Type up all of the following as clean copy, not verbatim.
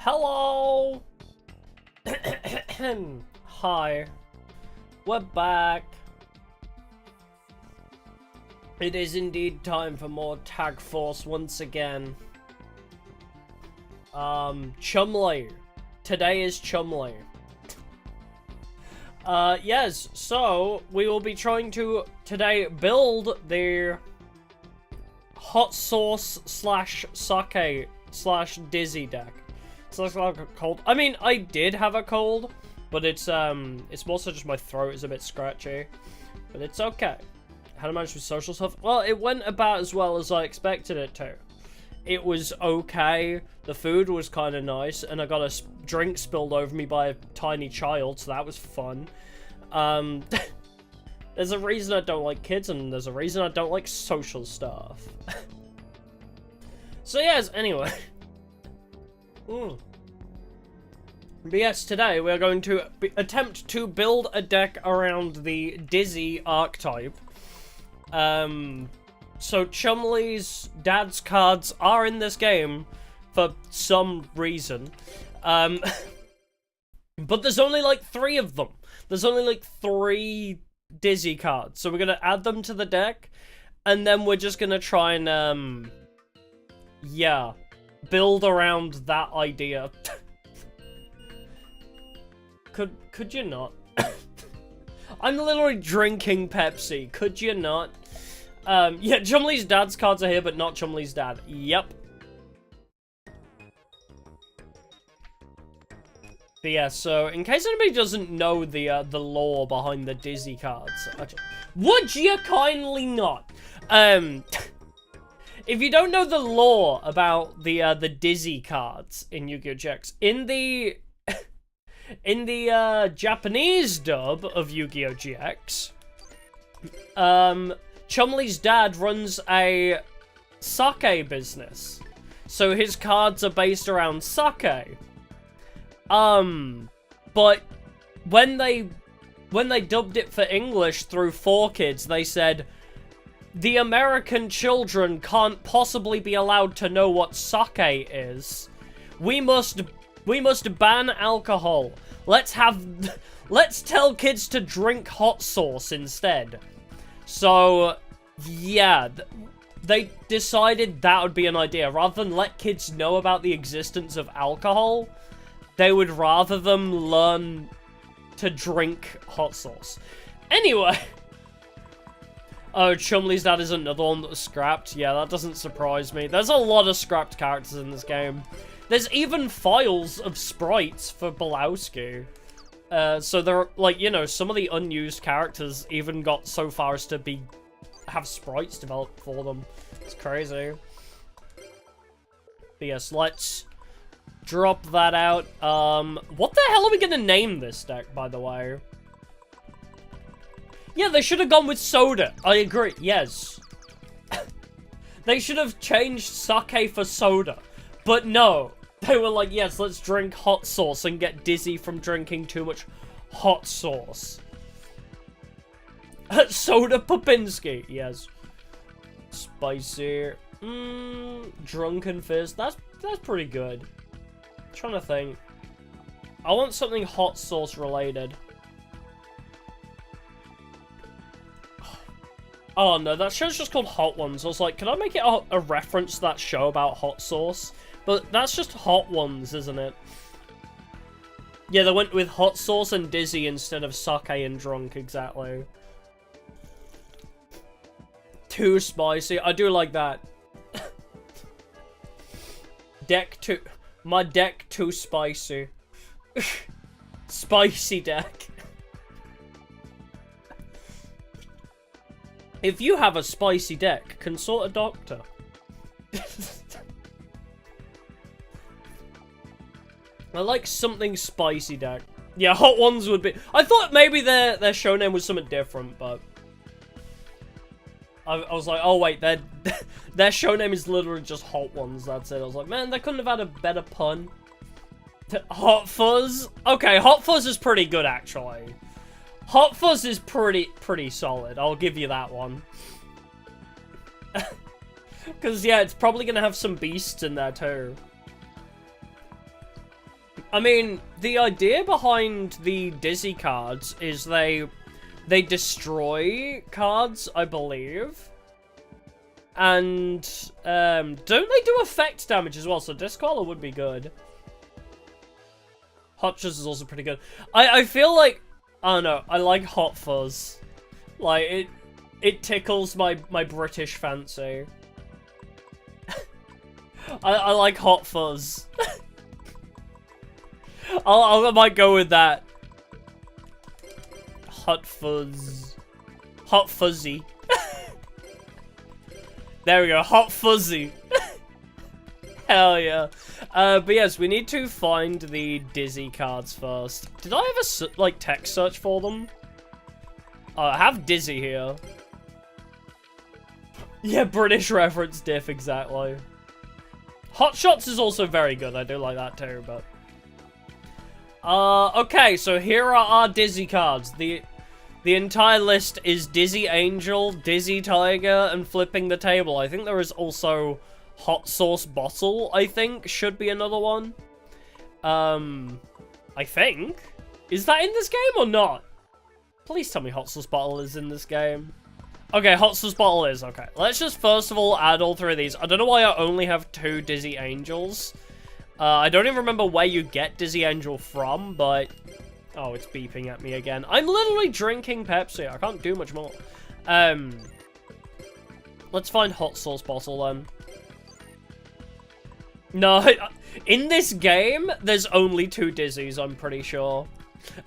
Hello! Hi. We're back. It is indeed time for more Tag Force once again. Chumley. Today is Chumley. Yes, so we will be trying to today build the hot sauce slash sake slash dizzy deck. So it's like a cold. I mean, I did have a cold, but it's more so just my throat is a bit scratchy. But it's okay. How to manage with social stuff? Well, it went about as well as I expected it to. It was okay. The food was kind of nice, and I got a drink spilled over me by a tiny child, so that was fun. There's a reason I don't like kids, and there's a reason I don't like social stuff. So yes, anyway. But yes, today we're going to attempt to build a deck around the Dizzy archetype. So Chumley's dad's cards are in this game for some reason. But there's only like 3 of them. There's only like 3 Dizzy cards. So we're gonna add them to the deck, and then we're just gonna try and yeah, build around that idea. Could you not? I'm literally drinking Pepsi. Could you not? Yeah, Chumley's dad's cards are here, but not Chumley's dad. Yep. But yeah, so in case anybody doesn't know the lore behind the Dizzy cards, would you kindly not? If you don't know the lore about the Dizzy cards in Yu-Gi-Oh! GX, in the Japanese dub of Yu-Gi-Oh! GX, Chumley's dad runs a sake business, so his cards are based around sake. But when they dubbed it for English through 4Kids, they said, the American children can't possibly be allowed to know what sake is. We must ban alcohol. Let's tell kids to drink hot sauce instead. So, yeah, they decided that would be an idea. Rather than let kids know about the existence of alcohol, they would rather them learn to drink hot sauce. Anyway. Oh, Chumley's dad is another one that was scrapped. Yeah, that doesn't surprise me. There's a lot of scrapped characters in this game. There's even files of sprites for Belowski. So there are, like, you know, some of the unused characters even got so far as to have sprites developed for them. It's crazy. But yes, let's drop that out. What the hell are we gonna name this deck, by the way? Yeah, they should have gone with soda. I agree, yes. They should have changed sake for soda. But no. They were like, yes, let's drink hot sauce and get dizzy from drinking too much hot sauce. Soda Popinski, yes. Spicy. Drunken Fizz. That's pretty good. I'm trying to think. I want something hot sauce related. Oh no, that show's just called Hot Ones. I was like, can I make it a reference to that show about hot sauce? But that's just Hot Ones, isn't it? Yeah, they went with hot sauce and dizzy instead of sake and drunk, exactly. Too spicy. I do like that. My deck too spicy. Spicy deck. If you have a spicy deck, consult a doctor. I like something spicy deck. Yeah, Hot Ones would be... I thought maybe their show name was something different, but... I was like, oh wait, their show name is literally just Hot Ones, that's it. I was like, man, they couldn't have had a better pun. Hot Fuzz? Okay, Hot Fuzz is pretty good, actually. Hot Fuzz is pretty solid. I'll give you that one. Because, yeah, it's probably going to have some beasts in there, too. I mean, the idea behind the Dizzy cards is they destroy cards, I believe. And, don't they do effect damage as well? So Discwaller would be good. Hot Fuzz is also pretty good. I feel like, I don't know, I like Hot Fuzz. Like, it tickles my British fancy. I like Hot Fuzz. I might go with that. Hot Fuzz. Hot Fuzzy. There we go, Hot Fuzzy. Hell yeah. But yes, we need to find the Dizzy cards first. Did I ever, like, text search for them? I have Dizzy here. Yeah, British reference diff, exactly. Hot Shots is also very good, I do like that too, but... okay, so here are our Dizzy cards. The entire list is Dizzy Angel, Dizzy Tiger, and Flipping the Table. I think there is also Hot Sauce Bottle, I think, should be another one. I think. Is that in this game or not? Please tell me Hot Sauce Bottle is in this game. Okay, Hot Sauce Bottle is, okay. Let's just first of all add all three of these. I don't know why I only have 2 Dizzy Angels. I don't even remember where you get Dizzy Angel from, but... Oh, it's beeping at me again. I'm literally drinking Pepsi. I can't do much more. Let's find Hot Sauce Bottle, then. No, in this game, there's only 2 Dizzies, I'm pretty sure.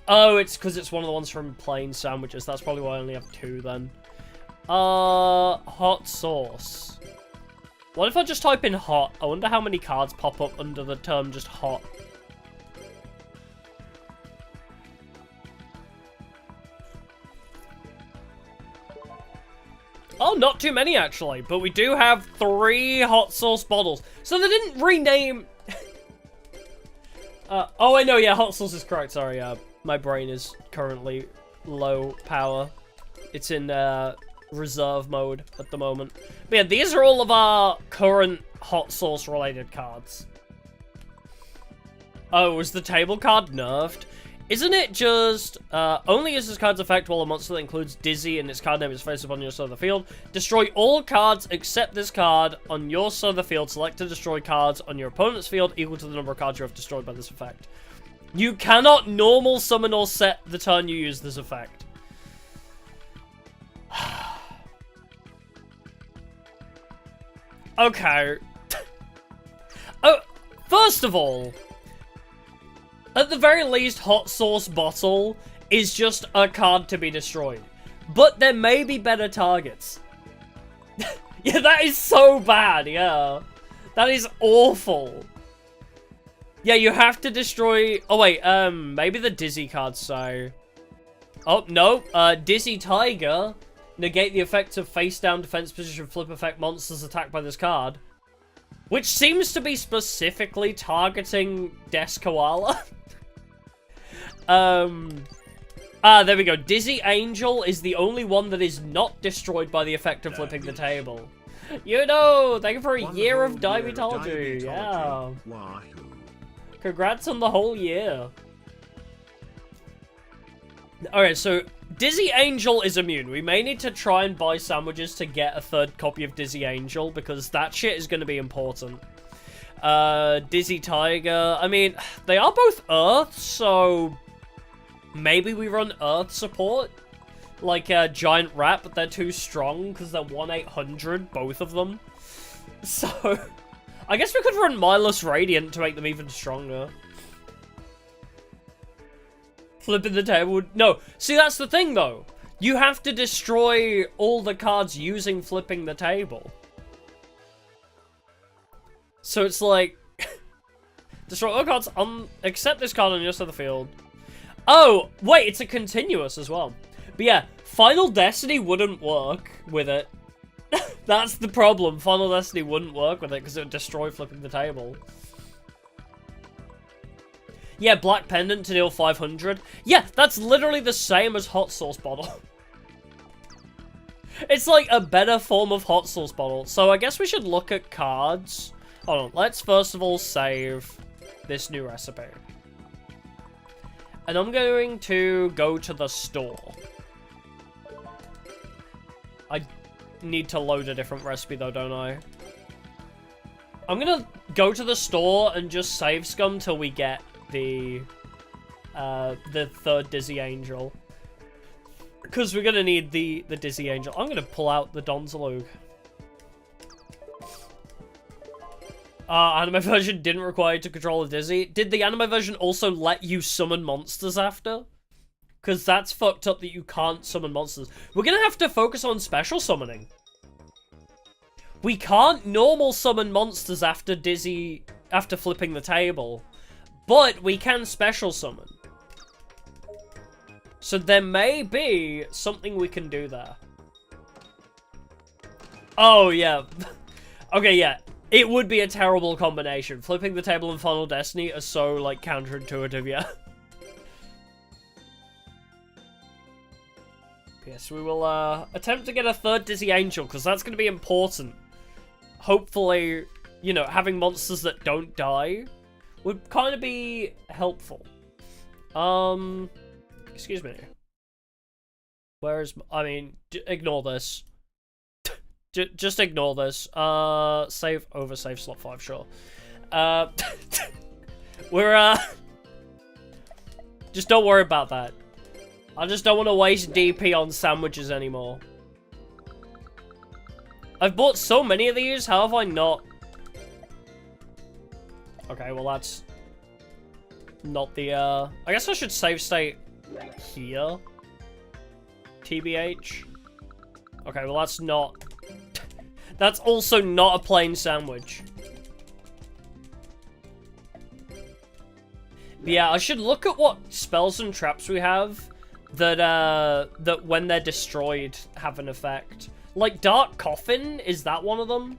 Oh, it's because it's one of the ones from Plain Sandwiches. That's probably why I only have 2, then. Hot Sauce. What if I just type in hot? I wonder how many cards pop up under the term just hot. Oh, not too many, actually. But we do have 3 hot sauce bottles. So they didn't rename... oh, I know, yeah, hot sauce is correct. Sorry, my brain is currently low power. It's in, reserve mode at the moment. But yeah, these are all of our current hot sauce related cards. Oh, was the table card nerfed? Isn't it just, only uses card's effect while a monster that includes Dizzy and its card name is face up on your side of the field. Destroy all cards except this card on your side of the field. Select to destroy cards on your opponent's field equal to the number of cards you have destroyed by this effect. You cannot normal summon or set the turn you use this effect. Okay. Oh, first of all, at the very least, Hot Sauce Bottle is just a card to be destroyed. But there may be better targets. Yeah, that is so bad, yeah. That is awful. Yeah, you have to destroy... Oh, wait, maybe the Dizzy cards, so... Oh, no, Dizzy Tiger... Negate the effects of face-down defense position flip effect monsters attacked by this card. Which seems to be specifically targeting Death Koala. There we go. Dizzy Angel is the only one that is not destroyed by the effect of flipping the table. You know, thank you for a year of Diabetology. Yeah. Congrats on the whole year. Alright, so... Dizzy Angel is immune. We may need to try and buy sandwiches to get a 3rd copy of Dizzy Angel, because that shit is going to be important. Dizzy Tiger. I mean, they are both Earth, so... Maybe we run Earth support? Like a Giant Rat, but they're too strong, because they're 1-800, both of them. So... I guess we could run Mindless Radiant to make them even stronger. Flipping the table. No, see, that's the thing, though. You have to destroy all the cards using flipping the table. So it's like... destroy all cards except this card on your side of the field. Oh, wait, it's a continuous as well. But yeah, Final Destiny wouldn't work with it. That's the problem. Final Destiny wouldn't work with it because it would destroy flipping the table. Yeah, Black Pendant to deal 500. Yeah, that's literally the same as Hot Sauce Bottle. It's like a better form of Hot Sauce Bottle. So I guess we should look at cards. Hold on, let's first of all save this new recipe. And I'm going to go to the store. I need to load a different recipe though, don't I? I'm gonna go to the store and just save scum till we get the third Dizzy Angel. Because we're gonna need the Dizzy Angel. I'm gonna pull out the Donzalug. Anime version didn't require you to control a Dizzy. Did the anime version also let you summon monsters after? Because that's fucked up that you can't summon monsters. We're gonna have to focus on special summoning. We can't normal summon monsters after flipping the table. But we can special summon. So there may be something we can do there. Oh, yeah. Okay, yeah. It would be a terrible combination. Flipping the table and Final Destiny are so, like, counterintuitive, yeah. Yes, we will, attempt to get a third Dizzy Angel, because that's going to be important. Hopefully, you know, having monsters that don't die would kind of be helpful. Excuse me. Where is... I mean, ignore this. Just ignore this. Save slot 5, sure. We're, just don't worry about that. I just don't want to waste DP on sandwiches anymore. I've bought so many of these, how have I not? Okay, well that's... not the, I guess I should save state here. TBH. Okay, well that's not... That's also not a plain sandwich. But yeah, I should look at what spells and traps we have that when they're destroyed have an effect. Like Dark Coffin, is that one of them?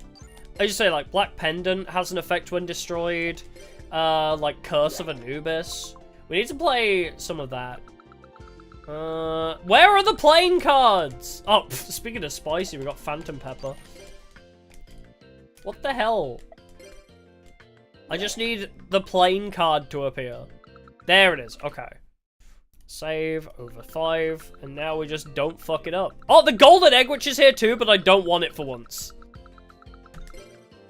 I just say like Black Pendant has an effect when destroyed. Like Curse of Anubis. We need to play some of that. Where are the playing cards? Oh, speaking of spicy, we got Phantom Pepper. What the hell? I just need the playing card to appear. There it is. Okay. Save over 5. And now we just don't fuck it up. Oh, the golden egg witch is here too, but I don't want it for once.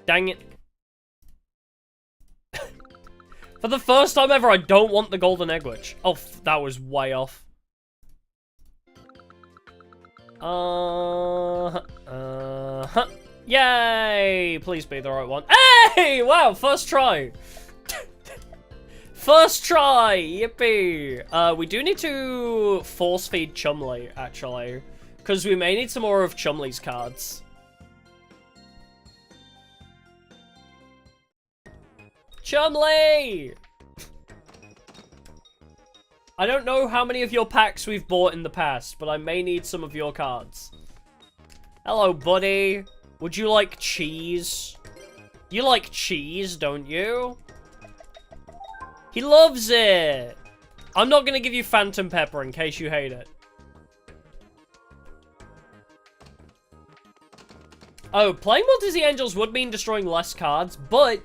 Dang it. For the first time ever, I don't want the golden egg witch. Oh, that was way off. Yay! Please be the right one. Hey! Wow, first try. First try! Yippee! We do need to force feed Chumley, actually. Because we may need some more of Chumley's cards. Chumley! I don't know how many of your packs we've bought in the past, but I may need some of your cards. Hello, buddy. Would you like cheese? You like cheese, don't you? He loves it! I'm not gonna give you Phantom Pepper in case you hate it. Oh, playing more Dizzy Angels would mean destroying less cards, but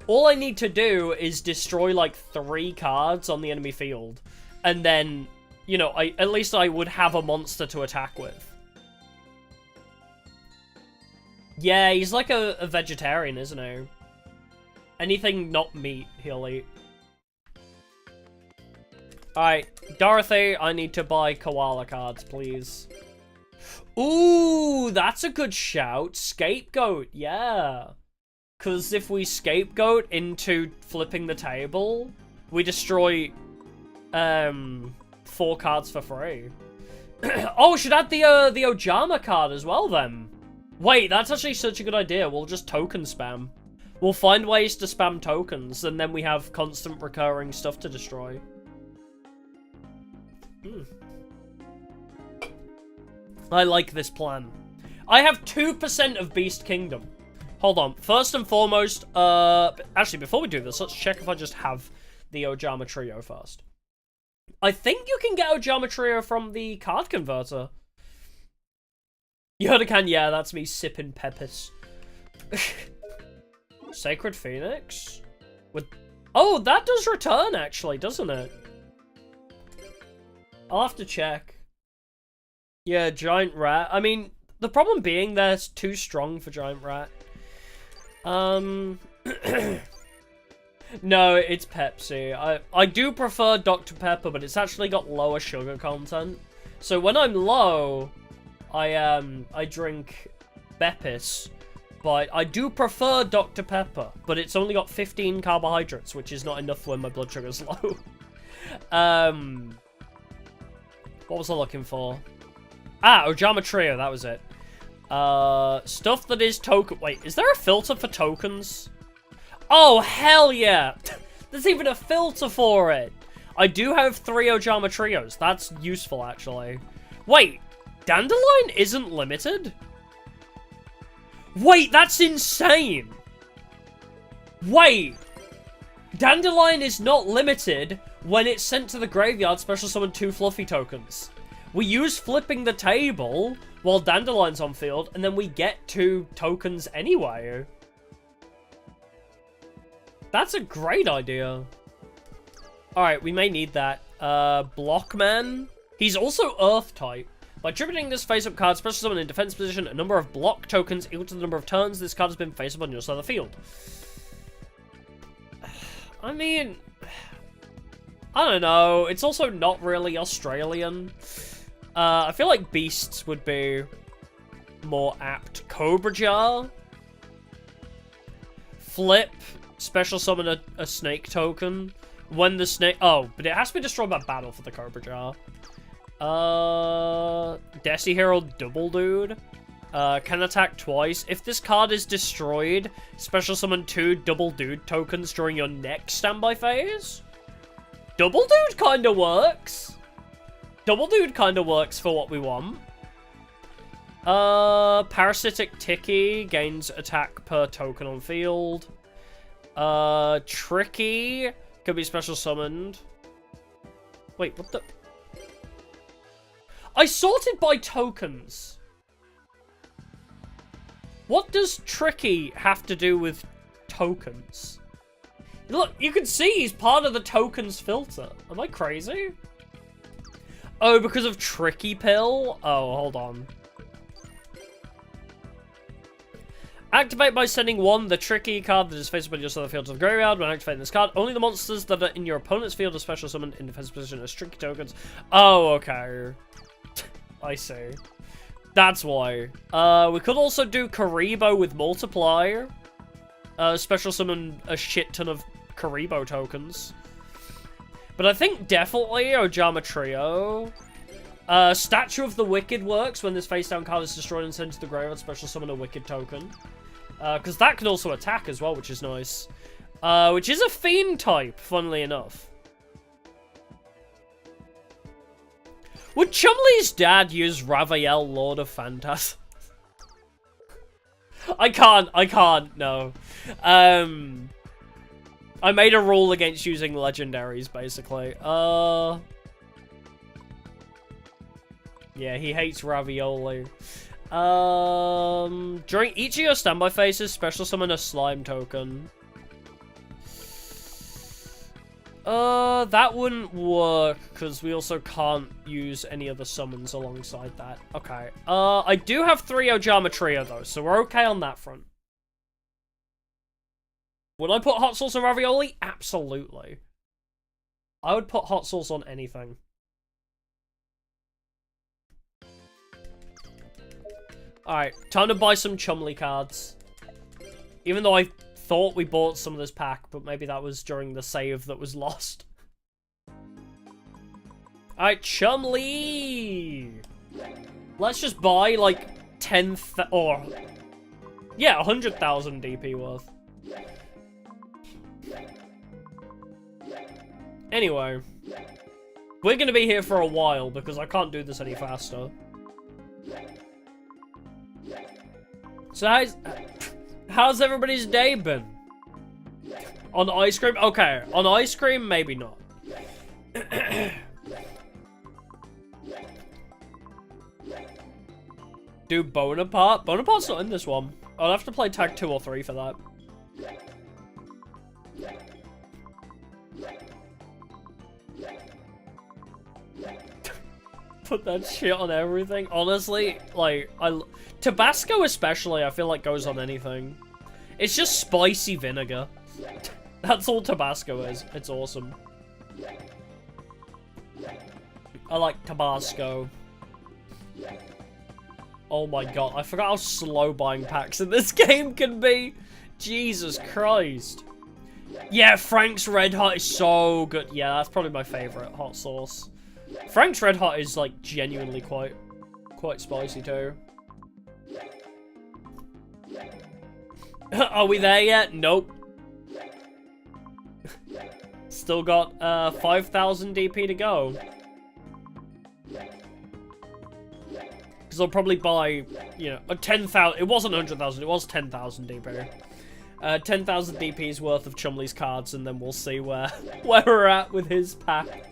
all I need to do is destroy like 3 cards on the enemy field. And then, you know, at least I would have a monster to attack with. Yeah, he's like a vegetarian, isn't he? Anything not meat, he'll eat. Alright, Dorothy, I need to buy koala cards, please. Ooh, that's a good shout. Scapegoat, yeah. Because if we scapegoat into flipping the table, we destroy 4 cards for free. Oh, we should add the Ojama card as well, then. Wait, that's actually such a good idea. We'll just token spam. We'll find ways to spam tokens, and then we have constant recurring stuff to destroy. I like this plan. I have 2% of Beast Kingdom. Hold on. First and foremost, actually, before we do this, let's check if I just have the Ojama Trio first. I think you can get Ojama Trio from the card converter. Yoda can, yeah, that's me sipping peppers. Sacred Phoenix? Oh, that does return, actually, doesn't it? I'll have to check. Yeah, giant rat. I mean, the problem being they're too strong for giant rat. No, it's Pepsi. I do prefer Dr. Pepper, but it's actually got lower sugar content. So when I'm low, I drink Beppis. But I do prefer Dr. Pepper, but it's only got 15 carbohydrates, which is not enough when my blood sugar's low. What was I looking for? Ah, Ojama Trio, that was it. Stuff that is token. Wait, is there a filter for tokens? Oh, hell yeah! There's even a filter for it! I do have 3 Ojama Trios. That's useful, actually. Wait, Dandelion isn't limited? Wait, that's insane! Wait! Dandelion is not limited when it's sent to the graveyard special summon 2 fluffy tokens. We use flipping the table while Dandelion's on field, and then we get 2 tokens anyway. That's a great idea. Alright, we may need that. Blockman. He's also Earth type. By tributing this face-up card, special summon in defense position, a number of block tokens equal to the number of turns this card has been face-up on your side of the field. I mean, I don't know. It's also not really Australian. I feel like beasts would be more apt. Cobra Jar. Flip. Special summon a snake token. When the snake... Oh, but it has to be destroyed by battle for the Cobra Jar. Desi Hero Double Dude. Can attack twice. If this card is destroyed, special summon 2 Double Dude tokens during your next standby phase. Double Dude kinda works. Double Dude kinda works for what we want. Parasitic Tiki gains attack per token on field. Tricky could be special summoned. Wait, what the... I sorted by tokens. What does Tricky have to do with tokens? Look, you can see he's part of the tokens filter. Am I crazy? Oh, because of Tricky Pill? Oh, hold on. Activate by sending 1, the Tricky card that is face up on your side of the field to the graveyard. When activating this card, only the monsters that are in your opponent's field are special summoned in defensive position as Tricky tokens. Oh, okay. I see. That's why. We could also do Karibo with Multiply. Special summon a shit ton of Karibo tokens. But I think definitely Ojama Trio. Statue of the Wicked works when this face down card is destroyed and sent to the graveyard. Special summon a Wicked token. Because that can also attack as well, which is nice. Which is a Fiend type, funnily enough. Would Chumley's dad use Ravael, Lord of Phantasm? I can't, no. I made a rule against using legendaries, basically. Yeah, he hates ravioli. During each of your standby phases, special summon a slime token. That wouldn't work, because we also can't use any other summons alongside that. Okay. I do have 3 Ojama Trio, though, so we're okay on that front. Would I put hot sauce on ravioli? Absolutely. I would put hot sauce on anything. Alright, time to buy some Chumley cards. Even though I thought we bought some of this pack, but maybe that was during the save that was lost. Alright, Chumley! Let's just buy, like, 10,000... or... yeah, 100,000 DP worth. Anyway. We're gonna be here for a while, because I can't do this any faster. So how's everybody's day been? On ice cream? Okay, on ice cream, maybe not. Do Bonaparte? Bonaparte's not in this one. I'll have to play tag 2 or 3 for that. Put that shit on everything. Honestly, like, Tabasco especially, I feel like goes on anything. It's just spicy vinegar. That's all Tabasco is. It's awesome. I like Tabasco. Oh my god, I forgot how slow buying packs in this game can be. Jesus Christ. Yeah, Frank's Red Hot is so good. Yeah, that's probably my favorite hot sauce. Frank's Red Hot is, like, genuinely quite spicy too. Are we there yet? Nope. Still got 5,000 DP to go. Because I'll probably buy, you know, 10,000. It wasn't 100,000, it was 10,000 DP. 10,000 DP's worth of Chumley's cards, and then we'll see where we're at with his pack.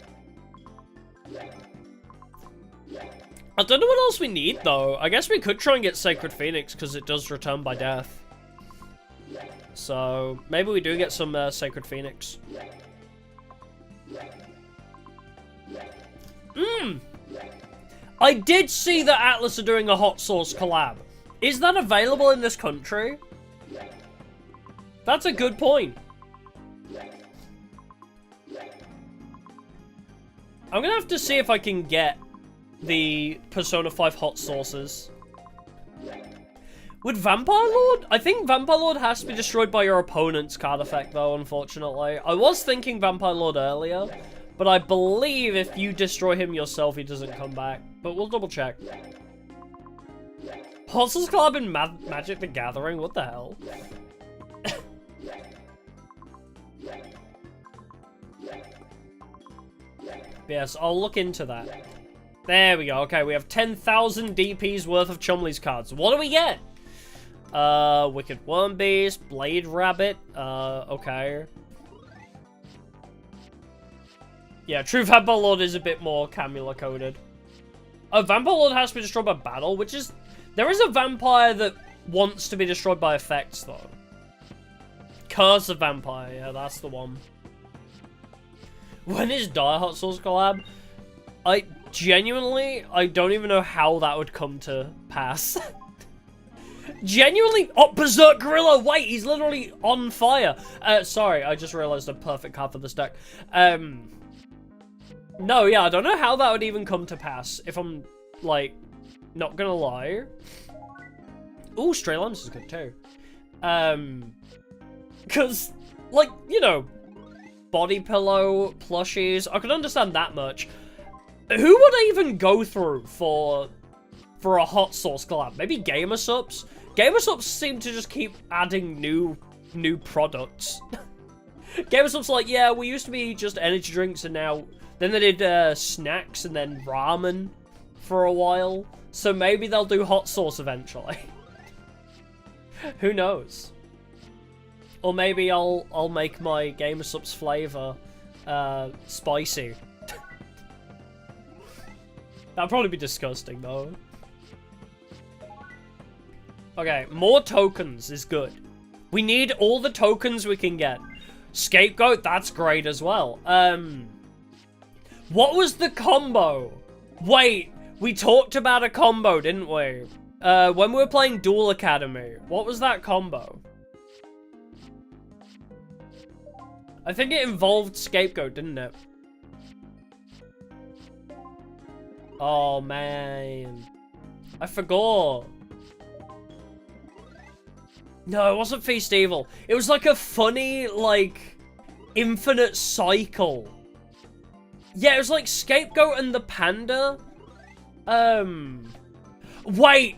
I don't know what else we need, though. I guess we could try and get Sacred Phoenix, because it does return by death. So, maybe we do get some Sacred Phoenix. I did see that Atlas are doing a hot sauce collab. Is that available in this country? That's a good point. I'm gonna have to see if I can get the Persona 5 hot sauces. Would Vampire Lord? I think Vampire Lord has to be destroyed by your opponent's card effect, though, unfortunately. I was thinking Vampire Lord earlier, but I believe if you destroy him yourself, he doesn't come back. But we'll double check. Hot Sauce Collab in Magic the Gathering? What the hell? Yes, I'll look into that. There we go. Okay, we have 10,000 DP's worth of Chumley's cards. What do we get? Wicked Worm Beast, Blade Rabbit, okay. Yeah, True Vampire Lord is a bit more Camula coded. Vampire Lord has to be destroyed by battle, which is... There is a vampire that wants to be destroyed by effects, though. Curse of Vampire, yeah, that's the one. When is Die Hot Sauce collab? I don't even know how that would come to pass. Genuinely, oh, Berserk Gorilla, wait, he's literally on fire. Sorry, I just realized a perfect card for this deck. No, yeah, I don't know how that would even come to pass, if I'm, like, not gonna lie. Ooh, Stray Lance is good too. Because, like, you know, body pillow, plushies, I can understand that much. Who would I even go through for a hot sauce collab? Maybe Gamer Subs? Gamer Subs seem to just keep adding new products. Gamer Subs like, yeah, we used to be just energy drinks and now... Then they did snacks and then ramen for a while. So maybe they'll do hot sauce eventually. Who knows? Or maybe I'll make my Gamer Subs flavor spicy. That'd probably be disgusting though. Okay, more tokens is good. We need all the tokens we can get. Scapegoat, that's great as well. What was the combo? Wait, we talked about a combo, didn't we? When we were playing Duel Academy, what was that combo? I think it involved Scapegoat, didn't it? Oh, man. I forgot. No, it wasn't Feast Evil. It was like a funny, like, infinite cycle. Yeah, it was like Scapegoat and the Panda. Wait.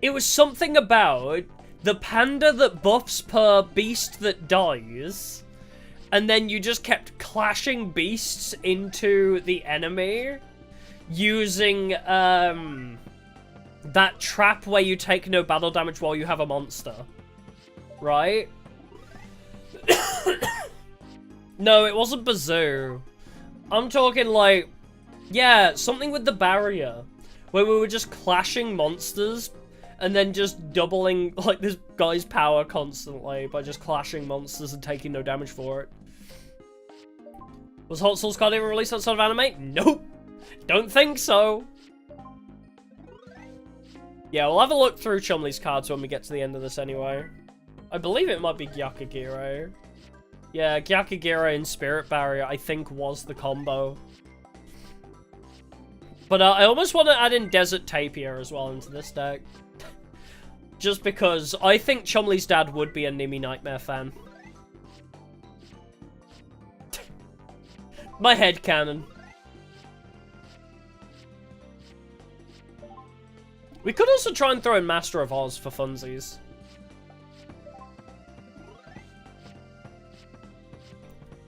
It was something about the panda that buffs per beast that dies. And then you just kept clashing beasts into the enemy. Using, that trap where you take no battle damage while you have a monster. Right? No, it wasn't Bazoo. I'm talking like... Yeah, something with the barrier. Where we were just clashing monsters. And then just doubling, like, this guy's power constantly. By just clashing monsters and taking no damage for it. Was Hot Sauce card even released outside of anime? Nope. Don't think so. Yeah, we'll have a look through Chumley's cards when we get to the end of this anyway. I believe it might be Gyakagiro. Yeah, Gyakagiro and Spirit Barrier, I think, was the combo. But I almost want to add in Desert Tapir as well into this deck. Just because I think Chumley's dad would be a Nimi Nightmare fan. My headcanon. We could also try and throw in Master of Oz for funsies.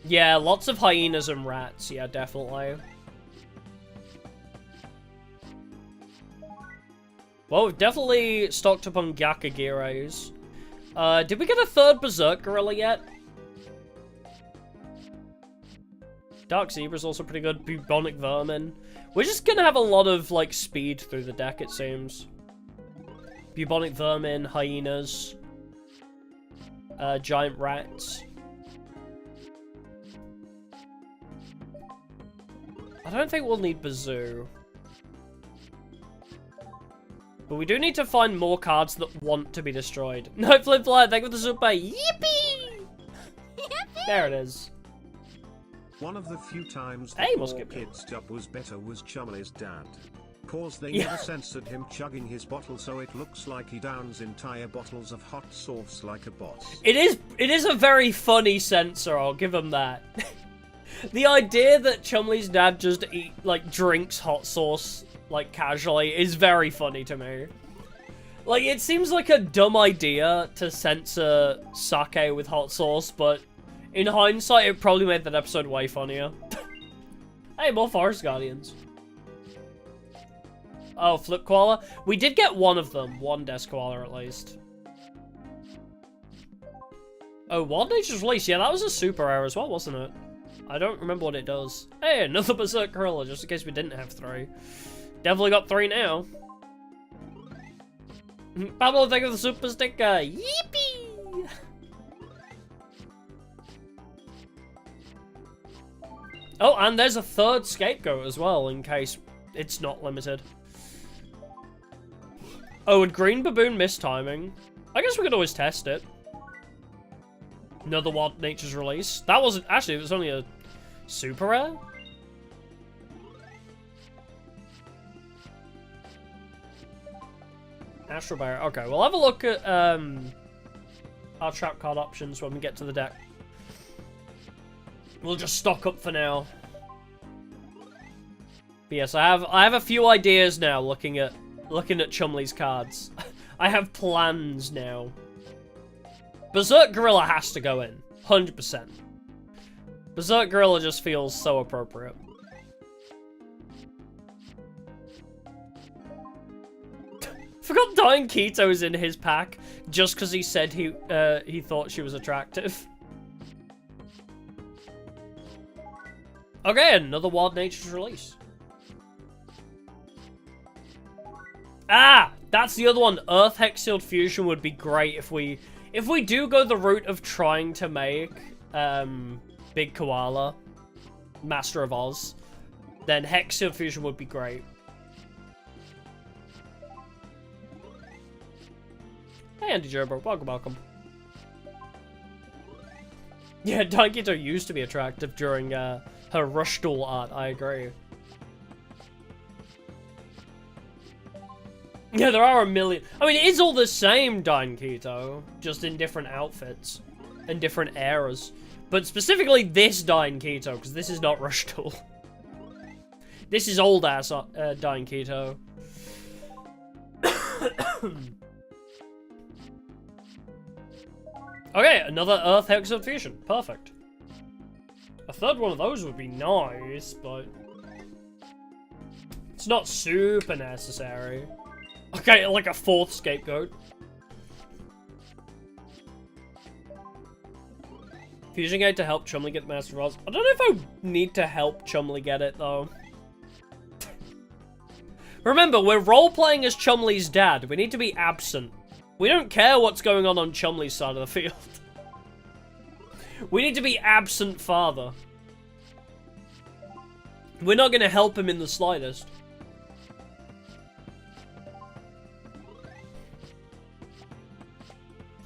Yeah, lots of hyenas and rats. Yeah, definitely. Well, we've definitely stocked up on Gyakagiros. Did we get a third Berserk Gorilla yet? Dark Zebra's also pretty good. Bubonic Vermin. We're just gonna have a lot of, like, speed through the deck, it seems. Bubonic Vermin, Hyenas. Giant Rats. I don't think we'll need Bazoo. But we do need to find more cards that want to be destroyed. No, Flip Fly, thank you for the super. Yippee! There it is. One of the few times hey, the poor kid's job was better was Chumley's dad. Cause they never censored him chugging his bottle, so it looks like he downs entire bottles of hot sauce like a boss. It is a very funny censor, I'll give him that. The idea that Chumley's dad just drinks hot sauce, like, casually is very funny to me. Like, it seems like a dumb idea to censor sake with hot sauce, but in hindsight, it probably made that episode way funnier. Hey, more Forest Guardians. Oh, Flip Koala. We did get one of them. One Desk Koala, at least. Oh, Wild Nature's Release. Yeah, that was a super rare as well, wasn't it? I don't remember what it does. Hey, another Berserk Gorilla, just in case we didn't have 3. Definitely got 3 now. Pablo, thank you for the super sticker. Yippee! Oh, and there's a third Scapegoat as well, in case it's not limited. Oh, would Green Baboon miss timing? I guess we could always test it. Another Wild Nature's Release. That wasn't... Actually, it was only a super rare? Astral Barrier. Okay, we'll have a look at our trap card options when we get to the deck. We'll just stock up for now. But yes, I have a few ideas now looking at Chumley's cards. I have plans now. Berserk Gorilla has to go in. 100%. Berserk Gorilla just feels so appropriate. Forgot Dying Keto's in his pack just because he said he thought she was attractive. Okay, another Wild Nature's Release. Ah! That's the other one. Earth Hexsealed Fusion would be great if we do go the route of trying to make Big Koala Master of Oz, then Hexsealed Fusion would be great. Hey Andy Gerber, welcome. Yeah, Daikito used to be attractive during her Rushdoll art, I agree. Yeah, there are a million. I mean, it is all the same Daikito, just in different outfits and different eras. But specifically this Daikito, because this is not Rushdoll. This is old-ass Daikito. Okay, another Earth Hexsealed Fusion. Perfect. A third one of those would be nice, but it's not super necessary. Okay, like a 4th Scapegoat. Fusion Gate to help Chumley get Master of Oz. I don't know if I need to help Chumley get it, though. Remember, we're role-playing as Chumley's dad. We need to be absent. We don't care what's going on Chumley's side of the field. We need to be absent father. We're not going to help him in the slightest.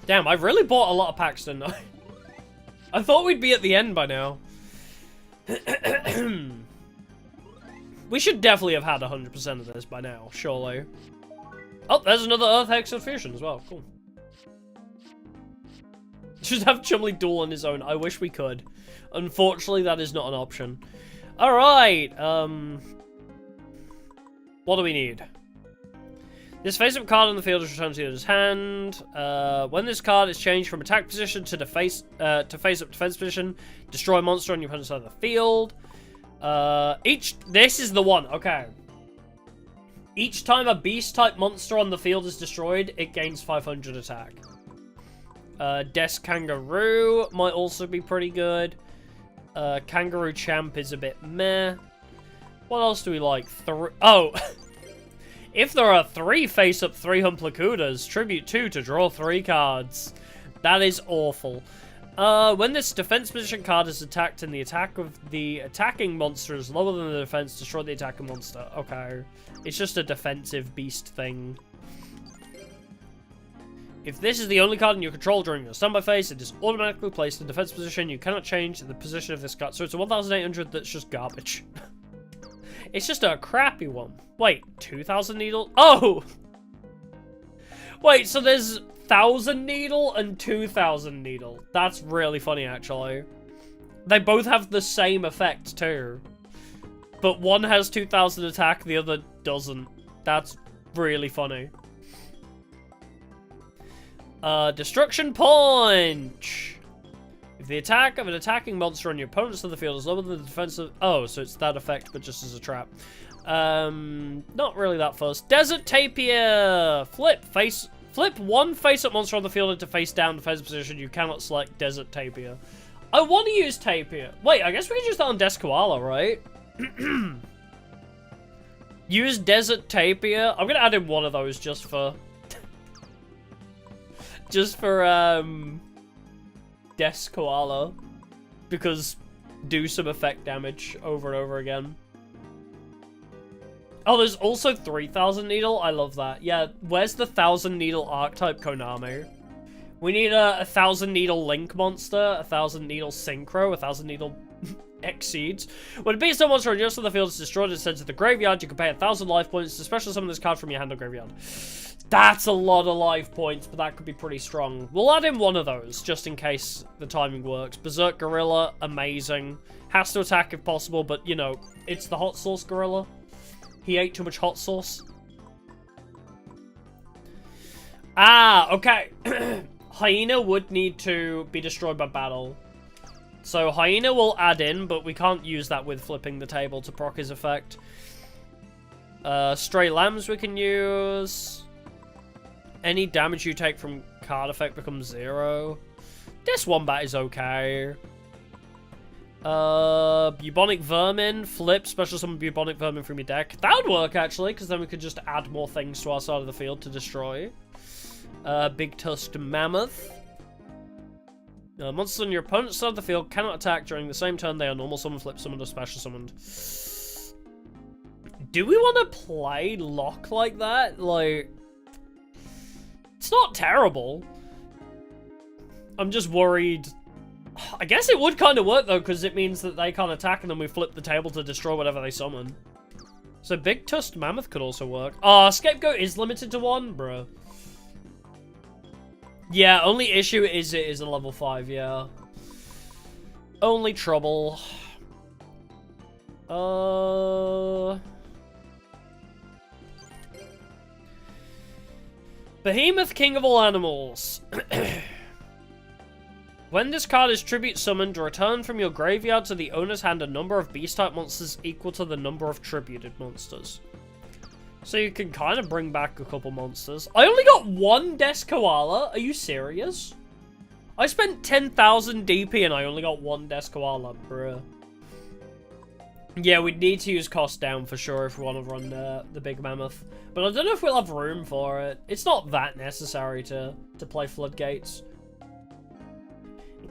Damn, I've really bought a lot of packs, didn't I? I thought we'd be at the end by now. We should definitely have had 100% of this by now, surely. Oh, there's another Earth Hex Fusion as well. Cool. Just have Chumley duel on his own. I wish we could. Unfortunately, that is not an option. Alright, what do we need? This face-up card on the field is returned to the other's hand. When this card is changed from attack position to the face-up defense position, destroy a monster on your opponent's side of the field. This is the one, okay. Each time a beast-type monster on the field is destroyed, it gains 500 attack. Desk Kangaroo might also be pretty good. Kangaroo Champ is a bit meh. What else do we like? Oh! If there are 3 face-up 3-hump Lakudas, tribute 2 to draw 3 cards. That is awful. When this defense position card is attacked and the attack of the attacking monster is lower than the defense, destroy the attacking monster. Okay. It's just a defensive beast thing. If this is the only card in your control during your standby phase, it is automatically placed in defense position. You cannot change the position of this card. So it's a 1,800 that's just garbage. It's just a crappy one. Wait, 2,000 needle? Oh! Wait, so there's 1,000 needle and 2,000 needle. That's really funny, actually. They both have the same effect, too. But one has 2,000 attack, the other doesn't. That's really funny. Destruction Punch! If the attack of an attacking monster on your opponent's side of the field is lower than the defensive... Oh, so it's that effect, but just as a trap. Not really that fussed. Desert Tapir! Flip one face-up monster on the field into face-down defense position. You cannot select Desert Tapir. I want to use Tapir. Wait, I guess we can use that on Desk Koala, right? Use Desert Tapir. I'm going to add in one of those just for... just for, Desk Koala, because do some effect damage over and over again. Oh, there's also 3,000 needle. I love that. Yeah, where's the 1,000 needle archetype Konami? We need a 1,000 needle Link monster, 1,000 needle Synchro, 1,000 needle Exceeds. When a beast or monster on your side of the field is destroyed and sent to the graveyard, you can pay 1,000 life points to special summon this card from your hand or graveyard. That's a lot of life points, but that could be pretty strong. We'll add in one of those, just in case the timing works. Berserk Gorilla, amazing. Has to attack if possible, but, you know, it's the hot sauce gorilla. He ate too much hot sauce. Ah, okay. Hyena would need to be destroyed by battle. So Hyena will add in, but we can't use that with flipping the table to proc his effect. Stray Lambs we can use. Any damage you take from card effect becomes 0. This Wombat is okay. Bubonic Vermin. Flip, special summon Bubonic Vermin from your deck. That would work, actually, because then we could just add more things to our side of the field to destroy. Big Tusked Mammoth. Monsters on your opponent's side of the field cannot attack during the same turn they are normal summon, flip summoned, or special summoned. Do we want to play Lock like that? Like... It's not terrible. I'm just worried. I guess it would kind of work, though, because it means that they can't attack, and then we flip the table to destroy whatever they summon. So Big Tusked Mammoth could also work. Oh, Scapegoat is limited to 1? Bruh. Yeah, only issue is it is a level 5, yeah. Only trouble. Behemoth, King of all animals. When this card is tribute summoned, return from your graveyard to the owner's hand a number of beast-type monsters equal to the number of tributed monsters. So you can kind of bring back a couple monsters. I only got 1 Desk Koala? Are you serious? I spent 10,000 DP and I only got 1 Desk Koala, bruh. Yeah, we'd need to use cost down for sure if we want to run the Big Mammoth. But I don't know if we'll have room for it. It's not that necessary to play Floodgates.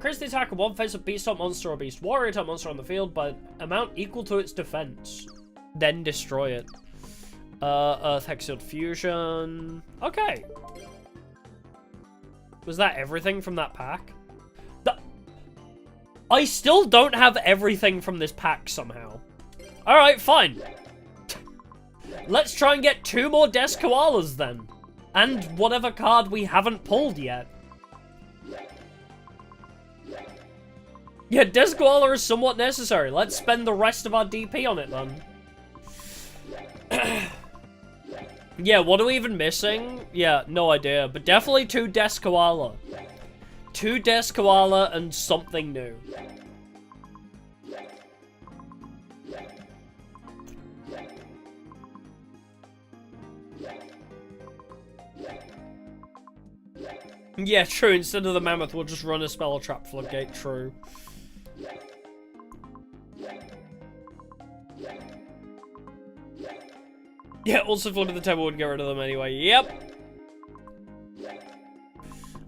Increase the attack of one face-up beast-type monster or beast warrior-type monster on the field by amount equal to its defense. Then destroy it. Earth Hexfield Fusion. Okay. Was that everything from that pack? I still don't have everything from this pack somehow. Alright, fine. Let's try and get 2 more Desk Koalas then. And whatever card we haven't pulled yet. Yeah, Desk Koala is somewhat necessary. Let's spend the rest of our DP on it then. Yeah, what are we even missing? Yeah, no idea. But definitely 2 Desk Koala. 2 Desk Koala and something new. Yeah, true. Instead of the Mammoth, we'll just run a Spell Trap Floodgate. True. Yeah, also flooded the temple would get rid of them anyway. Yep.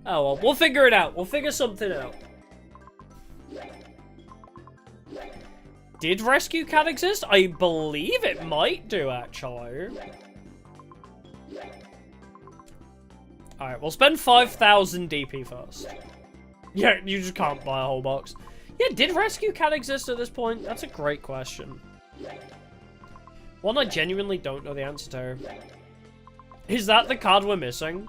Oh well, we'll figure it out. We'll figure something out. Did Rescue Cat exist? I believe it might do, actually. Alright, we'll spend 5,000 DP first. Yeah, you just can't buy a whole box. Yeah, did Rescue Cat exist at this point? That's a great question. One I genuinely don't know the answer to. Is that the card we're missing?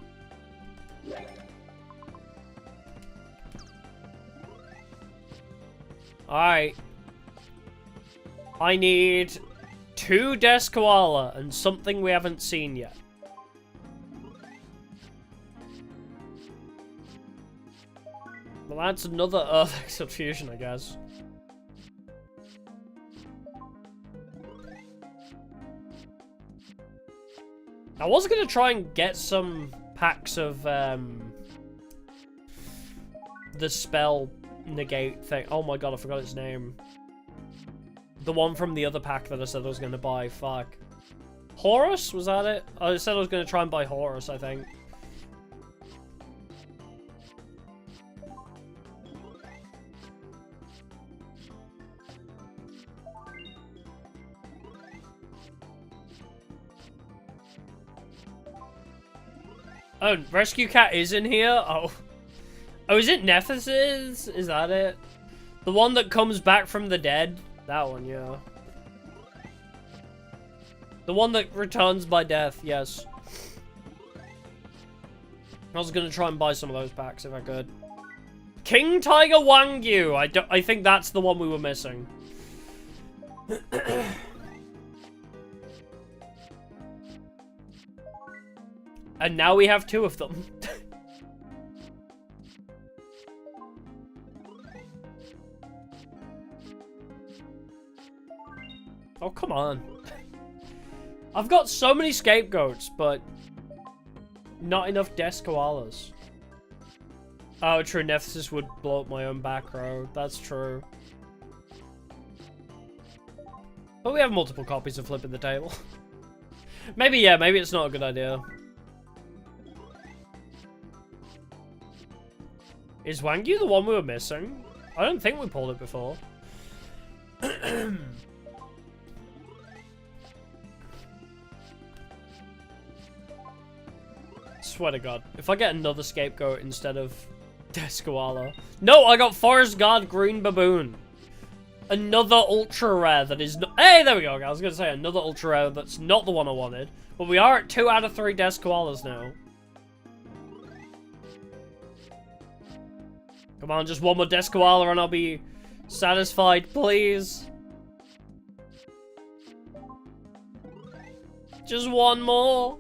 Alright. I need 2 Desk Koala and something we haven't seen yet. Well, that's another Earth Exiled Fusion, I guess. I was gonna try and get some packs of, the spell negate thing. Oh my god, I forgot its name. The one from the other pack that I said I was gonna buy. Fuck. Horus? Was that it? I said I was gonna try and buy Horus, I think. Oh, Rescue Cat is in here? Oh. Oh, is it Nephthys? Is that it? The one that comes back from the dead? That one, yeah. The one that returns by death, yes. I was gonna try and buy some of those packs if I could. King Tiger Wangyu! I think that's the one we were missing. And now we have 2 of them. Oh, come on. I've got so many scapegoats, but not enough Desk Koalas. Oh, true. Nephthys would blow up my own back row. That's true. But we have multiple copies of Flipping the Table. Maybe, yeah, maybe it's not a good idea. Is Wangyu the one we were missing? I don't think we pulled it before. Swear to God. If I get another scapegoat instead of Desk Koala. No, I got Forest Guard Green Baboon. Another ultra rare that is not... Hey, there we go. I was going to say another ultra rare that's not the one I wanted. But we are at 2 out of 3 Desk Koalas now. Come on, just one more Desk Koala and I'll be satisfied, please. Just one more.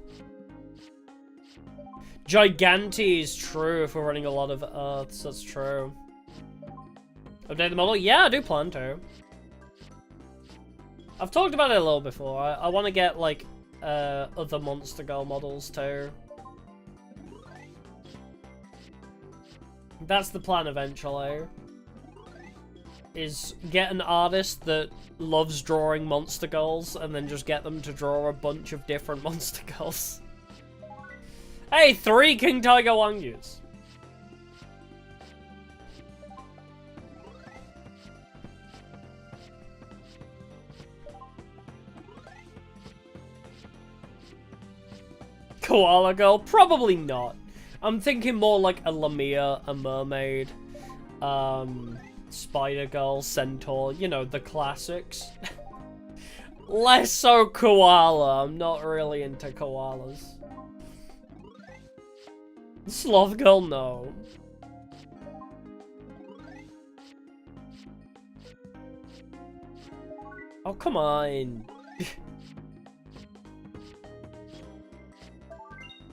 Gigante is true if we're running a lot of Earths, that's true. Update the model? Yeah, I do plan to. I've talked about it a little before. I want to get, like, other Monster Girl models too. That's the plan eventually. Is get an artist that loves drawing Monster Girls and then just get them to draw a bunch of different Monster Girls. Hey, 3 King Tiger Wangyus. koala girl? Probably not. I'm thinking more like a lamia, a mermaid, spider girl, centaur, you know, the classics. Less so koala. I'm not really into koalas. Sloth girl, no. Oh, come on.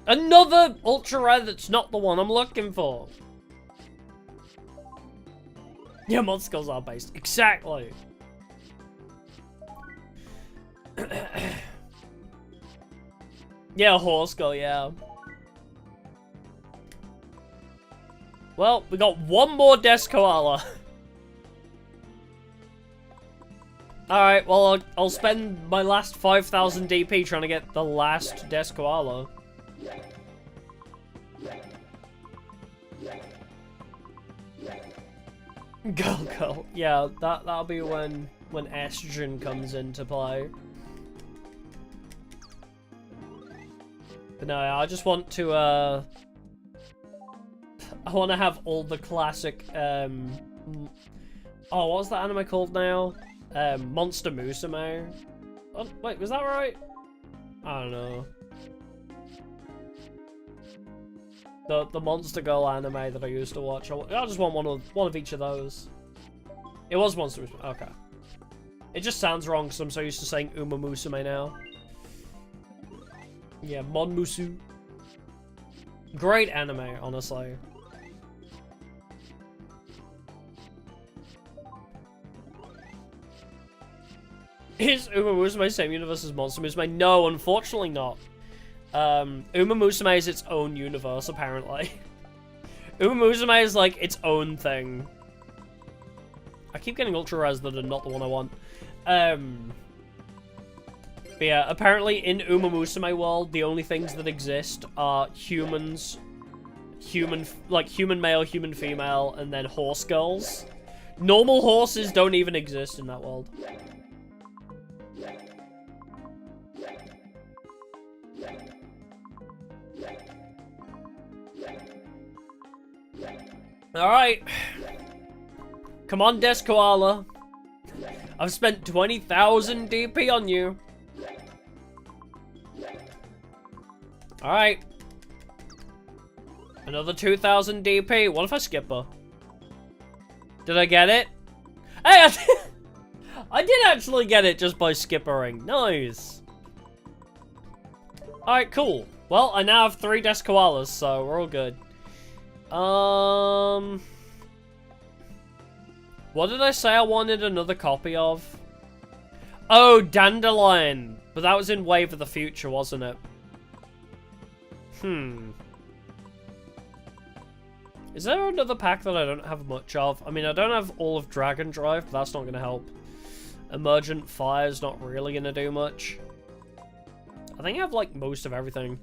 Another ultra rare that's not the one I'm looking for. Yeah, mod skills are based. Exactly. Yeah, horse girl, yeah. Well, we got one more desk koala. Alright, well, I'll spend my last 5,000 DP trying to get the last desk koala. Girl. Yeah, that'll be when estrogen comes into play. But no, I just want to, I want to have all the classic, oh, what's that anime called now? Monster Musume? Oh, wait, was that right? I don't know. The Monster Girl anime that I used to watch. I just want one of each of those. It was Monster Musume. Okay. It just sounds wrong because I'm so used to saying Uma Musume now. Yeah, Mon Musu. Great anime, honestly. Is Uma Musume same universe as Monster Musume? No, unfortunately not. Uma Musume is its own universe, apparently. Uma Musume is, like, its own thing. I keep getting ultra rares that are not the one I want. But yeah, apparently in Uma Musume world, the only things that exist are humans, human male, human female, and then horse girls. Normal horses don't even exist in that world. Alright. Come on, Desk Koala. I've spent 20,000 DP on you. Alright. Another 2,000 DP. What if I skip her? Did I get it? Hey, I did actually get it just by skippering. Nice. Alright, cool. Well, I now have 3 Desk Koalas, so we're all good. What did I say I wanted another copy of? Oh, Dandelion. But that was in Wave of the Future, wasn't it? Is there another pack that I don't have much of? I mean, I don't have all of Dragon Drive, but that's not going to help. Emergent Fire's not really going to do much. I think I have, like, most of everything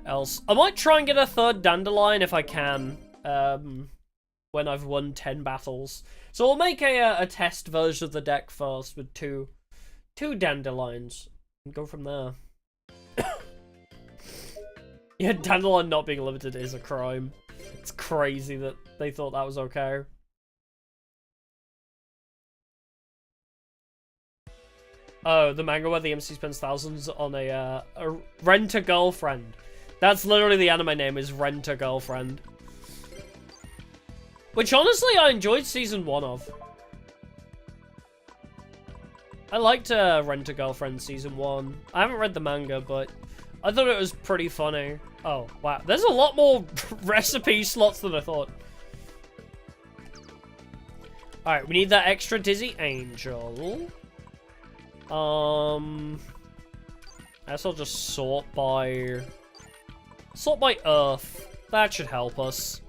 else. I might try and get a 3rd Dandelion if I can. When I've won 10 battles. So we'll make a test version of the deck first with two Dandelions. And go from there. Yeah, Dandelion not being limited is a crime. It's crazy that they thought that was okay. Oh, the manga where the MC spends thousands on a Rent-A-Girlfriend. That's literally the anime name, is Rent-A-Girlfriend. Which, honestly, I enjoyed Season 1 of. I liked Rent-A-Girlfriend Season 1. I haven't read the manga, but I thought it was pretty funny. Oh, wow. There's a lot more recipe slots than I thought. Alright, we need that extra Dizzy Angel. I guess I'll just sort by Earth. That should help us.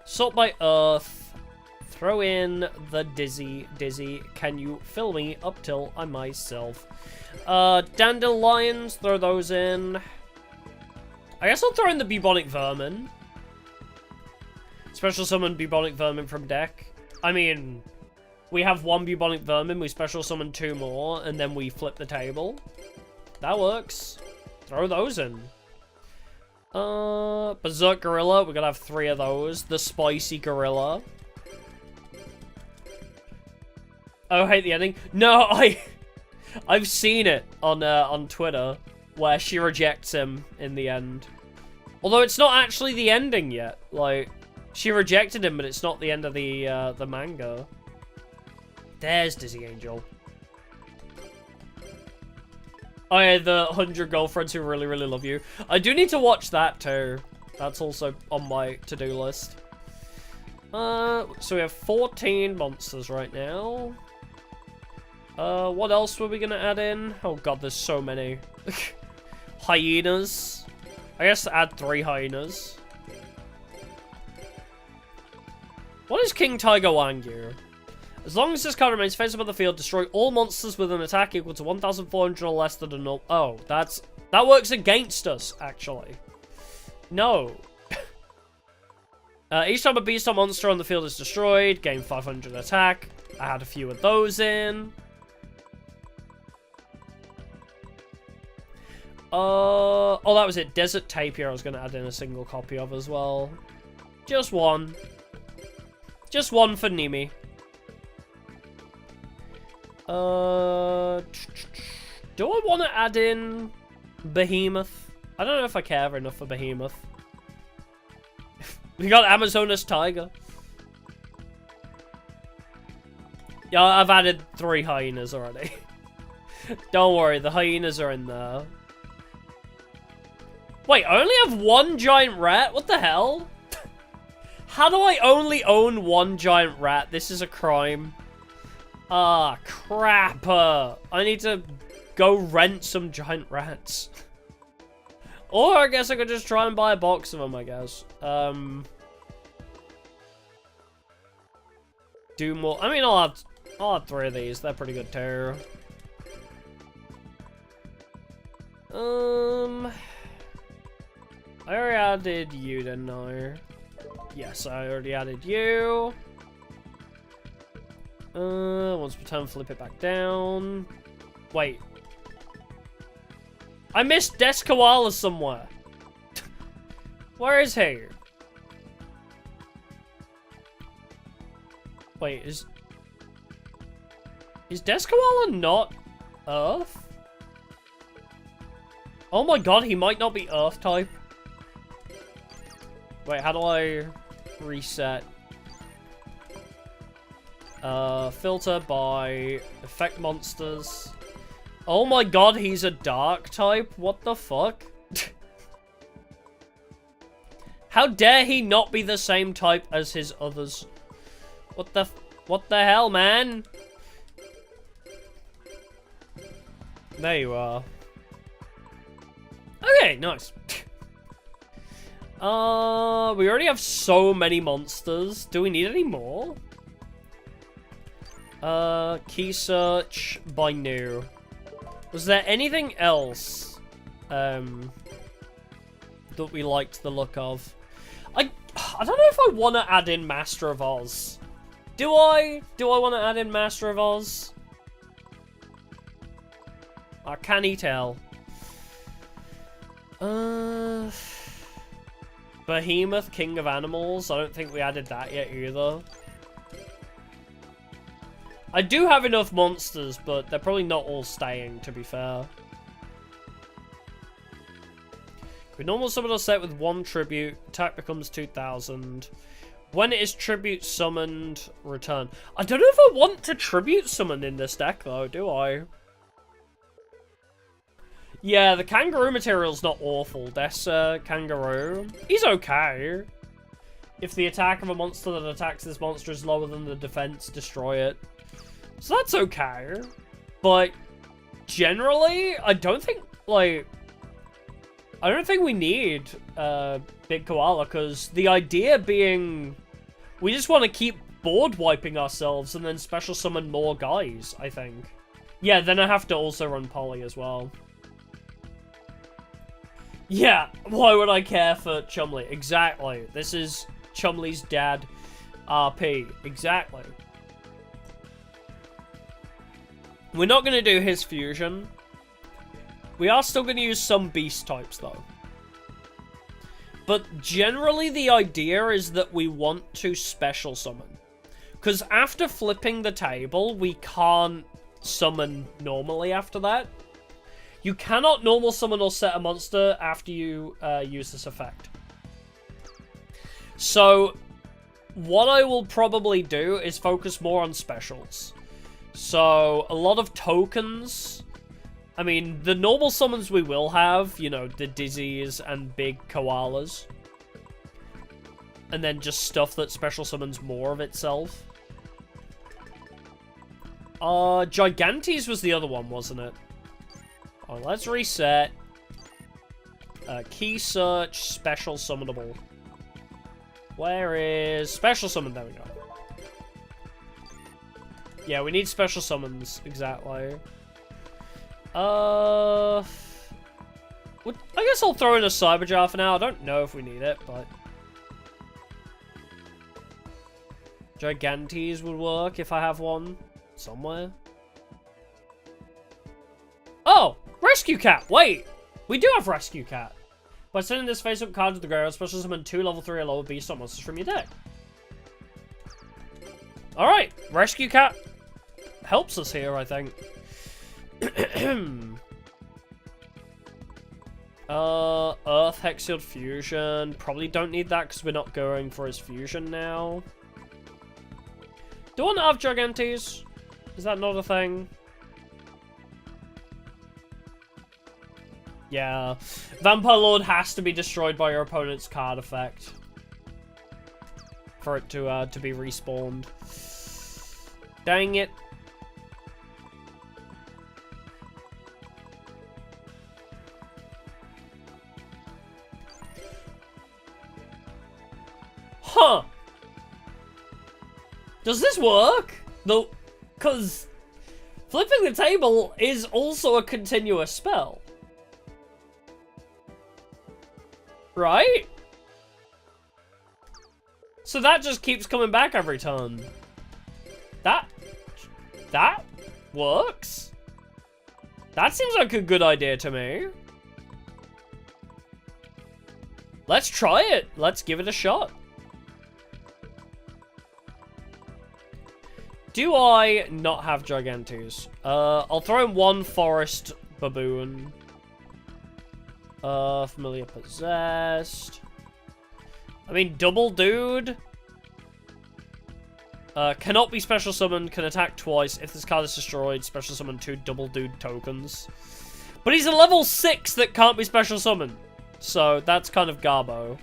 Sort by Earth. Throw in the Dizzy. Dizzy, can you fill me up till I myself? Dandelions, throw those in. I guess I'll throw in the Bubonic Vermin. Special summon Bubonic Vermin from deck. I mean, we have 1 Bubonic Vermin, we special summon 2 more, and then we flip the table. That works. Throw those in. Berserk Gorilla. We're gonna have 3 of those. The Spicy Gorilla. Oh, I hate the ending. No, I've seen it on Twitter where she rejects him in the end. Although it's not actually the ending yet. Like, she rejected him, but it's not the end of the manga. There's Dizzy Angel. Oh yeah, the 100 girlfriends who really, really love you. I do need to watch that too. That's also on my to-do list. So we have 14 monsters right now. What else were we gonna add in? Oh god, there's so many. Hyenas. I guess add 3 hyenas. What is King Tiger Wangyu? As long as this card remains face up on the field, destroy all monsters with an attack equal to 1,400 or less than a normal. Oh, that works against us, actually. No. Each time a beast or monster on the field is destroyed, gain 500 attack. I had a few of those in. Oh, that was it. Desert Tapir I was going to add in a single copy of as well. Just one. Just one for Nimi. Do I want to add in Behemoth? I don't know if I care enough for Behemoth. We got Amazonas Tiger. Yeah, I've added 3 hyenas already. Don't worry, the hyenas are in there. Wait, I only have 1 giant rat? What the hell? How do I only own 1 giant rat? This is a crime. Ah, crap. I need to go rent some giant rats. Or I guess I could just try and buy a box of them, I guess. Do more. I mean, I'll have 3 of these. They're pretty good too. I already added you, didn't I? Yes, I already added you. Once per turn, flip it back down. Wait. I missed Des Koala somewhere. Where is he? Wait, is Des Koala not Earth? Oh my god, he might not be Earth type. Wait, how do I reset? Filter by effect monsters. Oh my god, he's a dark type? What the fuck? How dare he not be the same type as his others? What the hell, man? There you are. Okay, nice. We already have so many monsters. Do we need any more? Key search by new. Was there anything else, that we liked the look of? I don't know if I want to add in Master of Oz. Do I? Do I want to add in Master of Oz? Can he tell? Behemoth, King of Animals. I don't think we added that yet either. I do have enough monsters, but they're probably not all staying, to be fair. We normal summon a set with 1 tribute. Attack becomes 2,000. When it is tribute summoned, return. I don't know if I want to tribute summon in this deck, though, do I? Yeah, the kangaroo material's not awful. This kangaroo, he's okay. If the attack of a monster that attacks this monster is lower than the defense, destroy it. So that's okay. But generally, I don't think we need Big Koala, because the idea being we just want to keep board wiping ourselves and then special summon more guys, I think. Yeah, then I have to also run Polly as well. Yeah, why would I care for Chumley? Exactly. This is Chumley's dad, RP. Exactly. We're not going to do his fusion. We are still going to use some beast types, though. But generally, the idea is that we want to special summon. Because after flipping the table, we can't summon normally after that. You cannot normal summon or set a monster after you use this effect. So, what I will probably do is focus more on specials. So, a lot of tokens. I mean, the normal summons we will have, you know, the Dizzies and big koalas. And then just stuff that special summons more of itself. Gigantes was the other one, wasn't it? Oh, let's reset. Key search, special summonable. Where is special summon? There we go. Yeah, we need special summons, exactly. I guess I'll throw in a cyber jar for now. I don't know if we need it, but Gigantes would work if I have one somewhere. Oh, Rescue Cat. Wait, we do have Rescue Cat. By sending this face-up card to the ground, special summon 2 level 3 or lower beast monsters from your deck. Alright, Rescue Cat helps us here, I think. Earth Hexiod Fusion. Probably don't need that because we're not going for his fusion now. Do I want to have Gigantes? Is that not a thing? Yeah. Vampire Lord has to be destroyed by your opponent's card effect for it to be respawned. Dang it. Huh. Does this work? No, because flipping the table is also a continuous spell. Right? So that just keeps coming back every turn. That works? That seems like a good idea to me. Let's try it. Let's give it a shot. Do I not have Gigantes? I'll throw in one Forest Baboon. Familiar Possessed. I mean, Double Dude. Cannot be special summoned, can attack twice. If this card is destroyed, special summon 2 Double Dude tokens. But he's a level 6 that can't be special summoned. So, that's kind of garbo.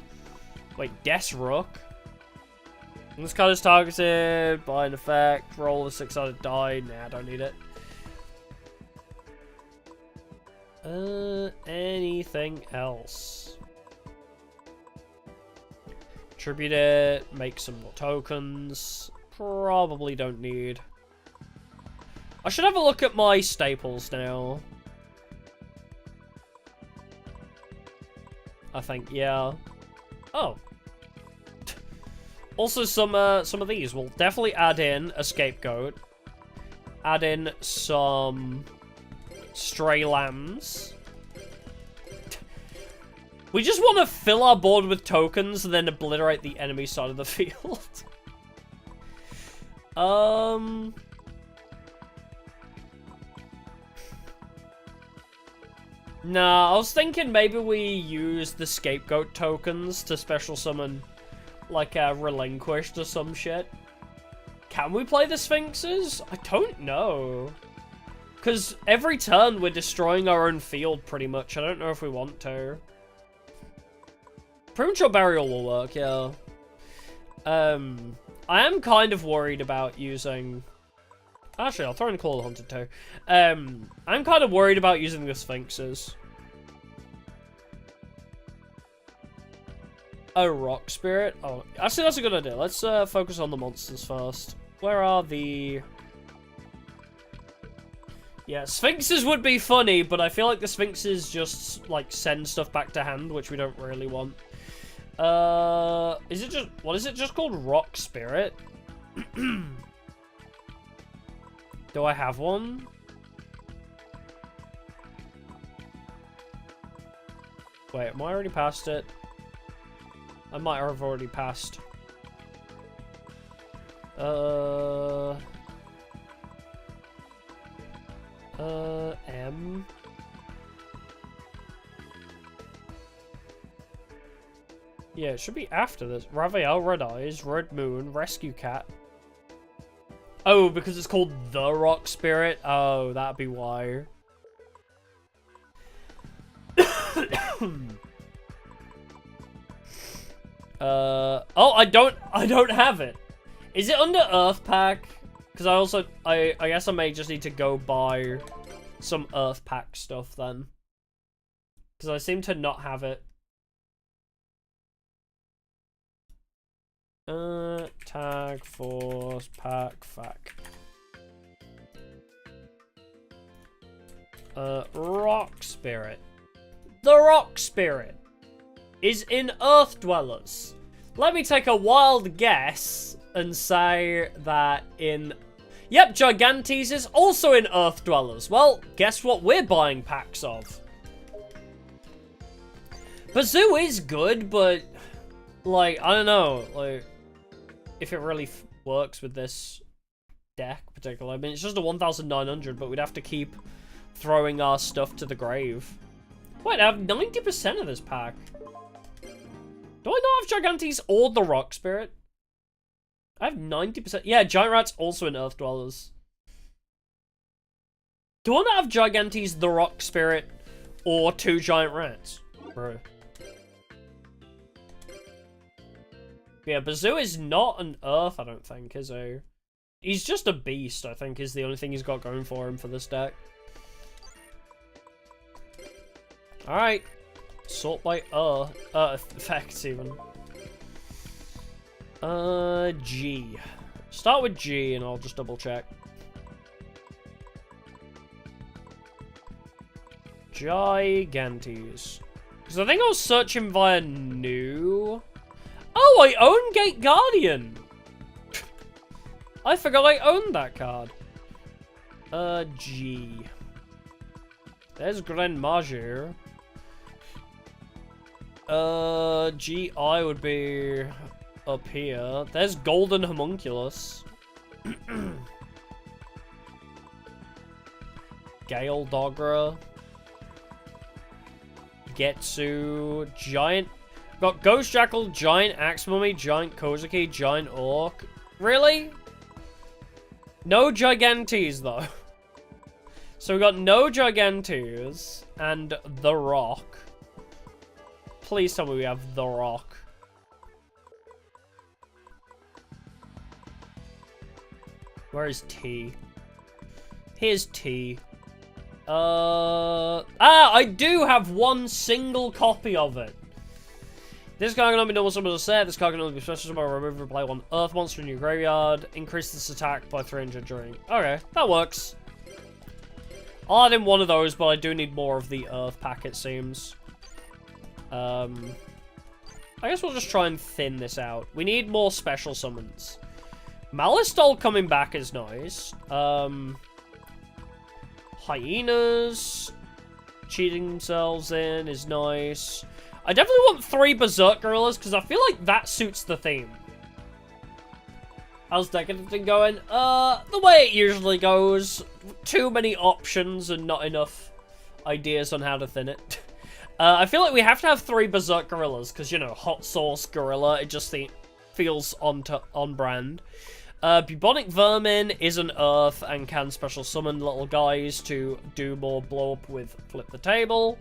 Wait, Death Rook? This card is targeted by an effect. Roll a 6-sided die. Nah, I don't need it. Anything else? Tribute it. Make some more tokens. Probably don't need. I should have a look at my staples now. I think, yeah. Oh. Also, some of these. We'll definitely add in a scapegoat. Add in some stray lambs. We just want to fill our board with tokens and then obliterate the enemy side of the field. Nah, I was thinking maybe we use the scapegoat tokens to special summon like a Relinquished or some shit. Can we play the Sphinxes? I don't know. Because every turn we're destroying our own field pretty much. I don't know if we want to. Premature Burial will work, yeah. I am kind of worried about using... Actually, I'll throw in Call of the Hunted too. I'm kind of worried about using the Sphinxes. A Rock Spirit? Oh, actually, that's a good idea. Let's focus on the monsters first. Where are the... Yeah, Sphinxes would be funny, but I feel like the Sphinxes just, like, send stuff back to hand, which we don't really want. Is it just... What is it just called? Rock Spirit? Do I have one? Wait, am I already past it? I might have already passed. M. Yeah, it should be after this. Raphael, Red Eyes, Red Moon, Rescue Cat. Oh, because it's called the Rock Spirit? Oh, that'd be why. Oh, I don't have it. Is it under Earth Pack? Because I guess I may just need to go buy some Earth Pack stuff then. Because I seem to not have it. Tag, Force, Pack, Fac. Rock Spirit. The Rock Spirit is in Earth Dwellers. Let me take a wild guess and say that in... Yep, Gigantes is also in Earth Dwellers. Well, guess what we're buying packs of? Bazoo is good, but... Like, I don't know. Like, if it really works with this deck, particularly. I mean, it's just a 1,900, but we'd have to keep throwing our stuff to the grave. Wait, I have 90% of this pack. Do I not have Gigantes or the Rock Spirit? I have 90%. Yeah, Giant Rat's also in Earth Dwellers. Do I not have Gigantes, the Rock Spirit, or 2 Giant Rats? Bro. Yeah, Bazoo is not an Earth, I don't think, is he? He's just a beast, I think, is the only thing he's got going for him for this deck. Alright. Sort by effects even. G. Start with G and I'll just double check. Gigantes. Because I think I was searching via new. Oh, I own Gate Guardian! I forgot I owned that card. G. There's Grand Majer. GI would be up here. There's Golden Homunculus. Gale Dogra. Getsu. Giant. Got Ghost Jackal, Giant Axe Mummy, Giant Kozaki, Giant Orc. Really? No Gigantes, though. So we got no Gigantes and the Rock. Please tell me we have the Rock. Where is T? Here's T. I do have one single copy of it. This card can only be normal summon as a set. This card can only be special summon or remove and play one Earth monster in your graveyard. Increase this attack by 300 during. Okay, that works. I'll add in one of those, but I do need more of the Earth pack, it seems. I guess we'll just try and thin this out. We need more special summons. Malistol coming back is nice. Hyenas cheating themselves in is nice. I definitely want 3 Berserk Gorillas, because I feel like that suits the theme. How's Decadent going? The way it usually goes. Too many options and not enough ideas on how to thin it. I feel like we have to have 3 Berserk Gorillas, because, you know, Hot Sauce Gorilla, it just feels on brand. Bubonic Vermin is an Earth and can special summon little guys to do more blow up with Flip the Table.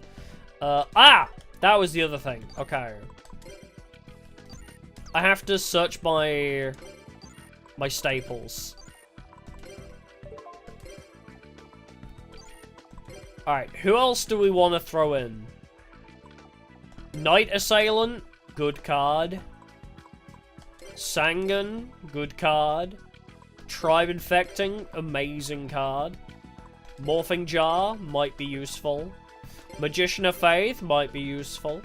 That was the other thing. Okay. I have to search my staples. Alright, who else do we want to throw in? Night Assailant, good card. Sangan, good card. Tribe Infecting, amazing card. Morphing Jar, might be useful. Magician of Faith, might be useful.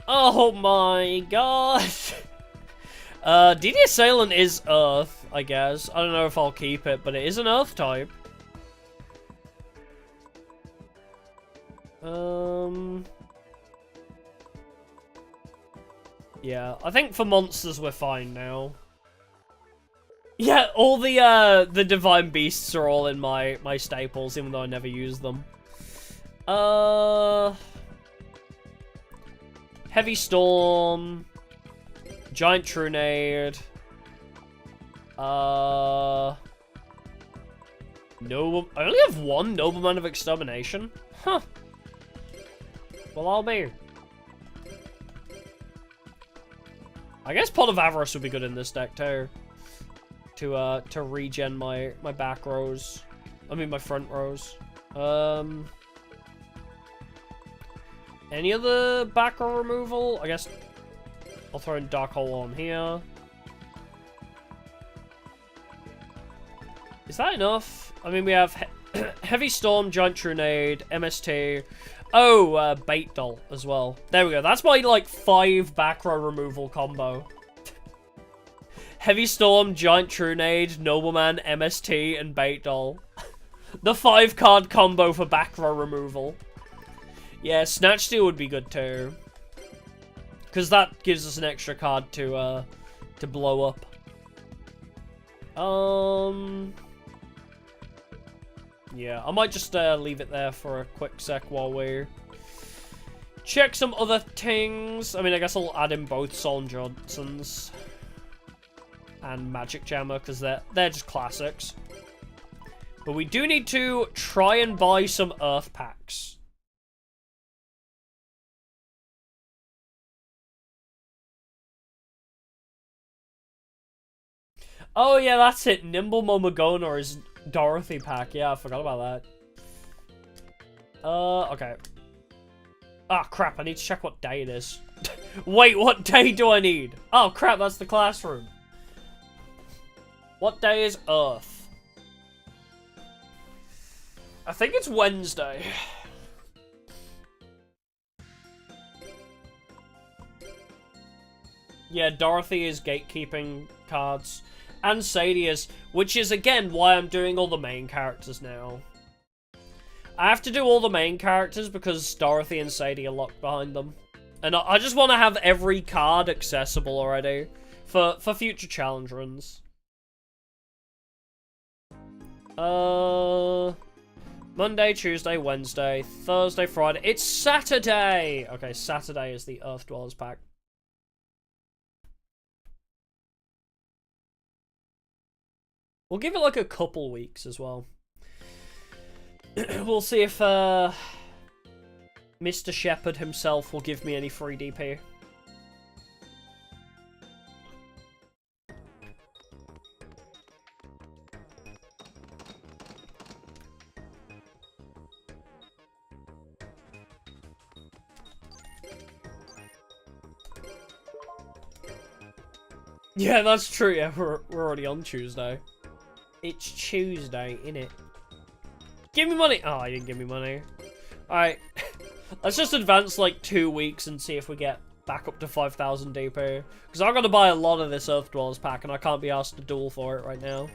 Oh my god! DD Assailant is Earth, I guess. I don't know if I'll keep it, but it is an Earth type. Yeah, I think for monsters we're fine now. Yeah, all the divine beasts are all in my staples, even though I never use them. Heavy Storm, Giant Trunade, Noble. I only have one Nobleman of Extermination. Huh. Well, I'll be. I guess Pot of Avarice would be good in this deck too. To regen my back rows. I mean my front rows. Any other back row removal? I guess I'll throw in Dark Hole on here. Is that enough? I mean, we have Heavy Storm, Giant Trunade, MST. Oh, Bait Doll as well. There we go. That's my, like, 5 back row removal combo. Heavy Storm, Giant Trunade, Nobleman, MST, and Bait Doll. The 5-card combo for back row removal. Yeah, Snatch Steal would be good too. Because that gives us an extra card to blow up. Yeah, I might just leave it there for a quick sec while we check some other things. I mean, I guess I'll add in both Sol Johnsons and Magic Jammer because they're just classics. But we do need to try and buy some Earth packs. Oh yeah, that's it. Nimble Momogona is Dorothy pack. Yeah, I forgot about that. Okay. Ah, crap. I need to check what day it is. Wait, what day do I need? Oh, crap. That's the classroom. What day is Earth? I think it's Wednesday. Yeah, Dorothy is gatekeeping cards. And Sadie is, which is, again, why I'm doing all the main characters now. I have to do all the main characters because Dorothy and Sadie are locked behind them. And I just want to have every card accessible already for future challenge runs. Monday, Tuesday, Wednesday, Thursday, Friday. It's Saturday! Okay, Saturday is the Earth Dwellers pack. We'll give it like a couple weeks as well. We'll see if Mr. Shepherd himself will give me any free DP. Yeah, that's true. Yeah, we're already on Tuesday. It's Tuesday, innit? Give me money! Oh, he didn't give me money. Alright. Let's just advance like 2 weeks and see if we get back up to 5,000 DP. Because I'm going to buy a lot of this Earth Dwellers pack and I can't be asked to duel for it right now.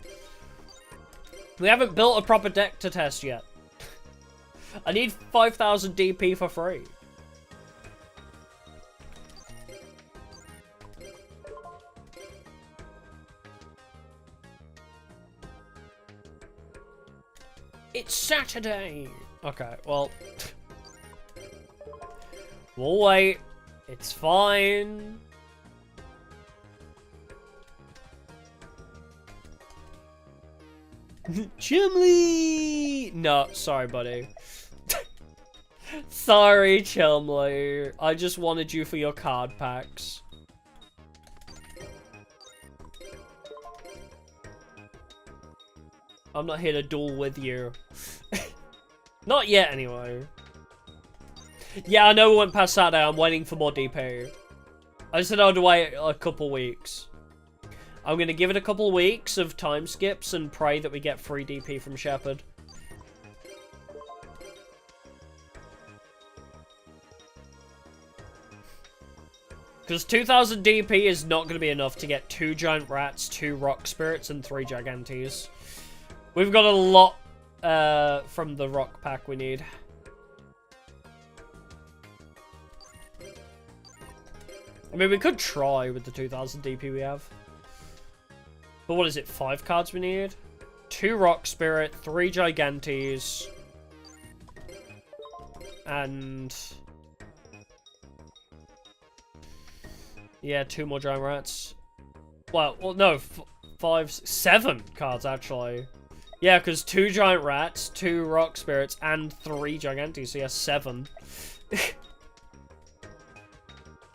We haven't built a proper deck to test yet. I need 5,000 DP for free. It's Saturday! Okay, well... we'll wait. It's fine. Chumley! No, sorry, buddy. Sorry, Chumley. I just wanted you for your card packs. I'm not here to duel with you. Not yet, anyway. Yeah, I know we went past Saturday. I'm waiting for more DP. I said I'd wait a couple weeks. I'm going to give it a couple weeks of time skips and pray that we get free DP from Shepherd. Because 2,000 DP is not going to be enough to get 2 Giant Rats, 2 Rock Spirits, and 3 Gigantes. We've got a lot from the Rock pack we need. I mean, we could try with the 2000 DP we have. But what is it, 5 cards we need? 2 Rock Spirit, 3 Gigantes, and... yeah, 2 more Giant Rats. Well no, 7 cards, actually. Yeah, because 2 Giant Rats, 2 Rock Spirits, and 3 Gigantes, so yeah, 7.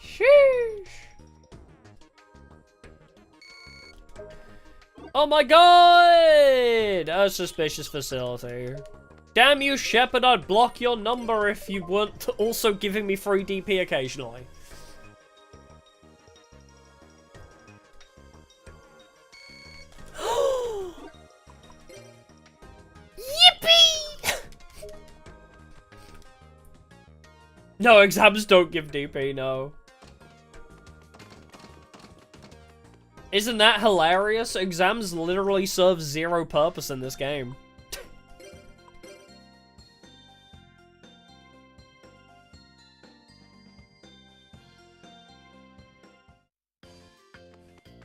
Sheesh! Oh my god! A suspicious facility. Damn you, Shepard, I'd block your number if you weren't also giving me free DP occasionally. Yippee! No, exams don't give DP, no. Isn't that hilarious? Exams literally serve 0 purpose in this game.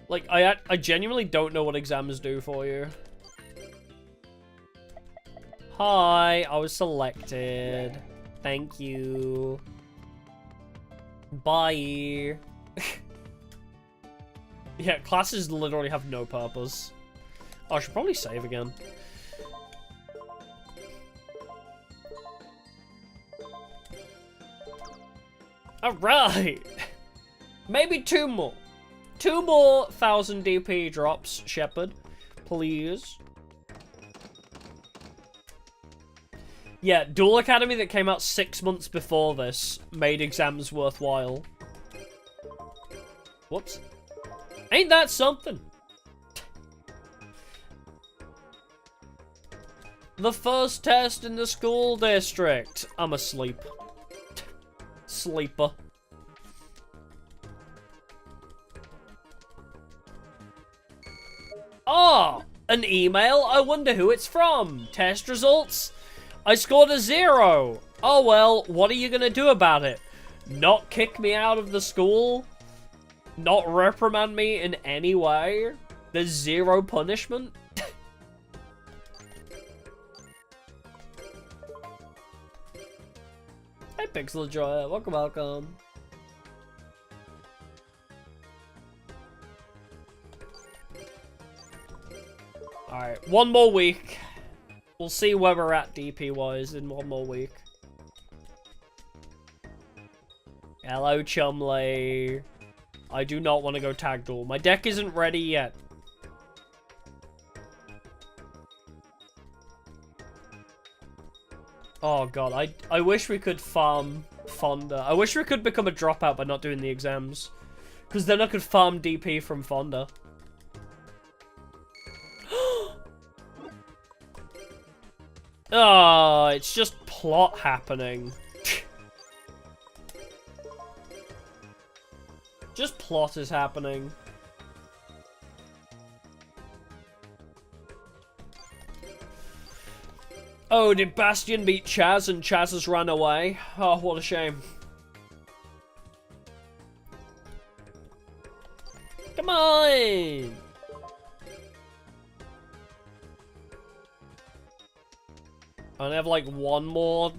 Like, I genuinely don't know what exams do for you. Hi, I was selected. Thank you. Bye. Yeah, classes literally have no purpose. Oh, I should probably save again. Alright! Maybe 2 more. 2 more 1000 DP drops, Shepard. Please. Yeah, Duel Academy that came out 6 months before this made exams worthwhile. Whoops. Ain't that something? The first test in the school district. I'm asleep. Sleeper. Oh, an email? I wonder who it's from. Test results? I scored a 0. Oh well, what are you gonna do about it? Not kick me out of the school? Not reprimand me in any way? There's 0 punishment? Hey Pixel Joy, welcome. Alright, 1 more week. We'll see where we're at DP-wise in 1 more week. Hello, Chumley. I do not want to go tag duel. My deck isn't ready yet. Oh god, I wish we could farm Fonda. I wish we could become a dropout by not doing the exams. Because then I could farm DP from Fonda. Oh, it's just plot happening. Just plot is happening. Oh, did Bastion beat Chaz and Chaz has run away? Oh, what a shame. Come on! I only have like one more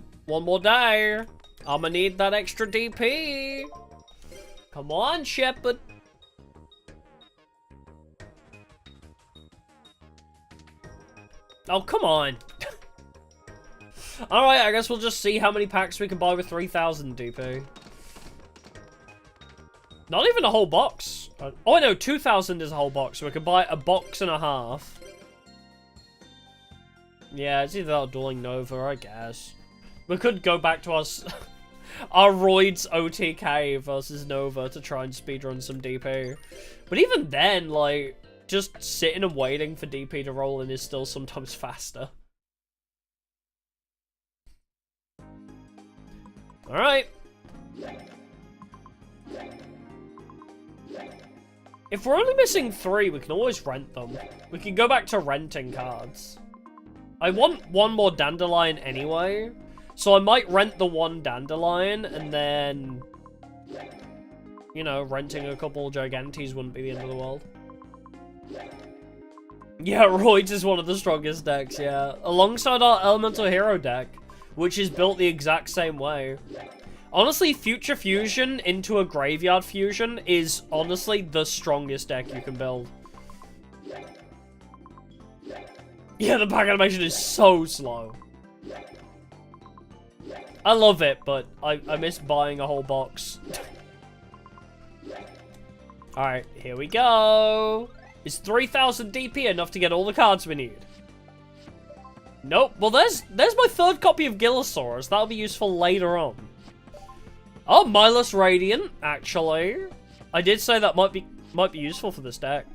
day. I'ma need that extra DP. Come on, Shepard. Oh, come on. Alright, I guess we'll just see how many packs we can buy with 3000 DP. Not even a whole box. Oh, no, 2000 is a whole box, so we can buy a box and a half. Yeah, it's either that or Dueling Nova, I guess. We could go back to our Roids OTK versus Nova to try and speedrun some DP. But even then, like, just sitting and waiting for DP to roll in is still sometimes faster. Alright. If we're only missing 3, we can always rent them. We can go back to renting cards. I want 1 more Dandelion anyway, so I might rent the 1 Dandelion, and then... you know, renting a couple Gigantes wouldn't be the end of the world. Yeah, Roids is one of the strongest decks, yeah. Alongside our Elemental Hero deck, which is built the exact same way. Honestly, Future Fusion into a Graveyard Fusion is honestly the strongest deck you can build. Yeah, the pack animation is so slow. I love it, but I miss buying a whole box. Alright, here we go. Is 3,000 DP enough to get all the cards we need? Nope. Well, there's my third copy of Gillosaurus. That'll be useful later on. Oh, Mindless Radiant, actually. I did say that might be useful for this deck.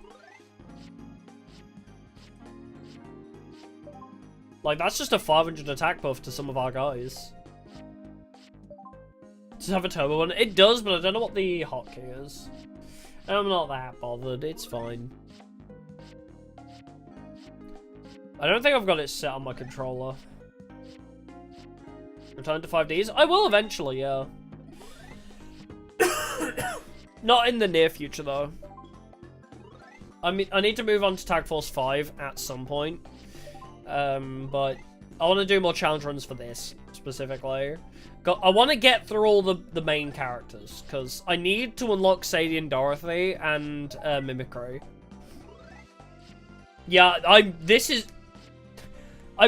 Like, that's just a 500 attack buff to some of our guys. Does it have a turbo one? It does, but I don't know what the hotkey is. I'm not that bothered. It's fine. I don't think I've got it set on my controller. Return to 5Ds? I will eventually, yeah. Not in the near future, though. I mean, I need to move on to Tag Force 5 at some point. But I want to do more challenge runs for this, specifically. I want to get through all the main characters, because I need to unlock Sadie and Dorothy and Mimicry. Yeah, I'm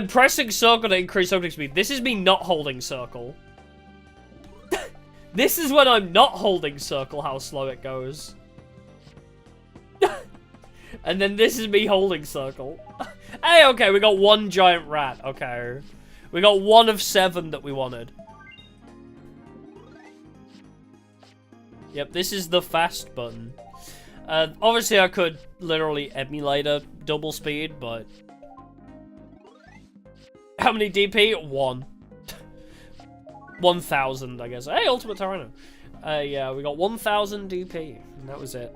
pressing circle to increase opening speed. This is me not holding circle. This is when I'm not holding circle, how slow it goes. And then this is me holding circle. Hey, okay, we got one giant rat. Okay. We got one of 7 that we wanted. Yep, this is the fast button. Obviously, I could literally emulate a double speed, but... How many DP? 1. 1,000, I guess. Hey, Ultimate Tyranno. Yeah, we got 1,000 DP, and that was it.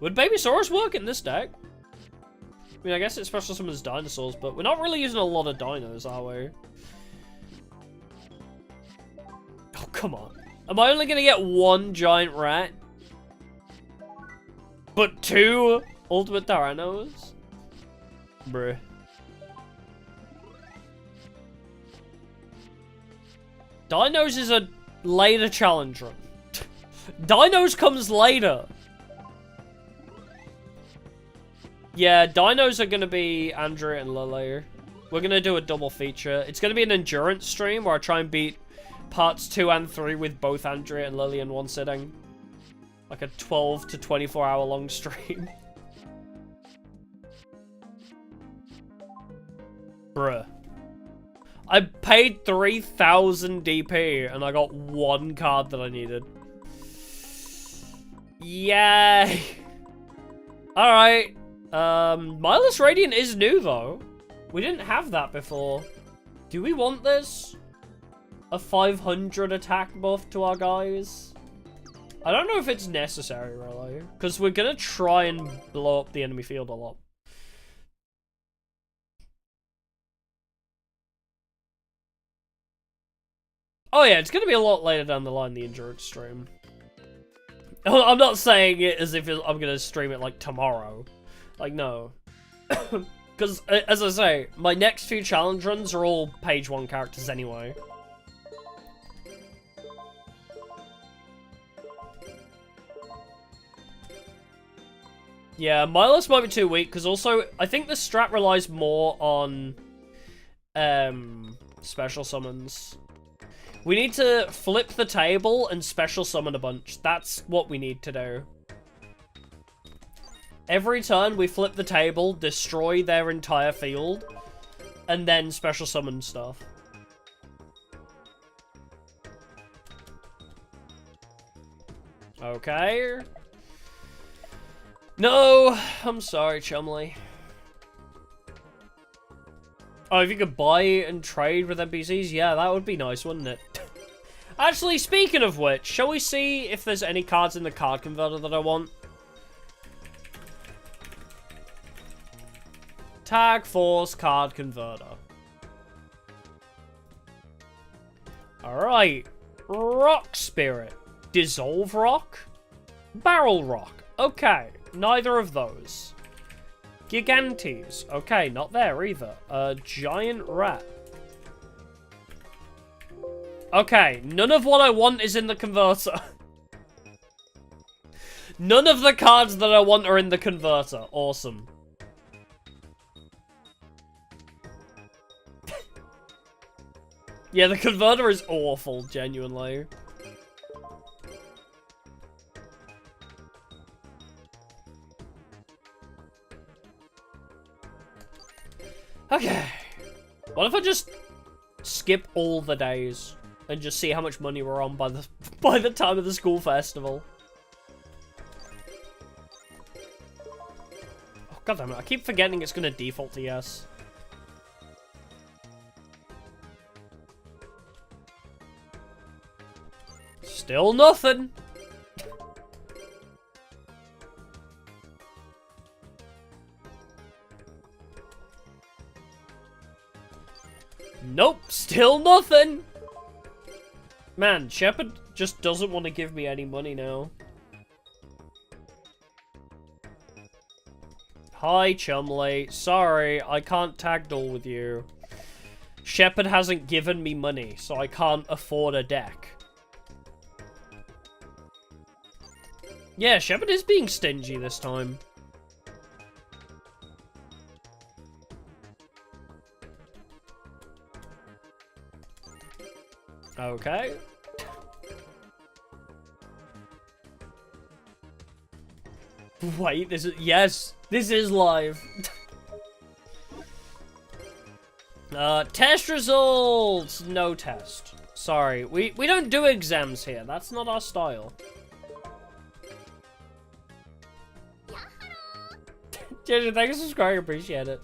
Would Babysaurus work in this deck? I mean, I guess it special summons dinosaurs, but we're not really using a lot of dinos, are we? Oh, come on. Am I only gonna get 1 giant rat? But 2 Ultimate Tyrannos? Bruh. Dinos is a later challenge run. Dinos comes later. Yeah, dinos are going to be Andrea and Lily. We're going to do a double feature. It's going to be an endurance stream where I try and beat parts 2 and 3 with both Andrea and Lily in one sitting. Like a 12 to 24 hour long stream. Bruh. I paid 3,000 DP and I got 1 card that I needed. Yay. Alright. Mindless Radiant is new, though. We didn't have that before. Do we want this? A 500 attack buff to our guys? I don't know if it's necessary, really. Because we're going to try and blow up the enemy field a lot. Oh yeah, it's going to be a lot later down the line, the endurance stream. I'm not saying it as if I'm going to stream it, like, tomorrow. Like, no. Because, as I say, my next few challenge runs are all page 1 characters anyway. Yeah, Mindless might be too weak, because also, I think the strat relies more on special summons. We need to flip the table and special summon a bunch. That's what we need to do. Every turn, we flip the table, destroy their entire field, and then special summon stuff. Okay. No, I'm sorry, Chumley. Oh, if you could buy and trade with NPCs, yeah, that would be nice, wouldn't it? Actually, speaking of which, shall we see if there's any cards in the card converter that I want? Tag Force card converter. Alright. Rock Spirit. Dissolve Rock? Barrel Rock. Okay, neither of those. Gigantes. Okay, not there either. Giant Rat. Okay, none of what I want is in the converter. None of the cards that I want are in the converter. Awesome. Yeah, the converter is awful, genuinely. Okay. What if I just skip all the days and just see how much money we're on by the time of the school festival? Oh, God damn it. I keep forgetting it's going to default to yes. Still nothing. Nope, still nothing. Man, Shepard just doesn't want to give me any money now. Hi, Chumley. Sorry, I can't tag duel with you. Shepard hasn't given me money, so I can't afford a deck. Yeah, Shepard is being stingy this time. Okay. Wait, this is... Yes, this is live. Test results! No test. Sorry, we don't do exams here. That's not our style. JJ, thanks for subscribing. Appreciate it.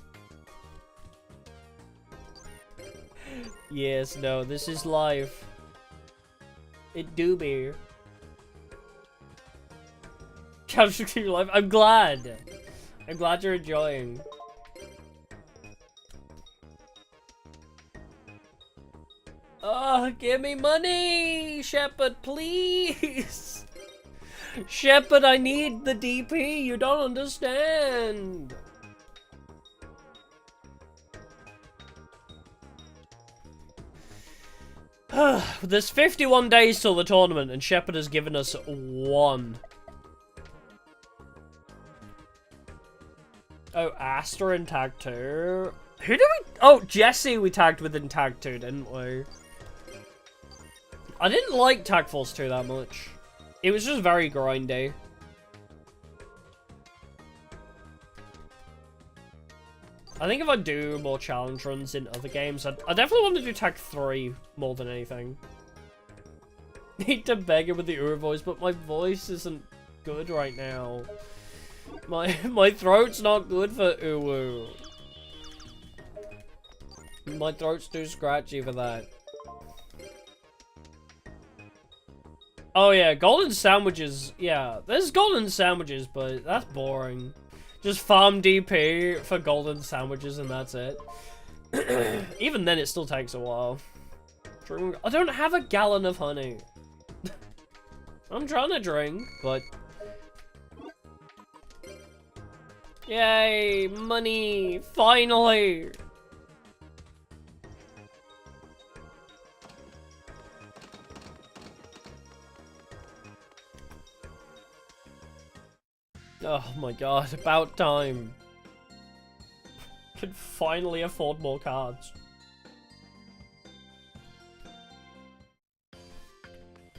Yes, no, this is live. It do be. Capture your life. I'm glad. I'm glad you're enjoying. Oh, give me money, Shepard, please. Shepard, I need the DP. You don't understand. There's 51 days till the tournament, and Shepard has given us 1. Oh, Asta in tag 2. Who did we... Oh, Jesse we tagged with in tag 2, didn't we? I didn't like Tag Force 2 that much. It was just very grindy. I think if I do more challenge runs in other games, I definitely want to do Tag 3 more than anything. Need to beg it with the Uru voice, but my voice isn't good right now. My throat's not good for Uwu. My throat's too scratchy for that. Oh yeah, golden sandwiches. Yeah, there's golden sandwiches, but that's boring. Just farm DP for golden sandwiches and that's it. Even then, it still takes a while. I don't have a gallon of honey. I'm trying to drink, but... Yay, money, finally! Oh my god, about time. Can finally afford more cards.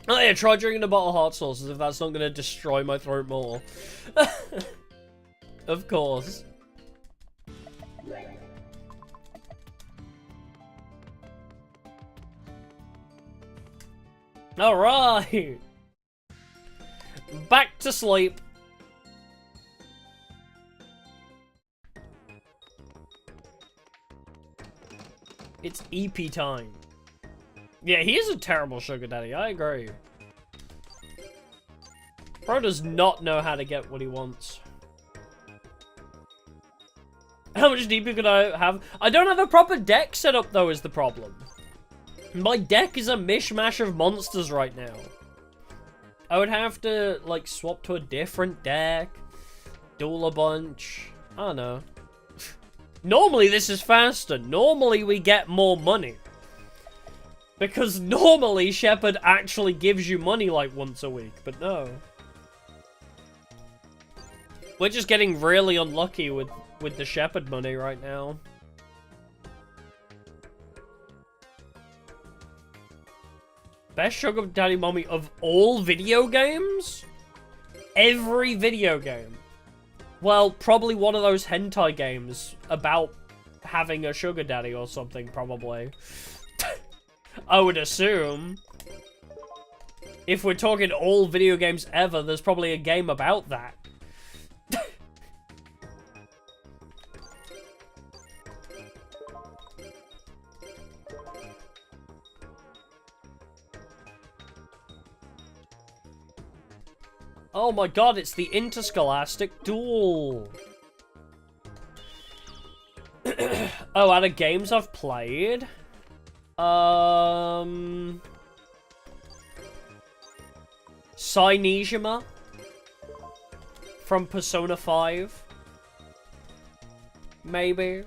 Oh yeah, try drinking a bottle of hot sauce as if that's not gonna destroy my throat more. Of course. Alright! Back to sleep. It's EP time. Yeah, he is a terrible sugar daddy, I agree. Bro does not know how to get what he wants. How much DP could I have? I don't have a proper deck set up though is the problem. My deck is a mishmash of monsters right now. I would have to, like, swap to a different deck. Duel a bunch. I don't know. Normally this is faster. Normally we get more money. Because normally Shepherd actually gives you money like once a week, but no. We're just getting really unlucky with the Shepherd money right now. Best sugar daddy mommy of all video games? Every video game. Well, probably one of those hentai games about having a sugar daddy or something, probably. I would assume. If we're talking all video games ever, there's probably a game about that. Oh my god, it's the Interscholastic Duel! Oh, out of games I've played? Cynejima from Persona 5. Maybe.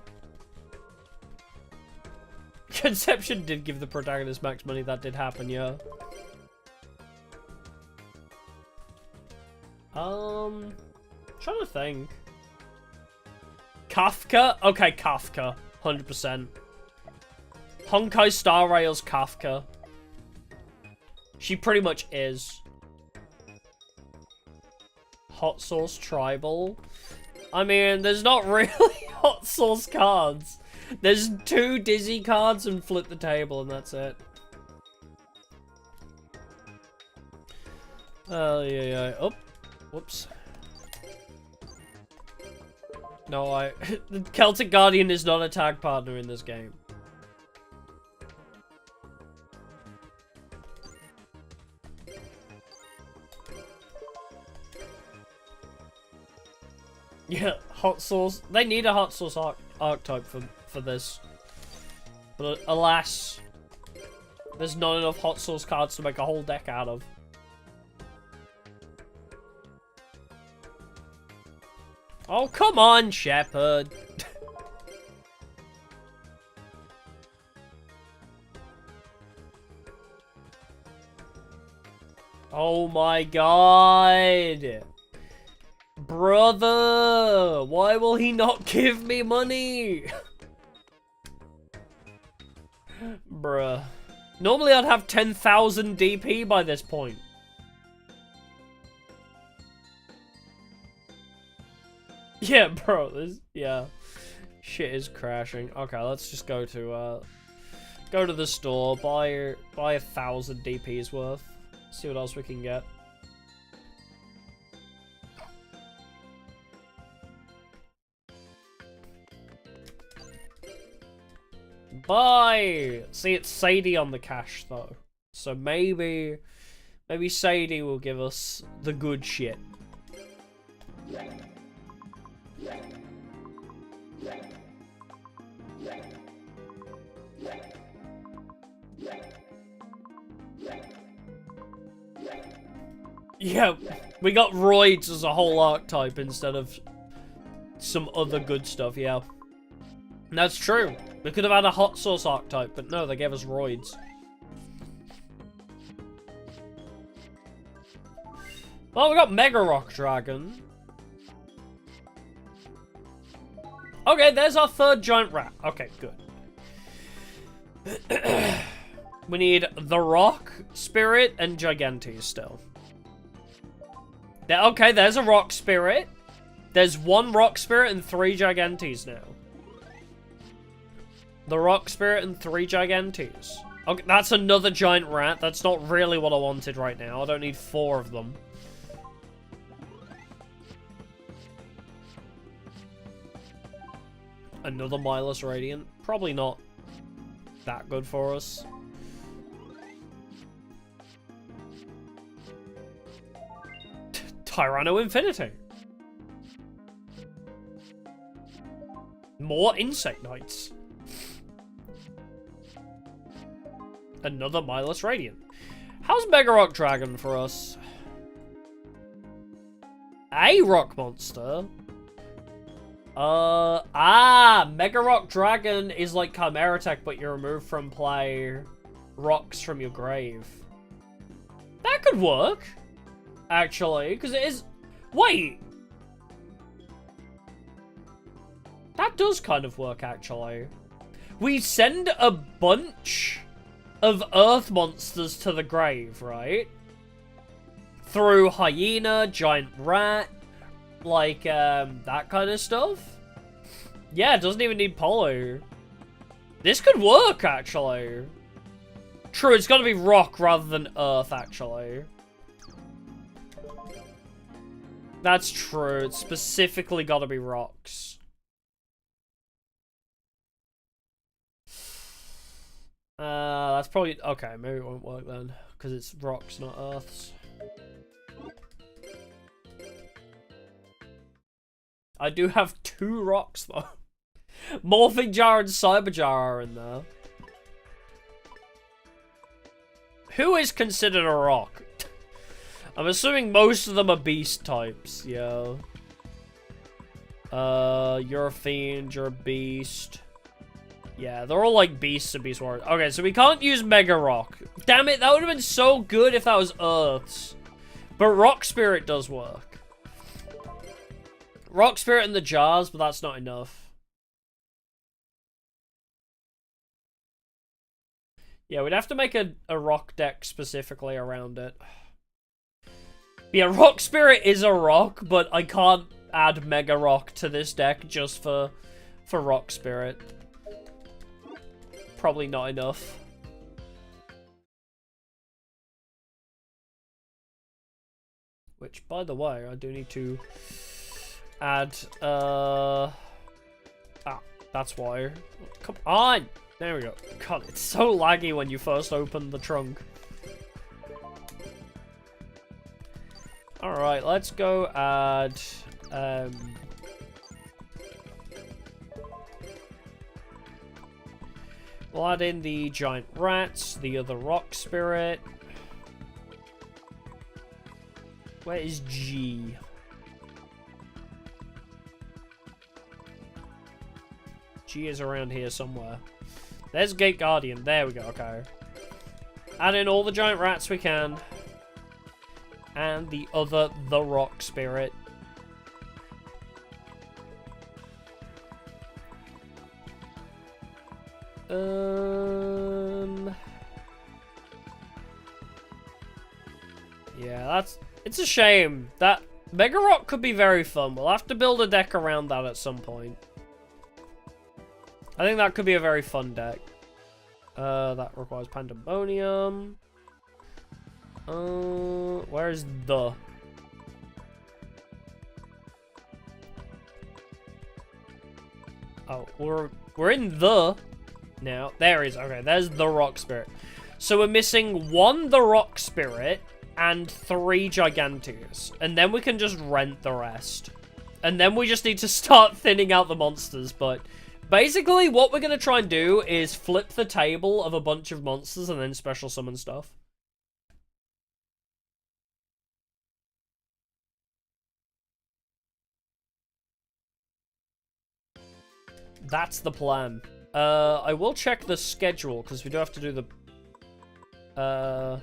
Conception did give the protagonist max money, that did happen, yeah. Trying to think. Kafka? Okay, Kafka. 100%. Honkai Star Rail's Kafka. She pretty much is. Hot Sauce Tribal. I mean, there's not really Hot Sauce cards. There's 2 Dizzy cards and Flip the Table, and that's it. Oh, yeah. Oh, whoops. No, the Celtic Guardian is not a tag partner in this game. Yeah, hot sauce. They need a hot sauce archetype for this. But alas, there's not enough hot sauce cards to make a whole deck out of. Oh, come on, Shepherd. Oh my god. Brother, why will he not give me money? Bruh. Normally I'd have 10,000 DP by this point. Yeah, bro, yeah. Shit is crashing. Okay, let's just go to the store, buy 1,000 DPs worth. See what else we can get. Buy! See, it's Sadie on the cash, though. So maybe Sadie will give us the good shit. Yeah, we got roids as a whole archetype instead of some other good stuff, yeah. And that's true. We could have had a hot sauce archetype, but no, they gave us roids. Well, we got Mega Rock Dragon. Okay, there's our 3rd giant rat. Okay, good. We need the Rock, Spirit, and Gigantes still. Okay, there's a Rock Spirit. There's 1 Rock Spirit and 3 Gigantes now. The Rock Spirit and 3 Gigantes. Okay, that's another giant rat. That's not really what I wanted right now. I don't need 4 of them. Another Milus Radiant. Probably not that good for us. Tyranno Infinity. More Insect Knights. Another Mindless Radiant. How's Mega Rock Dragon for us? A rock monster? Mega Rock Dragon is like Chimera Tech, but you're removed from play rocks from your grave. That could work, actually, because it is... Wait! That does kind of work, actually. We send a bunch of earth monsters to the grave, right? Through hyena, giant rat, like, that kind of stuff. Yeah, it doesn't even need Polo. This could work, actually. True, it's gotta be rock rather than earth, actually. That's true, it's specifically gotta be rocks. That's probably... Okay, maybe it won't work then. Because it's rocks, not earths. I do have 2 rocks, though. Morphing Jar and Cyber Jar are in there. Who is considered a rock? I'm assuming most of them are beast types, yeah. You're a fiend, you're a beast. Yeah, they're all like beasts and beast warriors. Okay, so we can't use Mega Rock. Damn it, that would have been so good if that was Earth's. But Rock Spirit does work. Rock Spirit in the jars, but that's not enough. Yeah, we'd have to make a rock deck specifically around it. Yeah, Rock Spirit is a rock, but I can't add Mega Rock to this deck just for Rock Spirit. Probably not enough. Which, by the way, I do need to add, that's why. Come on! There we go. God, it's so laggy when you first open the trunk. Alright, let's go add, we'll add in the giant rats, the other rock spirit. Where is G? G is around here somewhere. There's Gate Guardian. There we go, okay. Add in all the giant rats we can. And the rock spirit. Yeah, it's a shame. That Mega Rock could be very fun. We'll have to build a deck around that at some point. I think that could be a very fun deck. That requires Pandemonium. Where is the? Oh, we're in the now. There is. Okay, there's the Rock Spirit. So we're missing 1 the Rock Spirit and 3 Giganteas, and then we can just rent the rest. And then we just need to start thinning out the monsters. But basically, what we're gonna try and do is flip the table of a bunch of monsters and then special summon stuff. That's the plan. I will check the schedule, because we do have to do the...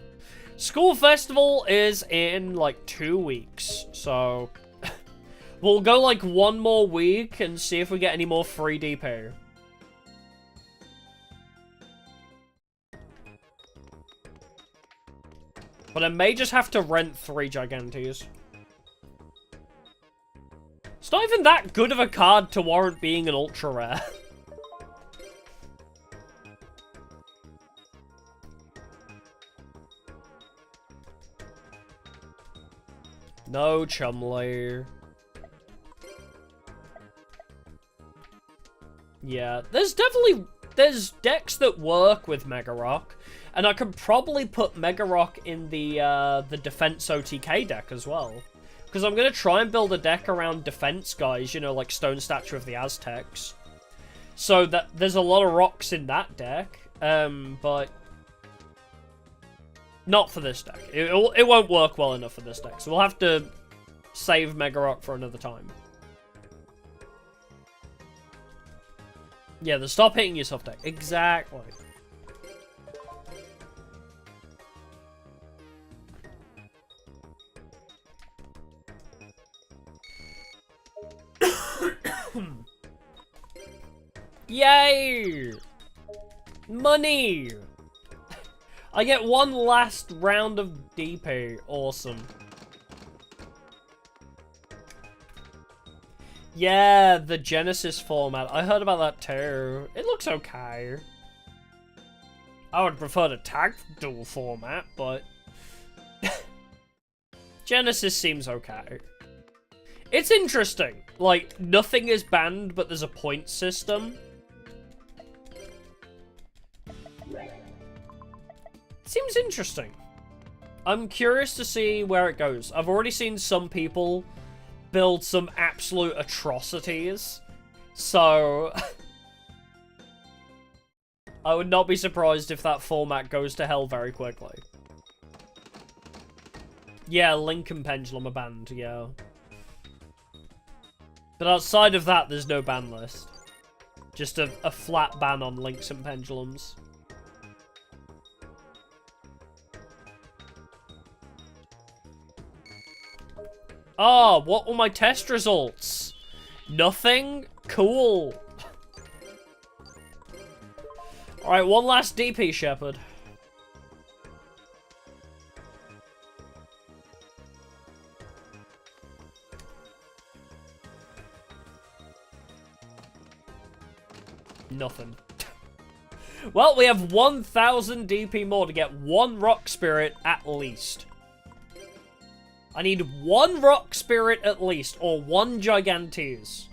School Festival is in, like, 2 weeks, so... we'll go, like, 1 more week and see if we get any more free DP. But I may just have to rent 3 Gigantes. It's not even that good of a card to warrant being an ultra rare. No Chumley. Yeah, there's decks that work with Mega Rock, and I could probably put Mega Rock in the Defense OTK deck as well. Because I'm going to try and build a deck around defense guys, you know, like Stone Statue of the Aztecs. So that there's a lot of rocks in that deck, but Not for this deck. It won't work well enough for this deck, so we'll have to save Mega Rock for another time. Yeah, the stop hitting yourself deck. Exactly. Yay! Money! I get one last round of DP. Awesome. Yeah, the Genesis format. I heard about that too. It looks okay. I would prefer the tag duel format, but Genesis seems okay. It's interesting. Like, nothing is banned, but there's a point system. Seems interesting. I'm curious to see where it goes. I've already seen some people build some absolute atrocities, so I would not be surprised if that format goes to hell very quickly. Yeah, Link and Pendulum are banned, yeah. But outside of that, there's no ban list. Just a flat ban on Links and Pendulums. Oh, what were my test results? Nothing? Cool. Alright, one last DP, Shepherd. Nothing. Well, we have 1,000 DP more to get one Rock Spirit at least. I need one Rock Spirit at least, or one Gigantes.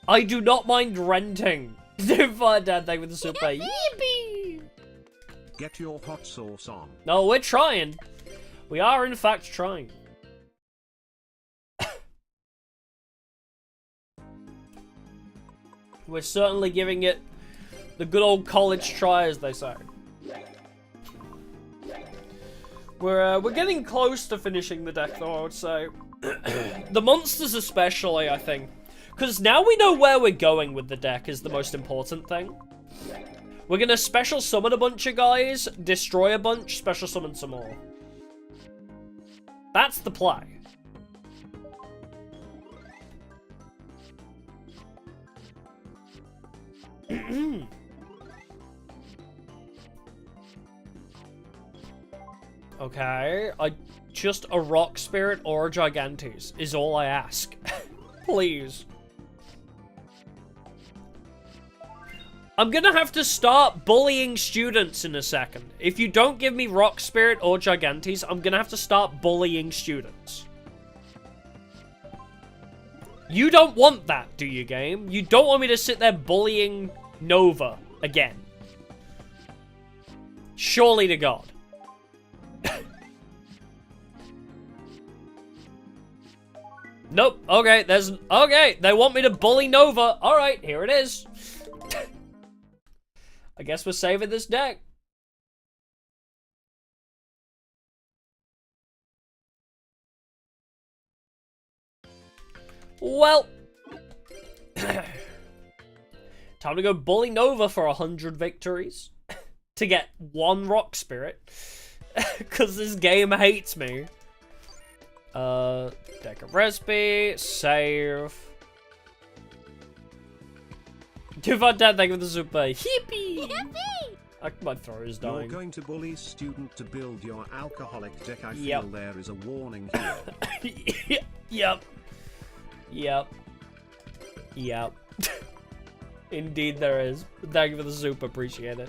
I do not mind renting. Fire Dad, thank you for the super. Yippee! Get your hot sauce on. No, we're trying. We are, in fact, trying. We're certainly giving it the good old college try, as they say. We're getting close to finishing the deck, though, I would say. The monsters especially, I think. Because now we know where we're going with the deck is the most important thing. We're going to special summon a bunch of guys, destroy a bunch, special summon some more. That's the play. Okay, just a Rock Spirit or a Gigantes is all I ask. Please. I'm gonna have to start bullying students in a second. If you don't give me Rock Spirit or Gigantes, I'm gonna have to start bullying students. You don't want that, do you, game? You don't want me to sit there bullying Nova again. Surely to God. Nope. Okay, okay, they want me to bully Nova. Alright, here it is. I guess we're saving this deck. Well. Time to go bully Nova for 100 victories. To get one Rock Spirit. Because this game hates me. Deck of Respi, save. Dad, thank you for the super. Hippie! My throat is dying. You're going to bully student to build your alcoholic deck. I feel there is a warning here. Yep. Indeed there is. Thank you for the super, appreciate it.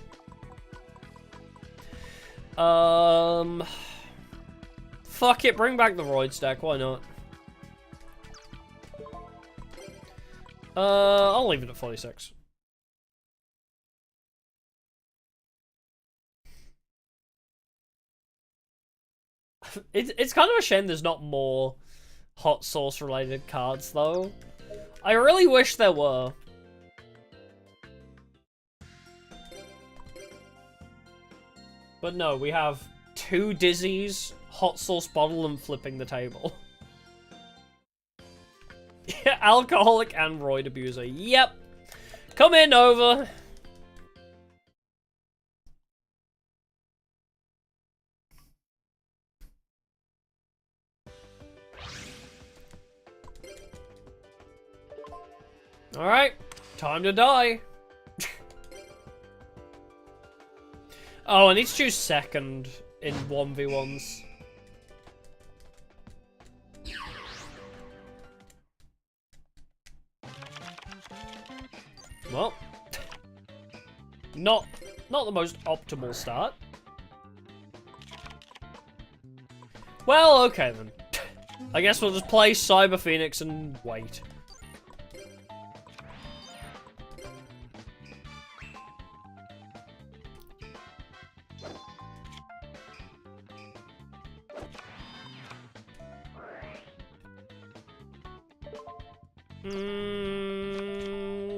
Fuck it, bring back the Roids deck, why not? I'll leave it at 46. It's kind of a shame there's not more hot sauce related cards, though. I really wish there were. But no, we have 2 dizzies, hot sauce bottle, and flipping the table. Alcoholic and roid abuser. Yep. Come in, Nova. Alright. Time to die. Oh, I need to choose second in 1v1s. Well, not the most optimal start. Well, okay then. I guess we'll just play Cyber Phoenix and wait.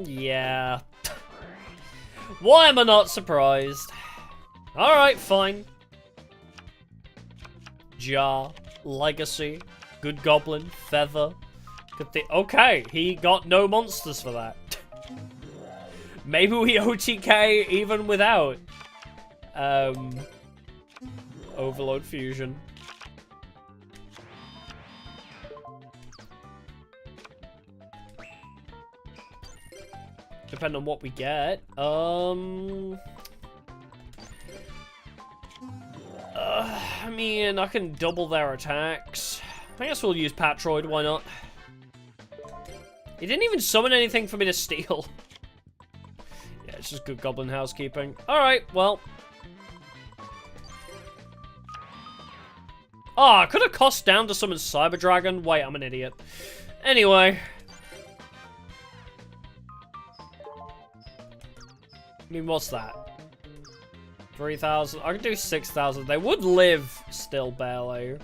Yeah. Why am I not surprised? Alright, fine. Jar, Legacy, Good Goblin, Feather. Okay, he got no monsters for that. Maybe we OTK even without Overload Fusion. Depending on what we get. I mean, I can double their attacks. I guess we'll use Patroid, why not? He didn't even summon anything for me to steal. Yeah, it's just good goblin housekeeping. Alright, well. Oh, I could have cost down to summon Cyber Dragon. Wait, I'm an idiot. Anyway. I mean, what's that? 3,000? I could do 6,000. They would live still, barely.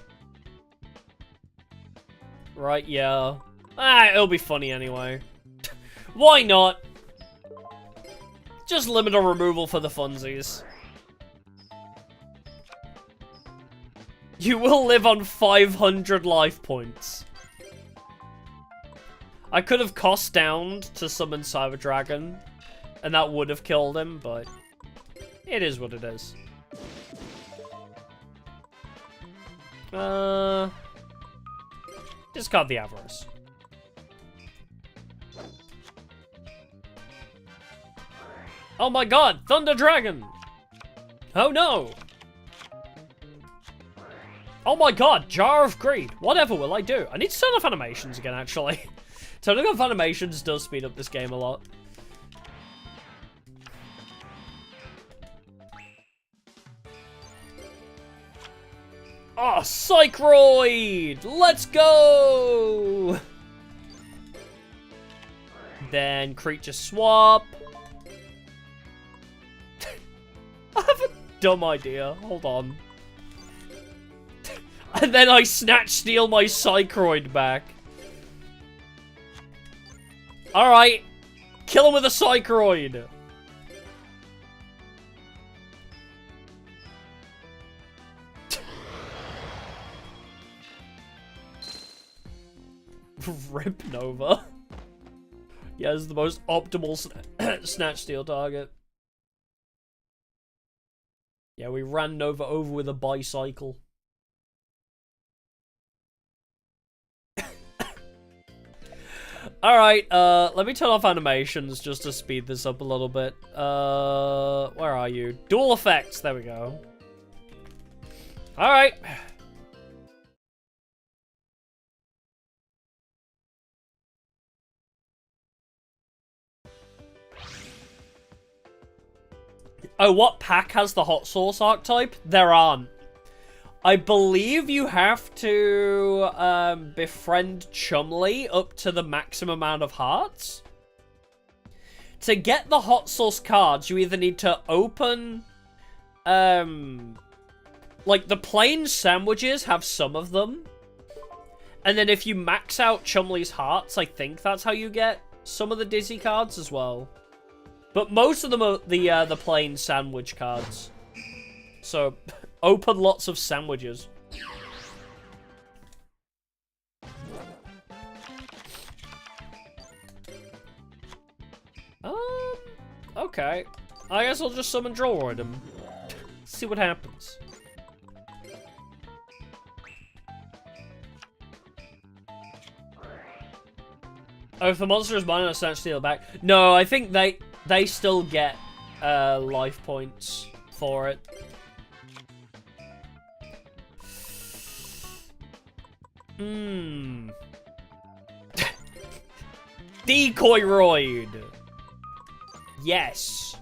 Right, yeah. Ah, it'll be funny anyway. Why not? Just limit or removal for the funsies. You will live on 500 life points. I could have cost down to summon Cyber Dragon. And that would have killed him, but it is what it is. Discard the Avarice. Oh my god, Thunder Dragon! Oh no! Oh my god, Jar of Greed. Whatever will I do? I need to turn off animations again, actually. Turning off animations does speed up this game a lot. Oh, Psychroid! Let's go! Then creature swap. I have a dumb idea. Hold on. And then I snatch steal my Psychroid back. Alright. Kill him with a Psychroid. Rip Nova. Yeah, this is the most optimal snatch steal target. Yeah, we ran Nova over with a bicycle. Alright, let me turn off animations just to speed this up a little bit. Where are you? Dual effects, there we go. Alright. Oh, what pack has the hot sauce archetype? There aren't. I believe you have to befriend Chumley up to the maximum amount of hearts. To get the hot sauce cards, you either need to open... like, the plain sandwiches have some of them. And then if you max out Chumley's hearts, I think that's how you get some of the Dizzy cards as well. But most of them are the plain sandwich cards. So, open lots of sandwiches. Okay. I guess I'll just summon Droid and see what happens. Oh, if the monster is mine, I'll steal it back. No, I think they still get life points for it. Decoy-roid! Yes!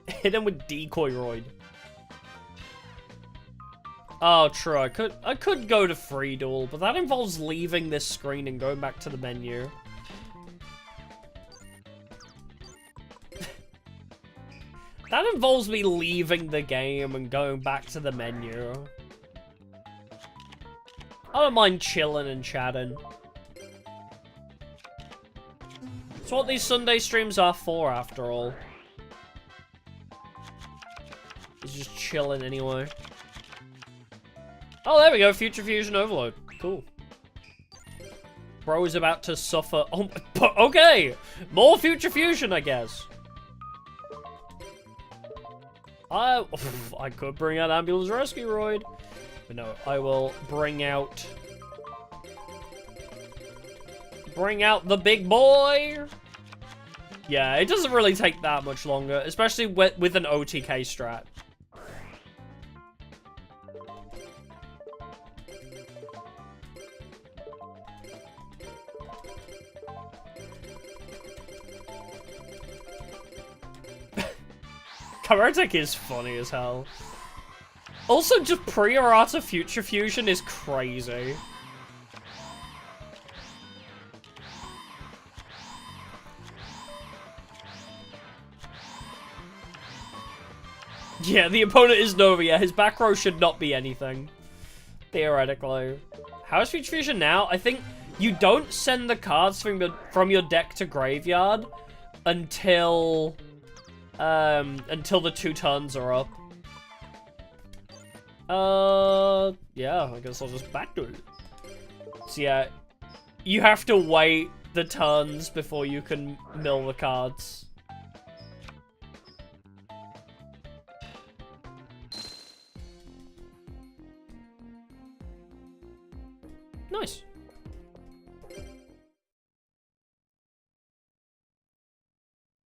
Hit him with Decoy-roid. Oh, true. I could go to free duel, but that involves leaving this screen and going back to the menu. That involves me leaving the game and going back to the menu. I don't mind chilling and chatting. It's what these Sunday streams are for, after all. It's just chilling anyway. Oh, there we go. Future Fusion Overload. Cool. Bro is about to suffer. Oh, okay. More Future Fusion, I guess. I could bring out Ambulance Rescue Roid. But no, I will bring out the big boy. Yeah, it doesn't really take that much longer, especially with an OTK strat. Heretic is funny as hell. Also, just pre-errata Future Fusion is crazy. Yeah, the opponent is Nova. Yeah, his back row should not be anything. Theoretically. How is Future Fusion now? I think you don't send the cards from your deck to graveyard until the 2 turns are up. Yeah, I guess I'll just backdo it. So yeah, you have to wait the turns before you can mill the cards. Nice.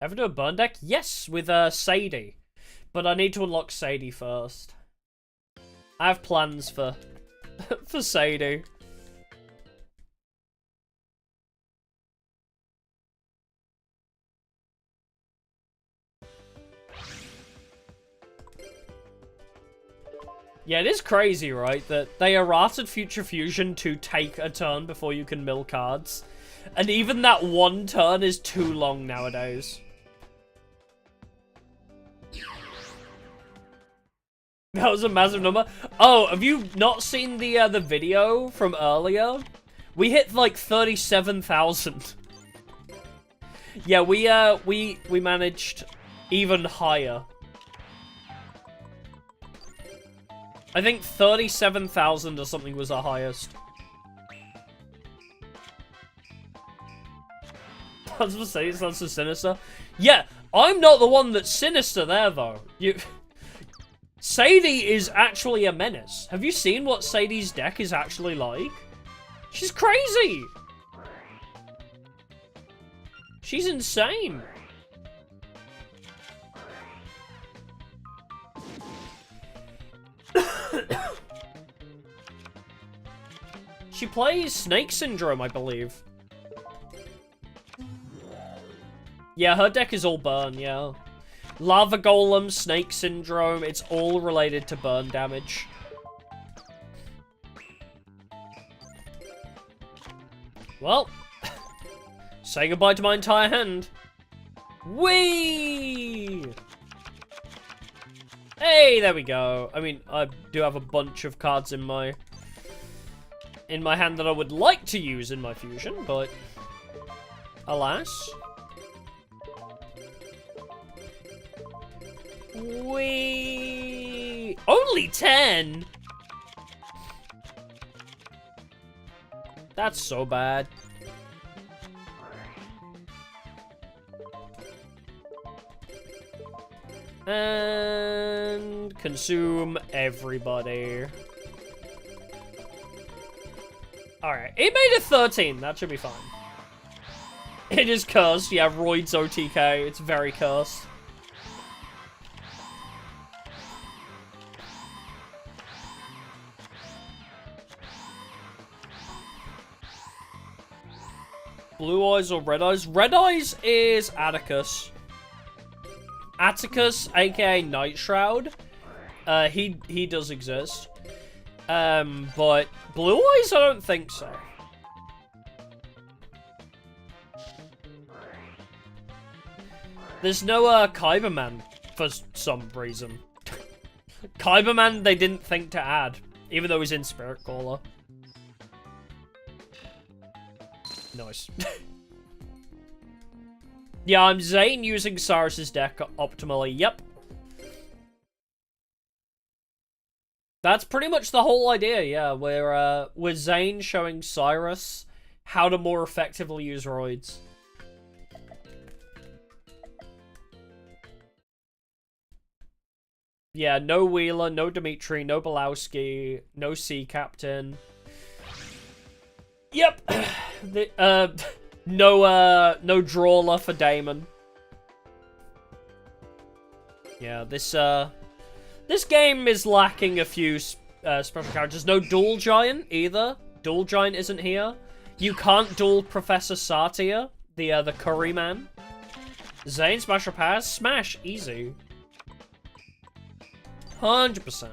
Ever do a burn deck? Yes, with Sadie. But I need to unlock Sadie first. I have plans for for Sadie. Yeah, it is crazy, right? That they errated Future Fusion to take a turn before you can mill cards. And even that one turn is too long nowadays. That was a massive number. Oh, have you not seen the video from earlier? We hit like 37,000. Yeah, we managed even higher. I think 37,000 or something was our highest. I was gonna say, it's not so sinister. Yeah, I'm not the one that's sinister there, though. Sadie is actually a menace. Have you seen what Sadie's deck is actually like? She's crazy! She's insane! She plays Snake Syndrome, I believe. Yeah, her deck is all burn, yeah. Lava Golem, Snake Syndrome, it's all related to burn damage. Well, say goodbye to my entire hand. Whee! Hey, there we go. I mean, I do have a bunch of cards in my hand that I would like to use in my fusion, but alas. We only 10? That's so bad. And consume everybody. Alright, it made it 13. That should be fine. It is cursed. Yeah, Roid's OTK. It's very cursed. Blue Eyes or Red Eyes? Red Eyes is Atticus. Atticus, aka Night Shroud. He does exist. But Blue Eyes, I don't think so. There's no Kyberman for some reason. Kyberman they didn't think to add, even though he's in Spirit Caller. Nice. Yeah, I'm Zane using Cyrus's deck optimally. Yep. That's pretty much the whole idea, yeah. We're Zane showing Cyrus how to more effectively use roids. Yeah, no Wheeler, no Dimitri, no Belowski, no Sea Captain. Yep. No Drawler for Damon. Yeah, this game is lacking a few special characters. No Dual Giant either. Dual Giant isn't here. You can't duel Professor Satya, the curry man. Zane, Smash or Pass? Smash, easy. 100%.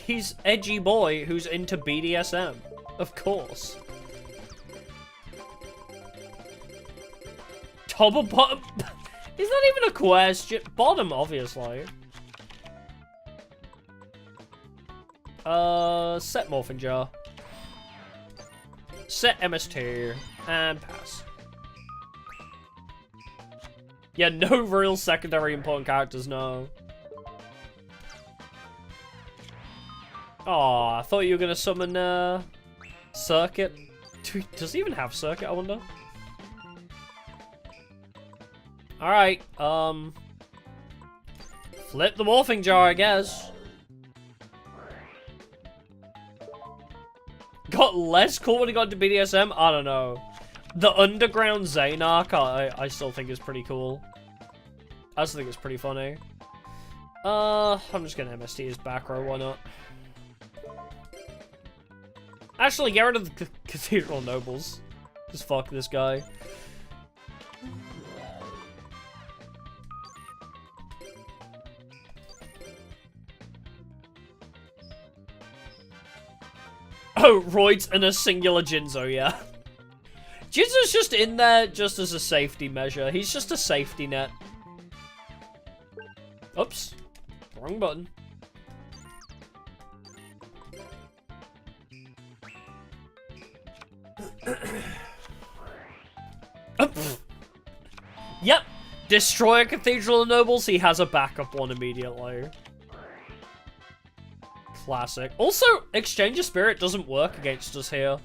He's edgy boy who's into BDSM. Of course. Top or bottom? Is that even a question? Bottom, obviously. Set Morphin Jar. Set MST. And pass. Yeah, no real secondary important characters, no. Aw, I thought you were gonna summon, Circuit. Does he even have Circuit, I wonder? Alright, flip the Morphing Jar, I guess. Got less cool when he got into BDSM? I don't know. The Underground Zane arc, I still think is pretty cool. I still think it's pretty funny. I'm just gonna MST his back row, why not? Actually, get rid of the Cathedral Nobles. Just fuck this guy. Oh, Roids and a singular Jinzo, yeah. Jinzo's just in there just as a safety measure. He's just a safety net. Oops. Wrong button. Yep. Destroy a Cathedral of Nobles, he has a backup one immediately. Classic. Also, Exchange of Spirit doesn't work against us here.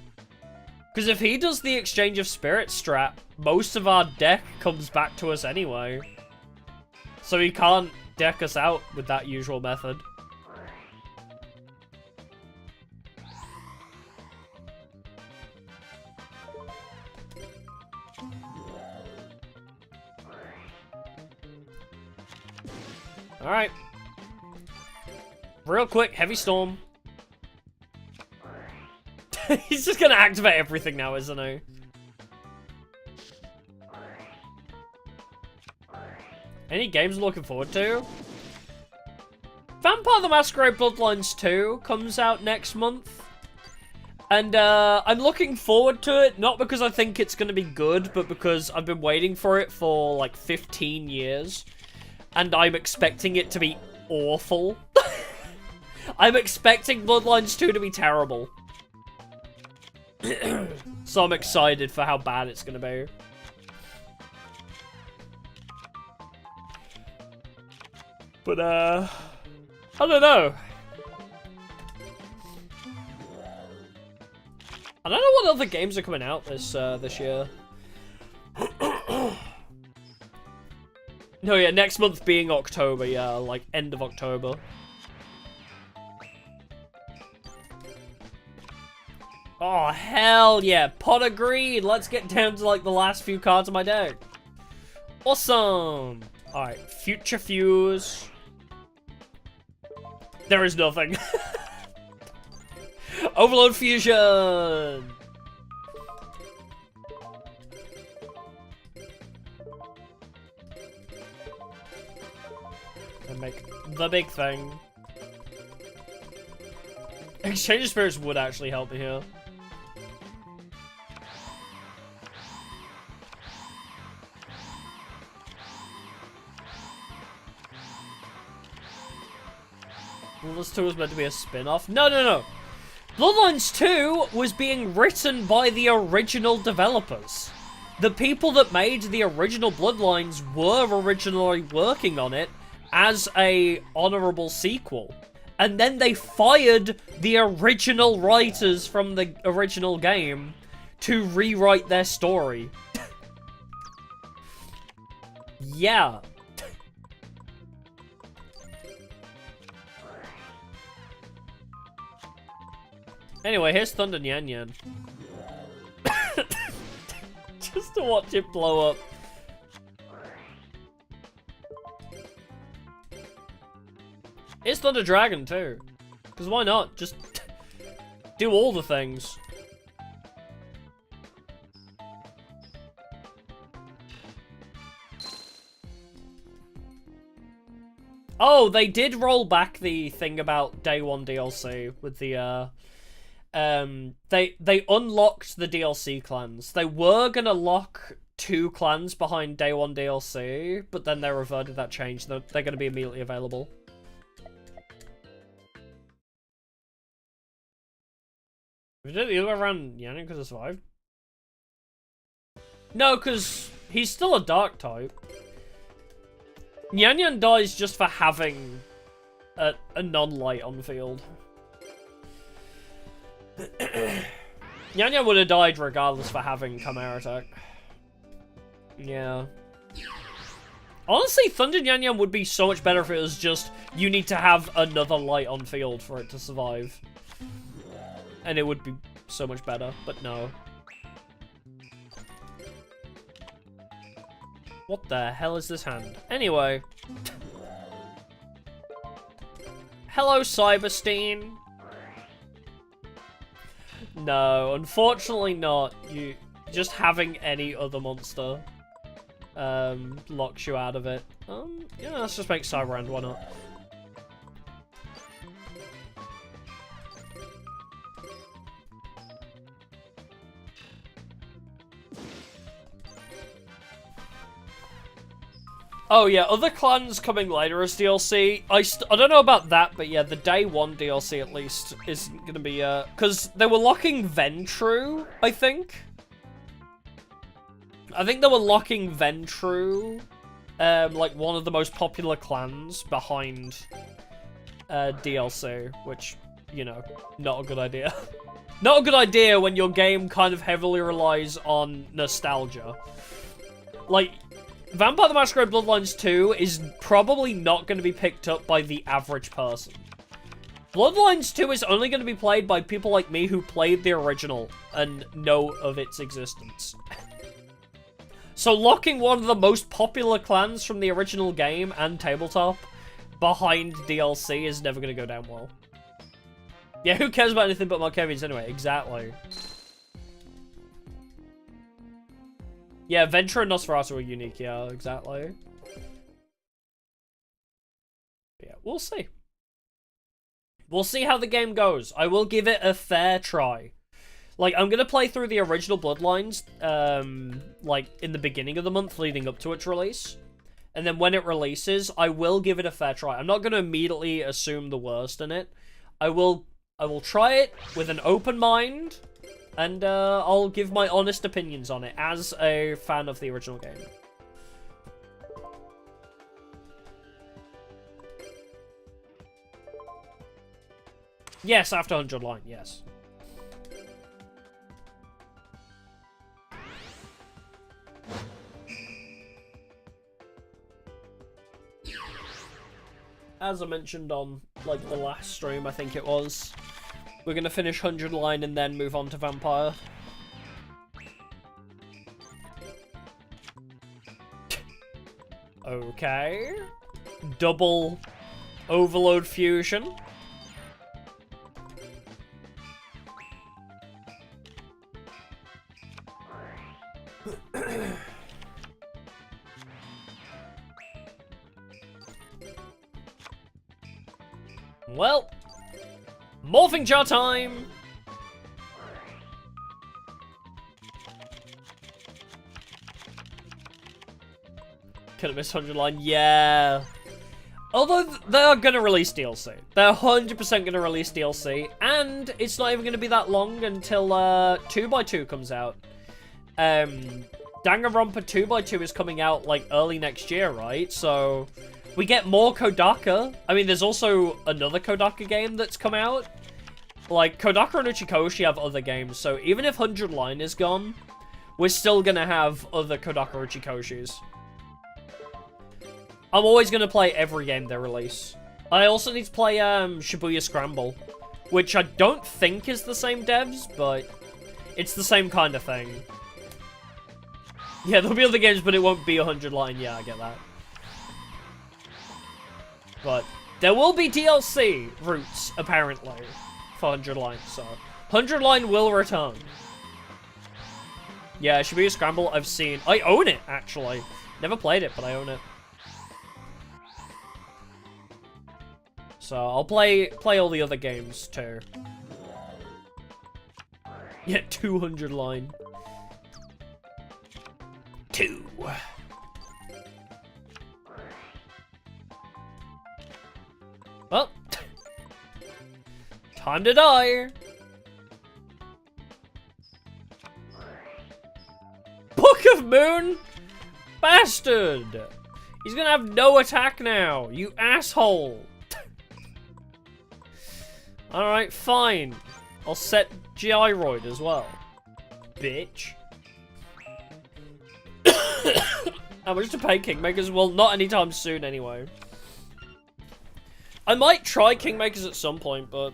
Because if he does the Exchange of Spirit strat, most of our deck comes back to us anyway. So he can't deck us out with that usual method. Alright. Real quick, Heavy Storm. He's just gonna activate everything now, isn't he? Any games I'm looking forward to? Vampire the Masquerade Bloodlines 2 comes out next month. And I'm looking forward to it, not because I think it's gonna be good, but because I've been waiting for it for like 15 years. And I'm expecting it to be awful. I'm expecting Bloodlines 2 to be terrible. So I'm excited for how bad it's gonna be. But, I don't know. I don't know what other games are coming out this year. No, yeah, next month being October, yeah, like end of October. Oh, hell yeah, pot of greed. Let's get down to like the last few cards of my deck. Awesome. Alright, Future Fuse. There is nothing. Overload Fusion. And make the big thing. Exchange of Spirits would actually help me here. Bloodlines 2 was meant to be a spin-off. No, no, no. Bloodlines 2 was being written by the original developers. The people that made the original Bloodlines were originally working on it as a honorable sequel. And then they fired the original writers from the original game to rewrite their story. Yeah. Anyway, here's Thunder Nyan Nyan. Just to watch it blow up. Here's Thunder Dragon too. Because why not? Just do all the things. Oh, they did roll back the thing about Day 1 DLC with the, they unlocked the DLC clans. They were gonna lock 2 clans behind Day 1 DLC, but then they reverted that change. They're gonna be immediately available. We did it the other way around, Yannick, because it survived? No, because he's still a dark type. Nyan Nyan dies just for having a non-light on the field. Nyan Nyan would have died regardless for having Chimera Attack. Yeah. Honestly, Thunder Nyan Nyan would be so much better if it was just, you need to have another light on field for it to survive. And it would be so much better, but no. What the hell is this hand? Anyway. Hello, Cyberstein. No, unfortunately not. You just having any other monster locks you out of it. Yeah, let's just make Cyberend, why not? Oh yeah, other clans coming later as DLC. I don't know about that, but yeah, the Day 1 DLC at least is gonna be, because they were locking Ventru, I think. I think they were locking Ventru, like one of the most popular clans behind DLC, which, you know, not a good idea. Not a good idea when your game kind of heavily relies on nostalgia. Like, Vampire the Masquerade Bloodlines 2 is probably not going to be picked up by the average person. Bloodlines 2 is only going to be played by people like me who played the original and know of its existence. So locking one of the most popular clans from the original game and tabletop behind DLC is never going to go down well. Yeah, who cares about anything but Markevians anyway? Exactly. Yeah, Ventura and Nosferatu are unique, yeah, exactly. Yeah, we'll see. We'll see how the game goes. I will give it a fair try. Like, I'm gonna play through the original Bloodlines, like, in the beginning of the month leading up to its release. And then when it releases, I will give it a fair try. I'm not gonna immediately assume the worst in it. I will try it with an open mind, And I'll give my honest opinions on it as a fan of the original game. Yes, after 100 line, yes. As I mentioned on, like, the last stream, I think it was, we're gonna finish 100 line and then move on to Vampire. Okay. Double Overload Fusion. Well, morphing jar time! Could have missed 100 line, yeah. Although they are gonna release DLC. They're 100% gonna release DLC, and it's not even gonna be that long until 2x2 comes out. Danganronpa 2x2 is coming out like early next year, right? So we get more Kodaka. I mean, there's also another Kodaka game that's come out. Like, Kodaka and Uchikoshi have other games, so even if 100 line is gone, we're still gonna have other Kodaka Uchikoshis. I'm always gonna play every game they release. I also need to play Shibuya Scramble, which I don't think is the same devs, but it's the same kind of thing. Yeah, there'll be other games, but it won't be 100 line. Yeah, I get that. But there will be DLC routes, apparently, for 100 line, so 100 line will return. Yeah, Shibuya Scramble, I've seen. I own it, actually. Never played it, but I own it. So I'll play all the other games too. Yeah, 200 line. 2. Well, time to die. Book of Moon? Bastard! He's gonna have no attack now, you asshole! Alright, fine. I'll set Gyroid as well. Bitch. How much to pay Kingmakers? Well, not anytime soon anyway. I might try Kingmakers at some point, but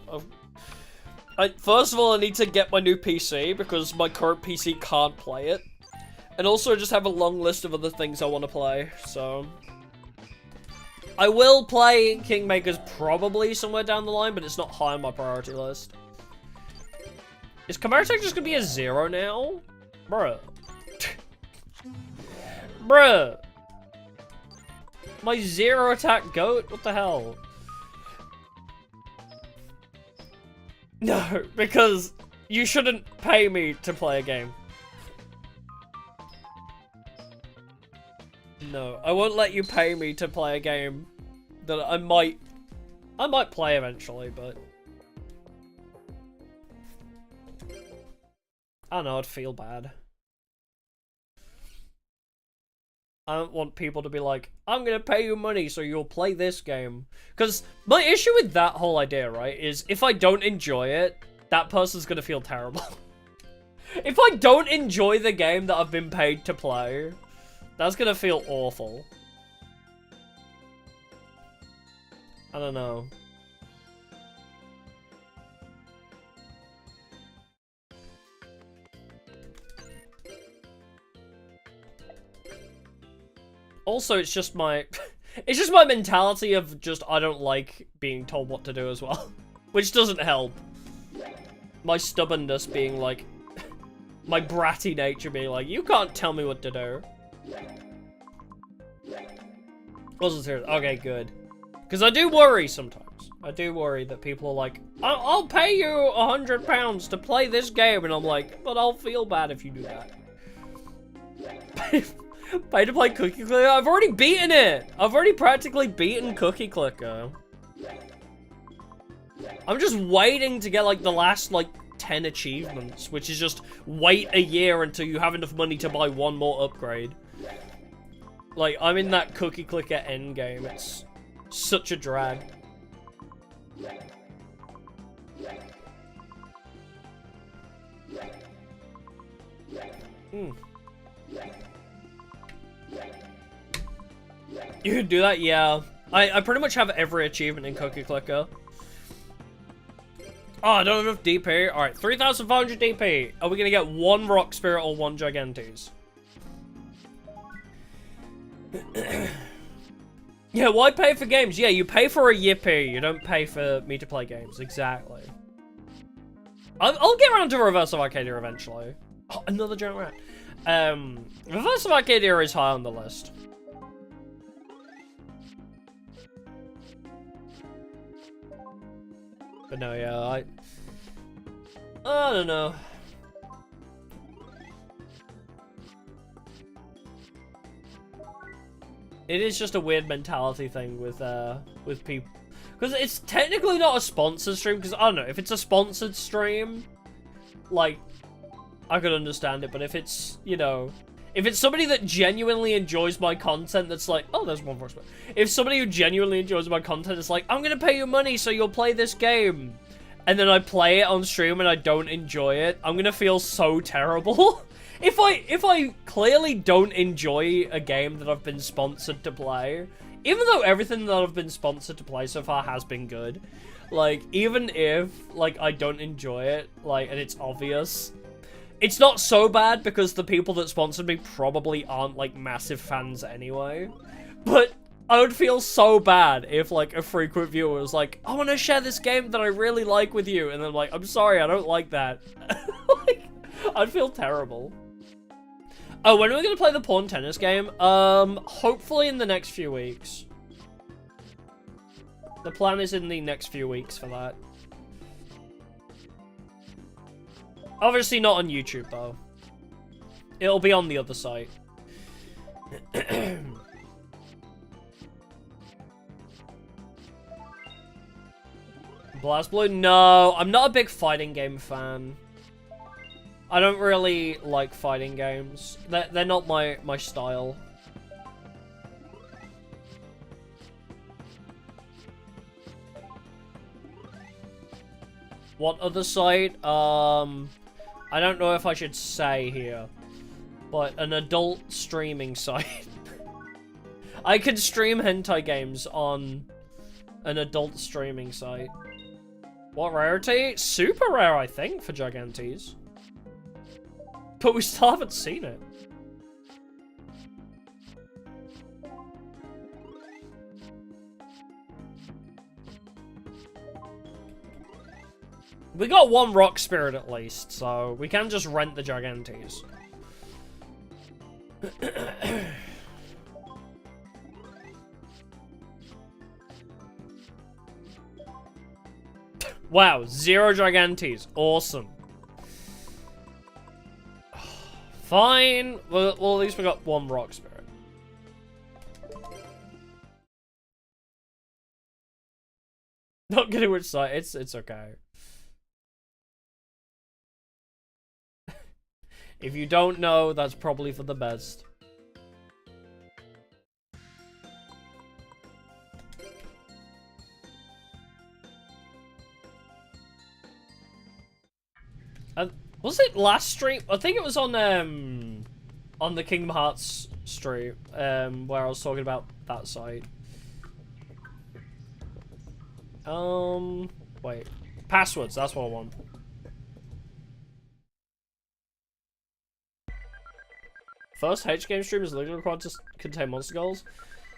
first of all, I need to get my new PC because my current PC can't play it. And also, I just have a long list of other things I want to play, so I will play Kingmakers probably somewhere down the line, but it's not high on my priority list. Is Chimera Tech just gonna be a 0 now? Bruh. Bruh. My 0 attack goat? What the hell? No, because you shouldn't pay me to play a game. No, I won't let you pay me to play a game that I might play eventually, but I don't know, I'd feel bad. I don't want people to be like, I'm gonna pay you money so you'll play this game. Because my issue with that whole idea, right, is if I don't enjoy it, that person's gonna feel terrible. If I don't enjoy the game that I've been paid to play, that's gonna feel awful. I don't know. Also, it's just my it's just my mentality of just I don't like being told what to do as well. Which doesn't help. My stubbornness being like my bratty nature being like, you can't tell me what to do. Wasn't serious. Okay, good. Because I do worry sometimes. I do worry that people are like, I'll pay you £100 to play this game, and I'm like, but I'll feel bad if you do that. Pay to play Cookie Clicker? I've already beaten it! I've already practically beaten Cookie Clicker. I'm just waiting to get like the last like 10 achievements, which is just wait a year until you have enough money to buy one more upgrade. Like, I'm in that cookie clicker endgame. It's such a drag. You can do that? Yeah. I pretty much have every achievement in Cookie Clicker. Oh, I don't have enough DP. Alright, 3,500 DP. Are we gonna get one Rock Spirit or one Gigantes? Yeah, why pay for games? Yeah, you pay for a Yippee. You don't pay for me to play games. Exactly. I'll get around to Reverse of Arcadia eventually. Oh, another giant rat. Reverse of Arcadia is high on the list. But no, yeah, I don't know. It is just a weird mentality thing with people. Because it's technically not a sponsored stream, because, I don't know, if it's a sponsored stream, like, I could understand it, but if it's, you know, if it's somebody that genuinely enjoys my content that's like, oh, there's one voice. If somebody who genuinely enjoys my content is like, I'm gonna pay you money so you'll play this game, and then I play it on stream and I don't enjoy it, I'm gonna feel so terrible. If I clearly don't enjoy a game that I've been sponsored to play, even though everything that I've been sponsored to play so far has been good, like, even if, like, I don't enjoy it, like, and it's obvious, it's not so bad because the people that sponsored me probably aren't, like, massive fans anyway, but I would feel so bad if, like, a frequent viewer was like, I want to share this game that I really like with you, and then, like, I'm sorry, I don't like that. Like, I'd feel terrible. Oh, when are we gonna play the pawn tennis game? Hopefully in the next few weeks. The plan is in the next few weeks for that. Obviously not on YouTube, though. It'll be on the other site. BlazBlue? No, I'm not a big fighting game fan. I don't really like fighting games. They're not my style. What other site? I don't know if I should say here, but an adult streaming site. I can stream hentai games on an adult streaming site. What rarity? Super rare, I think, for Gigantes. But we still haven't seen it. We got one Rock Spirit at least, so we can just rent the Gigantes. Wow, 0 Gigantes. Awesome. Fine. Well, at least we got one Rock Spirit. Not getting which side. It's okay. If you don't know, that's probably for the best. Was it last stream? I think it was on the Kingdom Hearts stream, where I was talking about that site. Wait. Passwords, that's what I want. First H-game stream is legally required to contain monster goals?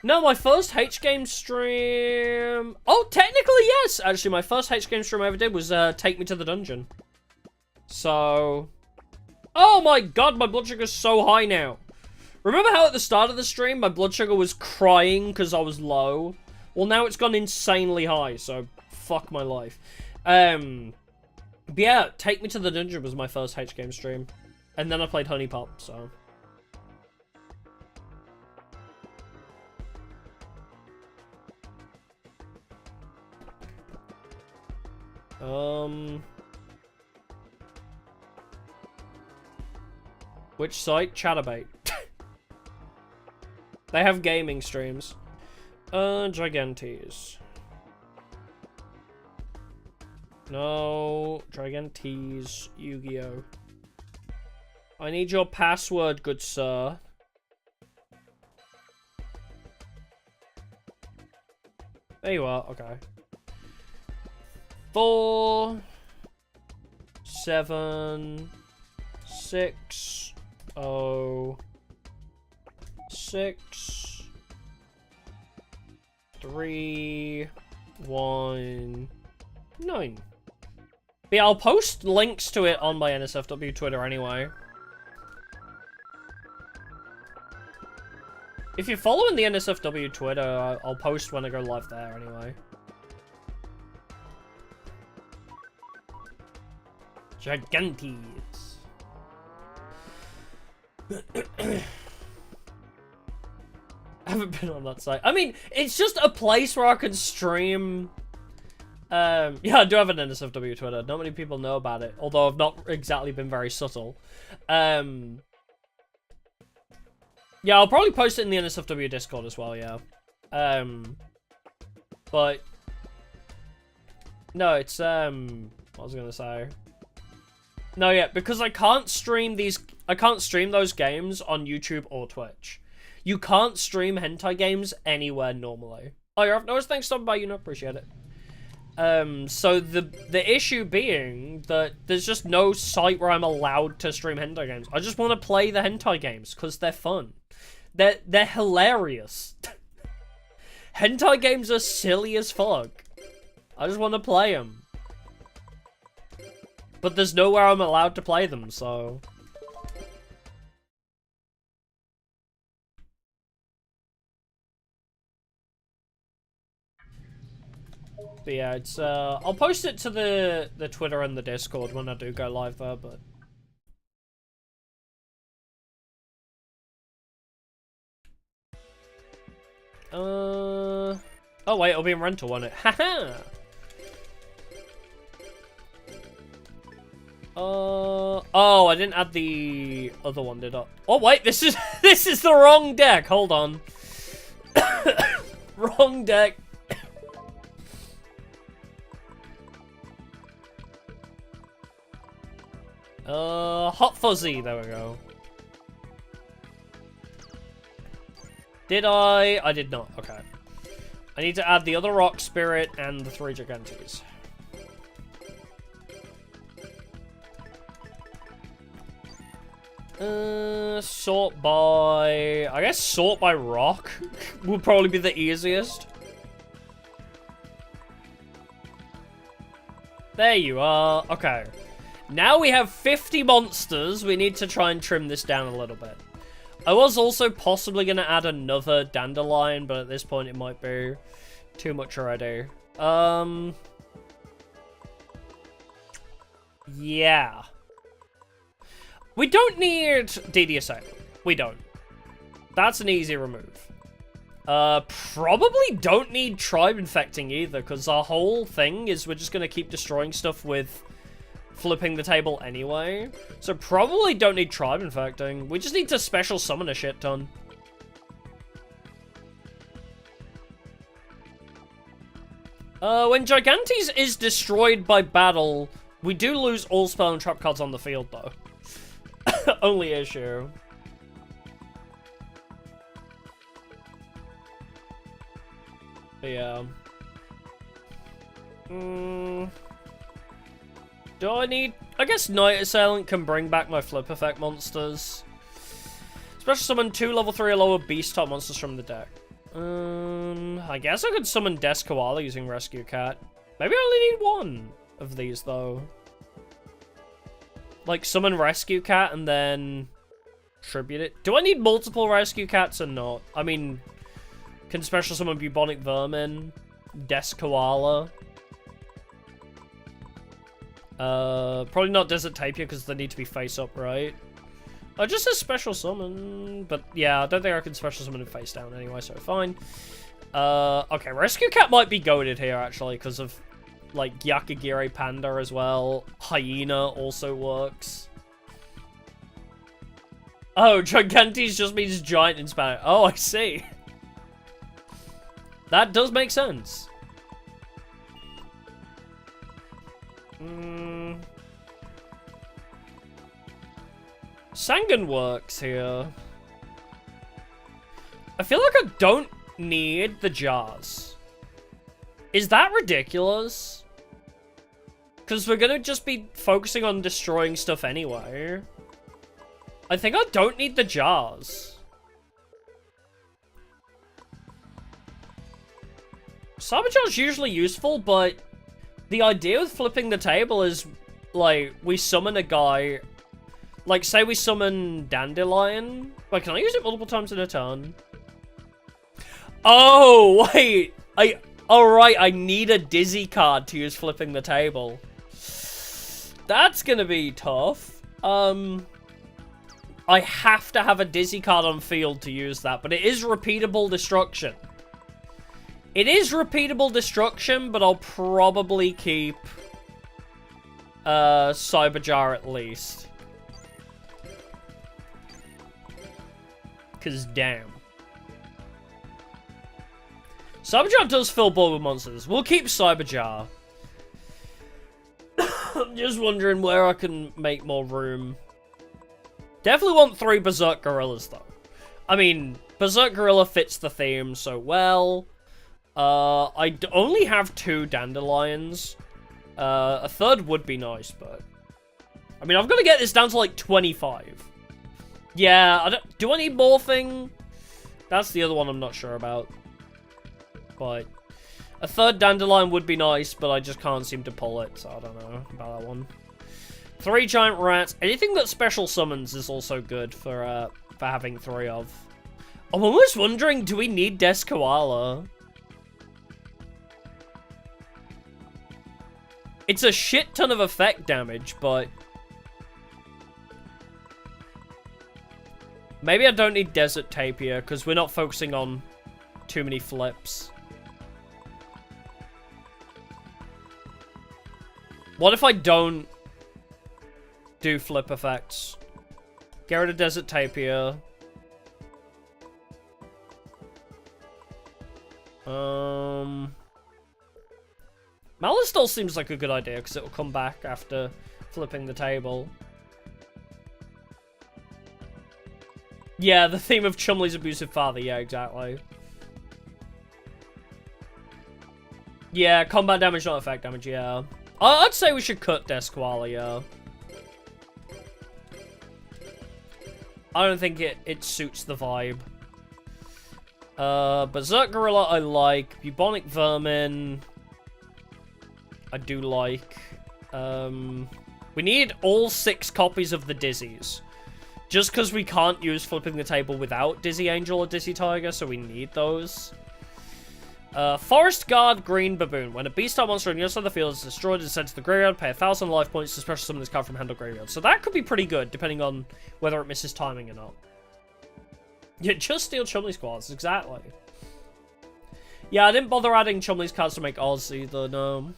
No, my first H-game stream... Oh, technically, yes! Actually, my first H-game stream I ever did was Take Me to the Dungeon. So... Oh my god, my blood sugar's so high now. Remember how at the start of the stream, my blood sugar was crying because I was low? Well, now it's gone insanely high, so fuck my life. But yeah, Take Me to the Dungeon was my first H-game stream. And then I played Honey Pop, so... Which site? Chatterbait. They have gaming streams. Gigantes. No, Gigantes, Yu-Gi-Oh! I need your password, good sir. There you are, okay. 4, 7, 6, 0, 6, 3, 1, 9. But yeah, I'll post links to it on my NSFW Twitter anyway. If you're following the NSFW Twitter, I'll post when I go live there anyway. Gigantes. I haven't been on that site. I mean, it's just a place where I can stream. Yeah, I do have an NSFW Twitter. Not many people know about it, although I've not exactly been very subtle. Yeah, I'll probably post it in the NSFW Discord as well, yeah. But no, it's what was I gonna say? No, yeah, because I can't stream those games on YouTube or Twitch. You can't stream hentai games anywhere normally. Oh, you're off notice, thanks for stopping by, you know, appreciate it. So the issue being that there's just no site where I'm allowed to stream hentai games. I just want to play the hentai games because they're fun. They're hilarious. Hentai games are silly as fuck. I just want to play them. But there's nowhere I'm allowed to play them, so... But yeah, it's, I'll post it to the Twitter and the Discord when I do go live there, but... Oh wait, it'll be in rental, won't it? Haha! Oh, I didn't add the other one, did I? Oh wait, this is the wrong deck. Hold on. Wrong deck. Hot Fuzzy. There we go. Did I? I did not. Okay. I need to add the other Rock Spirit and the 3 Gigantes. Sort by... I guess sort by rock would probably be the easiest. There you are. Okay. Now we have 50 monsters. We need to try and trim this down a little bit. I was also possibly going to add another dandelion, but at this point it might be too much already. Yeah. We don't need DD Assailant. We don't. That's an easy remove. Probably don't need Tribe Infecting either, because our whole thing is we're just going to keep destroying stuff with flipping the table anyway. So probably don't need Tribe Infecting. We just need to special summon a shit ton. When Gigantes is destroyed by battle, we do lose all spell and trap cards on the field, though. Only issue. But yeah. Do I need... I guess Night Assailant can bring back my flip effect monsters. Special summon 2 level 3 or lower beast type monsters from the deck. I guess I could summon Desk Koala using Rescue Cat. Maybe I only need 1 of these, though. Like, summon Rescue Cat and then tribute it. Do I need multiple Rescue Cats or not? I mean, can special summon Bubonic Vermin? Desk Koala? Probably not Desert Tapir because they need to be face up, right? Oh, just a special summon. But yeah, I don't think I can special summon him face down anyway, so fine. Okay, Rescue Cat might be goated here, actually, because of... like, Yakagiri Panda as well. Hyena also works. Oh, Gigantes just means giant in Spanish. Oh, I see. That does make sense. Sangan works here. I feel like I don't need the jars. Is that ridiculous? Because we're gonna just be focusing on destroying stuff anyway. I think I don't need the jars. Cyberchar's usually useful, but the idea with flipping the table is, like, we summon a guy. Like, say we summon Dandelion. Wait, can I use it multiple times in a turn? Oh, wait. Alright, I need a Dizzy card to use flipping the table. That's gonna be tough. I have to have a Dizzy card on field to use that, but it is repeatable destruction. It is repeatable destruction, but I'll probably keep Cyberjar at least. Cause damn. Cyberjar does fill board with monsters. We'll keep Cyberjar. I'm just wondering where I can make more room. Definitely want 3 Berserk Gorillas, though. I mean, Berserk Gorilla fits the theme so well. I only have 2 Dandelions. A 3rd would be nice, but... I mean, I've got to get this down to, like, 25. Yeah, do I need Morphing? That's the other one I'm not sure about. But a 3rd Dandelion would be nice, but I just can't seem to pull it, so I don't know about that one. 3 Giant Rats. Anything that special summons is also good for having 3 of. I'm almost wondering, do we need Des Koala? It's a shit ton of effect damage, but... maybe I don't need Desert Tapir, because we're not focusing on too many flips. What if I don't do flip effects? Get rid of Desert Tapir. Malistol seems like a good idea, because it will come back after flipping the table. Yeah, the theme of Chumley's abusive father. Yeah, exactly. Yeah, combat damage, not effect damage, yeah. I'd say we should cut Desquala, yeah. I don't think it suits the vibe. Berserk Gorilla I like. Bubonic Vermin I do like. We need all 6 copies of the Dizzies. Just because we can't use flipping the table without Dizzy Angel or Dizzy Tiger, so we need those. Forest Guard Green Baboon. When a beast-type monster on your side of the field is destroyed and sent to the graveyard, pay 1,000 life points to special summon this card from hand or graveyard. So that could be pretty good, depending on whether it misses timing or not. Yeah, just steal Chumley's cards, exactly. Yeah, I didn't bother adding Chumley's cards to make Oz either, no.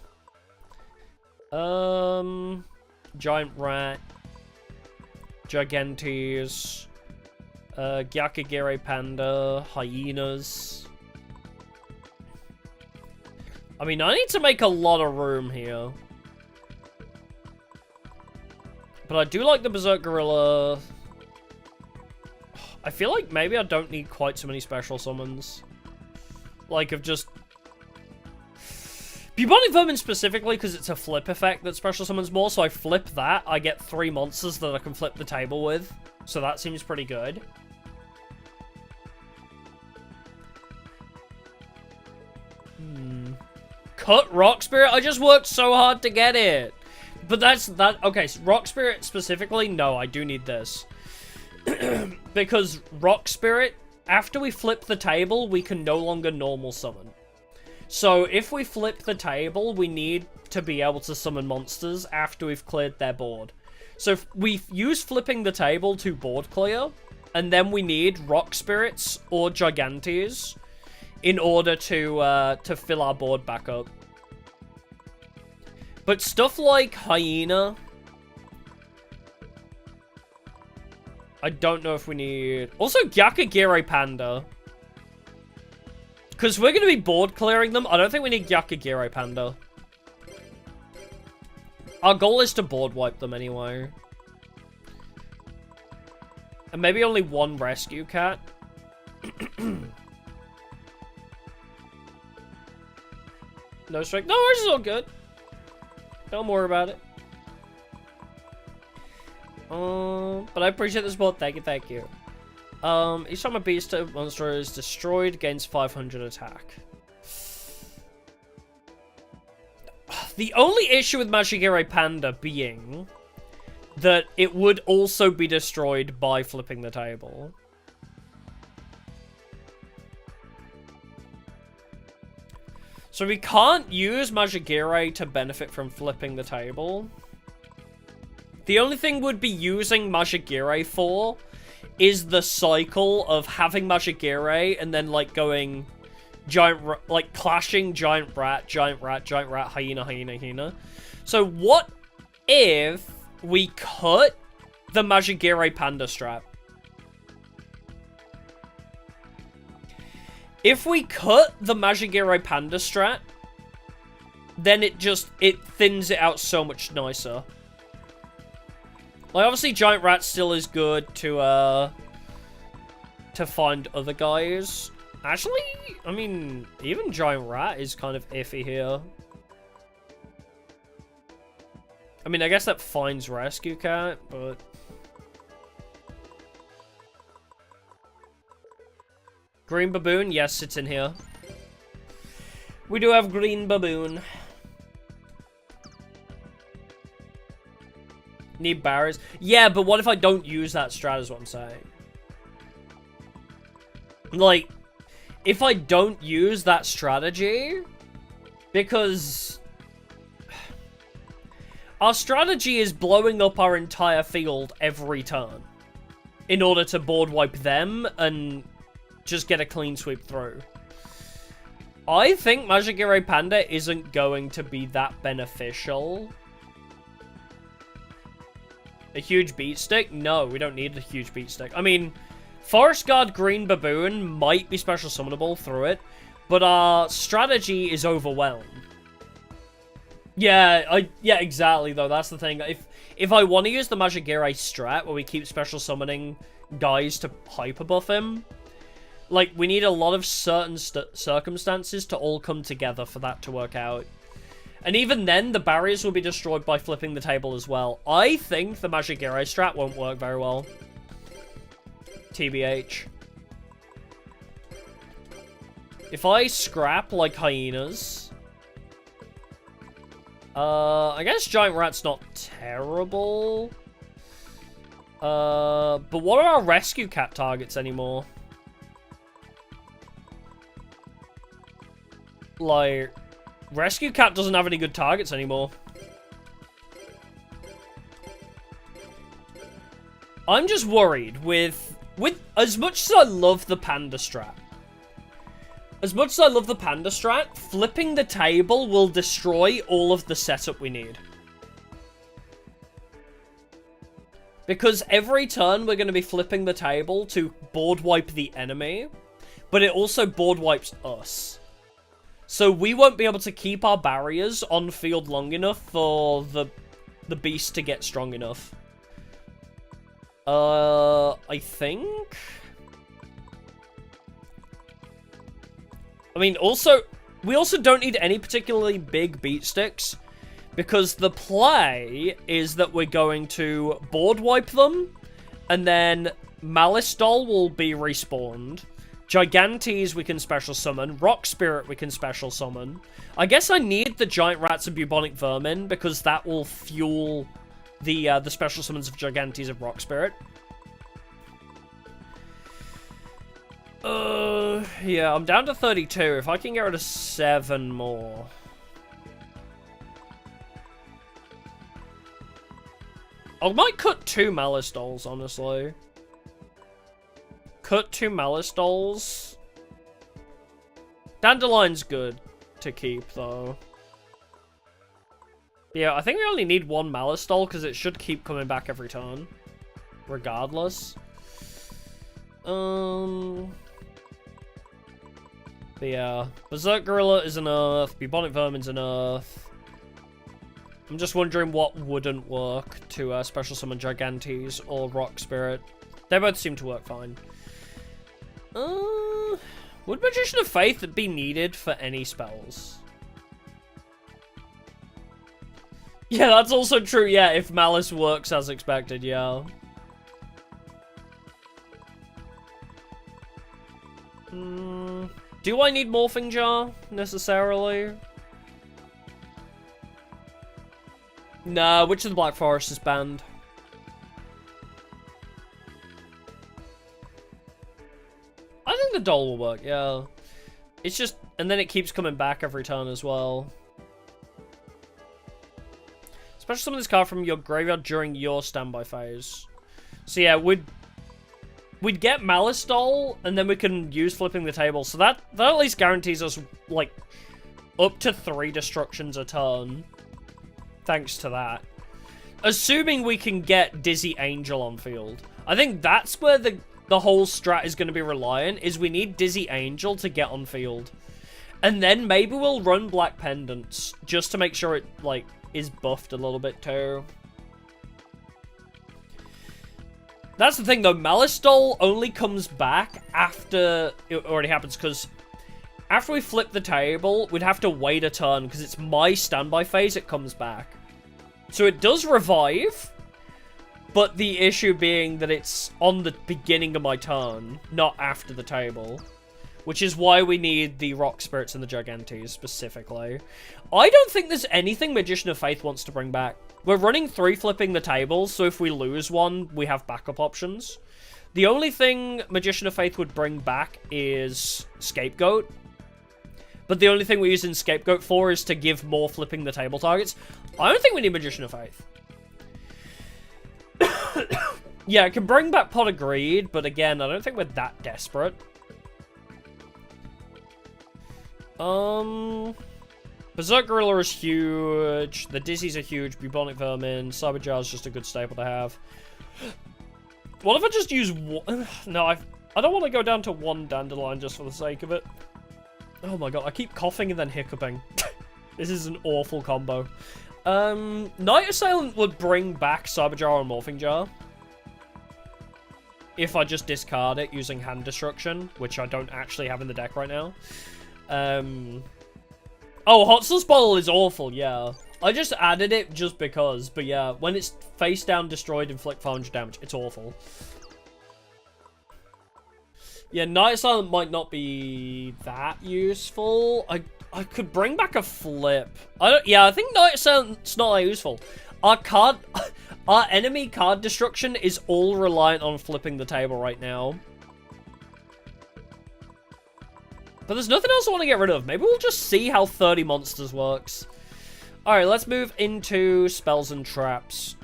Giant Rat. Gigantes. Gyakagere Panda. Hyenas. I mean, I need to make a lot of room here. But I do like the Berserk Gorilla. I feel like maybe I don't need quite so many special summons. Like, of just... Bubonic Vermin specifically, because it's a flip effect that special summons more, so I flip that, I get 3 monsters that I can flip the table with. So that seems pretty good. Cut Rock Spirit? I just worked so hard to get it. But okay, so Rock Spirit specifically, no, I do need this. Because Rock Spirit, after we flip the table, we can no longer normal summon. So if we flip the table, we need to be able to summon monsters after we've cleared their board. So if we use flipping the table to board clear, and then we need Rock Spirits or Gigantes in order to fill our board back up. But stuff like Hyena, I don't know if we need... Also, Gyakagire Panda. Because we're going to be board clearing them. I don't think we need Gyakagire Panda. Our goal is to board wipe them anyway. And maybe only one rescue cat. No strike. No, ours is all good. Don't worry about it. But I appreciate the support. Thank you, thank you. Each time a beast monster is destroyed, gains 500 attack. The only issue with Majigiri Panda being that it would also be destroyed by flipping the table. So we can't use Majigiri to benefit from flipping the table. The only thing we'd be using Majigiri for is the cycle of having Majigiri and then like going like clashing giant rat, hyena, hyena, hyena. So what if we cut the Majigiri Panda strat? If we cut the Majigiri Panda strat, then it thins it out so much nicer. Like, obviously, Giant Rat still is good to find other guys. Actually, I mean, even Giant Rat is kind of iffy here. I mean, I guess that finds Rescue Cat, but... Green Baboon? Yes, it's in here. We do have Green Baboon. Need barriers. Yeah, but what if I don't use that strat is what I'm saying. Like, if I don't use that strategy, because our strategy is blowing up our entire field every turn in order to board wipe them and just get a clean sweep through. I think Majigiri Panda isn't going to be that beneficial. A huge beat stick? No, we don't need a huge beat stick. I mean, Forest Guard Green Baboon might be special summonable through it, but our strategy is overwhelmed. Yeah, exactly, though. That's the thing. If I want to use the Majigiri strat, where we keep special summoning guys to hyper buff him, like, we need a lot of certain circumstances to all come together for that to work out. And even then, the barriers will be destroyed by flipping the table as well. I think the Majigiri strat won't work very well. TBH. If I scrap, like, hyenas... I guess Giant Rat's not terrible. But what are our Rescue Cat targets anymore? Like... Rescue Cat doesn't have any good targets anymore. I'm just worried with as much as I love the Panda strat. Flipping the table will destroy all of the setup we need. Because every turn we're going to be flipping the table to board wipe the enemy, but it also board wipes us. So we won't be able to keep our barriers on field long enough for the beast to get strong enough. I think... I mean, we also don't need any particularly big beat sticks, because the play is that we're going to board wipe them, and then Malice Doll will be respawned. Gigantes we can special summon. Rock Spirit we can special summon. I guess I need the Giant Rats and Bubonic Vermin, because that will fuel the special summons of Gigantes and Rock Spirit. Yeah, I'm down to 32. If I can get rid of 7 more. I might cut 2 Malice Dolls, honestly. Cut 2 Malice Dolls. Dandelion's good to keep, though. Yeah, I think we only need 1 Malice Doll, because it should keep coming back every turn. Regardless. But yeah, Berserk Gorilla is an Earth, Bubonic Vermin's an Earth. I'm just wondering what wouldn't work to special summon Gigantes or Rock Spirit. They both seem to work fine. Would Magician of Faith be needed for any spells? Yeah, that's also true, yeah, if Malice works as expected, yeah. Do I need Morphing Jar, necessarily? Nah, Witch of the Black Forest is banned. I think the doll will work, yeah. It's just, and then it keeps coming back every turn as well. Special summon this card from your graveyard during your standby phase. So yeah, we'd get Malice Doll, and then we can use flipping the table. So that at least guarantees us, like, up to 3 destructions a turn. Thanks to that. Assuming we can get Dizzy Angel on field. I think that's where the whole strat is going to be reliant, is we need Dizzy Angel to get on field. And then maybe we'll run Black Pendants, just to make sure it, like, is buffed a little bit too. That's the thing though, Malice Doll only comes back after it already happens, because after we flip the table, we'd have to wait a turn, because it's my standby phase it comes back. So it does revive, but the issue being that it's on the beginning of my turn, not after the table. Which is why we need the Rock Spirits and the Gigantes, specifically. I don't think there's anything Magician of Faith wants to bring back. We're running 3 flipping the tables, so if we lose one, we have backup options. The only thing Magician of Faith would bring back is Scapegoat. But the only thing we're using Scapegoat for is to give more flipping the table targets. I don't think we need Magician of Faith. Yeah, it can bring back Pot of Greed, but again, I don't think we're that desperate. Berserk Gorilla is huge. The Dizzies are huge. Bubonic Vermin. Cyber Jar is just a good staple to have. What if I just use one? No, I don't want to go down to 1 Dandelion just for the sake of it. Oh my god, I keep coughing and then hiccuping. This is an awful combo. Night Assailant would bring back Cyber Jar or Morphing Jar. If I just discard it using Hand Destruction, which I don't actually have in the deck right now. Oh, Hot Sauce Bottle is awful, yeah. I just added it just because, but yeah, when it's face down, destroyed, inflict 500 damage, it's awful. Yeah, Night Assailant might not be that useful. I could bring back a flip. I think Night Assailant's not that useful. Our enemy card destruction is all reliant on flipping the table right now. But there's nothing else I want to get rid of. Maybe we'll just see how 30 monsters works. Alright, let's move into spells and traps.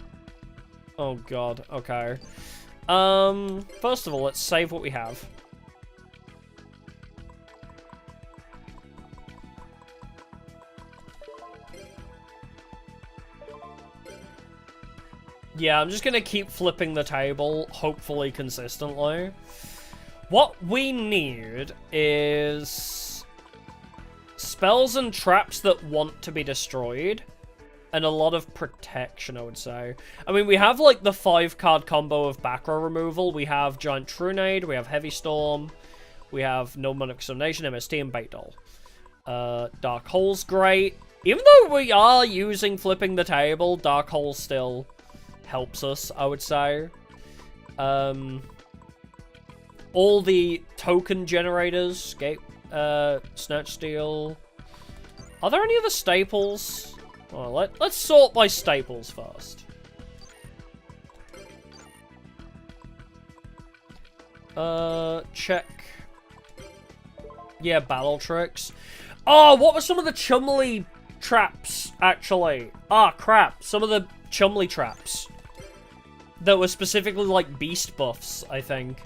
Oh god, okay. First of all, let's save what we have. Yeah, I'm just gonna keep flipping the table, hopefully consistently. What we need is spells and traps that want to be destroyed, and a lot of protection, I would say. I mean, we have, like, the 5-card combo of back row removal. We have Giant Trunade, we have Heavy Storm, we have Nomonic Extermination, MST, and Bait Doll. Dark Hole's great. Even though we are using flipping the table, Dark Hole still helps us, I would say. All the token generators, Snatch Steal. Are there any other staples? Well, let's sort by staples first. Check. Yeah, battle tricks. Oh, what were some of the Chumley traps, actually? Ah, crap. Some of the Chumley traps that were specifically, like, beast buffs, I think.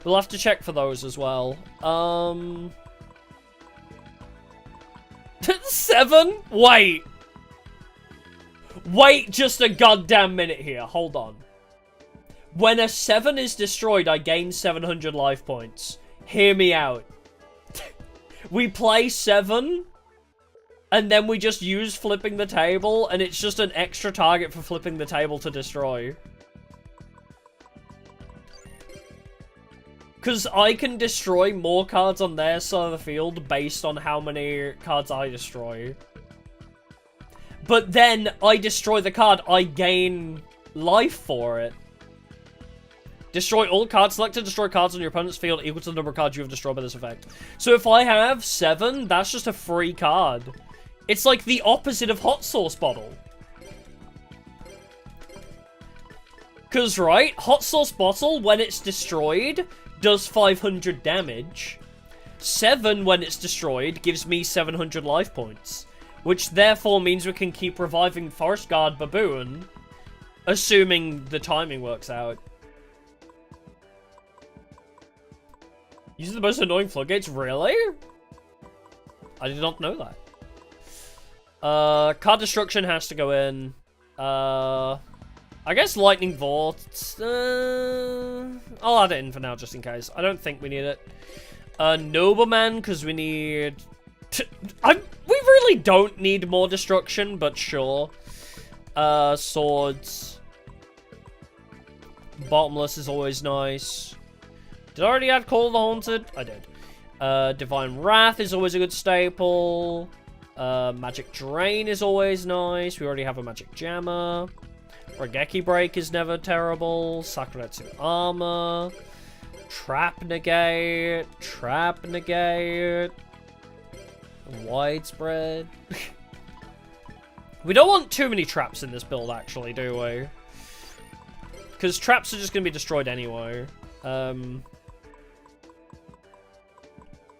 We'll have to check for those as well. 7? Wait. Wait just a goddamn minute here. Hold on. When a 7 is destroyed, I gain 700 life points. Hear me out. We play 7, and then we just use flipping the table, and it's just an extra target for flipping the table to destroy. Because I can destroy more cards on their side of the field based on how many cards I destroy. But then I destroy the card, I gain life for it. Destroy all cards. Select to destroy cards on your opponent's field equal to the number of cards you have destroyed by this effect. So if I have 7, that's just a free card. It's like the opposite of Hot Sauce Bottle. Because, right, Hot Sauce Bottle, when it's destroyed, does 500 damage. 7, when it's destroyed, gives me 700 life points. Which therefore means we can keep reviving Forest Guard Baboon, assuming the timing works out. Using the most annoying floodgates? Really? I did not know that. Card destruction has to go in. I guess lightning vault. I'll add it in for now, just in case. I don't think we need it. Nobleman, because we need... we really don't need more destruction, but sure. Swords. Bottomless is always nice. Did I already add Call of the Haunted? I did. Divine Wrath is always a good staple. Magic Drain is always nice. We already have a Magic Jammer. Rageki Break is never terrible. Sakuretsu Armor. Trap Negate. Trap Negate. Widespread. We don't want too many traps in this build, actually, do we? Because traps are just going to be destroyed anyway.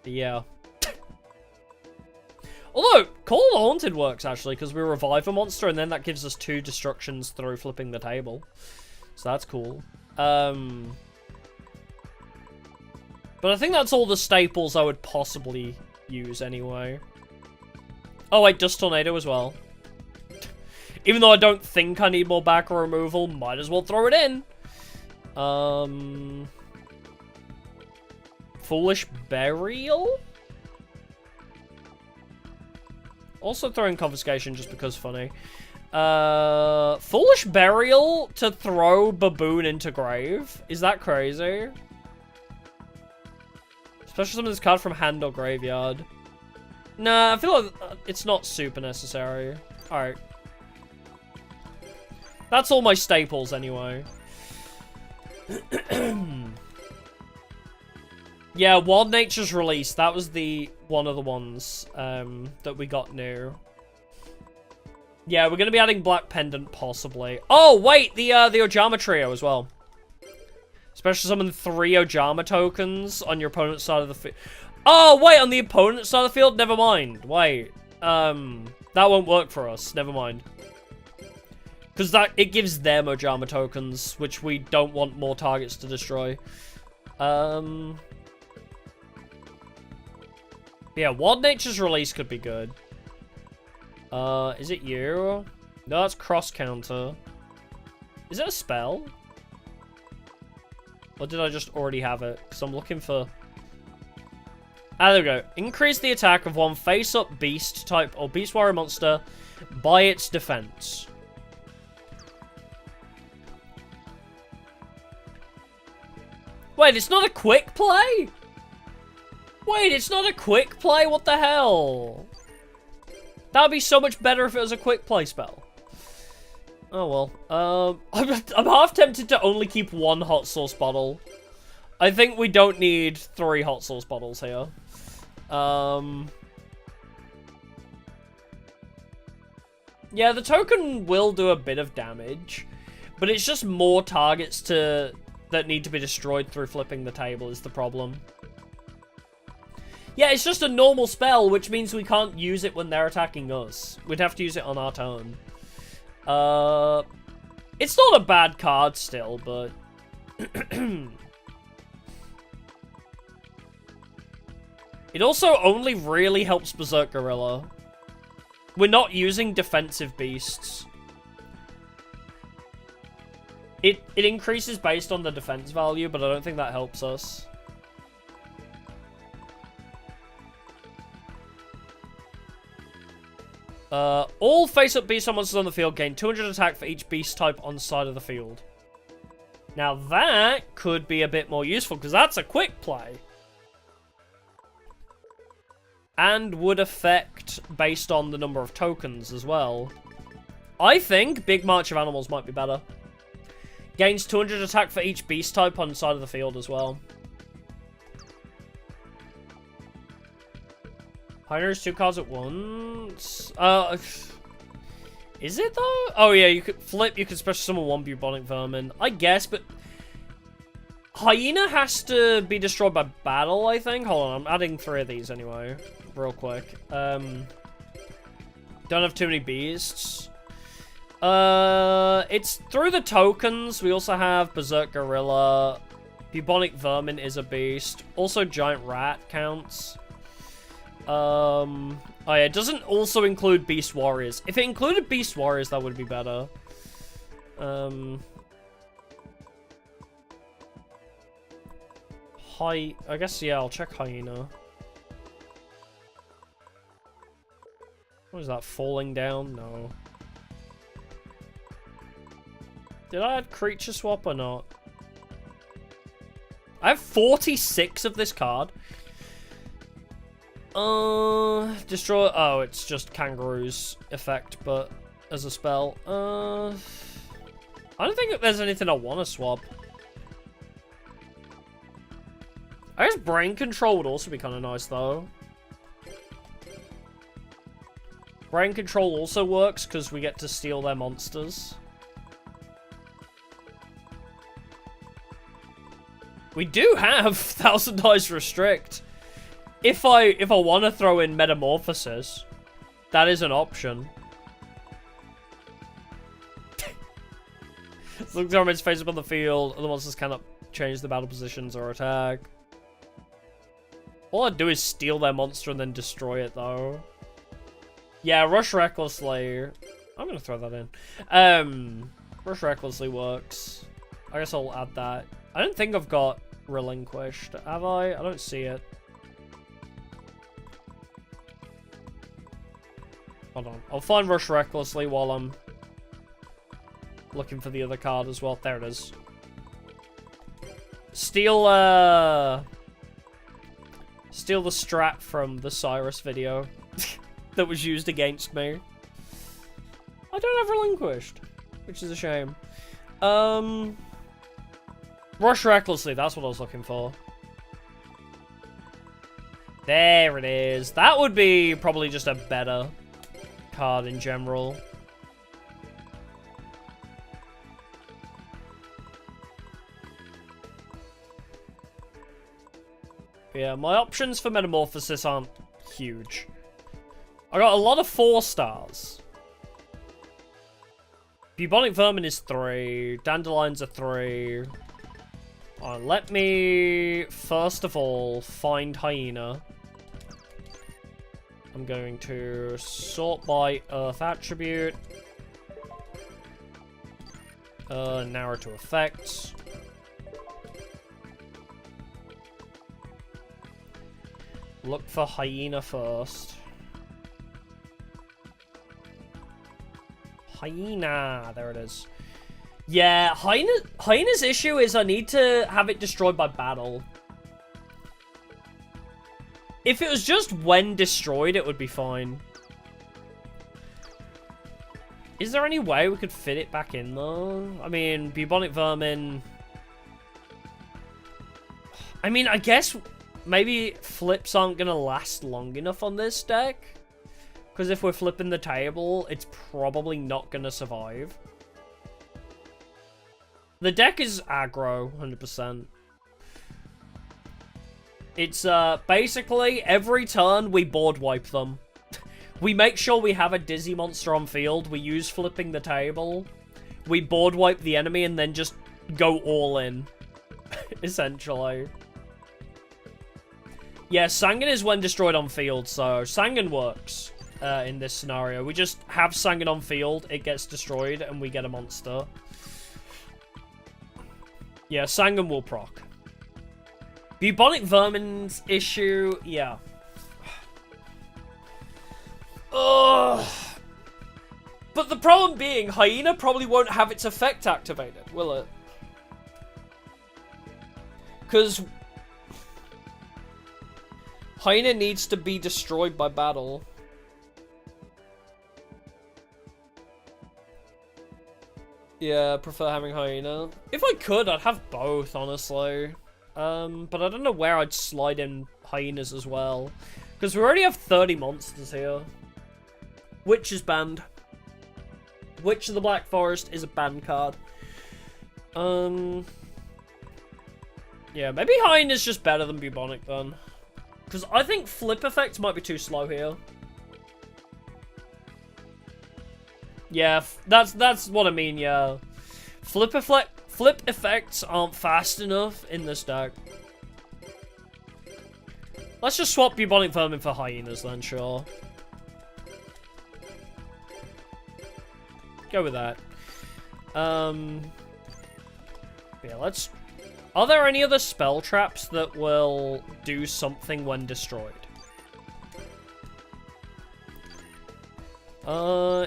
Yeah. Although, Call of the Haunted works, actually, because we revive a monster, and then that gives us 2 destructions through flipping the table. So that's cool. But I think that's all the staples I would possibly use, anyway. Oh, wait, Dust Tornado as well. Even though I don't think I need more back removal, might as well throw it in. Foolish Burial? Also throwing Confiscation just because funny. Foolish Burial to throw Baboon into grave? Is that crazy? Special summon this card from hand or graveyard. Nah, I feel like it's not super necessary. Alright. That's all my staples anyway. Yeah, Wild Nature's Release. That was one of the ones that we got new. Yeah, we're gonna be adding Black Pendant possibly. Oh wait, the Ojama trio as well. Special summon 3 Ojama tokens on your opponent's side of the field. Oh wait, on the opponent's side of the field. Never mind. Wait, that won't work for us. Never mind. Because it gives them Ojama tokens, which we don't want more targets to destroy. Yeah, Wild Nature's Release could be good. Is it you? No, that's Cross Counter. Is it a spell? Or did I just already have it? Because I'm looking for... Ah, there we go. Increase the attack of one face-up beast type or beast warrior monster by its defense. Wait, it's not a quick play? Wait, it's not a quick play? What the hell? That would be so much better if it was a quick play spell. Oh well. I'm half tempted to only keep 1 hot sauce bottle. I think we don't need 3 hot sauce bottles here. Yeah, the token will do a bit of damage, but it's just more targets that need to be destroyed through flipping the table is the problem. Yeah, it's just a normal spell, which means we can't use it when they're attacking us. We'd have to use it on our turn. It's not a bad card still, but... It also only really helps Berserk Gorilla. We're not using defensive beasts. It increases based on the defense value, but I don't think that helps us. All face-up beast monsters on the field gain 200 attack for each beast type on side of the field. Now that could be a bit more useful, because that's a quick play. And would affect based on the number of tokens as well. I think Big March of Animals might be better. Gains 200 attack for each beast type on side of the field as well. Pioneers 2 cards at once. Is it though? Oh yeah, you could flip, you could special summon 1 bubonic vermin. I guess, but Hyena has to be destroyed by battle, I think. Hold on, I'm adding 3 of these anyway. Real quick. Don't have too many beasts. It's through the tokens. We also have Berserk Gorilla. Bubonic Vermin is a beast. Also Giant Rat counts. Oh yeah, it doesn't also include Beast Warriors. If it included Beast Warriors, that would be better. I guess, yeah, I'll check Hyena. What is that, falling down? No. Did I add creature swap or not? I have 46 of this card. Destroy. Oh, it's just Kangaroo's effect, but as a spell. I don't think there's anything I want to swap. I guess Brain Control would also be kind of nice, though. Brain Control also works because we get to steal their monsters. We do have 1000 Eyes Restrict. If I want to throw in Metamorphosis, that is an option. As long as the remains face up on the field, other monsters cannot change the battle positions or attack. All I do is steal their monster and then destroy it, though. Yeah, Rush Recklessly. I'm gonna throw that in. Rush Recklessly works. I guess I'll add that. I don't think I've got Relinquished. Have I? I don't see it. Hold on. I'll find Rush Recklessly while I'm looking for the other card as well. There it is. Steal the strat from the Cyrus video that was used against me. I don't have Relinquished, which is a shame. Rush Recklessly, that's what I was looking for. There it is. That would be probably just a better card in general. Yeah, my options for Metamorphosis aren't huge. I got a lot of 4 stars. Bubonic Vermin is 3. Dandelions are 3. Let me, first of all, find Hyena. I'm going to sort by Earth Attribute. Narrow to effects. Look for Hyena first. Hyena, there it is. Yeah, Hyena's issue is I need to have it destroyed by battle. If it was just when destroyed, it would be fine. Is there any way we could fit it back in, though? I mean, Bubonic Vermin... I mean, I guess maybe flips aren't going to last long enough on this deck. Because if we're flipping the table, it's probably not going to survive. The deck is aggro, 100%. It's, basically, every turn we board wipe them. We make sure we have a dizzy monster on field, we use flipping the table, we board wipe the enemy, and then just go all in. Essentially. Yeah, Sangan is when destroyed on field, so Sangan works in this scenario. We just have Sangan on field, it gets destroyed, and we get a monster. Yeah, Sangam will proc. Bubonic vermin's issue, yeah. Ugh. But the problem being, Hyena probably won't have its effect activated, will it? Because Hyena needs to be destroyed by battle. Yeah, I prefer having Hyena. If I could, I'd have both, honestly. But I don't know where I'd slide in Hyenas as well. Because we already have 30 monsters here. Witch is banned. Witch of the Black Forest is a banned card. Yeah, maybe Hyena's just better than Bubonic then. Because I think flip effects might be too slow here. Yeah, that's what I mean, yeah. Flip effects aren't fast enough in this deck. Let's just swap Bubonic Vermin for Hyenas then, sure. Go with that. Yeah, let's... Are there any other spell traps that will do something when destroyed?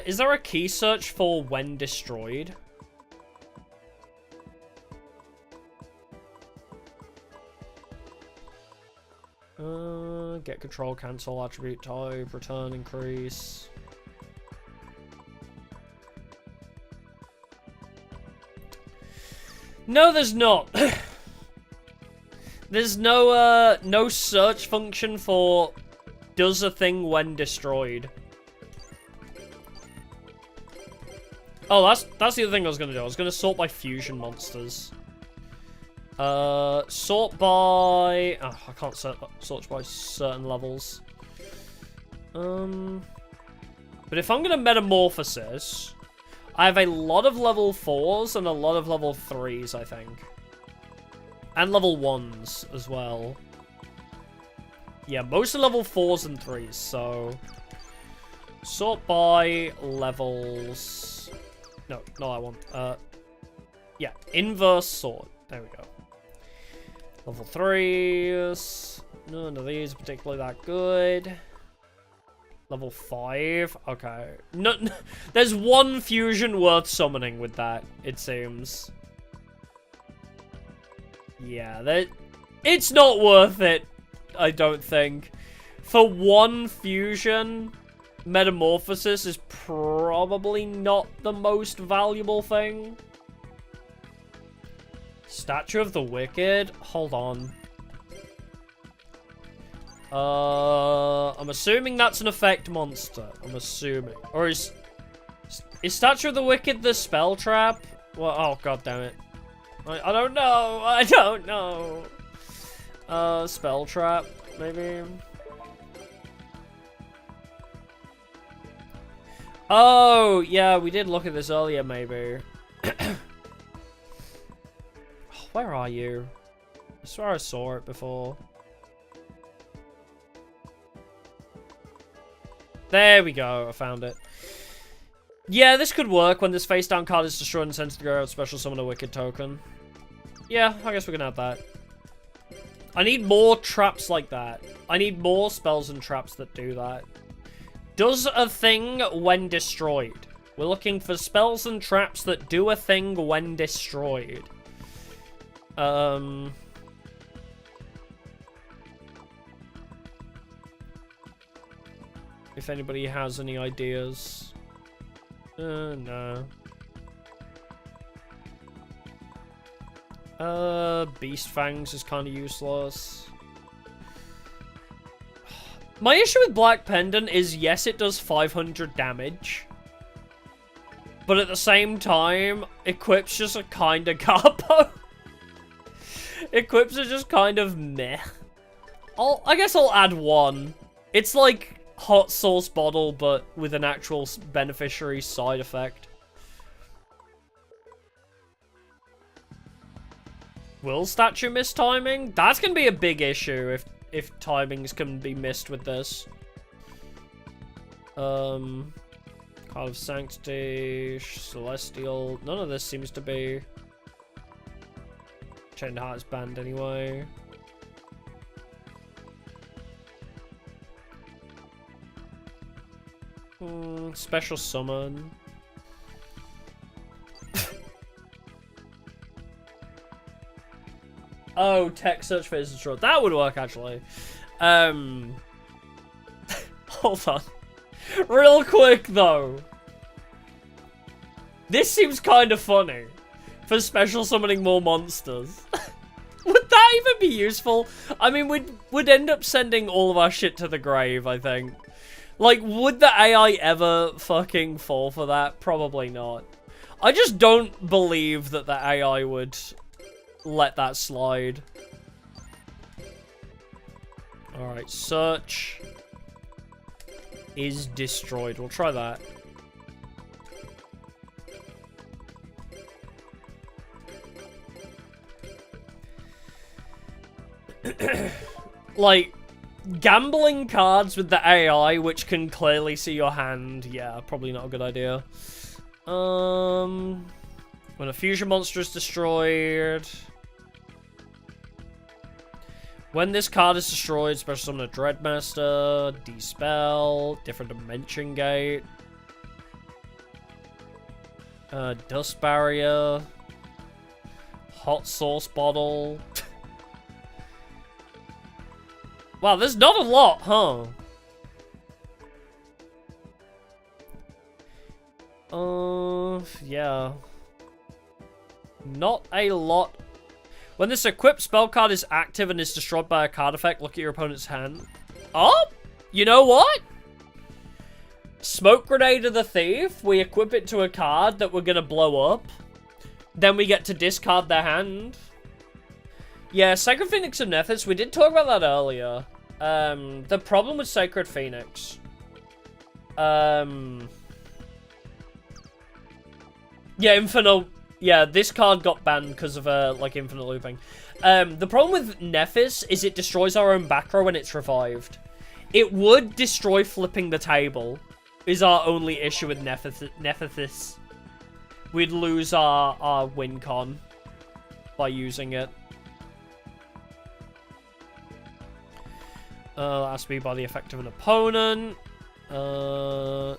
Is there a key search for when destroyed? Get control, cancel, attribute type, return, increase. No, there's not. There's no, no search function for does a thing when destroyed. Oh, that's the other thing I was gonna do. I was gonna sort by fusion monsters. Sort by... Oh, I can't sort by certain levels. But if I'm gonna Metamorphosis, I have a lot of level 4s and a lot of level 3s, I think. And level 1s as well. Yeah, mostly level 4s and 3s, so... Sort by levels... No, not that one. Yeah, inverse sort. There we go. Level 3s. None of these are particularly that good. Level 5. Okay. No, there's one fusion worth summoning with that, it seems. Yeah, it's not worth it, I don't think. For one fusion, Metamorphosis is probably not the most valuable thing. Statue of the Wicked? Hold on. I'm assuming that's an effect monster. I'm assuming. Or is Statue of the Wicked the spell trap? Well, oh, god damn it. I don't know. I don't know. Spell trap, maybe. Oh, yeah, we did look at this earlier, maybe. Where are you? I swear I saw it before. There we go, I found it. Yeah, this could work when this face down card is destroyed and sent to the graveyard, special summon a Wicked token. Yeah, I guess we can have that. I need more traps like that. I need more spells and traps that do that. Does a thing when destroyed. We're looking for spells and traps that do a thing when destroyed. If anybody has any ideas. No. Beast Fangs is kind of useless. My issue with Black Pendant is, yes, it does 500 damage. But at the same time, equips just a kind of capo. Equips are just kind of meh. I guess I'll add one. It's like Hot Sauce Bottle, but with an actual beneficiary side effect. Will statue miss timing? That's gonna be a big issue if timings can be missed with this. Card of Sanctity, Celestial. None of this seems to be. Chained Heart is banned anyway. Special summon. Oh, text search for is destroyed. That would work actually. Hold on. Real quick though. This seems kind of funny. For special summoning more monsters. Would that even be useful? I mean, we'd end up sending all of our shit to the grave, I think. Like, would the AI ever fucking fall for that? Probably not. I just don't believe that the AI would let that slide. Alright, search is destroyed. We'll try that. Like, gambling cards with the AI, which can clearly see your hand, yeah, probably not a good idea. When a fusion monster is destroyed. When this card is destroyed, special summon a Dreadmaster, Dispel, different dimension gate. Dust barrier. Hot sauce bottle. Wow, there's not a lot, huh? Yeah. Not a lot. When this equipped spell card is active and is destroyed by a card effect, look at your opponent's hand. Oh! You know what? Smoke Grenade of the Thief. We equip it to a card that we're gonna blow up. Then we get to discard their hand. Yeah, Sacred Phoenix of Nephis, we did talk about that earlier. The problem with Sacred Phoenix. Yeah, Infinite. Yeah, this card got banned because of, like, infinite looping. The problem with Nephis is it destroys our own back row when it's revived. It would destroy flipping the table, is our only issue with Nephis. We'd lose our win con by using it. That has to be by the effect of an opponent. No.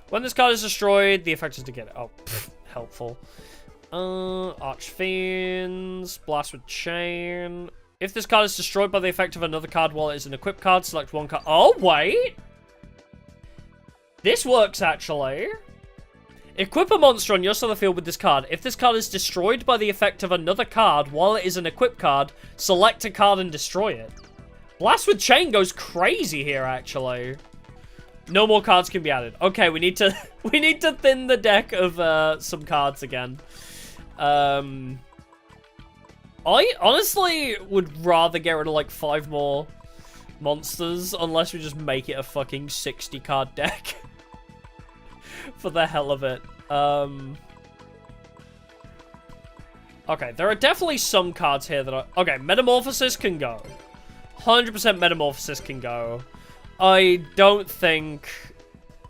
When this card is destroyed, the effect is to get it. Oh, pff, helpful. Archfiends, Blast with Chain. If this card is destroyed by the effect of another card while it is an equipped card, select one card. Oh, wait! This works, actually. Equip a monster on your side of the field with this card. If this card is destroyed by the effect of another card while it is an equipped card, select a card and destroy it. Blast with Chain goes crazy here, actually. No more cards can be added. Okay, we need to thin the deck of some cards again. I honestly would rather get rid of like 5 more monsters unless we just make it a fucking 60 card deck. For the hell of it. Okay, there are definitely some cards here that are... Okay, Metamorphosis can go. 100% Metamorphosis can go. I don't think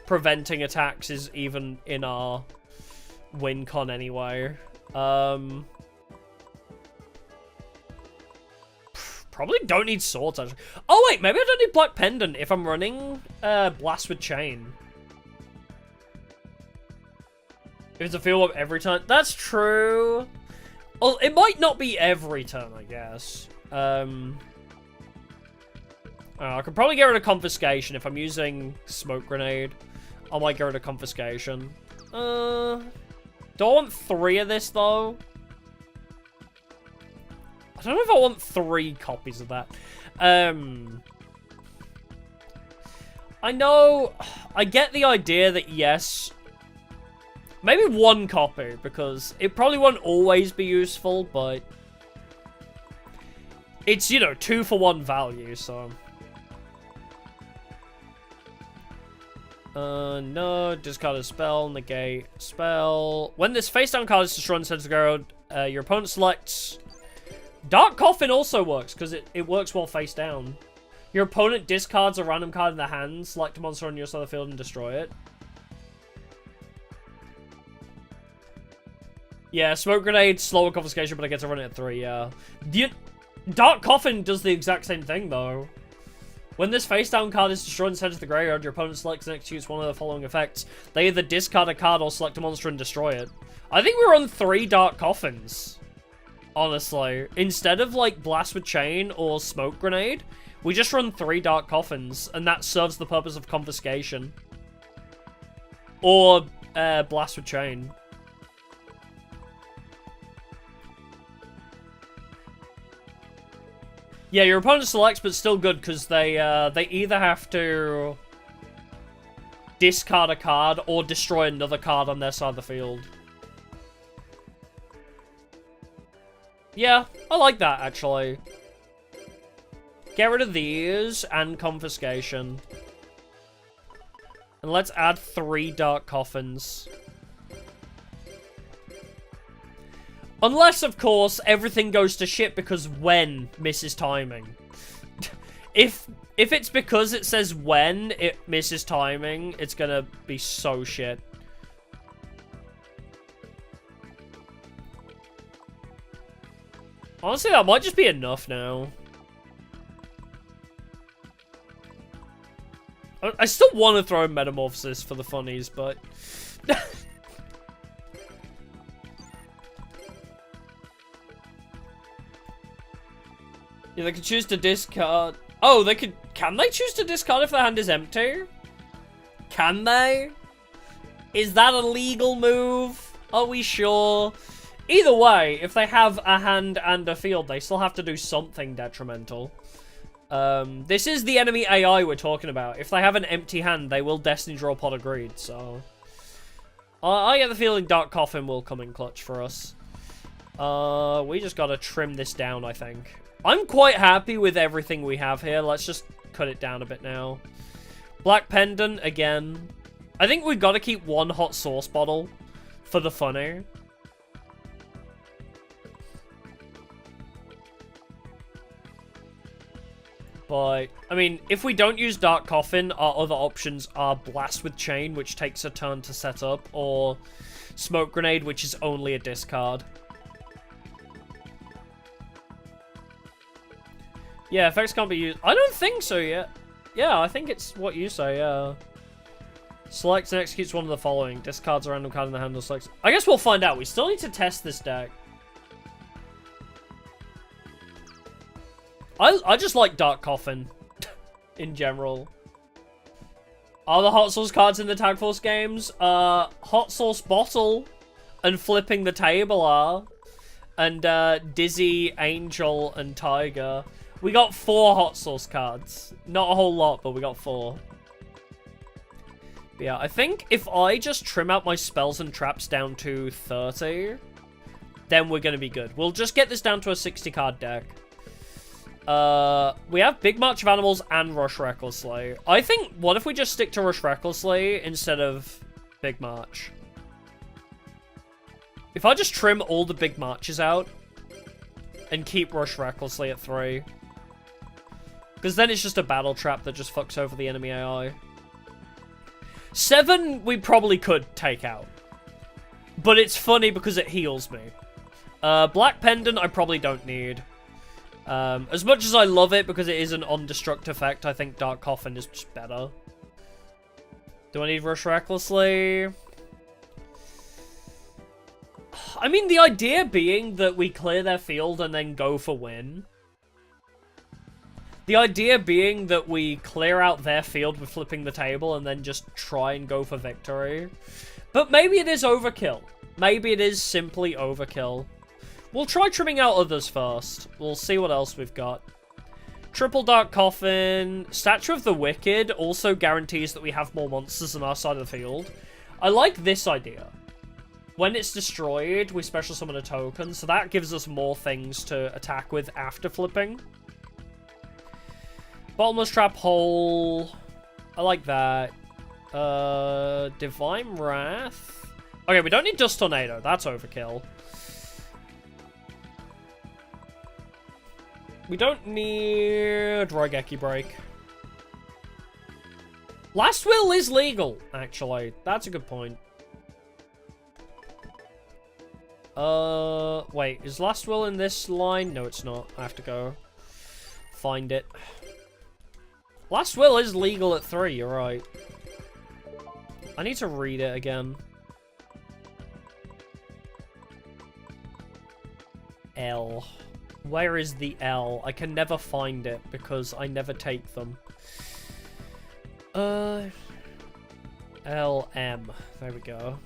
preventing attacks is even in our win con anyway. Probably don't need swords, actually. Oh, wait, maybe I don't need Black Pendant if I'm running Blast with Chain. If it's a field up every turn. That's true. Well, it might not be every turn, I guess. I could probably get rid of Confiscation if I'm using Smoke Grenade. I might get rid of Confiscation. Do I want 3 of this, though? I don't know if I want 3 copies of that. I know... I get the idea that, yes... Maybe 1 copy, because it probably won't always be useful, but... It's, you know, 2 for 1 value, so... No, discard a spell, negate spell. When this face-down card is destroyed and sent to the ground, your opponent selects... Dark Coffin also works, because it works while face down. Your opponent discards a random card in their hand, select a monster on your side of the field and destroy it. Yeah, smoke grenade, slower confiscation, but I get to run it at 3, yeah. Dark Coffin does the exact same thing, though. When this face-down card is destroyed and sent to the graveyard, your opponent selects and executes one of the following effects. They either discard a card or select a monster and destroy it. I think we run 3 Dark Coffins, honestly. Instead of, like, Blast with Chain or Smoke Grenade, we just run 3 Dark Coffins, and that serves the purpose of confiscation. Or, Blast with Chain. Yeah, your opponent selects, but still good, because they either have to discard a card or destroy another card on their side of the field. Yeah, I like that, actually. Get rid of these, and confiscation. And let's add 3 Dark Coffins. Unless, of course, everything goes to shit because when misses timing. If it's because it says when it misses timing, it's gonna be so shit. Honestly, that might just be enough now. I still want to throw in Metamorphosis for the funnies, but... Yeah, they could choose to discard... Oh, they could... Can they choose to discard if their hand is empty? Can they? Is that a legal move? Are we sure? Either way, if they have a hand and a field, they still have to do something detrimental. This is the enemy AI we're talking about. If they have an empty hand, they will Destiny draw Pot of Greed, so... I get the feeling Dark Coffin will come in clutch for us. We just gotta trim this down, I think. I'm quite happy with everything we have here. Let's just cut it down a bit now. Black Pendant, again. I think we've got to keep 1 hot sauce bottle for the funny. But, I mean, if we don't use Dark Coffin, our other options are Blast with Chain, which takes a turn to set up, or Smoke Grenade, which is only a discard. Yeah, effects can't be used. I don't think so yet. Yeah, I think it's what you say, yeah. Selects and executes one of the following. Discards a random card in the hand or selects... I guess we'll find out. We still need to test this deck. I just like Dark Coffin. In general. Are the Hot Sauce cards in the Tag Force games? Hot Sauce Bottle and Flipping the Table are. And Dizzy, Angel, and Tiger. We got 4 Hot Sauce cards. Not a whole lot, but we got 4. But yeah, I think if I just trim out my spells and traps down to 30, then we're going to be good. We'll just get this down to a 60-card deck. We have Big March of Animals and Rush Recklessly. I think, what if we just stick to Rush Recklessly instead of Big March? If I just trim all the Big Marches out and keep Rush Recklessly at 3. Because then it's just a battle trap that just fucks over the enemy AI. 7, we probably could take out. But it's funny because it heals me. Black Pendant, I probably don't need. As much as I love it because it is an on-destruct effect, I think Dark Coffin is just better. Do I need Rush Recklessly? I mean, the idea being that we clear their field and then go for win. The idea being that we clear out their field with Flipping the Table and then just try and go for victory. But maybe it is overkill. Maybe it is simply overkill. We'll try trimming out others first. We'll see what else we've got. Triple Dark Coffin. Statue of the Wicked also guarantees that we have more monsters on our side of the field. I like this idea. When it's destroyed, we special summon a token, so that gives us more things to attack with after flipping. Bottomless Trap Hole. I like that. Divine Wrath. Okay, we don't need Dust Tornado. That's overkill. We don't need Raigeki Break. Last Will is legal, actually. That's a good point. Wait, is Last Will in this line? No, it's not. I have to go find it. Last Will is legal at 3, you're right. I need to read it again. L. Where is the L? I can never find it because I never take them. LM. There we go.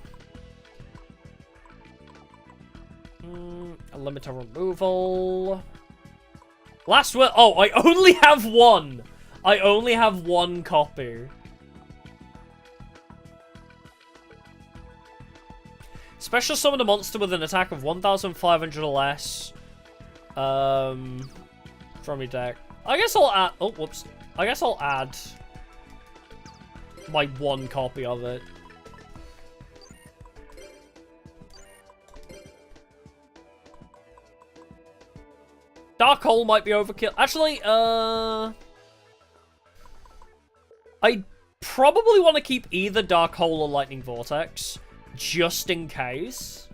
A limiter removal. Last Will. Oh, I only have one. I only have one copy. Special summon a monster with an attack of 1,500 or less. From your deck. I guess I'll add. Oh, whoops. I guess I'll add my one copy of it. Dark Hole might be overkill. Actually, I probably want to keep either Dark Hole or Lightning Vortex, just in case.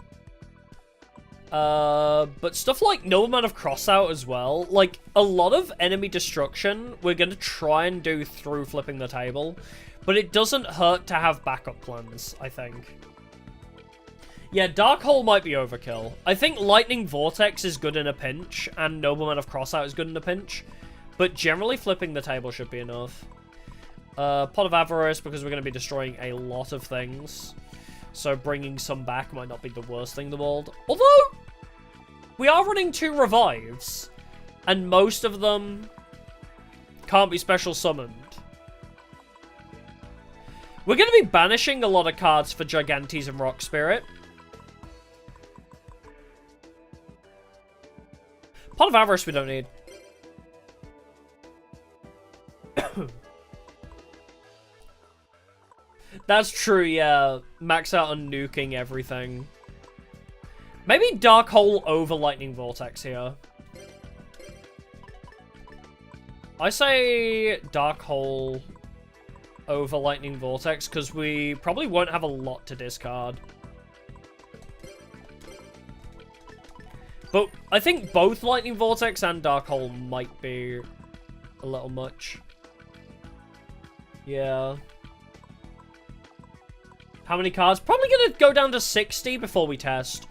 But stuff like No Amount of Crossout as well. Like, a lot of enemy destruction we're going to try and do through flipping the table. But it doesn't hurt to have backup plans, I think. Yeah, Dark Hole might be overkill. I think Lightning Vortex is good in a pinch, and Noble Man of Crossout is good in a pinch. But generally, flipping the table should be enough. Pot of Avarice, because we're going to be destroying a lot of things. So bringing some back might not be the worst thing in the world. Although, we are running 2 revives, and most of them can't be special summoned. We're going to be banishing a lot of cards for Gigantes and Rock Spirit. Pot of Avarice we don't need. That's true, yeah. Max out on nuking everything. Maybe Dark Hole over Lightning Vortex here. I say Dark Hole over Lightning Vortex, because we probably won't have a lot to discard. But I think both Lightning Vortex and Dark Hole might be a little much. Yeah. How many cards? Probably gonna go down to 60 before we test.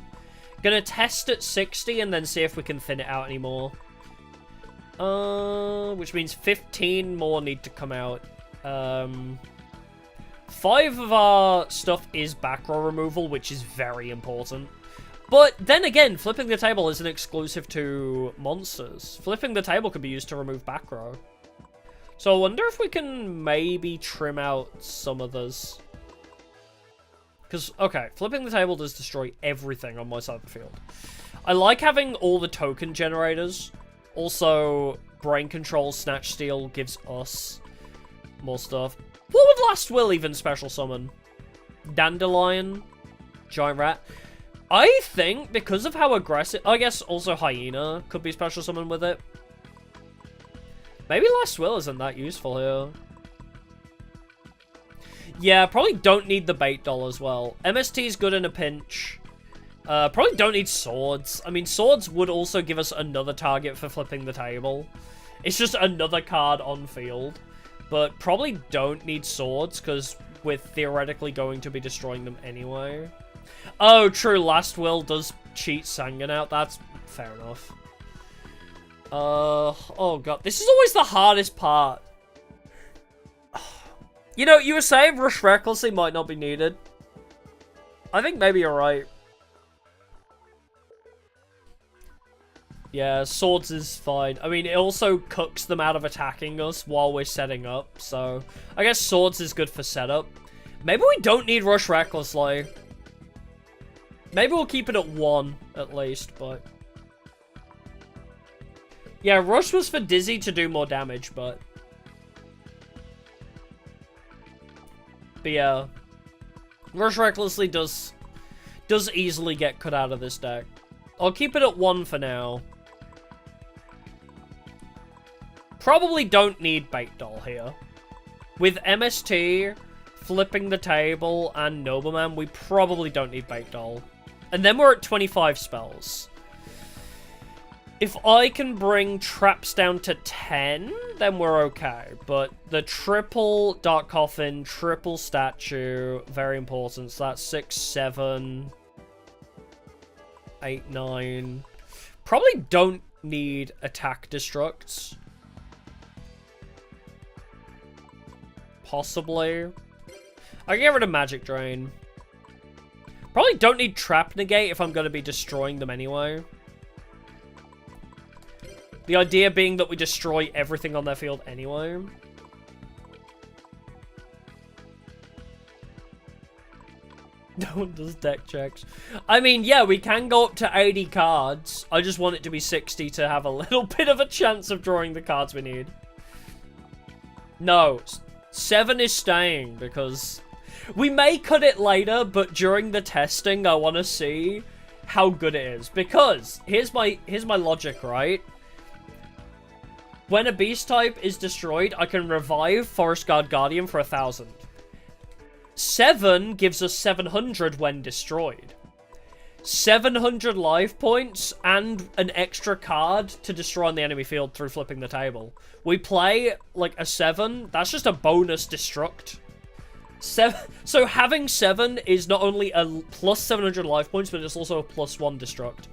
Gonna test at 60 and then see if we can thin it out anymore. Which means 15 more need to come out. 5 of our stuff is back row removal, which is very important. But then again, flipping the table isn't exclusive to monsters. Flipping the table could be used to remove back row. So I wonder if we can maybe trim out some of those. Because, okay, flipping the table does destroy everything on my side of the field. I like having all the token generators. Also, Brain Control, Snatch Steal gives us more stuff. What would Last Will even special summon? Dandelion? Giant Rat? I think, because of how aggressive... I guess also Hyena could be special summon with it. Maybe Last Will isn't that useful here. Yeah, probably don't need the bait doll as well. MST is good in a pinch. Probably don't need swords. I mean, swords would also give us another target for flipping the table. It's just another card on field. But probably don't need swords, because we're theoretically going to be destroying them anyway. Oh, true, Last Will does cheat Sangan out. That's fair enough. Oh god, this is always the hardest part. You know, you were saying Rush Recklessly might not be needed. I think maybe you're right. Yeah, swords is fine. I mean, it also cooks them out of attacking us while we're setting up, so I guess swords is good for setup. Maybe we don't need Rush Recklessly. Maybe we'll keep it at 1, at least, but... Yeah, Rush was for Dizzy to do more damage, but... But yeah, Rush Recklessly does easily get cut out of this deck. I'll keep it at 1 for now. Probably don't need Bait Doll here. With MST, flipping the table, and Nobleman, we probably don't need Bait Doll. And then we're at 25 spells. If I can bring traps down to 10, then we're okay. But the triple Dark Coffin, triple statue, very important. So that's 6, 7, 8, 9. Probably don't need attack destructs. Possibly. I can get rid of magic drain. Probably don't need trap negate if I'm going to be destroying them anyway. The idea being that we destroy everything on their field anyway. No one does deck checks. I mean, yeah, we can go up to 80 cards. I just want it to be 60 to have a little bit of a chance of drawing the cards we need. No, 7 is staying because we may cut it later, but during the testing, I want to see how good it is. Because here's my logic, right? When a beast type is destroyed, I can revive Forest Guard Guardian for 1,000. 7 gives us 700 when destroyed. 700 life points and an extra card to destroy on the enemy field through flipping the table. We play like a 7, that's just a bonus destruct. So having 7 is not only a plus 700 life points, but it's also a plus 1 destruct.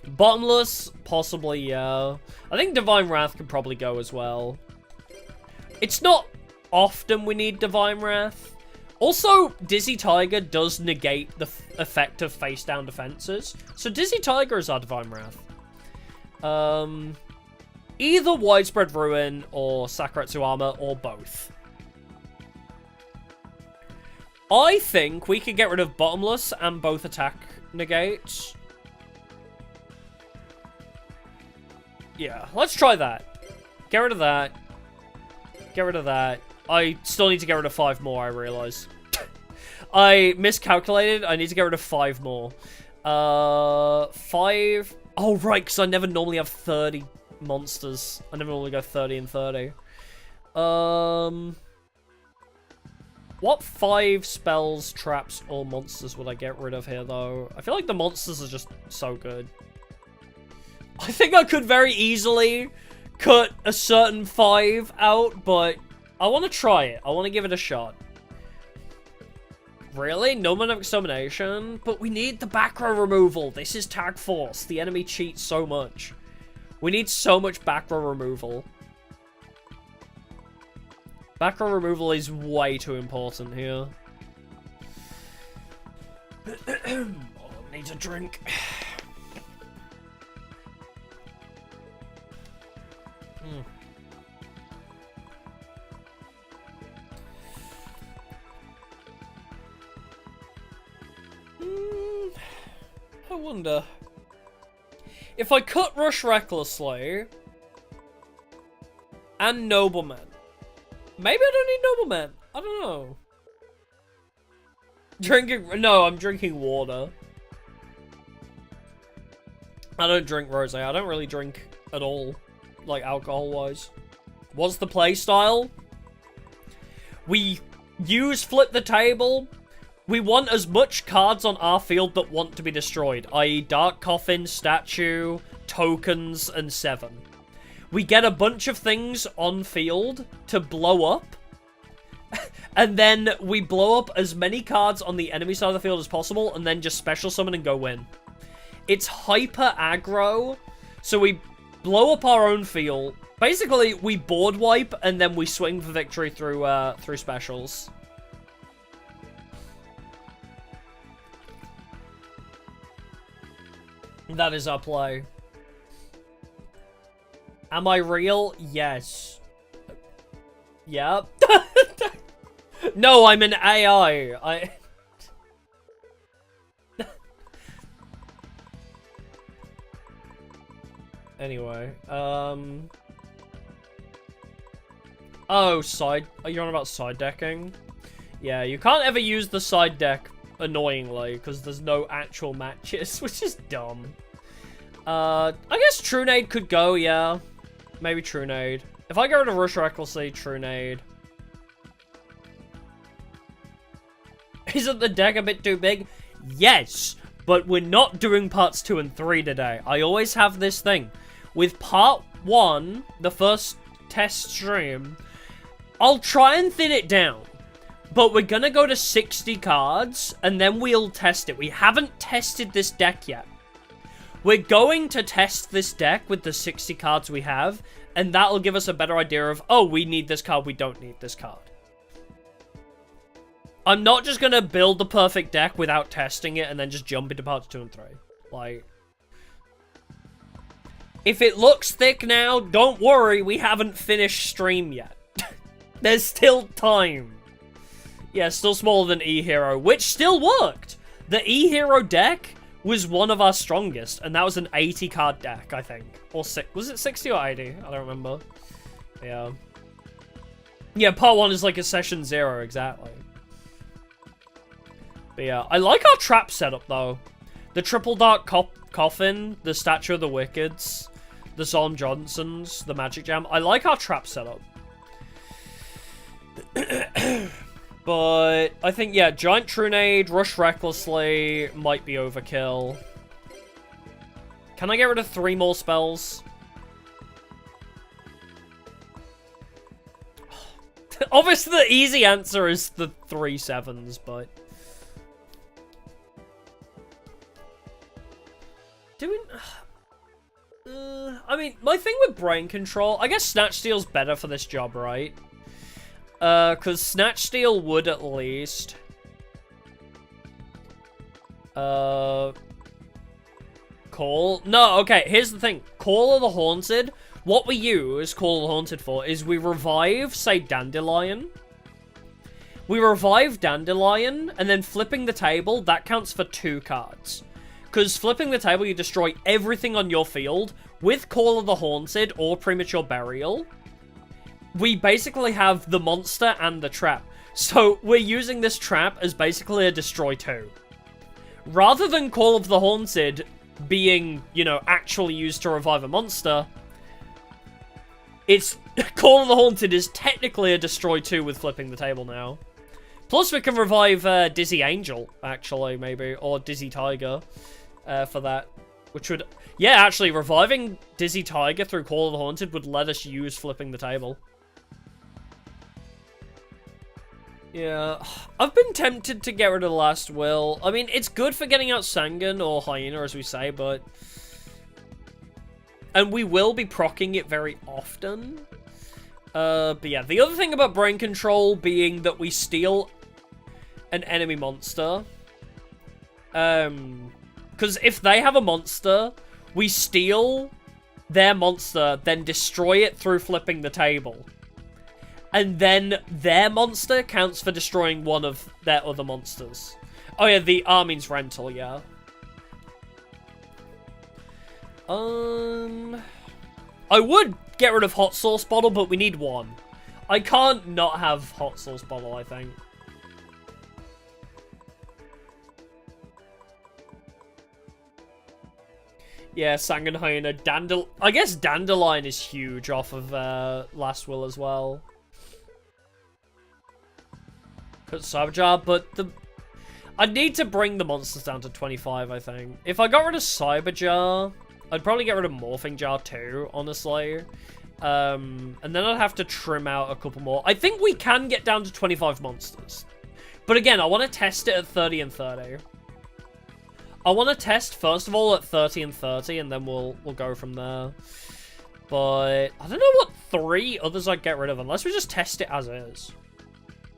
Bottomless, possibly, yeah. I think Divine Wrath could probably go as well. It's not often we need Divine Wrath. Also, Dizzy Tiger does negate the effect of face-down defenses. So Dizzy Tiger is our Divine Wrath. Either Widespread Ruin or Sakuretsu Armor, or both. I think we could get rid of Bottomless and both attack negates. Yeah, let's try that. Get rid of that. Get rid of that. I still need to get rid of 5 more, I realize. I miscalculated. I need to get rid of 5 more. 5... Oh, right, because I never normally have 30 monsters. I never normally go 30 and 30. What 5 spells, traps, or monsters would I get rid of here, though? I feel like the monsters are just so good. I think I could very easily cut a certain 5 out, but I want to try it. I want to give it a shot. Really? No Monarch Extermination? But we need the back row removal. This is Tag Force. The enemy cheats so much. We need so much back row removal. Back row removal is way too important here. I need a drink. I wonder if I cut Rush Recklessly and Nobleman. Maybe I don't need Nobleman. I don't know. No, I'm drinking water. I don't drink rosé. I don't really drink at all, like alcohol-wise. What's the play style? We use flip the table. We want as much cards on our field that want to be destroyed, i.e. Dark Coffin, Statue, Tokens, and 7. We get a bunch of things on field to blow up, and then we blow up as many cards on the enemy side of the field as possible, and then just special summon and go win. It's hyper aggro, so we blow up our own field. Basically, we board wipe, and then we swing for victory through specials. That is our play. Am I real? Yes. Yep. No, I'm an AI. Anyway, oh, side... Are you on about side decking? Yeah, you can't ever use the side deck, annoyingly, because there's no actual matches, which is dumb. I guess Trunade could go, yeah. Maybe Trunade. If I get rid of Rush Recklessly, Trunade. Isn't the deck a bit too big? Yes! But we're not doing parts 2 and 3 today. I always have this thing. With part 1, the first test stream, I'll try and thin it down. But we're gonna go to 60 cards, and then we'll test it. We haven't tested this deck yet. We're going to test this deck with the 60 cards we have, and that'll give us a better idea of, oh, we need this card, we don't need this card. I'm not just gonna build the perfect deck without testing it and then just jump into parts 2 and 3. Like, if it looks thick now, don't worry, we haven't finished stream yet. There's still time. Yeah, still smaller than E-Hero, which still worked. The E-Hero deck was one of our strongest, and that was an 80 card deck, I think. Or was it 60 or 80? I don't remember. Yeah. Yeah, part 1 is like a session 0, exactly. But yeah, I like our trap setup, though. The Triple Dark Coffin, the Statue of the Wickeds, the Solemn Johnsons, the Magic Jam. I like our trap setup. But I think, yeah, Giant Trunade, Rush Recklessly might be overkill. Can I get rid of 3 more spells? Obviously, the easy answer is the 3 7s, but... I mean, my thing with Brain Control... I guess Snatch Steal's better for this job, right? Because Snatch Steal would at least... Call... No, okay, here's the thing. Call of the Haunted, what we use Call of the Haunted for is we revive, say, Dandelion. We revive Dandelion, and then flipping the table, that counts for 2 cards. Because flipping the table, you destroy everything on your field. With Call of the Haunted or Premature Burial, we basically have the monster and the trap. So we're using this trap as basically a destroy 2. Rather than Call of the Haunted being, you know, actually used to revive a monster, it's Call of the Haunted is technically a destroy 2 with flipping the table now. Plus we can revive Dizzy Angel, actually, maybe, or Dizzy Tiger for that. Which would... Yeah, actually, reviving Dizzy Tiger through Call of the Haunted would let us use flipping the table. Yeah, I've been tempted to get rid of the Last Will. I mean, it's good for getting out Sangan or Hyena, as we say, but... And we will be proccing it very often. But yeah, the other thing about Brain Control being that we steal an enemy monster. Because if they have a monster, we steal their monster, then destroy it through flipping the table. And then their monster counts for destroying one of their other monsters. Oh yeah, the Armin's Rental, yeah. I would get rid of Hot Sauce Bottle, but we need 1. I can't not have Hot Sauce Bottle, I think. Yeah, Sangan Hyena, I guess Dandelion is huge off of Last Will as well. Put Cyberjar, but I'd need to bring the monsters down to 25, I think. If I got rid of Cyberjar, I'd probably get rid of Morphing Jar too, honestly. And then I'd have to trim out a couple more. I think we can get down to 25 monsters. But again, I want to test it at 30 and 30. I want to test, first of all, at 30 and 30, and then we'll go from there. But I don't know what 3 others I'd get rid of, unless we just test it as is.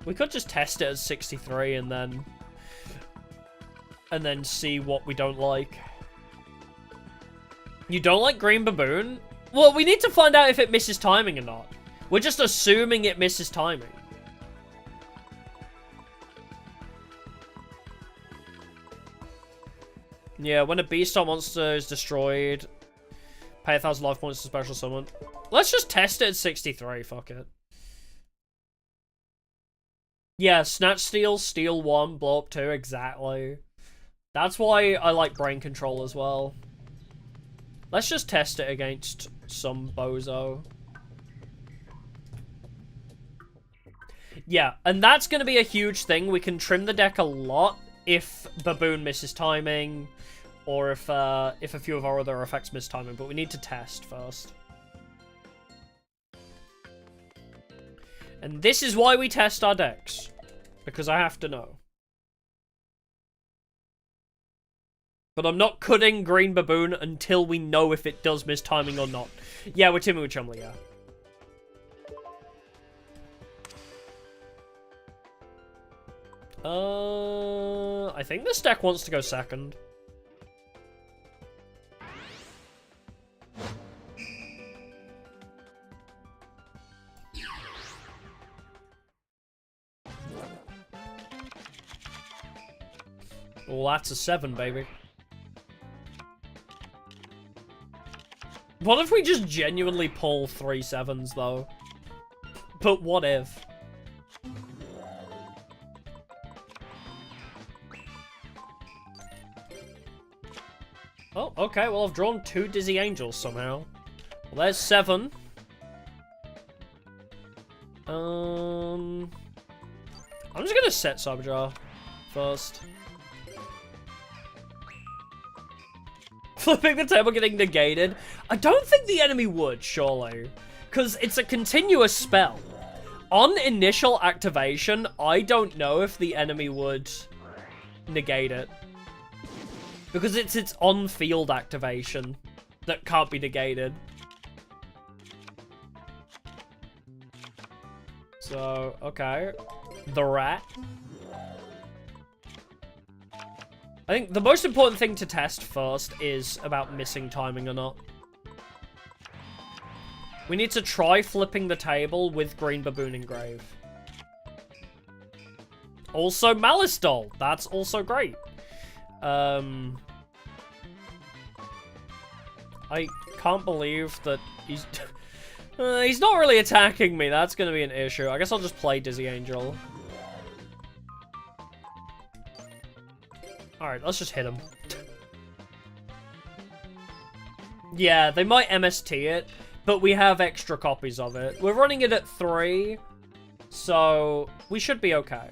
We could just test it at 63 and then see what we don't like. You don't like Green Baboon? Well, we need to find out if it misses timing or not. We're just assuming it misses timing. Yeah, when a Beastar monster is destroyed, pay 1,000 life points to special summon. Let's just test it at 63, fuck it. Yeah, Snatch Steal, Steal 1, Blow Up 2, exactly. That's why I like Brain Control as well. Let's just test it against some bozo. Yeah, and that's going to be a huge thing. We can trim the deck a lot if Baboon misses timing, or if a few of our other effects miss timing, but we need to test first. And this is why we test our decks. Because I have to know. But I'm not cutting Green Baboon until we know if it does miss timing or not. Yeah, we're teaming with Chumley, yeah. I think this deck wants to go second. Well, that's a 7, baby. What if we just genuinely pull 3 7s, though? But what if? Oh, okay, well, I've drawn 2 Dizzy Angels somehow. Well, there's 7. I'm just gonna set Cyberjar first. Flipping the table getting negated. I don't think the enemy would, surely. Because it's a continuous spell. On initial activation, I don't know if the enemy would negate it. Because it's its on-field activation that can't be negated. So, okay. The rat. I think the most important thing to test first is about missing timing or not. We need to try flipping the table with Green Baboon Engrave. Also Malice Doll. That's also great. I can't believe that he's... he's not really attacking me. That's going to be an issue. I guess I'll just play Dizzy Angel. Alright, let's just hit him. Yeah, they might MST it, but we have extra copies of it. We're running it at 3, so we should be okay.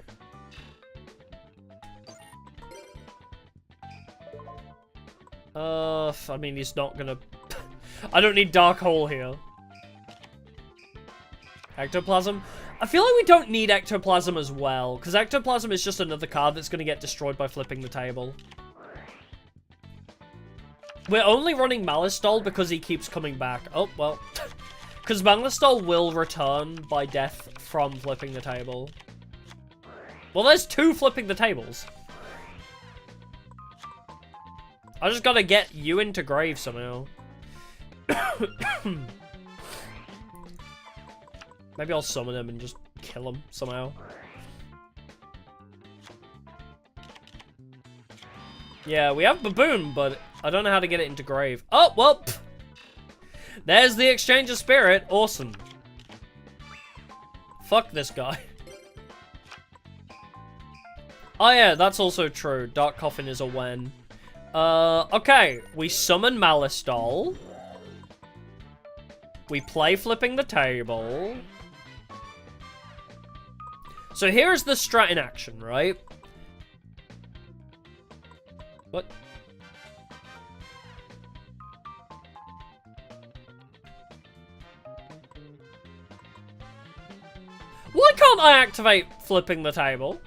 I mean, he's not gonna... I don't need Dark Hole here. Ectoplasm? I feel like we don't need Ectoplasm as well, because Ectoplasm is just another card that's going to get destroyed by flipping the table. We're only running Malice Doll because he keeps coming back. Oh, well. Because Malice Doll will return by death from flipping the table. Well, there's 2 flipping the tables. I just gotta get you into grave somehow. Maybe I'll summon him and just kill him somehow. Yeah, we have Baboon, but I don't know how to get it into grave. Oh, well. Pff. There's the Exchange of Spirit. Awesome. Fuck this guy. Oh, yeah, that's also true. Dark Coffin is a when. Okay. We summon Malice Doll. We play flipping the table. So here's the strat in action, right? What? Why can't I activate flipping the table?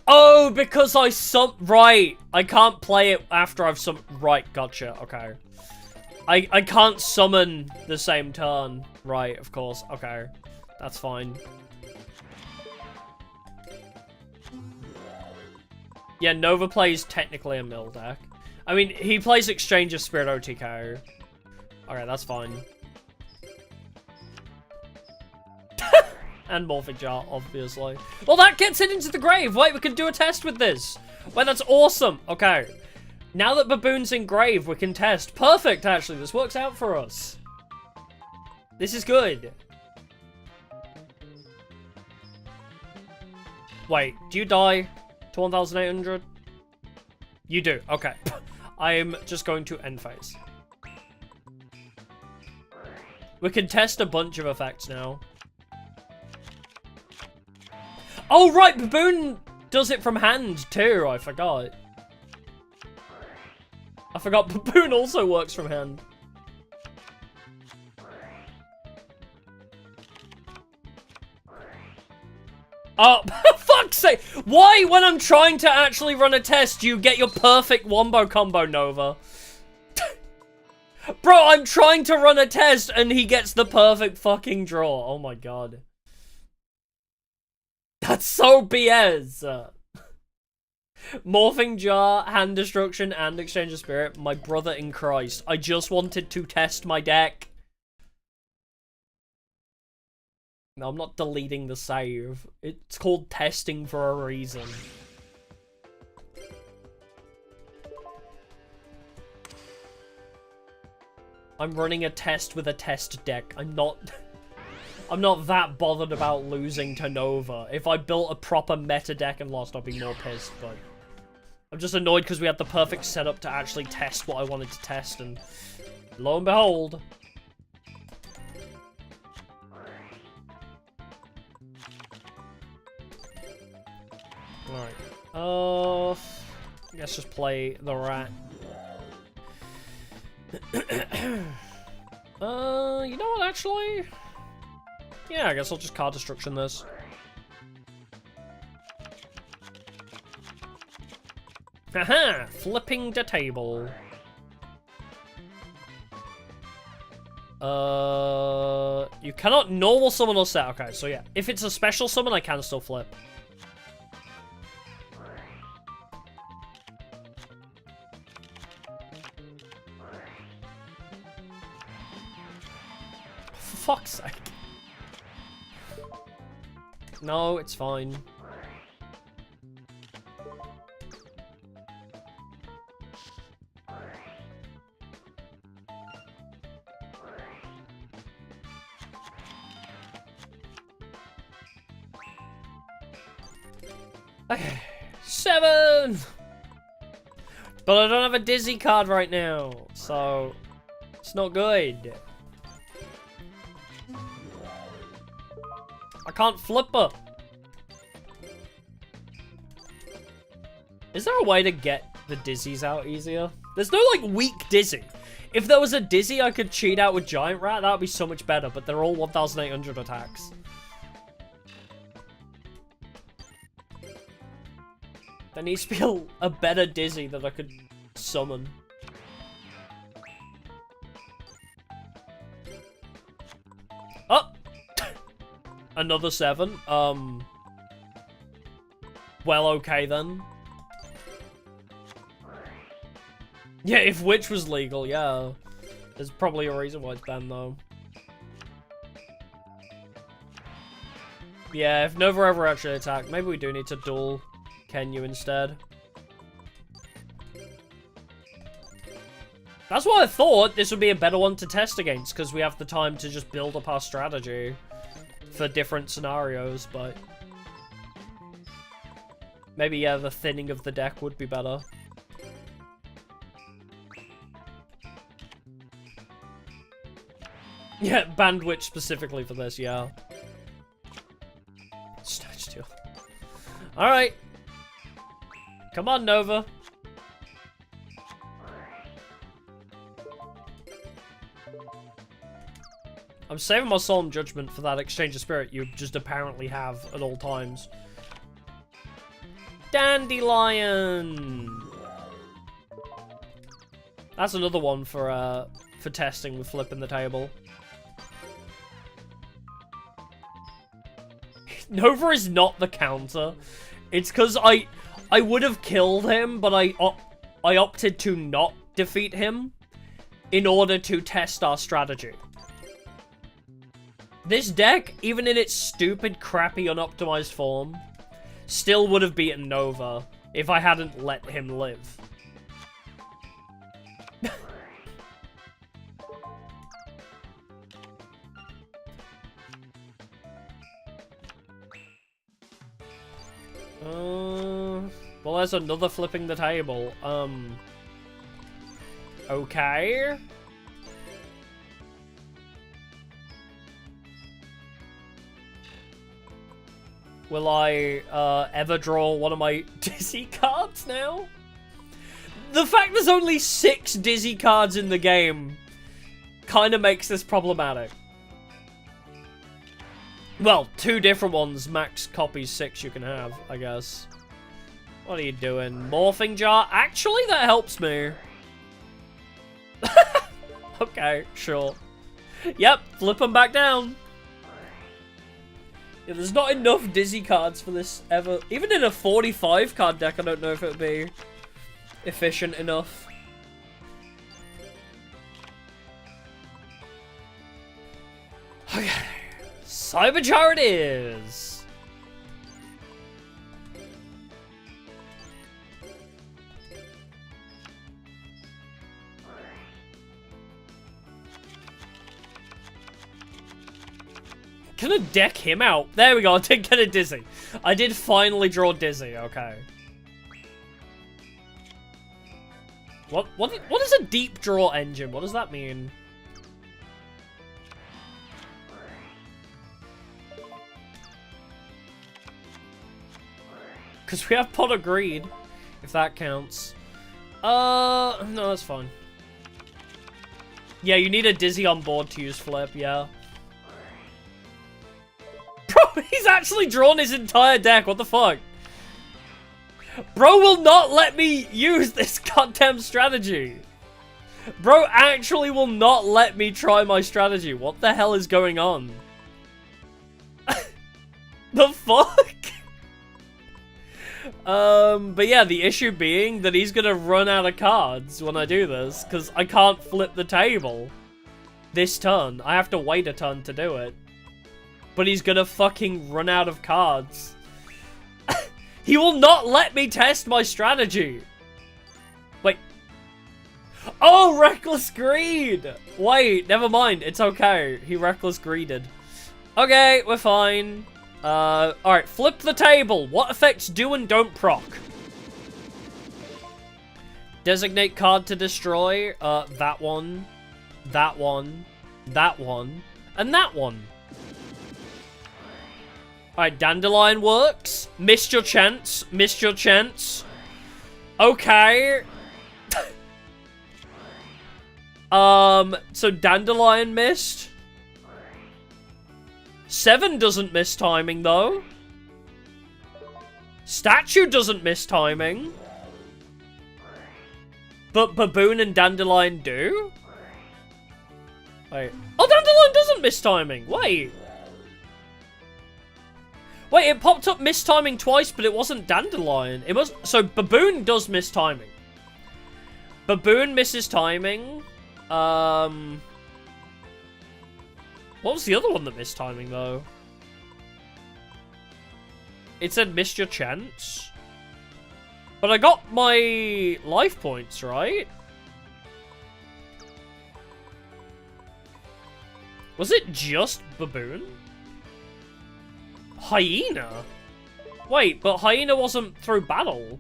Oh, because right. I can't play it after I've right, gotcha, okay. I can't summon the same turn. Right, of course, okay. That's fine. Yeah, Nova plays technically a mill deck. I mean, he plays Exchange of Spirit OTK. Okay, that's fine. And Morphic Jar, obviously. Well, that gets it into the grave. Wait, we can do a test with this. Wait, that's awesome. Okay. Now that Baboon's in grave, we can test. Perfect, actually. This works out for us. This is good. Wait, do you die to 1,800? You do. Okay. I'm just going to end phase. We can test a bunch of effects now. Oh, right, Baboon does it from hand, too. I forgot. I forgot Baboon also works from hand. Oh, fuck's sake! Why, when I'm trying to actually run a test, you get your perfect wombo combo, Nova? Bro, I'm trying to run a test, and he gets the perfect fucking draw. Oh my god. That's so BS. Morphing Jar, Hand Destruction, and Exchange of Spirit. My brother in Christ. I just wanted to test my deck. No, I'm not deleting the save. It's called testing for a reason. I'm running a test with a test deck. I'm not that bothered about losing to Nova. If I built a proper meta deck and lost, I'd be more pissed, but I'm just annoyed because we had the perfect setup to actually test what I wanted to test, and lo and behold. Alright. Let's just play the rat. You know what, actually? Yeah, I guess I'll just card destruction this. Haha! Flipping the table. You cannot normal summon or set. Okay, so yeah. If it's a special summon, I can still flip. For fuck's sake. No, it's fine. Okay, 7! But I don't have a Dizzy card right now, so it's not good. I can't flip her. Is there a way to get the Dizzies out easier? There's no, like, weak Dizzy. If there was a Dizzy I could cheat out with Giant Rat, that would be so much better, but they're all 1,800 attacks. There needs to be a better Dizzy that I could summon. Oh! Another 7. Well, okay then. Yeah, if Witch was legal, yeah. There's probably a reason why it's banned, though. Yeah, if Nova ever actually attacked, maybe we do need to duel Kenyu instead. That's what I thought. This would be a better one to test against, because we have the time to just build up our strategy for different scenarios, but maybe, yeah, the thinning of the deck would be better. Yeah, banned Witch specifically for this, yeah. Snatch Steal. Alright. Come on, Nova. I'm saving my Solemn Judgment for that Exchange of Spirit you just apparently have at all times. Dandelion! That's another one for testing with flipping the table. Nova is not the counter. It's because I would have killed him, but I opted to not defeat him in order to test our strategy. This deck, even in its stupid, crappy, unoptimized form, still would have beaten Nova if I hadn't let him live. Well, there's another flipping the table. Okay. Will I ever draw one of my Dizzy cards now? The fact there's only 6 Dizzy cards in the game kind of makes this problematic. Well, 2 different ones, max copies 6 you can have, I guess. What are you doing? Morphing jar? Actually, that helps me. Okay, sure. Yep, flip them back down. Yeah, there's not enough Dizzy cards for this ever. Even in a 45 card deck, I don't know if it would be efficient enough. Okay. Cyberjar it is! Can I deck him out? There we go, I did get a Dizzy. I did finally draw Dizzy, okay. What is a deep draw engine? What does that mean? Because we have Pot of Greed, if that counts. No, that's fine. Yeah, you need a Dizzy on board to use Flip, yeah. Bro, he's actually drawn his entire deck, what the fuck? Bro will not let me use this goddamn strategy. Bro actually will not let me try my strategy. What the hell is going on? The fuck? But yeah, the issue being that he's gonna run out of cards when I do this, because I can't flip the table this turn. I have to wait a turn to do it. But he's gonna fucking run out of cards. He will not let me test my strategy. Wait. Oh, Reckless Greed! Wait, never mind. It's okay. He Reckless Greeded. Okay, we're fine. Alright, flip the table. What effects do and don't proc? Designate card to destroy. That one. That one. That one. And that one. Alright, Dandelion works. Missed your chance. Missed your chance. Okay. So Dandelion missed. 7 doesn't miss timing, though. Statue doesn't miss timing. But Baboon and Dandelion do? Wait. Oh, Dandelion doesn't miss timing. Wait. Wait, it popped up miss timing twice, but it wasn't Dandelion. It was... So, Baboon does miss timing. Baboon misses timing. What was the other one that missed timing, though? It said missed your chance. But I got my life points, right? Was it just Baboon? Hyena? Wait, but Hyena wasn't through battle.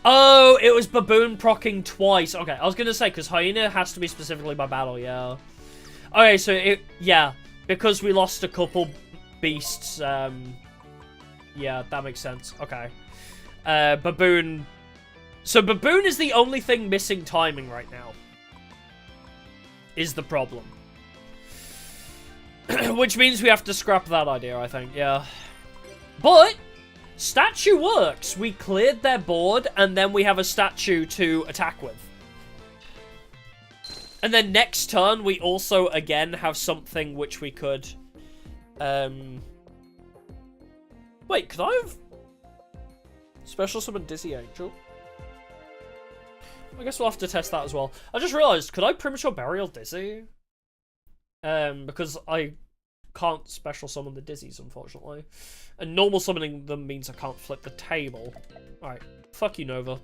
Oh, it was Baboon procking twice. Okay, I was gonna say, because Hyena has to be specifically by battle, yeah. Okay, so yeah, because we lost a couple beasts, yeah, that makes sense. Okay. Baboon. So Baboon is the only thing missing timing right now. Is the problem. Which means we have to scrap that idea, I think, yeah. But statue works. We cleared their board, and then we have a statue to attack with. And then next turn, we also, again, have something which we could... Wait, could I have... Special summon Dizzy Angel? I guess we'll have to test that as well. I just realised, could I Premature Burial Dizzy? Because I can't special summon the Dizzies, unfortunately. And normal summoning them means I can't flip the table. Alright, fuck you, Nova.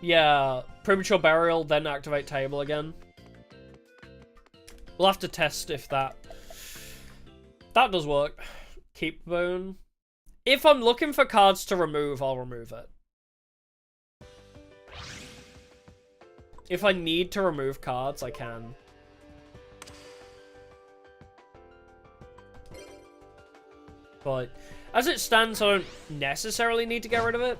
Yeah, Premature Burial, then activate table again. We'll have to test if that does work. Keep Bone. If I'm looking for cards to remove, I'll remove it. If I need to remove cards, I can. But as it stands, I don't necessarily need to get rid of it.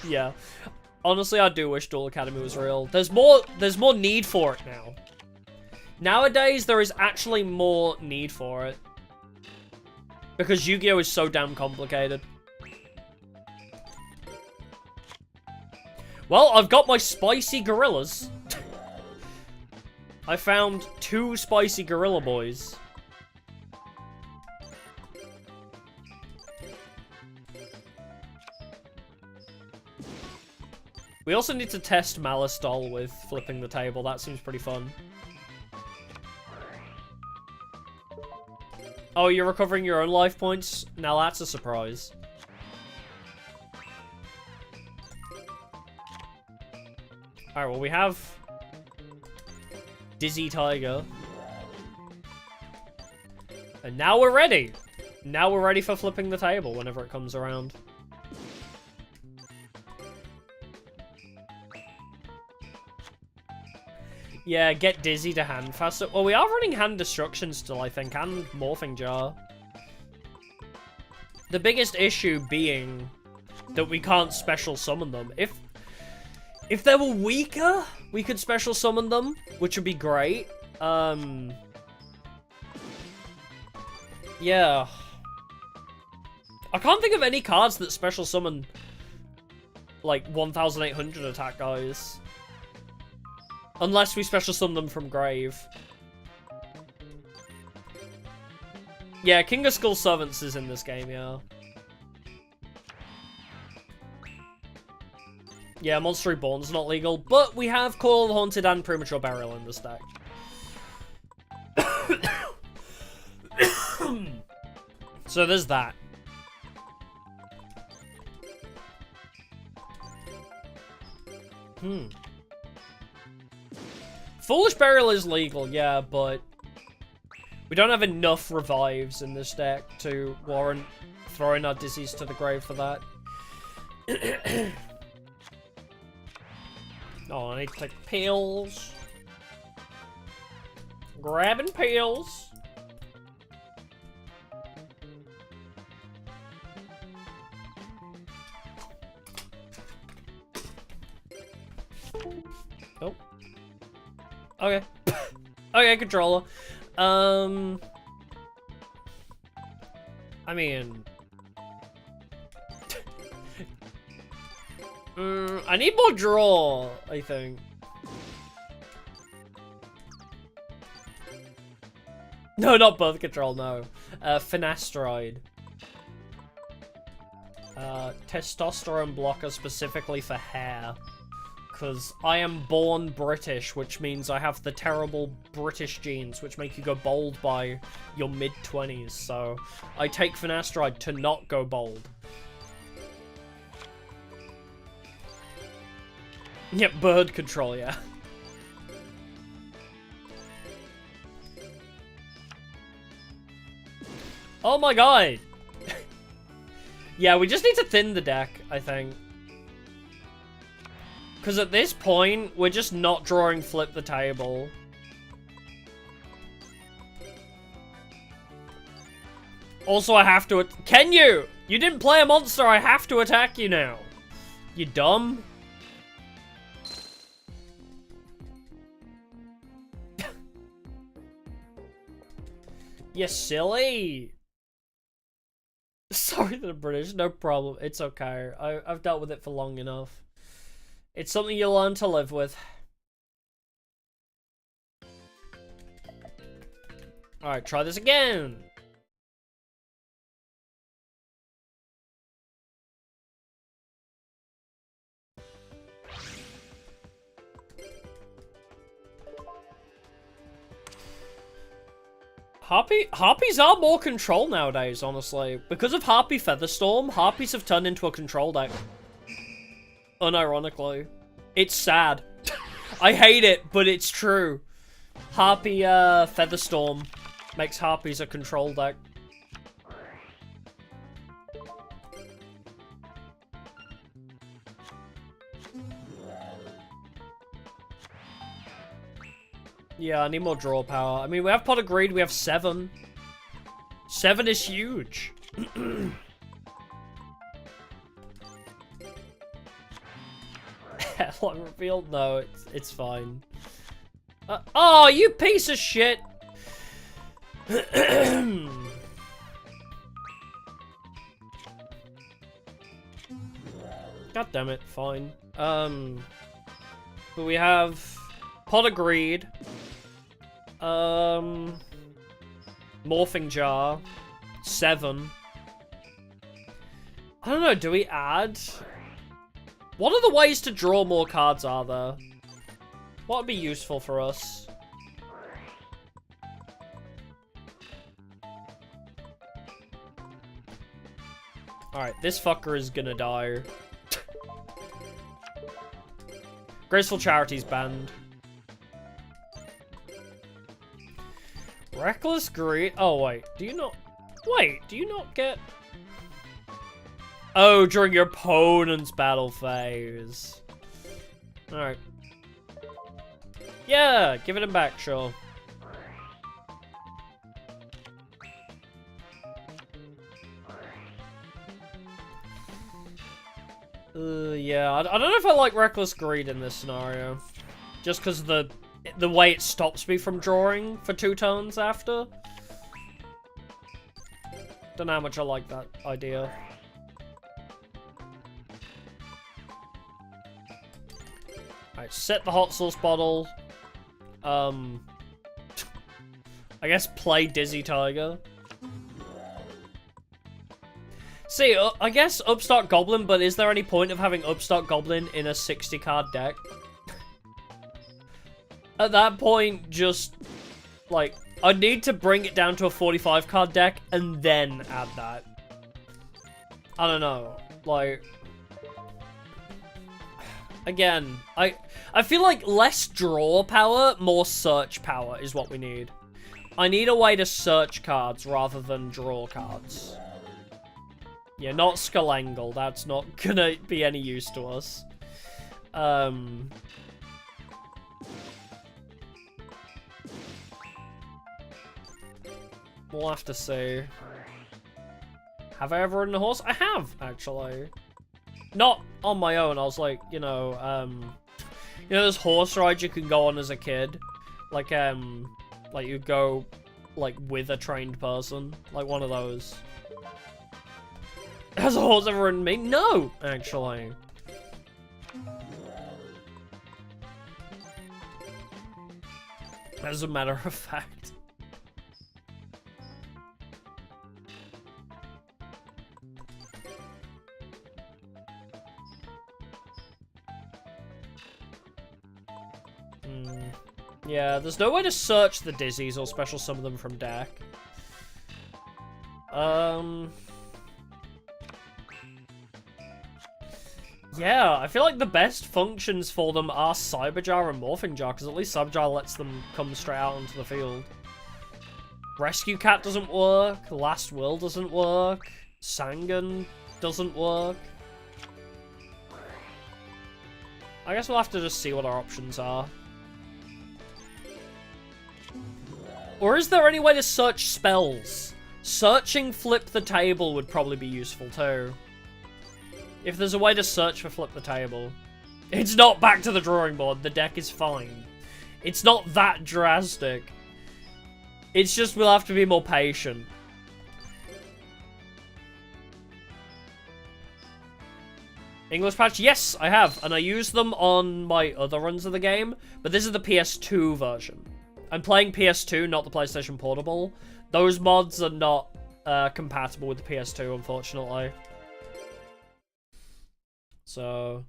Yeah. Honestly, I do wish Duel Academy was real. There's more need for it now. Nowadays, there is actually more need for it. Because Yu-Gi-Oh! Is so damn complicated. Well, I've got my spicy gorillas. I found 2 spicy gorilla boys. We also need to test Malistol with flipping the table. That seems pretty fun. Oh, you're recovering your own life points? Now that's a surprise. Alright, well we have Dizzy Tiger. And now we're ready! Now we're ready for flipping the table whenever it comes around. Yeah, get Dizzy to hand faster. Well, we are running Hand Destruction still, I think, and Morphing Jar. The biggest issue being that we can't special summon them. If they were weaker, we could special summon them, which would be great. Yeah. I can't think of any cards that special summon, like, 1,800 attack guys. Unless we special summon them from Grave. Yeah, King of Skull Servants is in this game, yeah. Yeah, Monster Reborn's not legal, but we have Call of the Haunted and Premature Burial in this deck. So there's that. Foolish Burial is legal, yeah, but we don't have enough revives in this deck to warrant throwing our Dizzies to the grave for that. Oh, I need to take pills. Grabbing pills. Oh. Okay. Okay, controller. I mean... I need more draw, I think. No, not birth control, no. Finasteride. Testosterone blocker specifically for hair. Because I am born British, which means I have the terrible British genes, which make you go bald by your mid-20s. So I take finasteride to not go bald. Yep, bird control, yeah. Oh my god! Yeah, we just need to thin the deck, I think. Because at this point, we're just not drawing flip the table. Also, I have to... Can you? You didn't play a monster, I have to attack you now. You dumb? You silly. Sorry to the British, no problem. It's okay. I've dealt with it for long enough. It's something you learn to live with. Alright, try this again. Harpies are more control nowadays, honestly. Because of Harpy Featherstorm, Harpies have turned into a control deck. Unironically. It's sad. I hate it, but it's true. Harpy, Featherstorm Makes Harpies a control deck. Yeah, I need more draw power. I mean, we have Pot of Greed, we have 7. 7 is huge. Headline revealed? No, it's fine. Oh, you piece of shit! God damn it, fine. But we have Pot of Greed. Morphing Jar. 7. I don't know, do we add? What are the ways to draw more cards are there? What would be useful for us? Alright, this fucker is gonna die. Graceful Charity's banned. Reckless Greed. Oh, wait. Do you not... Wait, do you not get... Oh, during your opponent's battle phase. Alright. Yeah, give it him back, sure. Yeah, I don't know if I like Reckless Greed in this scenario. Just because the way it stops me from drawing for 2 turns after. Don't know how much I like that idea. Alright, set the hot sauce bottle. I guess play Dizzy Tiger. See, I guess Upstart Goblin, but is there any point of having Upstart Goblin in a 60-card deck? At that point, just, like, I'd need to bring it down to a 45-card deck and then add that. I don't know. Like, again, I feel like less draw power, more search power is what we need. I need a way to search cards rather than draw cards. Yeah, not Skulangle. That's not gonna be any use to us. We'll have to see. Have I ever ridden a horse? I have, actually. Not on my own. I was like, you know, those horse rides you can go on as a kid? Like you go, like, with a trained person. Like one of those. Has a horse ever ridden me? No, actually. As a matter of fact. Yeah, there's no way to search the Dizzies or special summon them from deck. Yeah, I feel like the best functions for them are Cyber Jar and Morphing Jar, because at least Cyber Jar lets them come straight out onto the field. Rescue Cat doesn't work, Last Will doesn't work, Sangan doesn't work. I guess we'll have to just see what our options are. Or is there any way to search spells? Searching Flip the Table would probably be useful too. If there's a way to search for Flip the Table. It's not back to the drawing board. The deck is fine. It's not that drastic. It's just we'll have to be more patient. English patch? Yes, I have. And I use them on my other runs of the game. But this is the PS2 version. I'm playing PS2, not the PlayStation Portable. Those mods are not compatible with the PS2, unfortunately. So,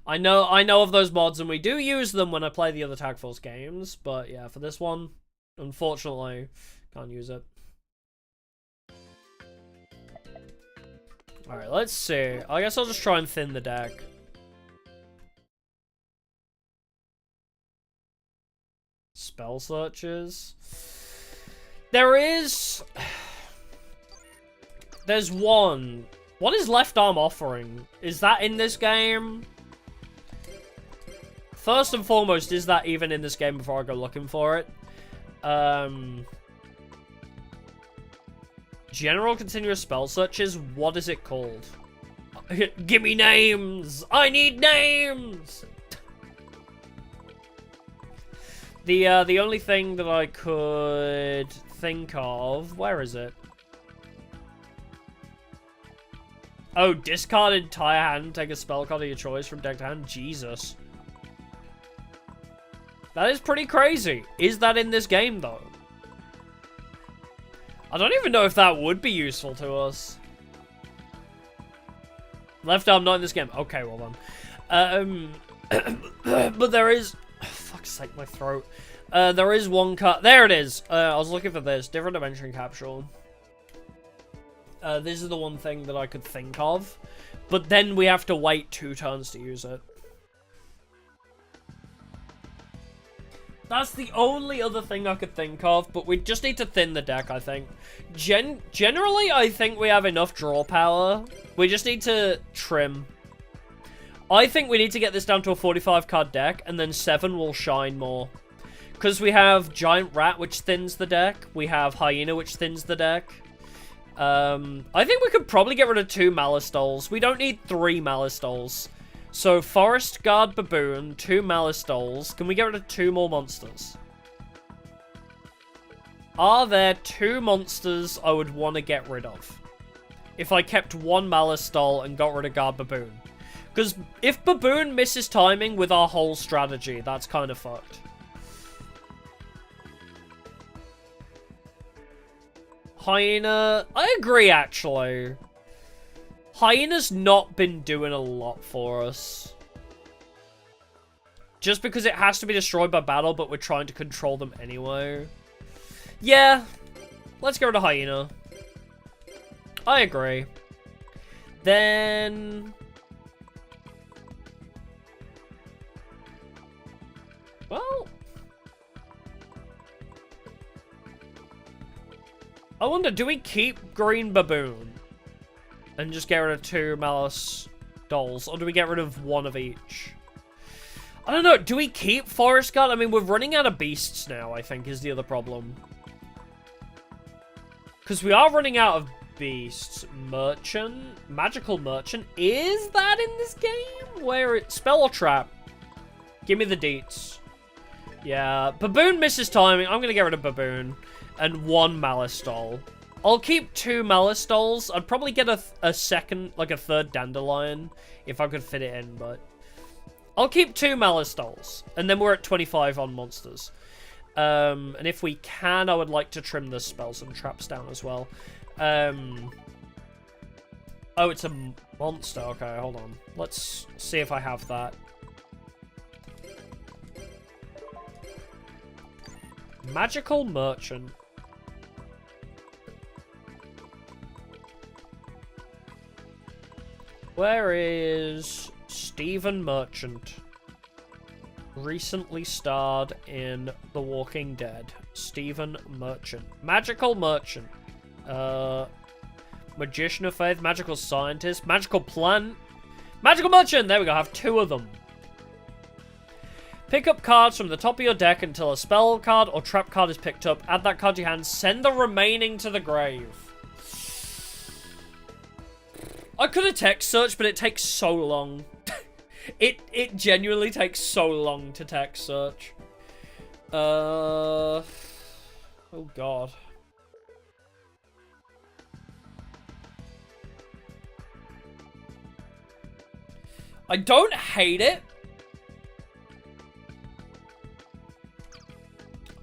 I know of those mods, and we do use them when I play the other Tag Force games. But yeah, for this one, unfortunately, can't use it. Alright, let's see. I guess I'll just try and thin the deck. Spell searches. There is... There's one. What is Left Arm Offering? Is that in this game? First and foremost, is that even in this game before I go looking for it? General continuous spell searches. What is it called? Give me names! I need names! The only thing that I could think of... Where is it? Oh, discard entire hand, take a spell card of your choice from deck to hand. Jesus. That is pretty crazy. Is that in this game, though? I don't even know if that would be useful to us. Left arm not in this game. Okay, well then. But there is... Oh, fuck's sake, my throat. There is one card. There it is. I was looking for this. Different dimension capsule. This is the one thing that I could think of. But then we have to wait 2 turns to use it. That's the only other thing I could think of, but we just need to thin the deck, I think. Generally, I think we have enough draw power. We just need to trim. I think we need to get this down to a 45-card deck, and then 7 will shine more. Because we have Giant Rat, which thins the deck. We have Hyena, which thins the deck. I think we could probably get rid of 2 Malistoles. We don't need 3 Malistoles. So, Forest Guard Baboon, 2 Malistoles. Can we get rid of 2 more monsters? Are there 2 monsters I would want to get rid of? If I kept 1 Malistole and got rid of Guard Baboon. Because if Baboon misses timing with our whole strategy, that's kind of fucked. Hyena, I agree actually. Hyena's not been doing a lot for us. Just because it has to be destroyed by battle, but we're trying to control them anyway. Yeah, let's get rid of Hyena. I agree. Then... Well... I wonder, do we keep Green Baboon? And just get rid of 2 Malice Dolls? Or do we get rid of 1 of each? I don't know, do we keep Forest Guard? I mean, we're running out of beasts now, I think, is the other problem. Because we are running out of beasts. Merchant? Magical Merchant? Is that in this game? Where it... Spell or Trap? Give me the deets. Yeah, Baboon misses timing. I'm going to get rid of Baboon. And 1 Malice Doll. I'll keep 2 Malice Dolls. I'd probably get a second, like a third Dandelion, if I could fit it in, but... I'll keep 2 Malice Dolls. And then we're at 25 on monsters. And if we can, I would like to trim the spells and traps down as well. Oh, it's a monster. Okay, hold on. Let's see if I have that. Magical Merchant. Where is Stephen Merchant? Recently starred in The Walking Dead. Stephen Merchant. Magical Merchant. Magician of Faith. Magical Scientist. Magical Plant. Magical Merchant! There we go. I have 2 of them. Pick up cards from the top of your deck until a spell card or trap card is picked up. Add that card to your hand. Send the remaining to the grave. I could have text search, but it takes so long. It genuinely takes so long to text search. Oh god. I don't hate it.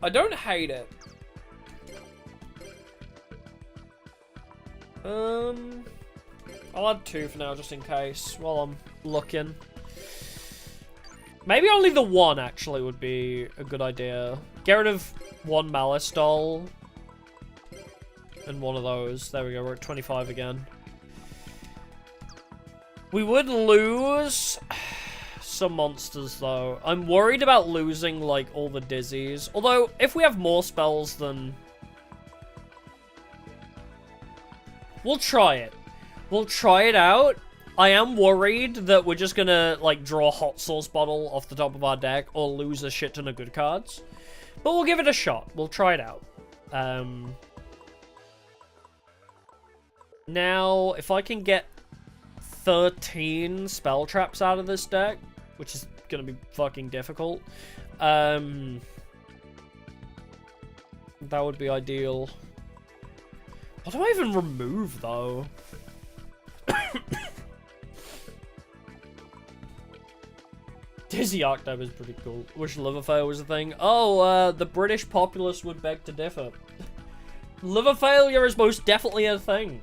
I don't hate it. I'll add 2 for now, just in case, while I'm looking. Maybe only the 1, actually, would be a good idea. Get rid of 1 Malice Doll. And 1 of those. There we go, we're at 25 again. We would lose some monsters, though. I'm worried about losing, like, all the Dizzies. Although, if we have more spells than We'll try it. We'll try it out. I am worried that we're just gonna, like, draw a hot sauce bottle off the top of our deck or lose a shit ton of good cards. But we'll give it a shot. We'll try it out. Now, if I can get 13 spell traps out of this deck, which is gonna be fucking difficult, that would be ideal. What do I even remove, though? Dizzy Archdam is pretty cool. Wish liver failure was a thing. Oh, the British populace would beg to differ. Liver failure is most definitely a thing.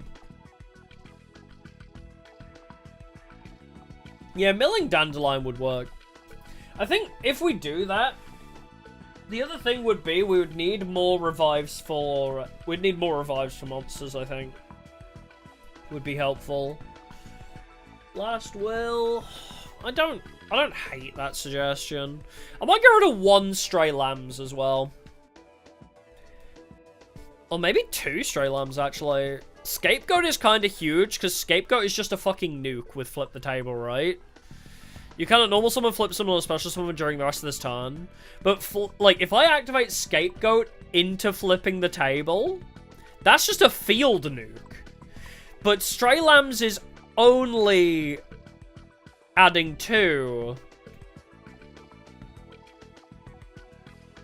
Yeah, milling Dandelion would work. I think if we do that, the other thing would be we would need more revives for... We'd need more revives for monsters, I think. Would be helpful. Last will... I don't hate that suggestion. I might get rid of 1 Stray Lambs as well. Or maybe 2 Stray Lambs, actually. Scapegoat is kind of huge, because Scapegoat is just a fucking nuke with Flip the Table, right? You kind of normal summon, flip summon, or special summon during the rest of this turn. But, like, if I activate Scapegoat into flipping the table, that's just a field nuke. But Stray Lambs is only adding 2.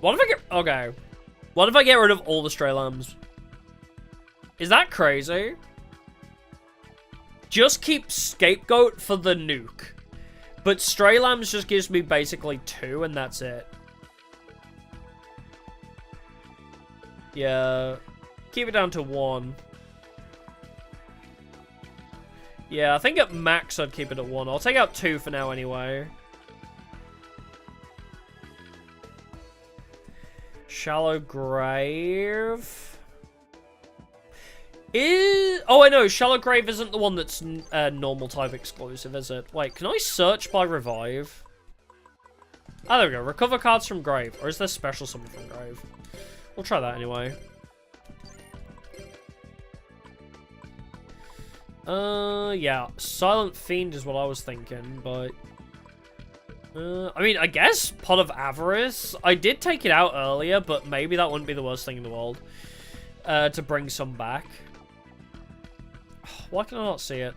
What if I get... Okay. What if I get rid of all the Stray Lambs? Is that crazy? Just keep Scapegoat for the nuke. But Stray Lambs just gives me basically 2, and that's it. Yeah. Keep it down to 1. Yeah, I think at max I'd keep it at 1. I'll take out 2 for now anyway. Shallow Grave... Oh, I know. Shallow Grave isn't the one that's normal type exclusive, is it? Wait, can I search by revive? Oh, there we go. Recover cards from grave. Or is there special summon from grave? We'll try that anyway. Yeah. Silent Fiend is what I was thinking, but... I mean, I guess Pot of Avarice. I did take it out earlier, but maybe that wouldn't be the worst thing in the world. To bring some back. Why can I not see it?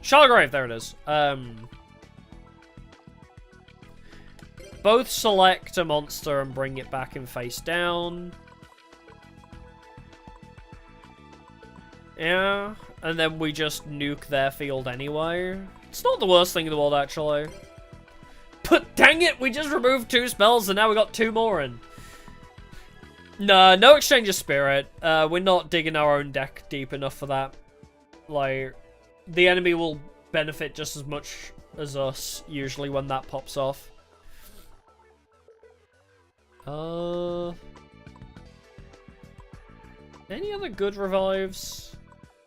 Shallow Grave, there it is. Both select a monster and bring it back and face down. Yeah, and then we just nuke their field anyway. It's not the worst thing in the world, actually. But dang it, we just removed 2 spells and now we got 2 more in. No exchange of spirit. We're not digging our own deck deep enough for that. Like, the enemy will benefit just as much as us, usually, when that pops off. Any other good revives?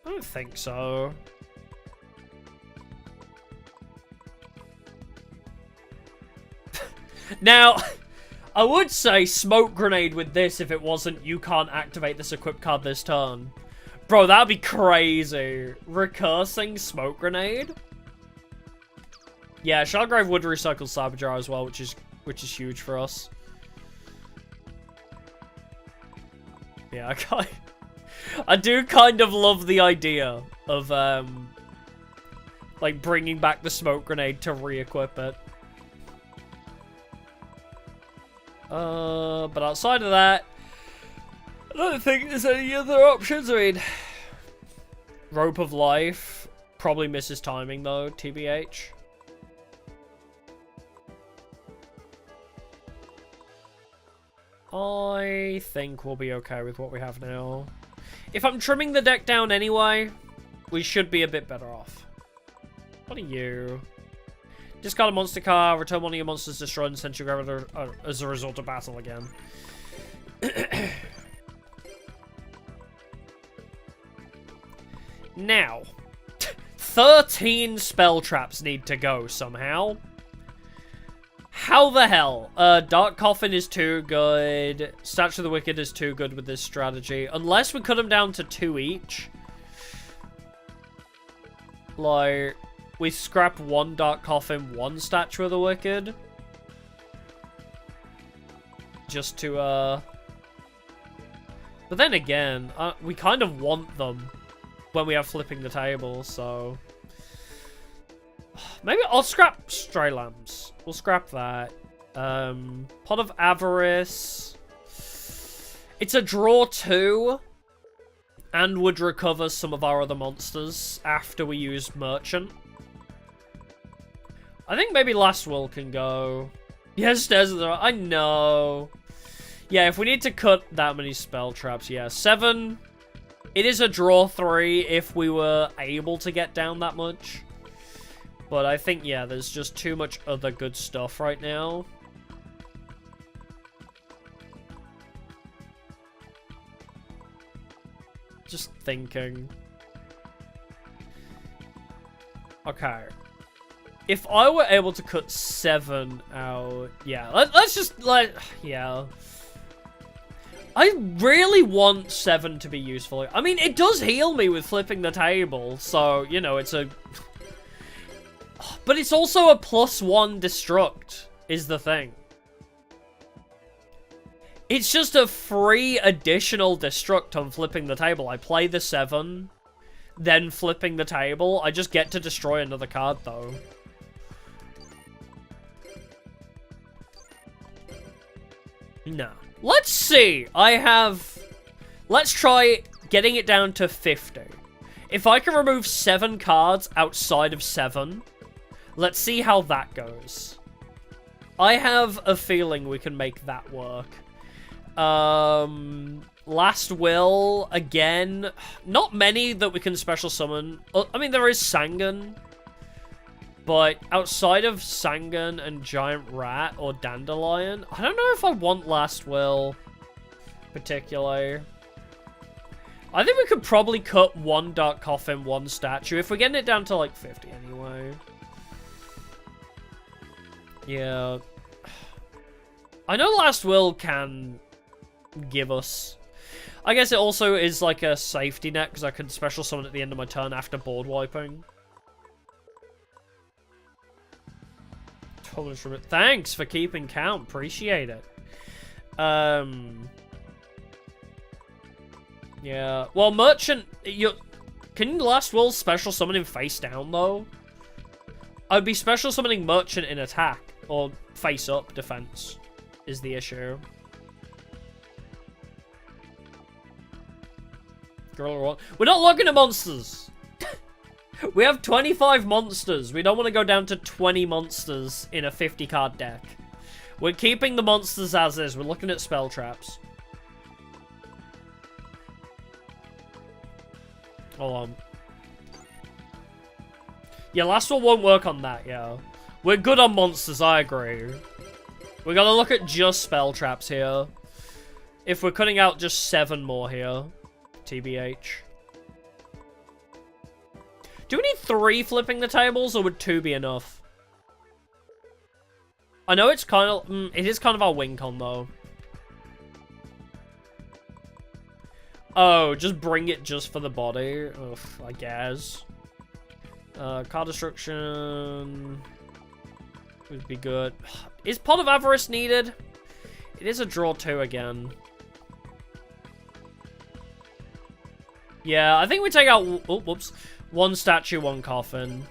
I don't think so. Now... I would say Smoke Grenade with this if it wasn't you can't activate this equip card this turn. Bro, that'd be crazy. Recursing Smoke Grenade? Yeah, Shalgrave would recycle Saboteur as well, which is huge for us. Yeah, I do kind of love the idea of like bringing back the Smoke Grenade to re-equip it. But outside of that, I don't think there's any other options. I mean, Rope of Life probably misses timing though, TBH. I think we'll be okay with what we have now. If I'm trimming the deck down anyway, we should be a bit better off. What are you? Discard a monster card, return one of your monsters destroyed and send your gravity as a result of battle again. Now, 13 spell traps need to go somehow. How the hell? Dark Coffin is too good. Statue of the Wicked is too good with this strategy. Unless we cut them down to 2 each. Like, we scrap 1 Dark Coffin, 1 Statue of the Wicked. Just to, But then again, we kind of want them when we are flipping the table, so... Maybe I'll scrap Stray Lambs. We'll scrap that. Pot of Avarice. It's a draw 2. And would recover some of our other monsters after we use Merchant. I think maybe Last Will can go. Yes, there's I know. Yeah, if we need to cut that many spell traps, yeah. 7. It is a draw 3 if we were able to get down that much. But I think, yeah, there's just too much other good stuff right now. Just thinking. Okay. If I were able to cut 7 out... Yeah, let's just, like... Yeah. I really want 7 to be useful. I mean, it does heal me with flipping the table. So, you know, it's a... But it's also a +1 destruct, is the thing. It's just a free additional destruct on flipping the table. I play the 7, then flipping the table. I just get to destroy another card, though. No. Let's see. Let's try getting it down to 50. If I can remove 7 cards outside of 7, let's see how that goes. I have a feeling we can make that work. Last Will, again. Not many that we can special summon. I mean, there is Sangan. But outside of Sangan and Giant Rat or Dandelion, I don't know if I want Last Will particularly. I think we could probably cut 1 Dark Coffin, 1 Statue, if we're getting it down to like 50 anyway. Yeah. I know Last Will can give us... I guess it also is like a safety net, because I can special summon at the end of my turn after board wiping. Thanks for keeping count. Appreciate it. Yeah. Well, Merchant... Can Last Will special summon him face down, though? I'd be special summoning Merchant in attack. Or face up defense is the issue. We're not looking at monsters! We have 25 monsters. We don't want to go down to 20 monsters in a 50-card deck. We're keeping the monsters as is. We're looking at spell traps. Hold on. Yeah, Last Will won't work on that, yeah. We're good on monsters, I agree. We gotta look at just spell traps here. If we're cutting out just 7 more here. TBH. Do we need 3 flipping the tables, or would 2 be enough? I know it's kind of... it is kind of our win con, though. Oh, just bring it just for the body? Ugh, I guess. Card destruction... would be good. Is Pot of Avarice needed? It is a draw 2 again. Yeah, I think we take out... Oh, whoops. 1 statue, 1 coffin.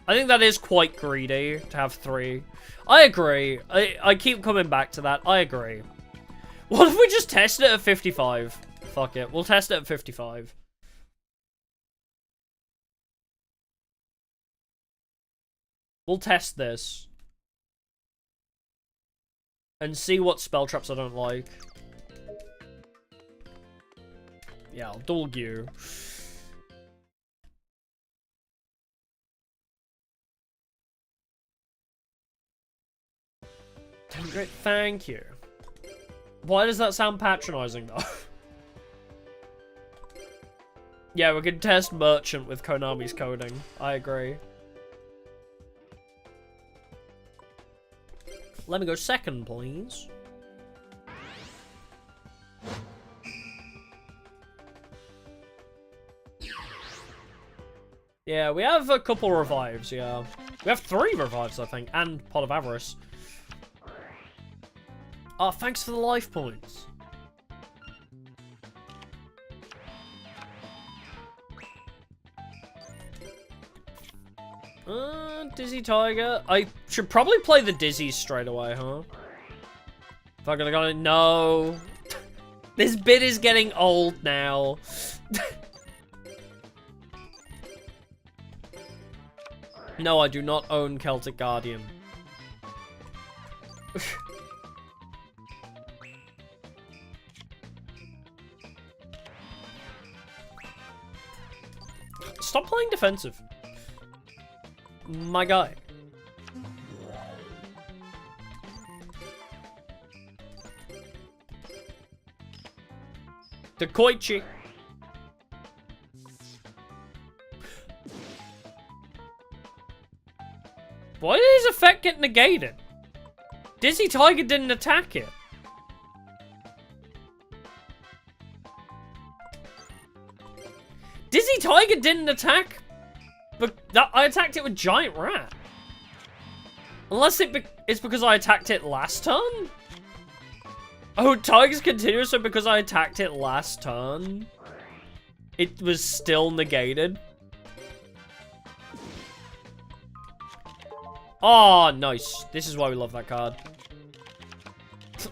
I think that is quite greedy to have 3. I agree. I keep coming back to that. I agree. What if we just test it at 55? Fuck it. We'll test it at 55. We'll test this. And see what spell traps I don't like. Yeah, I'll dual you. Great, thank you. Why does that sound patronizing, though? Yeah, we can test Merchant with Konami's coding. I agree. Let me go second, please. Yeah, we have a couple revives, yeah. We have 3 revives, I think, and Pot of Avarice. Oh, thanks for the life points. Dizzy Tiger. I should probably play the Dizzy straight away, huh? If I'm gonna go, no. This bit is getting old now. No, I do not own Celtic Guardian. Stop playing defensive. My guy. The Koichi. Why did his effect get negated? Dizzy Tiger didn't attack it. Dizzy Tiger didn't attack, but I attacked it with Giant Rat. Unless it's because I attacked it last turn? Oh, Tiger's continuous, so because I attacked it last turn, it was still negated. Oh, nice. This is why we love that card.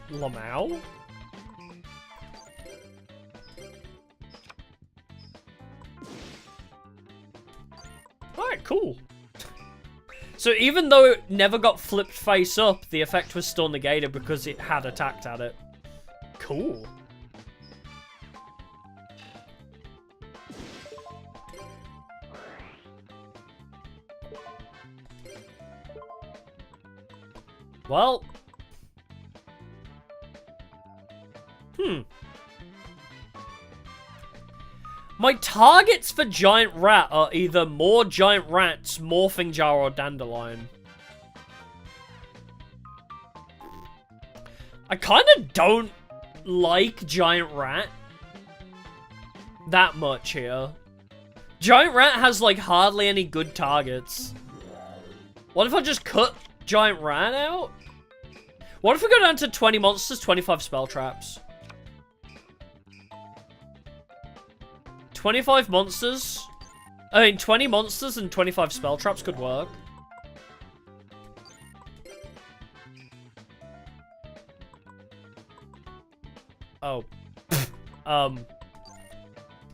Lamau? Alright, cool. So even though it never got flipped face up, the effect was still negated because it had attacked at it. Cool. Well. My targets for Giant Rat are either more Giant Rats, Morphing Jar, or Dandelion. I kind of don't like Giant Rat that much here. Giant Rat has, like, hardly any good targets. What if I just cut Giant Rat out? What if we go down to 20 monsters, 25 spell traps? 25 monsters? I mean, 20 monsters and 25 spell traps could work. Oh.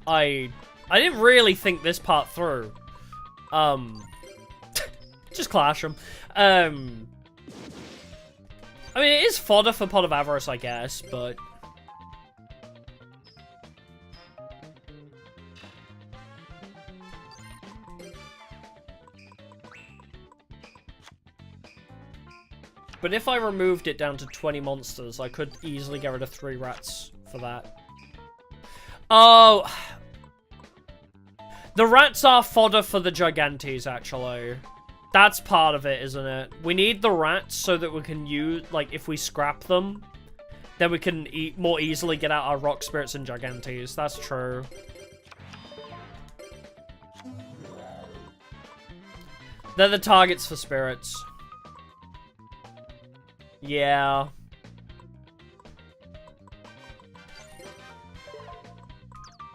I didn't really think this part through. Just clash them. I mean, it is fodder for Pot of Avarice, I guess, but... But if I removed it down to 20 monsters, I could easily get rid of 3 rats for that. Oh! The rats are fodder for the Gigantes, actually. That's part of it, isn't it? We need the rats so that we can use, like, if we scrap them, then we can more easily get out our Rock Spirits and Gigantes. That's true. They're the targets for spirits. Yeah.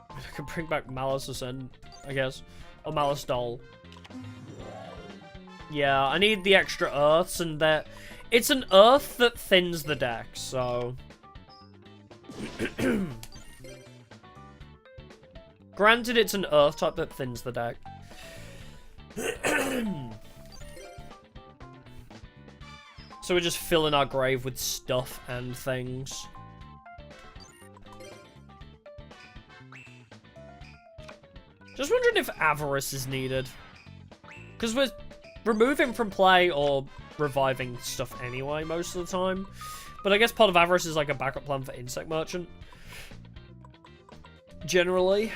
I could bring back Malice Ascend, I guess. Or Malice Doll. Yeah, I need the extra earths, and that it's an earth that thins the deck, so... Granted, it's an earth type that thins the deck. So we're just filling our grave with stuff and things. Just wondering if Avarice is needed. Because we're removing from play or reviving stuff anyway most of the time. But I guess Pot of Avarice is like a backup plan for Insect Merchant. Generally.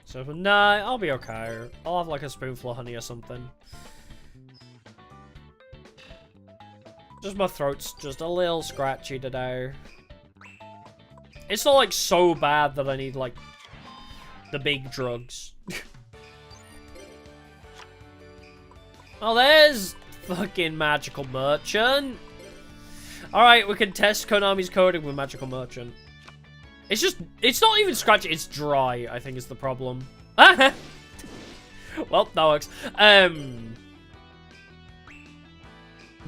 So, nah, I'll be okay. I'll have like a spoonful of honey or something. Just my throat's just a little scratchy today. It's not, like, so bad that I need, like, the big drugs. Oh, there's fucking Magical Merchant. Alright, we can test Konami's coding with Magical Merchant. It's just, it's not even scratchy, it's dry, I think is the problem. Well, that works.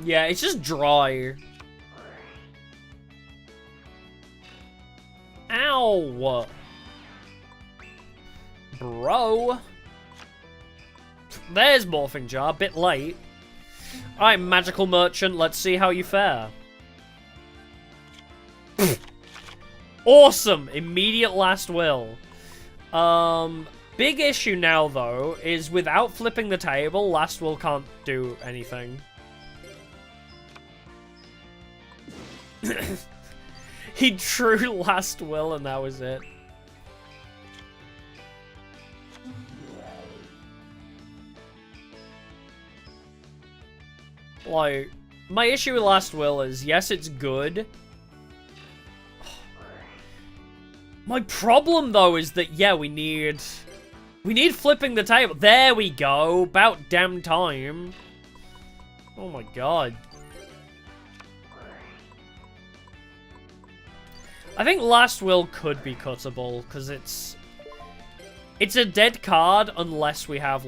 Yeah, it's just dry. Ow! Bro. There's Morphing Jar, bit late. Alright, Magical Merchant, let's see how you fare. Awesome! Immediate last will. Big issue now, though, is without flipping the table, last will can't do anything. He drew last will and that was it. Like, my issue with last will is, yes, it's good. My problem, though, is that, yeah, we need flipping the table. There we go. About damn time. Oh my god. I think last will could be cuttable because it's a dead card unless we have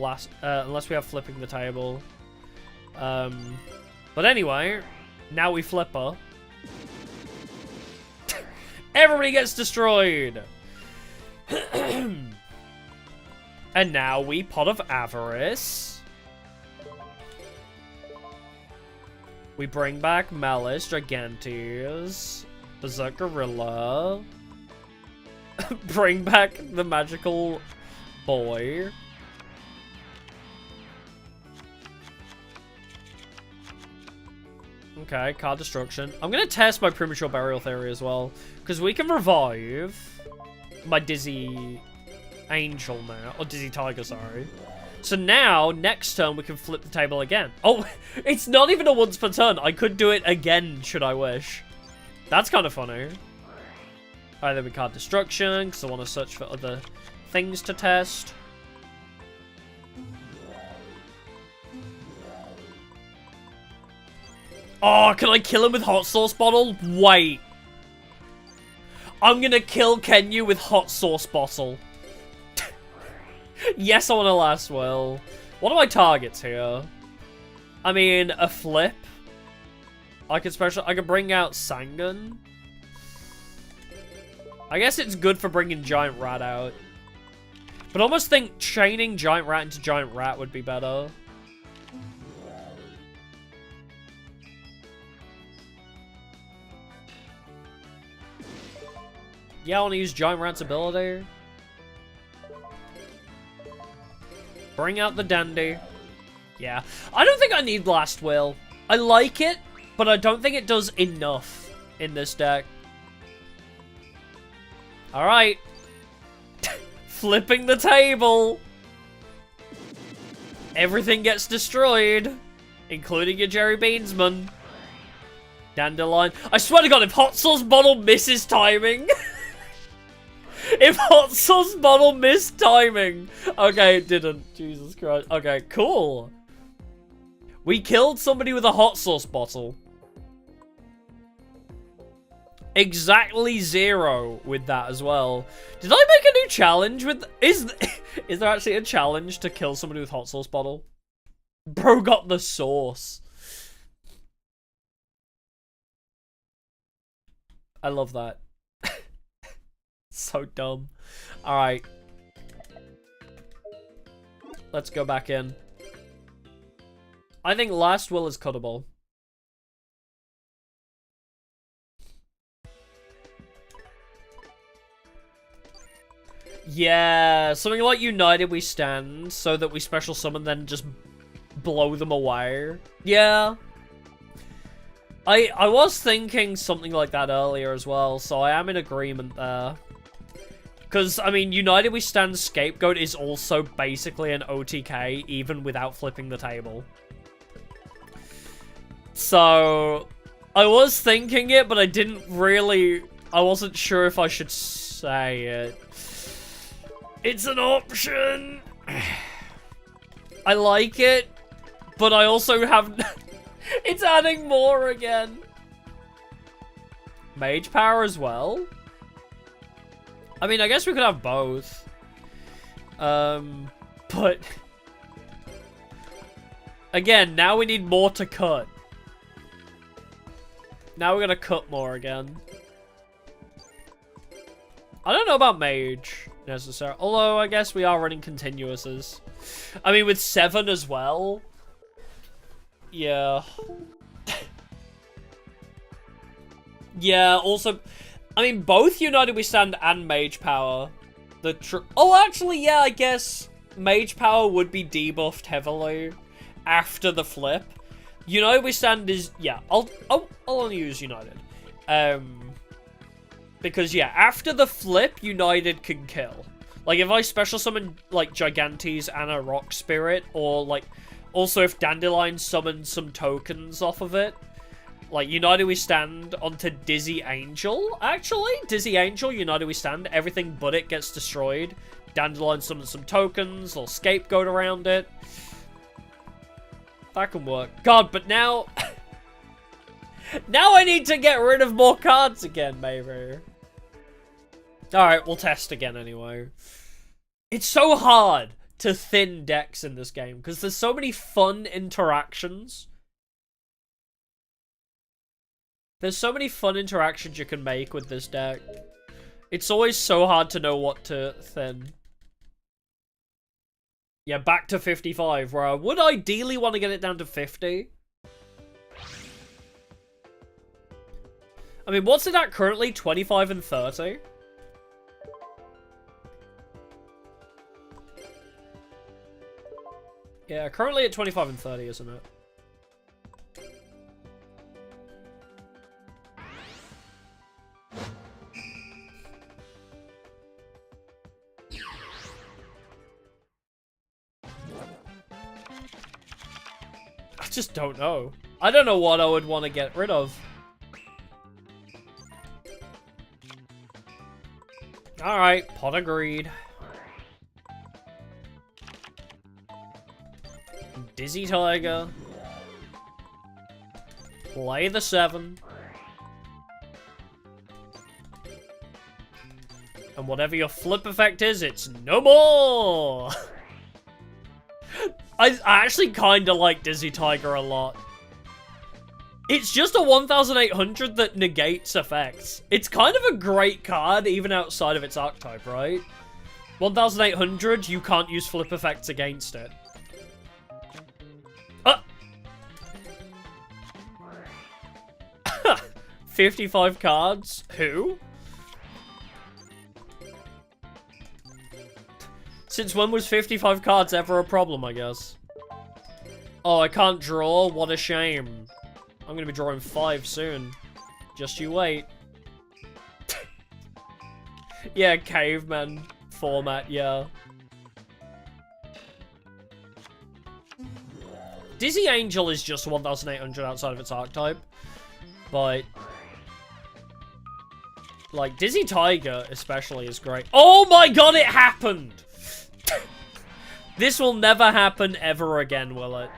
flipping the table. But anyway, now we flip her. Everybody gets destroyed. And now we Pot of Avarice. We bring back Malice, Gigantes, Berserk Gorilla. Bring back the Magical Boy. Okay, card destruction. I'm gonna test my premature burial theory as well, because we can revive my Dizzy Angel now, or Dizzy Tiger, sorry. So now, next turn, we can flip the table again. Oh, it's not even a once per turn. I could do it again, should I wish. That's kind of funny. Alright, then we card destruction, because I want to search for other things to test. Oh, can I kill him with Hot Sauce Bottle? Wait. I'm gonna kill Kenyu with Hot Sauce Bottle. Yes, I want to last will. What are my targets here? I mean, a flip. I can bring out Sangun. I guess it's good for bringing Giant Rat out. But I almost think chaining Giant Rat into Giant Rat would be better. Yeah, I want to use Giant Rat's ability. Bring out the Dandy. Yeah. I don't think I need Last Will. I like it, but I don't think it does enough in this deck. Alright. Flipping the table. Everything gets destroyed, including your Jerry Beansman. Dandelion. I swear to God, if Hot Sauce Bottle misses timing... If Hot Sauce Bottle missed timing. Okay, it didn't. Jesus Christ. Okay, cool. We killed somebody with a Hot Sauce Bottle. Exactly 0 with that as well. Did I make a new challenge with... Is there actually a challenge to kill somebody with Hot Sauce Bottle? Bro got the sauce. I love that. So dumb. Alright. Let's go back in. I think last will is cuttable. Yeah, something like United We Stand, so that we special summon, then just blow them away. Yeah. I was thinking something like that earlier as well, so I am in agreement there. Because, I mean, United We Stand Scapegoat is also basically an OTK, even without flipping the table. So, I was thinking it, but I didn't really... I wasn't sure if I should say it. It's an option. I like it, but I also have... It's adding more again. Mage power as well? I mean, I guess we could have both. But... Again, now we need more to cut. Now we're gonna cut more again. I don't know about mage, necessarily. Although, I guess we are running continuouses. I mean, with 7 as well. Yeah. Yeah, also... I mean, both United We Stand and Mage Power. Oh, actually, yeah, I guess Mage Power would be debuffed heavily after the flip. United We Stand is... Yeah, I'll only use United. Because, yeah, after the flip, United can kill. Like, if I special summon, like, Gigantes and a Rock Spirit, or, like, also if Dandelion summons some tokens off of it, like, United We Stand onto Dizzy Angel, actually. Dizzy Angel, United We Stand, everything but it gets destroyed. Dandelion summons some tokens, or Scapegoat around it. That can work. God, but now... now I need to get rid of more cards again, maybe. Alright, we'll test again anyway. It's so hard to thin decks in this game, because there's so many fun interactions. There's so many fun interactions you can make with this deck. It's always so hard to know what to thin. Yeah, back to 55, where I would ideally want to get it down to 50. I mean, what's it at currently? 25 and 30? Yeah, currently at 25 and 30, isn't it? I just don't know. I don't know what I would want to get rid of. Alright, Pot of Greed. Dizzy Tiger. Play the 7. And whatever your flip effect is, it's no more! I actually kind of like Dizzy Tiger a lot. It's just a 1800 that negates effects. It's kind of a great card, even outside of its archetype, right? 1800, you can't use flip effects against it. 55 cards? Who? Since when was 55 cards ever a problem, I guess? Oh, I can't draw? What a shame. I'm gonna be drawing 5 soon. Just you wait. Yeah, caveman format, yeah. Dizzy Angel is just 1800 outside of its archetype. But... like, Dizzy Tiger especially is great. Oh my god, it happened! This will never happen ever again, will it?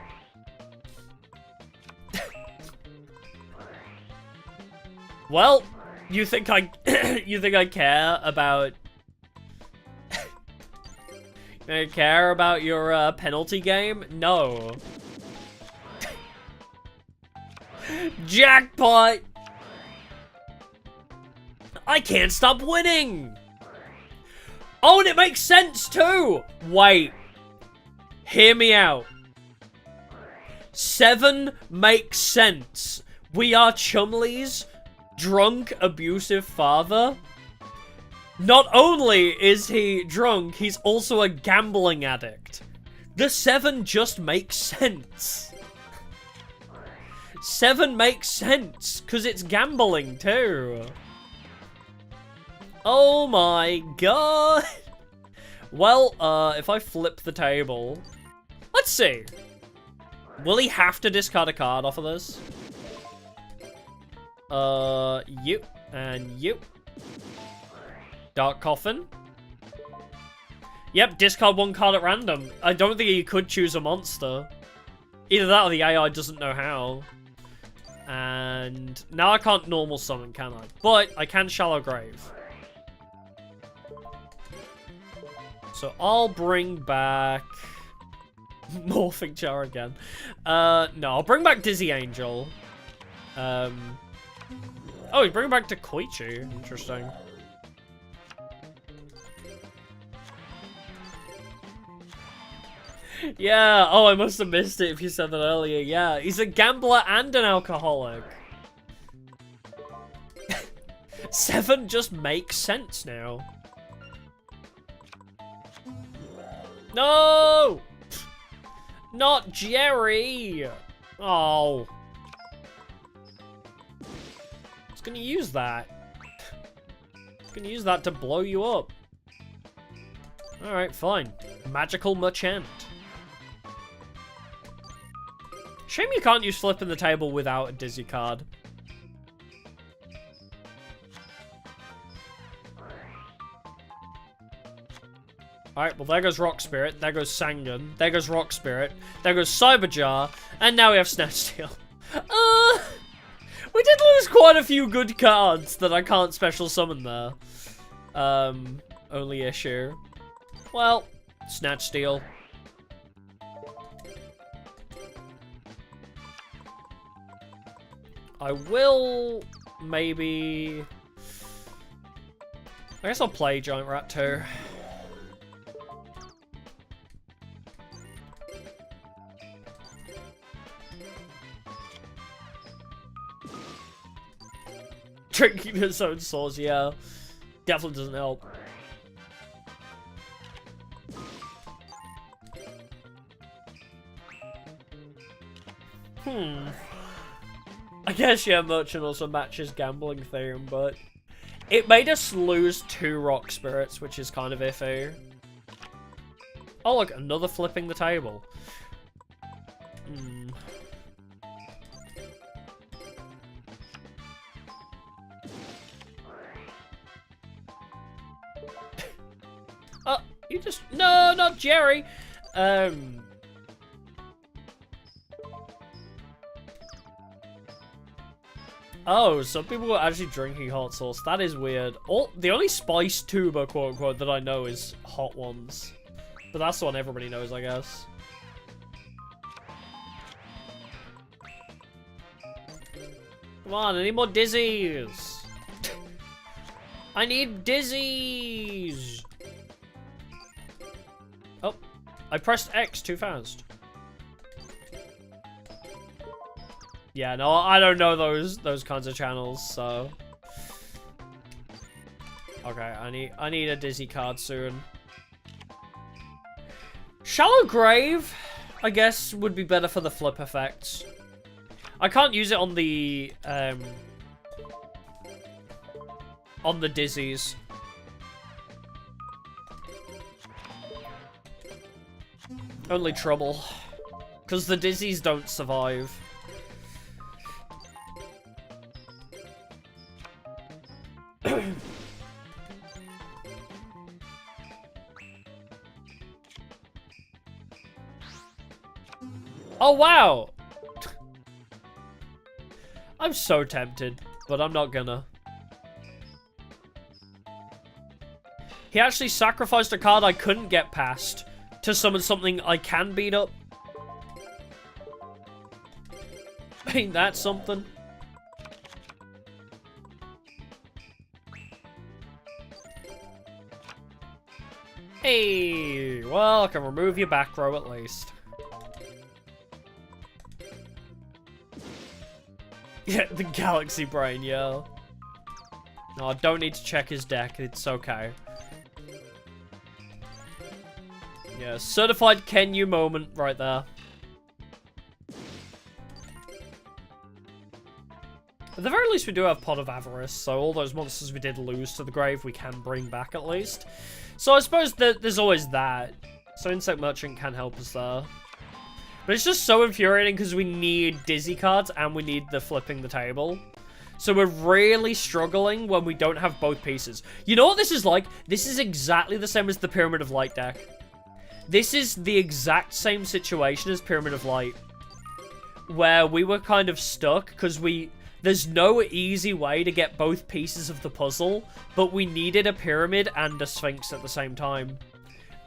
Well, you think I care about you care about your penalty game? No. Jackpot! I can't stop winning! Oh, and it makes sense too! Wait. Hear me out. 7 makes sense. We are Chumley's drunk, abusive father. Not only is he drunk, he's also a gambling addict. The 7 just makes sense. 7 makes sense, because it's gambling too. Oh my god. Well, if I flip the table... Let's see. Will he have to discard a card off of this? You. And you. Dark Coffin. Yep, discard one card at random. I don't think you could choose a monster. Either that or the AI doesn't know how. And now I can't normal summon, can I? But I can Shallow Grave. So I'll bring back Morphing Jar again. No, I'll bring back Dizzy Angel. Oh, he's bringing back Koichi. Interesting. Yeah, oh, I must have missed it if you said that earlier. Yeah, he's a gambler and an alcoholic. 7 just makes sense now. No! Not Jerry! Oh. It's gonna use that. It's gonna use that to blow you up. Alright, fine. Magical Merchant. Shame you can't use Flipping the Table without a Dizzy card. Alright, well there goes Rock Spirit, there goes Sangan, there goes Rock Spirit, there goes Cyberjar, and now we have Snatch Steal. We did lose quite a few good cards that I can't special summon there. Only issue. Well, Snatch Steal. I will maybe... I guess I'll play Giant Rat too. Drinking his own sauce, yeah. Definitely doesn't help. I guess, yeah, Merchant also matches gambling theme, but it made us lose 2 Rock Spirits, which is kind of iffy. Oh, look, another Flipping the Table. Oh, you just... No, not Jerry! Oh, some people are actually drinking hot sauce. That is weird. The only spice tuber, quote-unquote, that I know is Hot Ones. But that's the one everybody knows, I guess. Come on, I need more dizzies! I need dizzies! Oh, I pressed X too fast. Yeah, no, I don't know those kinds of channels, so... Okay, I need a Dizzy card soon. Shallow Grave, I guess, would be better for the flip effects. I can't use it on the Dizzies. Only trouble. Because the Dizzies don't survive. Oh, wow! I'm so tempted, but I'm not gonna. He actually sacrificed a card I couldn't get past to summon something I can beat up. Ain't that something? Hey, well, I can remove your back row at least. Yeah, the Galaxy Brain, yeah. No, I don't need to check his deck, it's okay. Yeah, certified Kenyu moment right there. At the very least, we do have Pot of Avarice, so all those monsters we did lose to the grave, we can bring back at least. So I suppose that there's always that. So Insect Merchant can help us there. But it's just so infuriating because we need Dizzy cards and we need the Flipping the Table. So we're really struggling when we don't have both pieces. You know what this is like? This is exactly the same as the Pyramid of Light deck. This is the exact same situation as Pyramid of Light. Where we were kind of stuck because there's no easy way to get both pieces of the puzzle, but we needed a pyramid and a sphinx at the same time.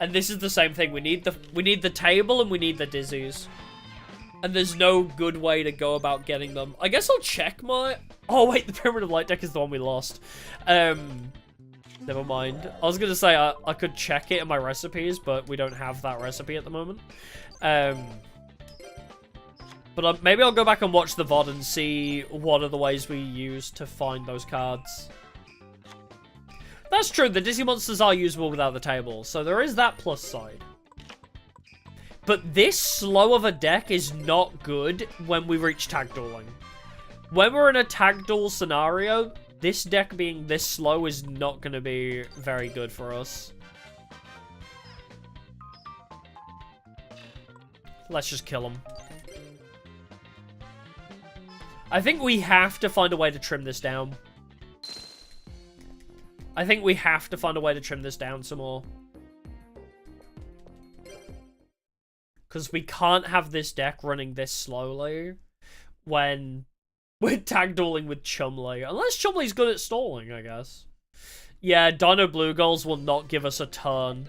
And this is the same thing. We need the table and we need the dizzies. And there's no good way to go about getting them. I guess I'll check my... Oh, wait, the Pyramid of Light deck is the one we lost. Never mind. I was going to say I could check it in my recipes, but we don't have that recipe at the moment. But maybe I'll go back and watch the VOD and see what are the ways we use to find those cards. That's true, the Dizzy Monsters are usable without the table, so there is that plus side. But this slow of a deck is not good when we reach tag dueling. When we're in a tag duel scenario, this deck being this slow is not going to be very good for us. Let's just kill him. I think we have to find a way to trim this down. I think we have to find a way to trim this down some more. Because we can't have this deck running this slowly when we're tag dueling with Chumley. Unless Chumley's good at stalling, I guess. Yeah, Dino Blue Goals will not give us a turn.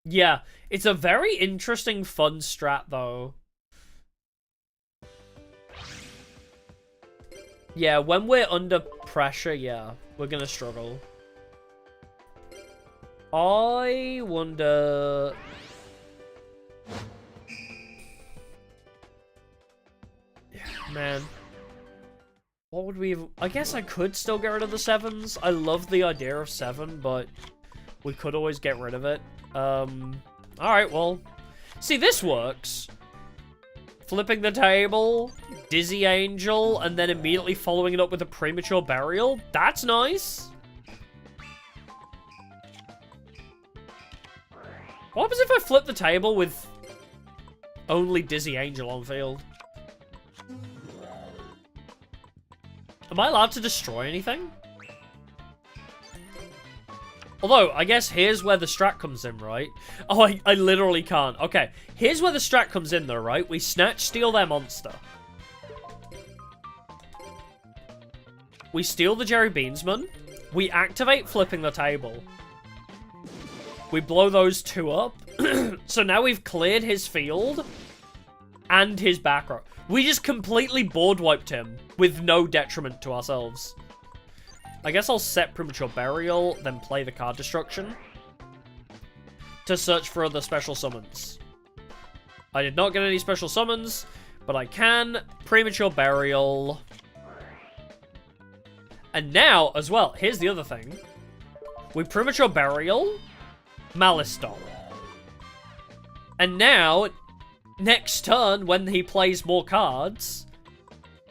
Yeah, it's a very interesting, fun strat, though. Yeah, when we're under pressure, yeah, we're gonna struggle. I wonder... Man. What would we... I guess I could still get rid of the 7s. I love the idea of 7, but we could always get rid of it. Alright, well. See, this works. Flipping the table, Dizzy Angel, and then immediately following it up with a Premature Burial. That's nice. What happens if I flip the table with only Dizzy Angel on field? Am I allowed to destroy anything? Although, I guess here's where the strat comes in, right? Oh, I literally can't. Okay, here's where the strat comes in, though, right? We snatch, steal their monster. We steal the Jerry Beansman. We activate flipping the table. We blow those two up. So now we've cleared his field and his back row. We just completely board wiped him with no detriment to ourselves. I guess I'll set Premature Burial, then play the card Destruction to search for other special summons. I did not get any special summons, but I can Premature Burial. And now, as well, here's the other thing. We Premature Burial, Malice Doll. And now, next turn, when he plays more cards,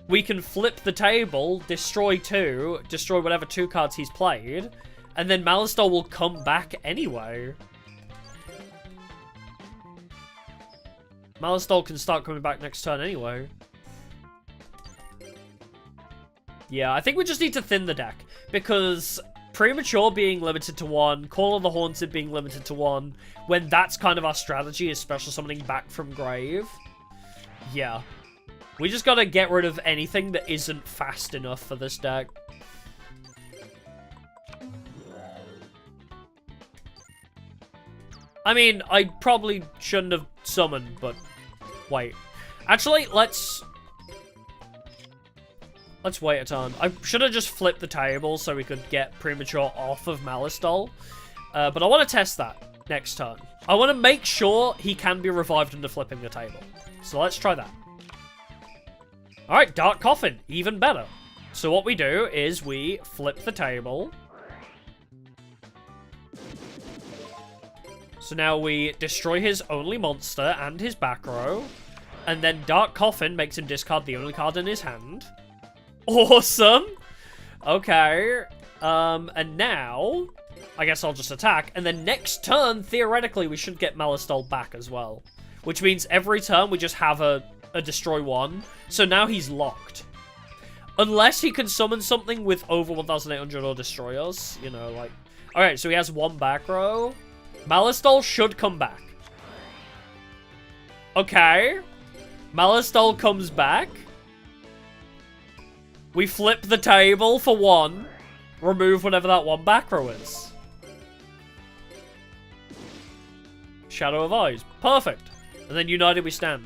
we can flip the table, destroy whatever 2 cards he's played, and then Malice Doll will come back anyway. Malice Doll can start coming back next turn anyway. Yeah, I think we just need to thin the deck, because Premature being limited to 1, Call of the Haunted being limited to 1, when that's kind of our strategy is special summoning back from grave. Yeah. We just gotta get rid of anything that isn't fast enough for this deck. I mean, I probably shouldn't have summoned, but wait. Actually, let's wait a turn. I should have just flipped the table so we could get Premature off of Malice Doll. But I want to test that next turn. I want to make sure he can be revived under flipping the table. So let's try that. Alright, Dark Coffin. Even better. So what we do is we flip the table. So now we destroy his only monster and his back row. And then Dark Coffin makes him discard the only card in his hand. Awesome. Okay. And now, I guess I'll just attack. And then next turn, theoretically, we should get Malice Doll back as well. Which means every turn we just have a a destroy 1. So now he's locked. Unless he can summon something with over 1,800 or destroy us. You know, like... Alright, so he has 1 back row. Malistol should come back. Okay. Malistol comes back. We flip the table for 1. Remove whatever that 1 back row is. Shadow of Eyes. Perfect. And then United We Stand.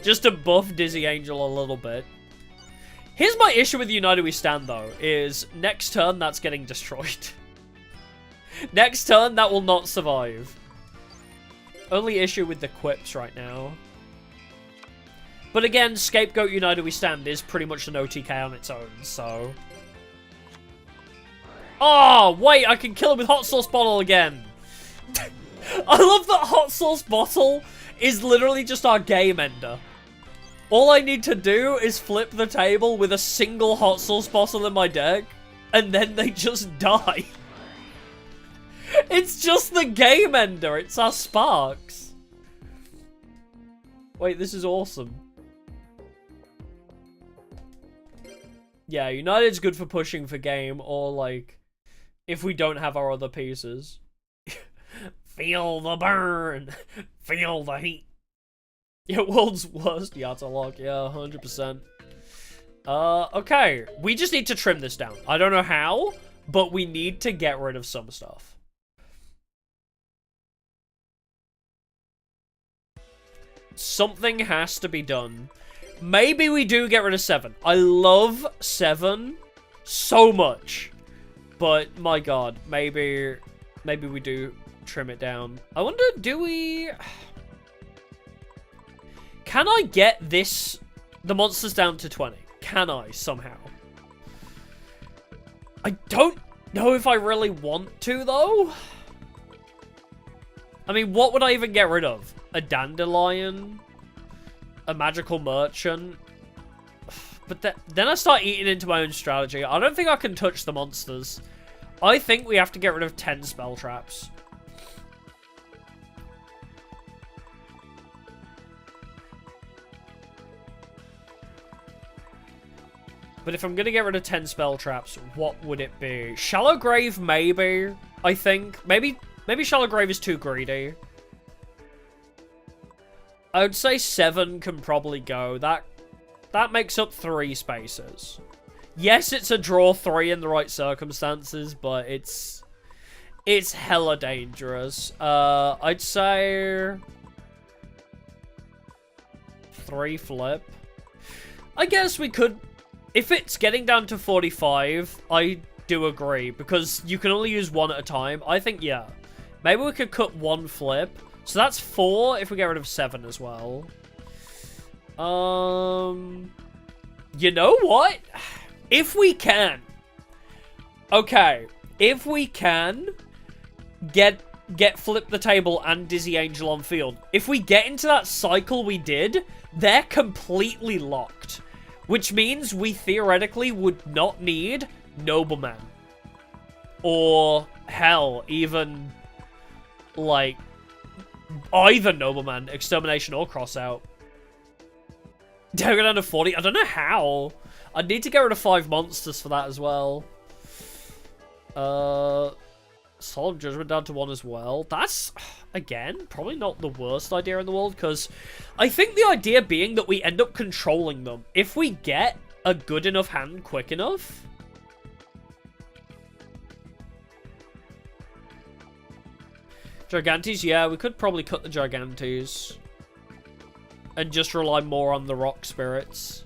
Just to buff Dizzy Angel a little bit. Here's my issue with United We Stand, though, is next turn, that's getting destroyed. Next turn, that will not survive. Only issue with the quips right now. But again, Scapegoat United We Stand is pretty much an OTK on its own, so... Oh, wait, I can kill him with Hot Sauce Bottle again. I love that Hot Sauce Bottle is literally just our game ender. All I need to do is flip the table with a single Hot Sauce Bottle in my deck, and then they just die. It's just the game ender. It's our Sparks. Wait, this is awesome. Yeah, United's good for pushing for game, or like, if we don't have our other pieces. Feel the burn. Feel the heat. Yeah, world's worst Yatalog. Yeah, 100%. Okay. We just need to trim this down. I don't know how, but we need to get rid of some stuff. Something has to be done. Maybe we do get rid of 7. I love 7 so much. But, my god, maybe we do trim it down. I wonder, do we... Can I get the monsters down to 20? Can I, somehow? I don't know if I really want to, though. I mean, what would I even get rid of? A Dandelion? A Magical Merchant? But then I start eating into my own strategy. I don't think I can touch the monsters. I think we have to get rid of 10 spell traps. But if I'm going to get rid of 10 spell traps, what would it be? Shallow Grave, maybe, I think. Maybe Shallow Grave is too greedy. I would say 7 can probably go. That makes up 3 spaces. Yes, it's a draw 3 in the right circumstances, but it's hella dangerous. I'd say 3 flip. I guess we could... If it's getting down to 45, I do agree, because you can only use 1 at a time. I think, yeah. Maybe we could cut 1 flip. So that's 4 if we get rid of 7 as well. You know what? If we can. Okay. If we can get Flip the Table and Dizzy Angel on field. If we get into that cycle we did, they're completely locked. Which means we theoretically would not need Nobleman. Or, hell, even, like, either Nobleman, Extermination, or Crossout. Dare go down to 40? I don't know how. I'd need to get rid of 5 monsters for that as well. Solemn Judgment down to 1 as well. That's, again, probably not the worst idea in the world, because I think the idea being that we end up controlling them. If we get a good enough hand quick enough... Gigantes, yeah, we could probably cut the Gigantes. And just rely more on the Rock Spirits.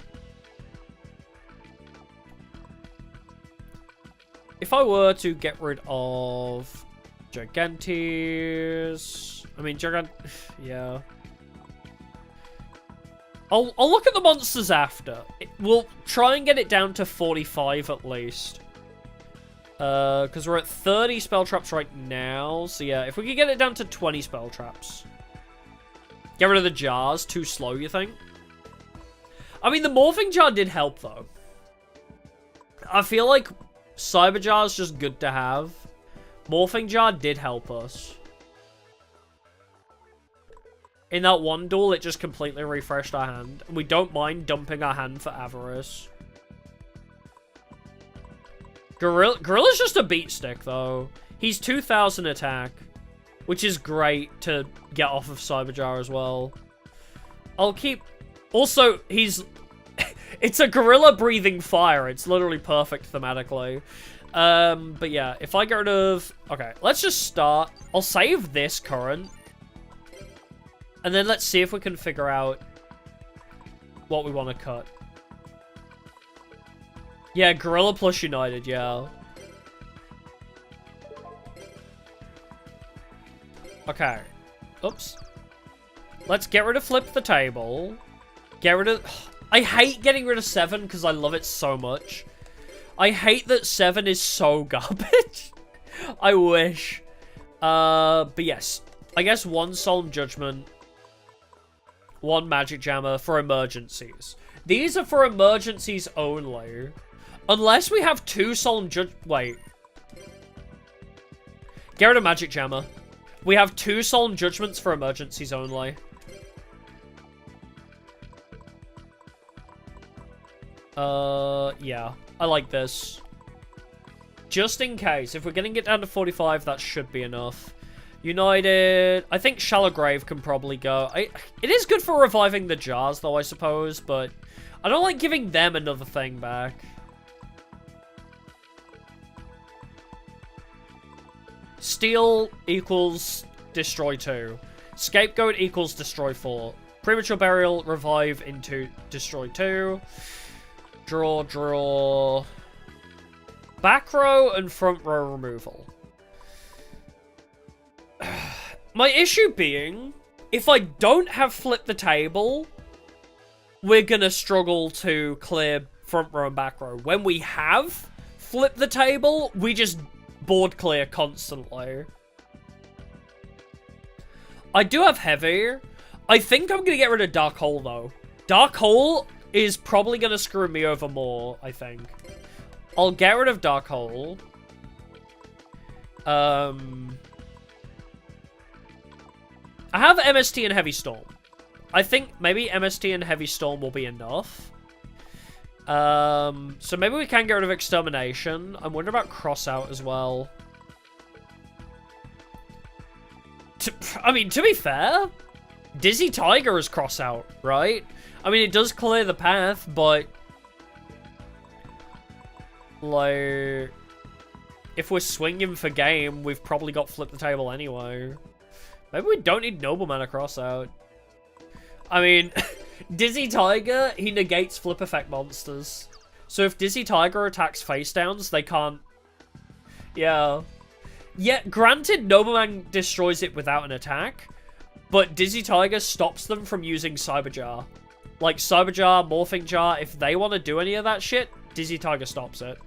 If I were to get rid of Gigantes... I mean, yeah. I'll look at the monsters after. We'll try and get it down to 45 at least. Because we're at 30 spell traps right now. So yeah, if we could get it down to 20 spell traps. Get rid of the jars. Too slow, you think? I mean, the Morphing Jar did help, though. I feel like Cyber Jar's just good to have. Morphing Jar did help us. In that one duel, it just completely refreshed our hand. And we don't mind dumping our hand for Avarice. Gorilla's just a beat stick, though. He's 2000 attack, which is great to get off of Cyberjar as well. I'll keep... Also, he's... It's a gorilla breathing fire. It's literally perfect thematically. But yeah, if I get rid of... Okay, let's just start. I'll save this current. And then let's see if we can figure out what we want to cut. Yeah, Gorilla plus United, yeah. Okay. Oops. Let's get rid of Flip the Table. Get rid of... I hate getting rid of 7 because I love it so much. I hate that 7 is so garbage. I wish. But yes. I guess 1 Solemn Judgment. 1 Magic Jammer for emergencies. These are for emergencies only. Unless we have 2 Solemn Wait. Get rid of Magic Jammer. We have 2 Solemn Judgments for emergencies only. Yeah. I like this. Just in case. If we're gonna get down to 45, that should be enough. United. I think Shallow Grave can probably go. It is good for reviving the jars, though, I suppose, but I don't like giving them another thing back. Steal equals destroy 2. Scapegoat equals destroy 4. Premature Burial, revive into destroy 2. Draw. Back row and front row removal. My issue being, if I don't have Flip the Table, we're gonna struggle to clear front row and back row. When we have Flip the Table, we just board clear constantly. I do have Heavy. I think I'm gonna get rid of Dark Hole, though. Dark Hole is probably gonna screw me over more, I think. I'll get rid of Dark Hole. I have MST and Heavy Storm. I think maybe MST and Heavy Storm will be enough. So maybe we can get rid of Extermination. I'm wondering about Crossout as well. I mean, to be fair, Dizzy Tiger is Crossout, right? I mean, it does clear the path, but... like... if we're swinging for game, we've probably got Flip the Table anyway. Maybe we don't need Nobleman to Crossout. I mean... Dizzy Tiger, he negates flip effect monsters. So if Dizzy Tiger attacks face downs, they can't... yeah. Yeah, granted, Nobleman destroys it without an attack, but Dizzy Tiger stops them from using Cyberjar. Like, Cyberjar, Morphing Jar, if they want to do any of that shit, Dizzy Tiger stops it.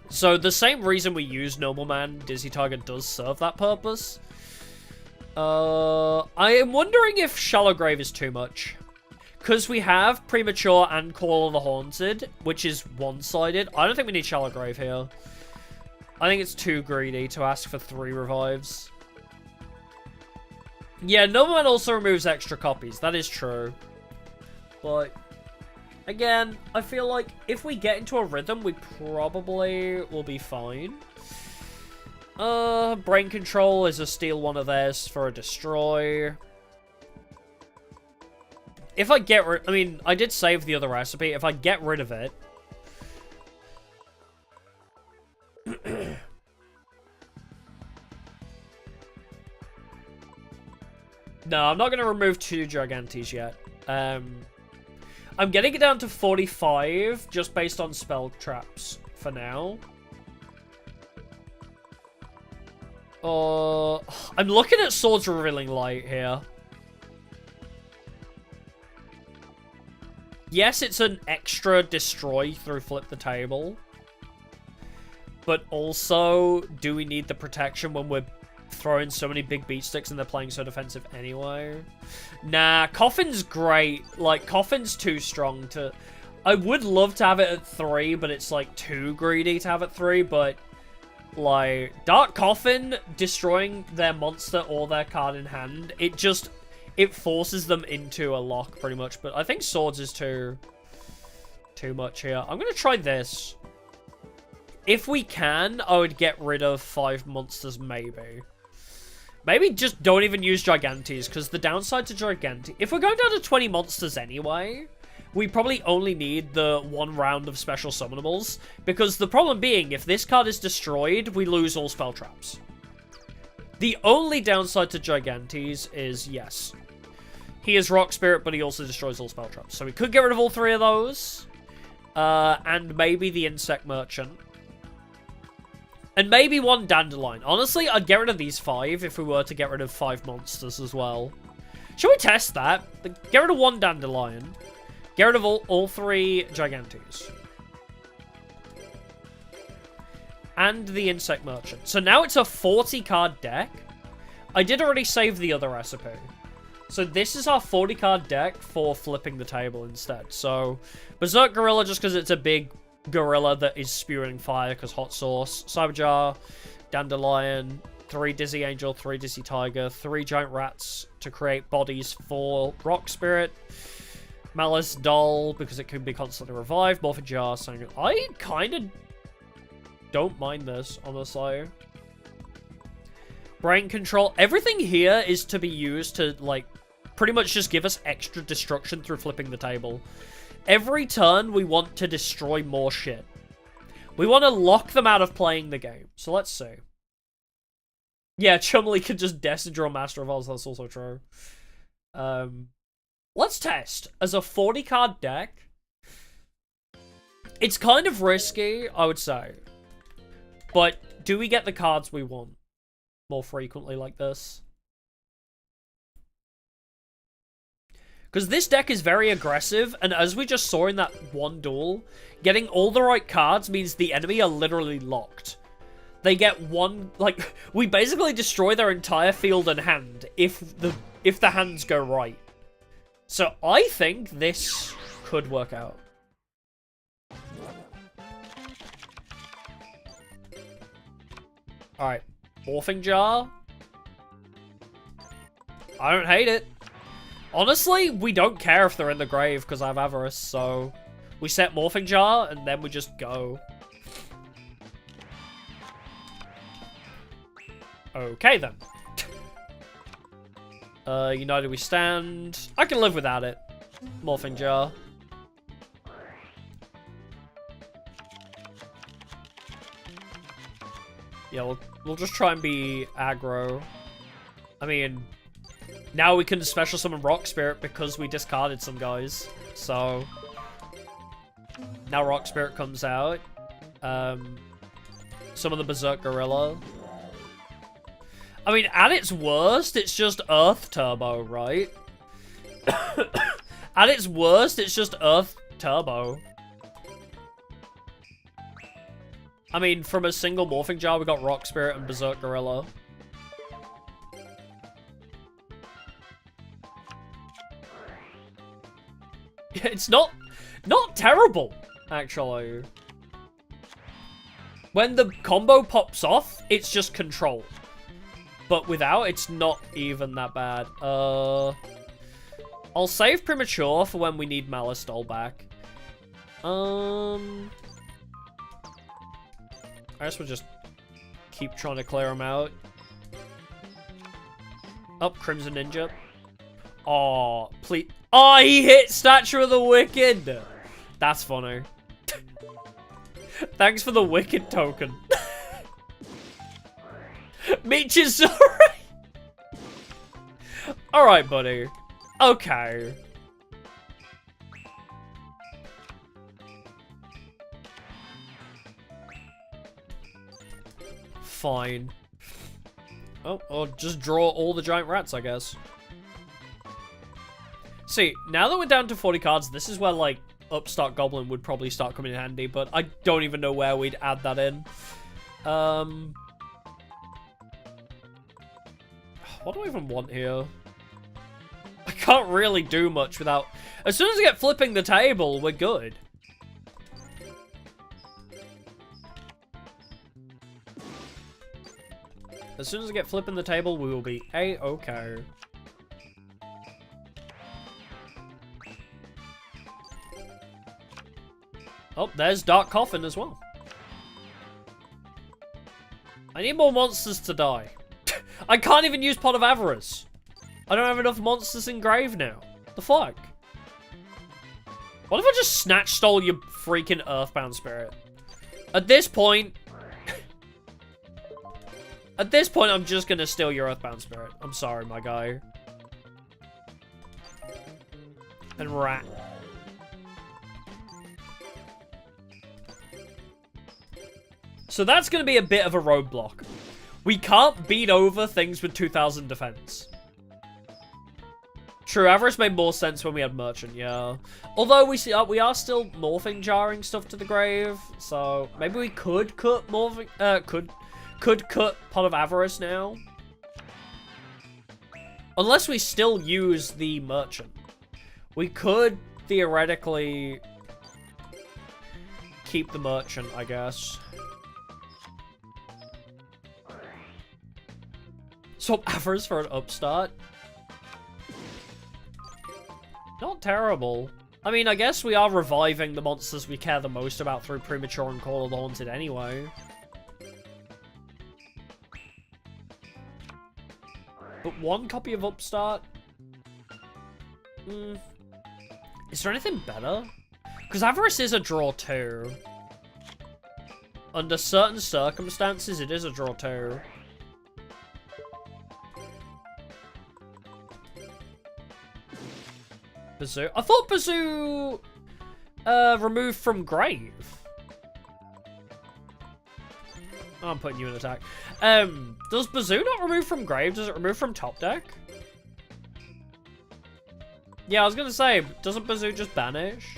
So the same reason we use Nobleman, Dizzy Tiger does serve that purpose. I am wondering if Shallow Grave is too much. Because we have Premature and Call of the Haunted, which is one-sided. I don't think we need Shallow Grave here. I think it's too greedy to ask for 3 revives. Yeah, Nobleman also removes extra copies. That is true. But, again, I feel like if we get into a rhythm, we probably will be fine. Brain Control is a steal one of theirs for a destroy. If I get rid... I mean, I did save the other recipe. If I get rid of it... no, I'm not going to remove 2 Gigantes yet. I'm getting it down to 45 just based on spell traps for now. I'm looking at Swords Revealing Light here. Yes, it's an extra destroy through Flip the Table. But also, do we need the protection when we're throwing so many big beat sticks and they're playing so defensive anyway? Nah, Coffin's great. Like, Coffin's too strong to... I would love to have it at 3, but it's like too greedy to have it 3, but... Like, Dark Coffin destroying their monster or their card in hand, it forces them into a lock, pretty much. But I think Swords is too much here. I'm gonna try this. If we can, I would get rid of 5 monsters, maybe. Maybe just don't even use Gigantes, because the downside to Gigantes... If we're going down to 20 monsters anyway, we probably only need the 1 round of special summonables, because the problem being, if this card is destroyed, we lose all spell traps. The only downside to Gigantes is, yes, he is Rock Spirit, but he also destroys all spell traps. So we could get rid of all 3 of those, and maybe the Insect Merchant. And maybe 1 Dandelion. Honestly, I'd get rid of these 5 if we were to get rid of 5 monsters as well. Should we test that? Get rid of 1 Dandelion. Get rid of all 3 Gigantes. And the Insect Merchant. So now it's a 40-card deck. I did already save the other recipe. So this is our 40-card deck for flipping the table instead. So Berserk Gorilla, just because it's a big gorilla that is spewing fire because hot sauce. Cyberjar, Dandelion, 3 Dizzy Angel, 3 Dizzy Tiger, 3 Giant Rats to create bodies for Rock Spirit. Malice Doll, because it can be constantly revived. Morphin Jar, saying I kind of don't mind this, honestly. Brain Control. Everything here is to be used to, like, pretty much just give us extra destruction through flipping the table. Every turn, we want to destroy more shit. We want to lock them out of playing the game. So let's see. Yeah, Chumley can just Desert Draw Master of Oz. That's also true. Let's test. As a 40-card deck, it's kind of risky, I would say. But do we get the cards we want more frequently like this? Because this deck is very aggressive, and as we just saw in that one duel, getting all the right cards means the enemy are literally locked. They get one, like, we basically destroy their entire field and hand if the hands go right. So I think this could work out. Alright, Morphing Jar. I don't hate it. Honestly, we don't care if they're in the grave because I have Avarice, so we set Morphing Jar and then we just go. Okay then. United we stand. I can live without it. Morphing Jar. Yeah, we'll just try and be aggro. I mean, now we can special summon Rock Spirit because we discarded some guys. So now Rock Spirit comes out. Some of the Berserk Gorilla. I mean, at its worst, it's just Earth Turbo, right? At its worst, it's just Earth Turbo. I mean, from a single Morphing Jar, we got Rock Spirit and Berserk Gorilla. Yeah, it's not terrible, actually. When the combo pops off, it's just control. But without, it's not even that bad. I'll save Premature for when we need Malice Doll back. I guess we'll just keep trying to clear them out. Up, Crimson Ninja. Oh, please. Oh, he hit Statue of the Wicked. That's funny. Thanks for the Wicked token. Meech is sorry. Alright, buddy. Okay. Fine. Oh, I'll just draw all the giant rats, I guess. See, now that we're down to 40 cards, this is where, like, Upstart Goblin would probably start coming in handy, but I don't even know where we'd add that in. What do I even want here? I can't really do much without... As soon as I get flipping the table, we're good. As soon as I get flipping the table, we will be A-okay. Oh, there's Dark Coffin as well. I need more monsters to die. I can't even use Pot of Avarice. I don't have enough monsters in grave now. The fuck? What if I just snatch stole your freaking Earthbound Spirit? At this point... At this point, I'm just gonna steal your Earthbound Spirit. I'm sorry, my guy. And rat. So that's gonna be a bit of a roadblock. We can't beat over things with 2000 defense. True, Avarice made more sense when we had Merchant, yeah. Although we are still morphing jarring stuff to the grave, so maybe we could cut morphing, could cut Pot of Avarice now. Unless we still use the Merchant. We could theoretically keep the Merchant, I guess. Swap Avarice for an upstart. Not terrible. I mean, I guess we are reviving the monsters we care the most about through Premature and Call of the Haunted anyway. But one copy of Upstart? Is there anything better? Because Avarice is a draw too. Under certain circumstances, it is a draw too. Bazoo. I thought Bazoo removed from grave. Oh, I'm putting you in attack. Does Bazoo not remove from grave? Does it remove from top deck? Yeah, I was gonna say, doesn't Bazoo just banish?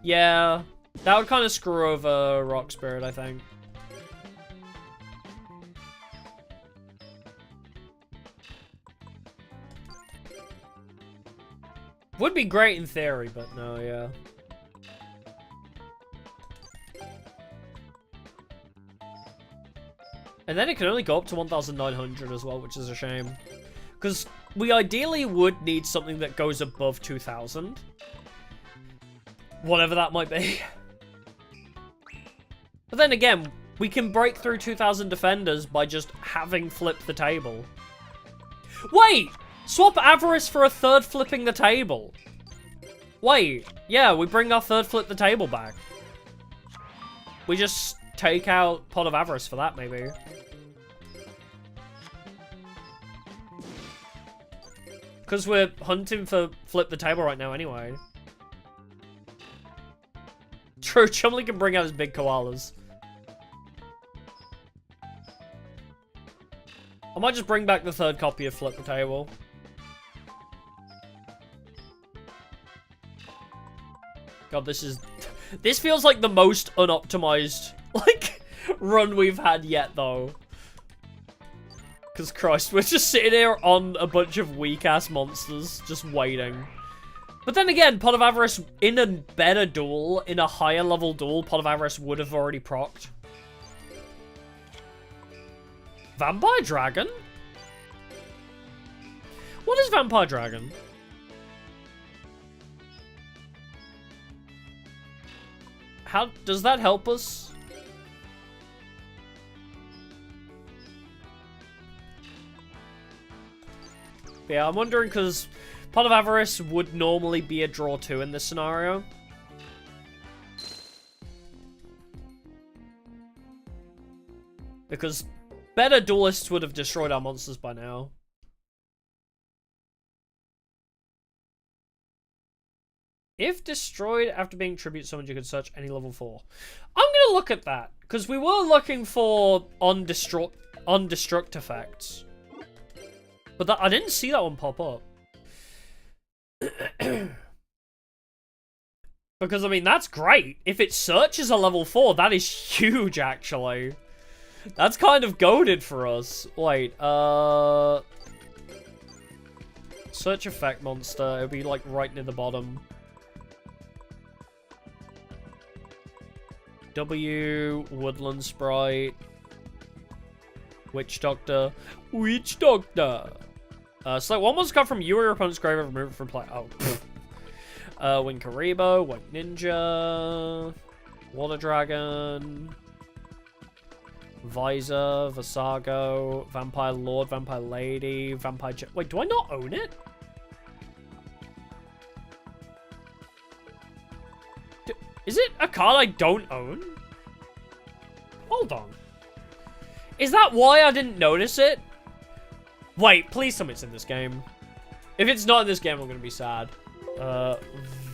Yeah, that would kind of screw over Rock Spirit, I think. Would be great in theory, but no, yeah. And then it can only go up to 1,900 as well, which is a shame. Because we ideally would need something that goes above 2,000. Whatever that might be. But then again, we can break through 2,000 defenders by just having flipped the table. Wait! Swap Avarice for a third flipping the table. Wait, yeah, we bring our third flip the table back. We just take out Pot of Avarice for that, maybe. Because we're hunting for flip the table right now anyway. True, Chumley can bring out his big koalas. I might just bring back the third copy of Flip the Table. God, this feels like the most unoptimized, like, run we've had yet, though. Because, Christ, we're just sitting here on a bunch of weak-ass monsters, just waiting. But then again, Pot of Avarice, in a better duel, in a higher-level duel, Pot of Avarice would have already procced. Vampire Dragon? What is Vampire Dragon? How does that help us? Yeah, I'm wondering because Pot of Avarice would normally be a draw 2 in this scenario. Because better duelists would have destroyed our monsters by now. If destroyed after being tribute summoned, you could search any level 4. I'm gonna look at that, because we were looking for on-destruct effects. But that, I didn't see that one pop up. Because, I mean, that's great. If it searches a level 4, that is huge, actually. That's kind of goated for us. Wait, search effect monster. It'll be, like, right near the bottom. W, Woodland Sprite. Witch Doctor. Witch Doctor. Select one monster card from you or your opponent's grave and remove it from play. Oh. Winkaribo, White Ninja, Water Dragon, Visor, Visago, Vampire Lord, Vampire Lady, Vampire... Wait, do I not own it? Is it a card I don't own? Hold on. Is that why I didn't notice it? Wait, please tell me it's in this game. If it's not in this game, I'm gonna be sad.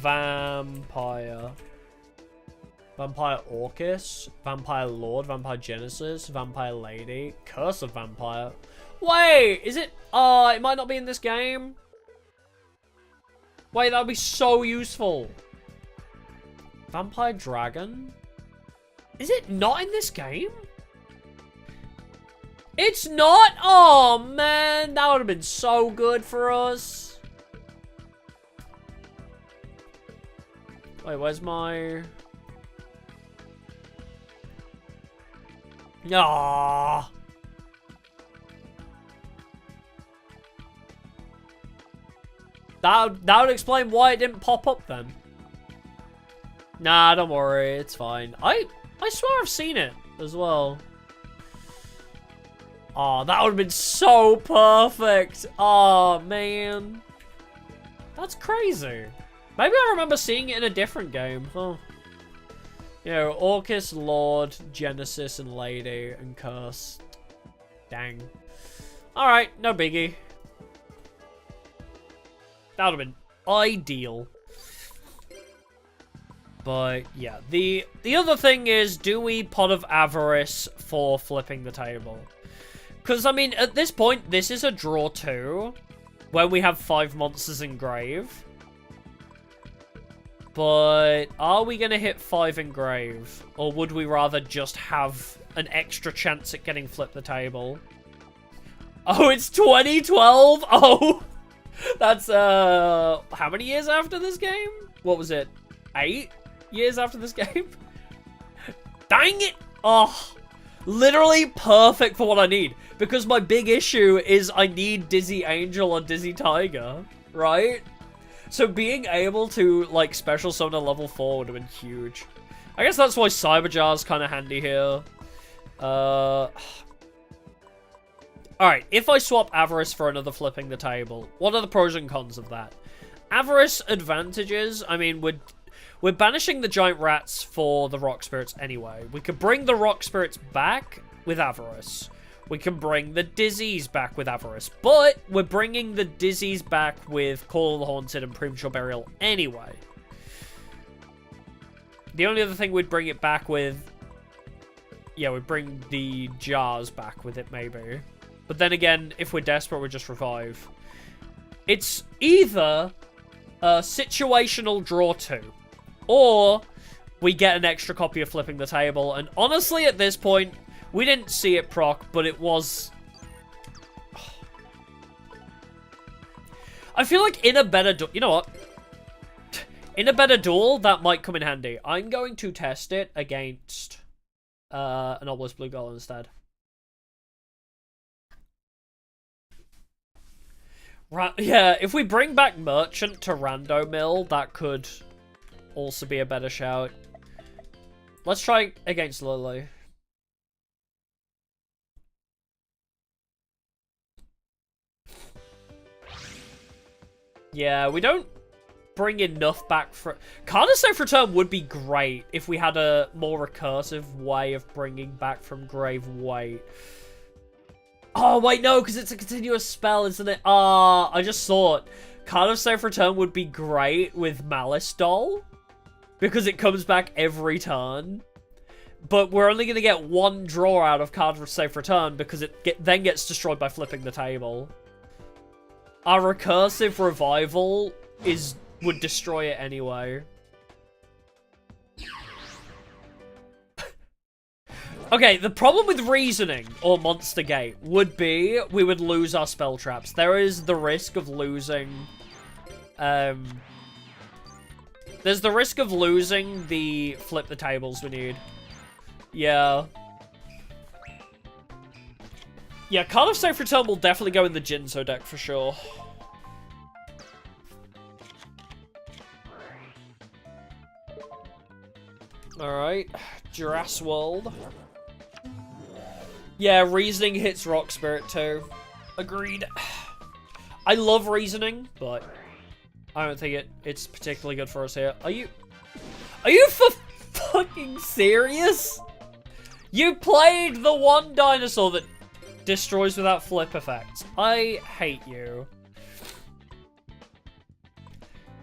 Vampire. Vampire Orcus. Vampire Lord. Vampire Genesis. Vampire Lady. Curse of Vampire. Wait, is it? It might not be in this game. Wait, that would be so useful. Vampire Dragon? Is it not in this game? It's not? Oh, man. That would have been so good for us. Wait, where's my... Aww. That would explain why it didn't pop up then. Nah, don't worry. It's fine. I swear I've seen it as well. Oh, that would have been so perfect. Oh, man. That's crazy. Maybe I remember seeing it in a different game. Huh. You know, Orcus, Lord, Genesis, and Lady, and Curse. Dang. Alright, no biggie. That would have been ideal. But, yeah. The other thing is, do we Pot of Avarice for flipping the table? Because, I mean, at this point, this is a draw 2. When we have 5 monsters in grave. But, are we going to hit 5 in grave? Or would we rather just have an extra chance at getting flipped the table? Oh, it's 2012? Oh! That's, how many years after this game? What was it? 8 years after this game? Dang it! Oh, literally perfect for what I need. Because my big issue is I need Dizzy Angel or Dizzy Tiger, right? So being able to, like, special summon a level 4 would have been huge. I guess that's why Cyberjar's kind of handy here. Alright, if I swap Avarice for another flipping the table, what are the pros and cons of that? Avarice advantages, I mean, we're banishing the giant rats for the rock spirits anyway. We could bring the rock spirits back with Avarice. We can bring the Dizzies back with Avarice. But we're bringing the Dizzies back with Call of the Haunted and Premature Burial anyway. The only other thing we'd bring it back with... Yeah, we'd bring the jars back with it, maybe. But then again, if we're desperate, we just revive. It's either a situational draw 2, or we get an extra copy of Flipping the Table. And honestly, at this point, we didn't see it proc, but it was... I feel like in a better... You know what? In a better duel, that might come in handy. I'm going to test it against an Obelisk Blue Golem instead. Yeah, if we bring back Merchant to Rando Mill, that could also be a better shout. Let's try against Lily. Yeah, we don't bring enough back for... Carter Safe Return would be great if we had a more recursive way of bringing back from grave weight. Oh, wait, no, because it's a continuous spell, isn't it? Ah, I just thought Card of Safe Return would be great with Malice Doll, because it comes back every turn. But we're only going to get one draw out of Card of Safe Return because it then gets destroyed by flipping the table. Our recursive revival would destroy it anyway. Okay, the problem with Reasoning, or Monster Gate, would be we would lose our spell traps. There is the risk of losing... there's the risk of losing the flip the tables we need. Yeah. Yeah, Card of Safe Return will definitely go in the Jinzo deck for sure. Alright, Jurassic World. Yeah, Reasoning hits Rock Spirit too. Agreed. I love Reasoning, but I don't think it's particularly good for us here. Are you for fucking serious? You played the one dinosaur that destroys without flip effects. I hate you.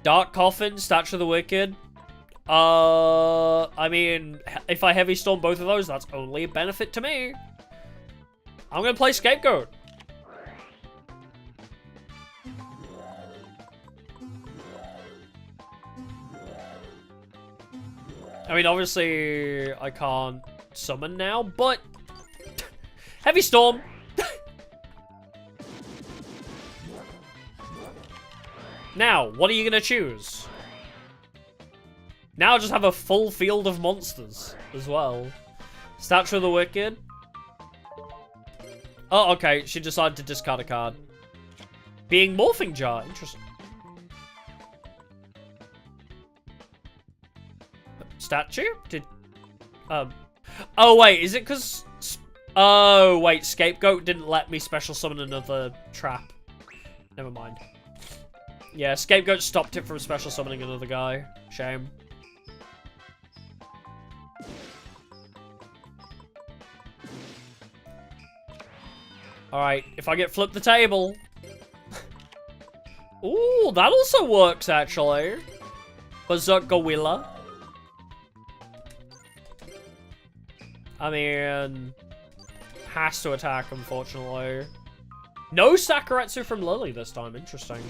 Dark Coffin, Statue of the Wicked. I mean, if I Heavy Storm both of those, that's only a benefit to me. I'm gonna play Scapegoat. I mean, obviously, I can't summon now, but... Heavy Storm! Now, what are you gonna choose? Now I just have a full field of monsters as well. Statue of the Wicked. Oh, okay. She decided to discard a card. Being Morphing Jar. Interesting. Statue? Oh, wait. Is it because... Oh, wait. Scapegoat didn't let me special summon another trap. Never mind. Yeah, Scapegoat stopped it from special summoning another guy. Shame. Alright, if I get Flip the Table. Ooh, that also works, actually. Berserk Gorilla. I mean... Has to attack, unfortunately. No Sakuretsu from Lily this time. Interesting.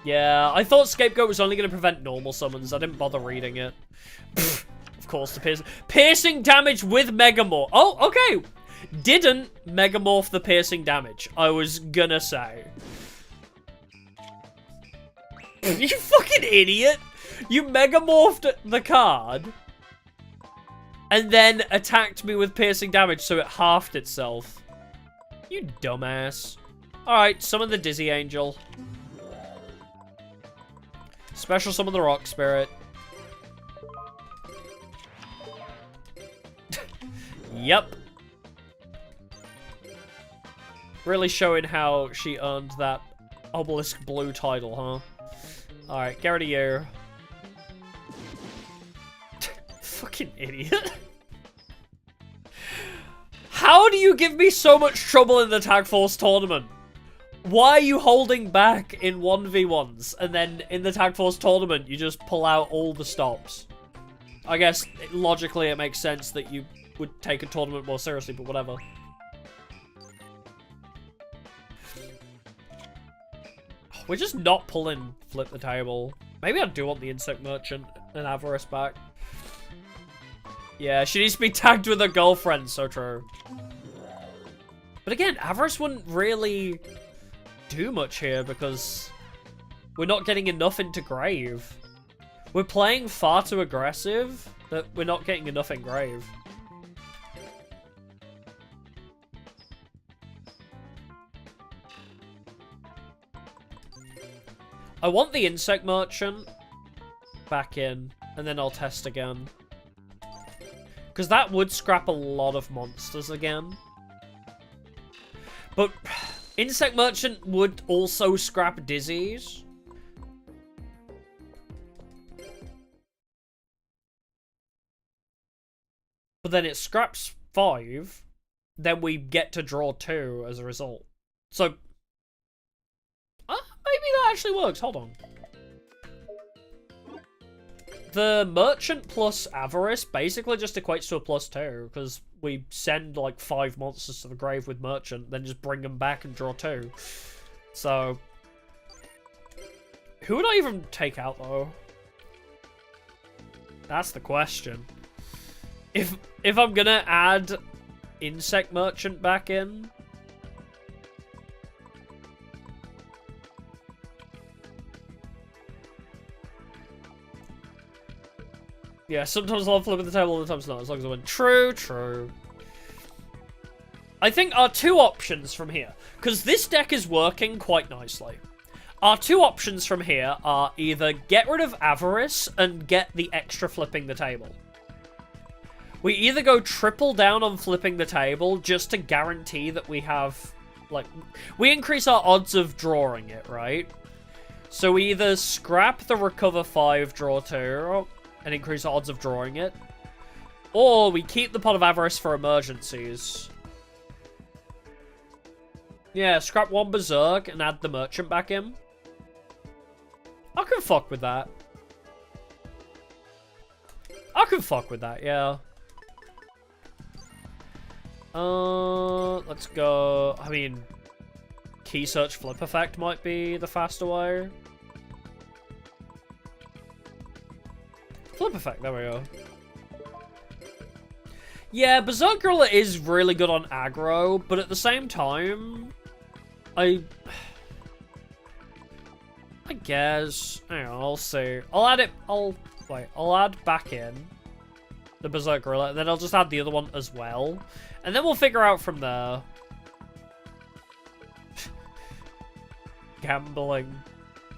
Yeah, I thought Scapegoat was only going to prevent normal summons. I didn't bother reading it. Pfft, of course, the piercing damage with Megamorph. Oh, okay. Didn't Megamorph the piercing damage. I was gonna say. You fucking idiot. You Megamorphed the card. And then attacked me with piercing damage so it halved itself. You dumbass. Alright, summon the Dizzy Angel. Special summon the Rock Spirit. Yep. Really showing how she earned that Obelisk Blue title, huh? Alright, get rid of you. Fucking idiot. How do you give me so much trouble in the Tag Force tournament? Why are you holding back in 1v1s, and then in the Tag Force tournament, you just pull out all the stops? I guess, logically, it makes sense that you would take a tournament more seriously, but whatever. We're just not pulling Flip the Table. Maybe I do want the Insect Merchant and Avarice back. Yeah, she needs to be tagged with her girlfriend, so true. But again, Avarice wouldn't really do much here because we're not getting enough into Grave. We're playing far too aggressive that we're not getting enough in Grave. I want the Insect Merchant back in, and then I'll test again. Because that would scrap a lot of monsters again. But Insect Merchant would also scrap Dizzies. But then it scraps 5. Then we get to draw 2 as a result. So, maybe that actually works. Hold on. The Merchant plus Avarice basically just equates to a +2, because we send like 5 monsters to the grave with Merchant, then just bring them back and draw 2. So, who would I even take out though? That's the question. If I'm gonna add Insect Merchant back in, yeah, sometimes I'll flip at the table, other times not, as long as I win. True, true. I think our two options from here, because this deck is working quite nicely. Our two options from here are either get rid of Avarice and get the extra flipping the table. We either go triple down on flipping the table just to guarantee that we have, like, we increase our odds of drawing it, right? So we either scrap the recover 5, draw 2, and increase our odds of drawing it, or we keep the Pot of Avarice for emergencies. Yeah, scrap 1 Berserk and add the Merchant back in. I can fuck with that. I can fuck with that, yeah. Let's go. I mean, key search flip effect might be the faster way. Flip effect, there we go. Yeah, Berserk Gorilla is really good on aggro, but at the same time, I guess, I don't know, I'll see. I'll add back in the Berserk Gorilla, and then I'll just add the other one as well. And then we'll figure out from there. Gambling.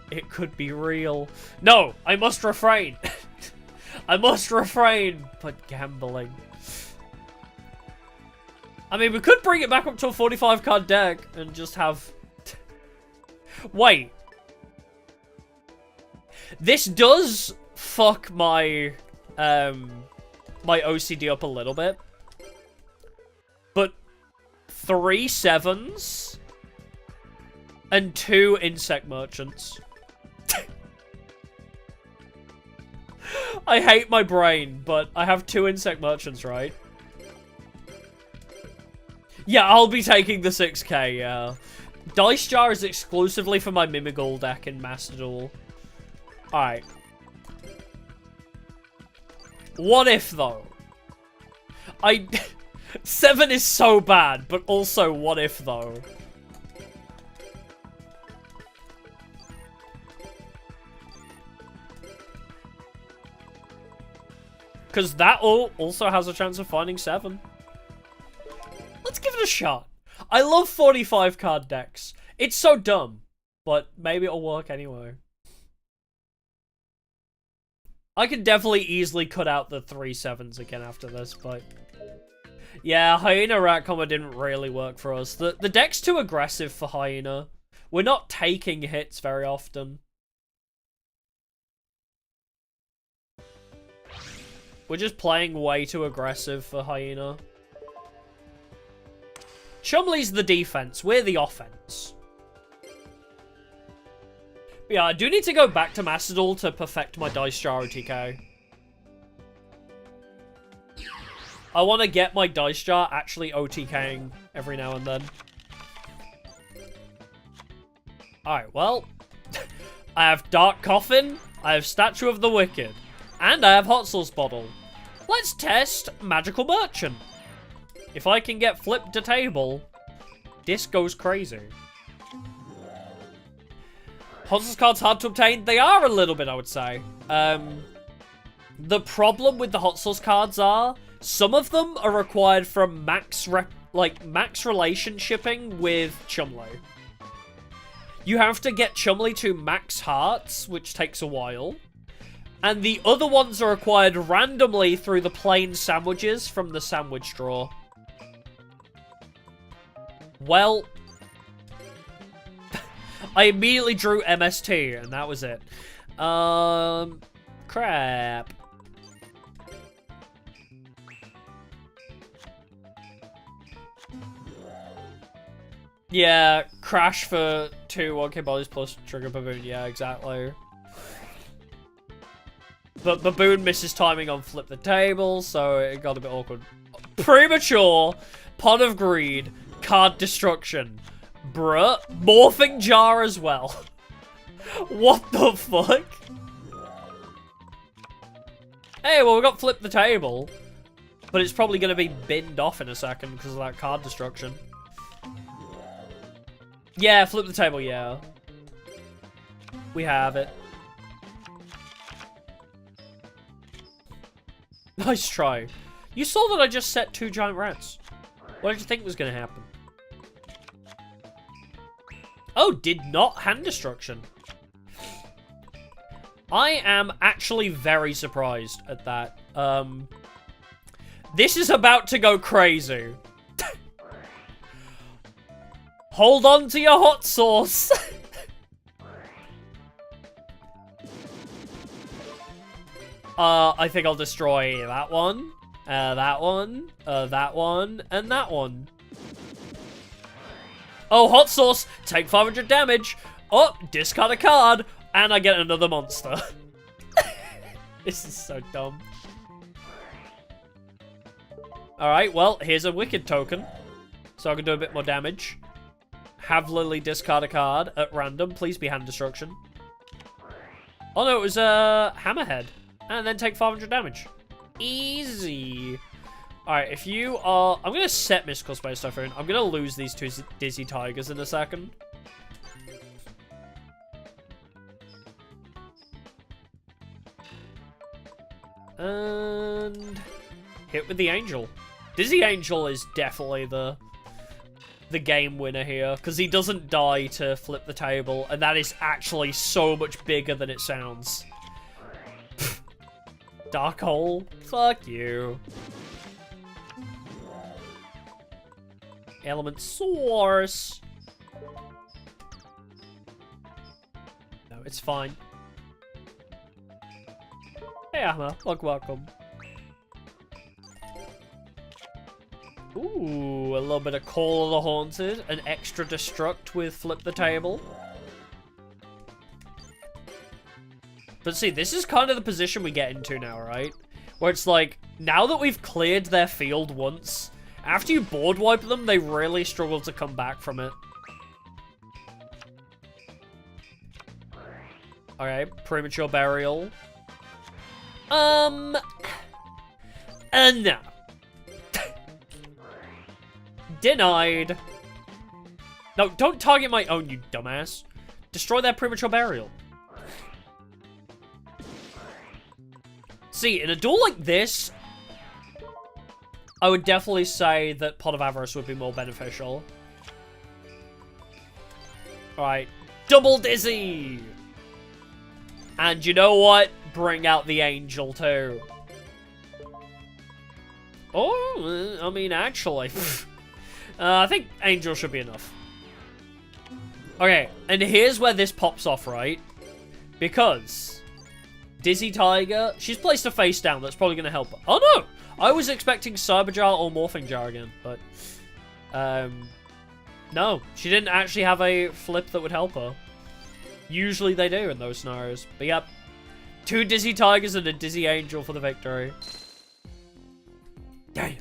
It could be real. No, I must refrain. I must refrain, but gambling. I mean, we could bring it back up to a 45 card deck and just have... Wait. This does fuck my, my OCD up a little bit. But 3 7s and 2 insect merchants. I hate my brain, but I have 2 insect merchants, right? Yeah, I'll be taking the 6k, yeah. Dice Jar is exclusively for my Mimigul deck in Master Duel. Alright. What if, though? 7 is so bad, but also what if, though? Because that also has a chance of finding 7. Let's give it a shot. I love 45 card decks. It's so dumb, but maybe it'll work anyway. I could definitely easily cut out the 3 7s again after this, but... Yeah, Hyena Rat Combo didn't really work for us. The deck's too aggressive for Hyena. We're not taking hits very often. We're just playing way too aggressive for Hyena. Chumley's the defense, we're the offense. But yeah, I do need to go back to Master Duel to perfect my Dice Jar OTK. I want to get my Dice Jar actually OTKing every now and then. Alright, well. I have Dark Coffin, I have Statue of the Wicked, and I have Hot Sauce Bottle. Let's test Magical Merchant. If I can get flipped to table, this goes crazy. Hot Sauce cards hard to obtain? They are a little bit, I would say. The problem with the Hot Sauce cards are, some of them are required from max relationshiping with Chumley. You have to get Chumley to max hearts, which takes a while. And the other ones are acquired randomly through the plain sandwiches from the sandwich drawer. Well, I immediately drew MST, and that was it. Crap. Yeah, crash for 2 1k bodies plus trigger Baboon, yeah, exactly. But Baboon misses timing on flip the table, so it got a bit awkward. Premature, Pot of Greed, card destruction. Bruh, Morphing Jar as well. What the fuck? Hey, well, we got flip the table. But it's probably going to be binned off in a second because of that card destruction. Yeah, flip the table, yeah. We have it. Nice try. You saw that I just set 2 giant rats. What did you think was going to happen? Oh, did not hand destruction. I am actually very surprised at that. This is about to go crazy. Hold on to your hot sauce. I think I'll destroy that one, that one, that one, and that one. Oh, hot sauce, take 500 damage. Oh, discard a card, and I get another monster. This is so dumb. Alright, well, here's a wicked token. So I can do a bit more damage. Have Lily discard a card at random. Please be hand destruction. Oh no, it was Hammerhead. And then take 500 damage. Easy. Alright, if you are... I'm going to set Mystical Space Typhoon. I'm going to lose these two Dizzy Tigers in a second. And... hit with the Angel. Dizzy Angel is definitely the game winner here, because he doesn't die to flip the table, and that is actually so much bigger than it sounds. Dark Hole? Fuck you. Element Source. No, it's fine. Hey, Amma. Welcome. Ooh, a little bit of Call of the Haunted. An extra destruct with Flip the Table. But see, this is kind of the position we get into now, right? Where it's like, now that we've cleared their field once, after you board wipe them, they really struggle to come back from it. Okay, Premature Burial. No. Denied. No, don't target my own, you dumbass. Destroy that Premature Burial. See, in a duel like this, I would definitely say that Pot of Avarice would be more beneficial. Alright, double Dizzy! And you know what? Bring out the Angel too. Oh, I mean, actually... I think Angel should be enough. Okay, and here's where this pops off, right? Because Dizzy Tiger, she's placed a face down. That's probably going to help her. Oh, no! I was expecting Cyber Jar or Morphing Jar again, but... no, she didn't actually have a flip that would help her. Usually they do in those scenarios. But yep, 2 Dizzy Tigers and a Dizzy Angel for the victory. Damn.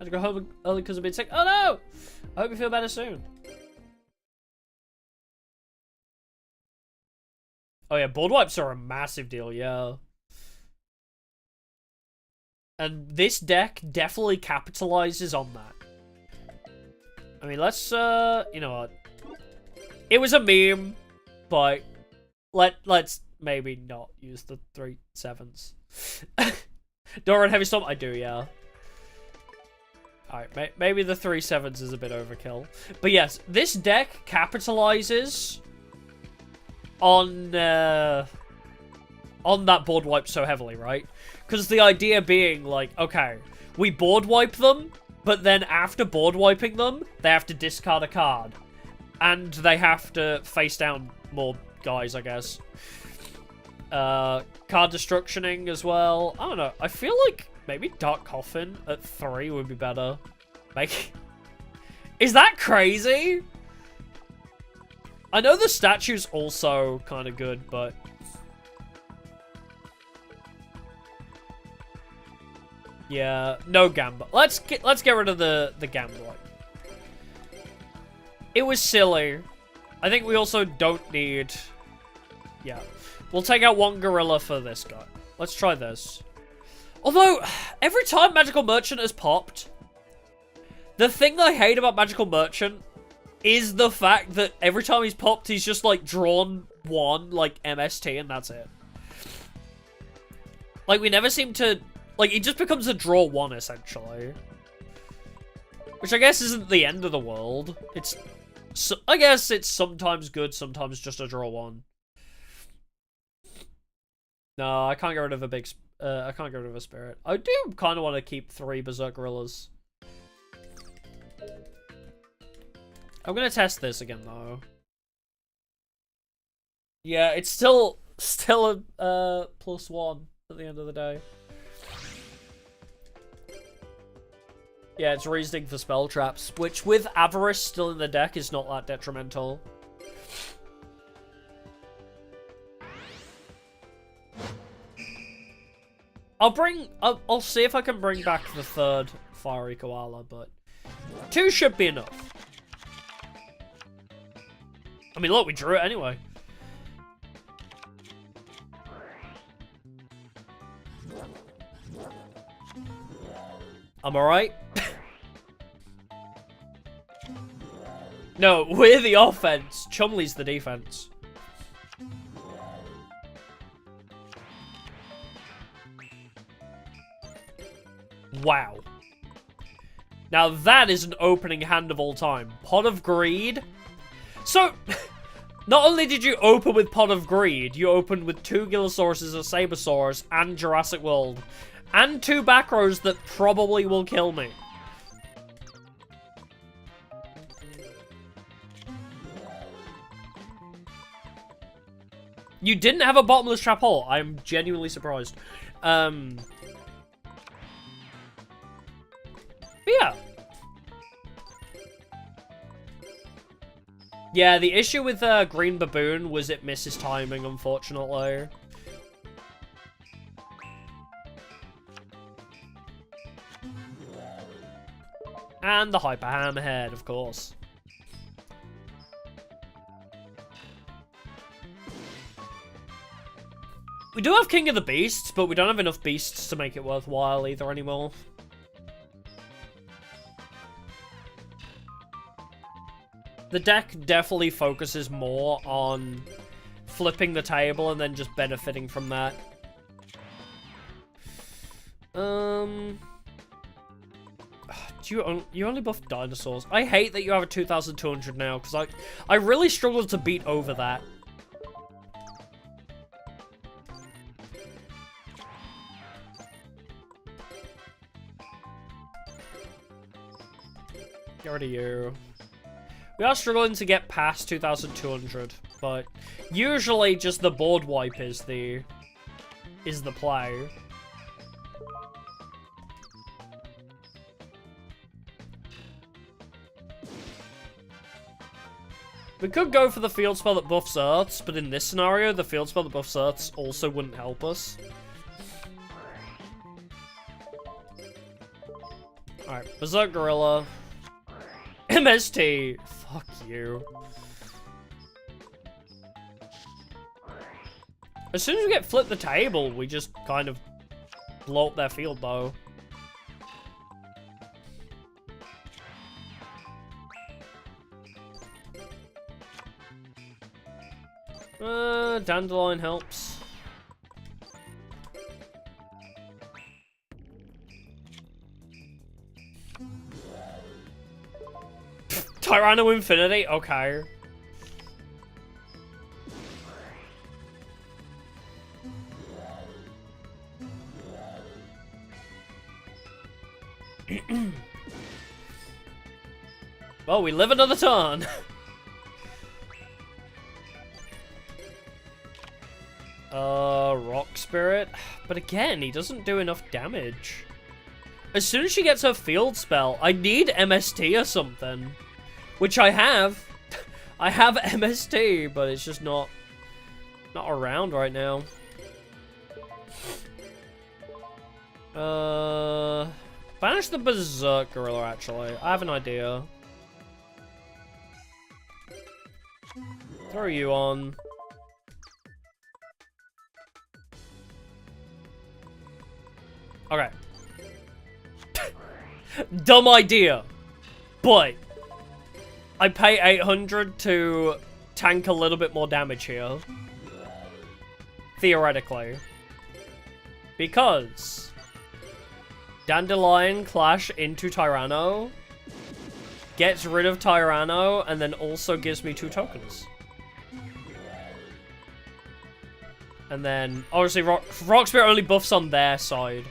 I had to go home early because I've been sick. Oh no! I hope you feel better soon. Oh yeah, board wipes are a massive deal, yeah. And this deck definitely capitalizes on that. I mean, let's, you know what? It was a meme, but let's maybe not use the 3 7s. Dora and Heavy Storm? I do, yeah. Alright, maybe the 3 7s is a bit overkill. But yes, this deck capitalizes on that board wipe so heavily, right? Because the idea being, like, okay, we board wipe them, but then after board wiping them, they have to discard a card. And they have to face down more guys, I guess. Card destructioning as well. I don't know. I feel like maybe Dark Coffin at 3 would be better. Like, is that crazy? I know the statue's also kind of good, but... yeah, no Gamba. Let's get rid of the Gamba. It was silly. I think we also don't need... yeah. We'll take out 1 Gorilla for this guy. Let's try this. Although, every time Magical Merchant has popped, the thing I hate about Magical Merchant is the fact that every time he's popped, he's just, like, drawn 1, like, MST, and that's it. Like, we never seem to... like, he just becomes a draw 1, essentially. Which I guess isn't the end of the world. It's... So, I guess it's sometimes good, sometimes just a draw one. No, I can't get rid of a big... I can't get rid of a spirit. I do kind of want to keep 3 Berserk Gorillas. I'm gonna test this again, though. Yeah, it's still a +1 at the end of the day. Yeah, it's reasoning for spell traps, which with Avarice still in the deck is not that detrimental. I'll see if I can bring back the 3rd Fiery Koala, but 2 should be enough. I mean, look, we drew it anyway. I'm alright. No, we're the offense. Chumley's the defense. Wow. Now that is an opening hand of all time. Pot of Greed. So, not only did you open with Pot of Greed, you opened with 2 Gilosauruses, a Sabersaurus, and Jurassic World. And 2 back rows that probably will kill me. You didn't have a bottomless trap hole. I'm genuinely surprised. But yeah. Yeah, the issue with Green Baboon was it misses timing, unfortunately. And the Hyper Hammerhead, of course. We do have King of the Beasts, but we don't have enough beasts to make it worthwhile either anymore. The deck definitely focuses more on flipping the table and then just benefiting from that. You only buff dinosaurs. I hate that you have a 2200 now, because I really struggled to beat over that. Get rid of you. We are struggling to get past 2200, but usually just the board wipe is the play. We could go for the field spell that buffs Earths, but in this scenario, the field spell that buffs Earths also wouldn't help us. Alright, Berserk Gorilla. MST! Fuck you. As soon as we get flip the table, we just kind of blow up their field, though. Dandelion helps. Tyranno Infinity? Okay. Well, we live another turn. Rock Spirit. But again, he doesn't do enough damage. As soon as she gets her field spell, I need MST or something. Which I have. I have MST, but it's just not around right now. Banish the Berserk Gorilla, actually. I have an idea. Throw you on. Okay. Dumb idea. But I pay 800 to tank a little bit more damage here. Theoretically. Because Dandelion Clash into Tyranno. gets rid of Tyranno, and then also gives me 2 tokens. And then, obviously, Rock Spirit only buffs on their side,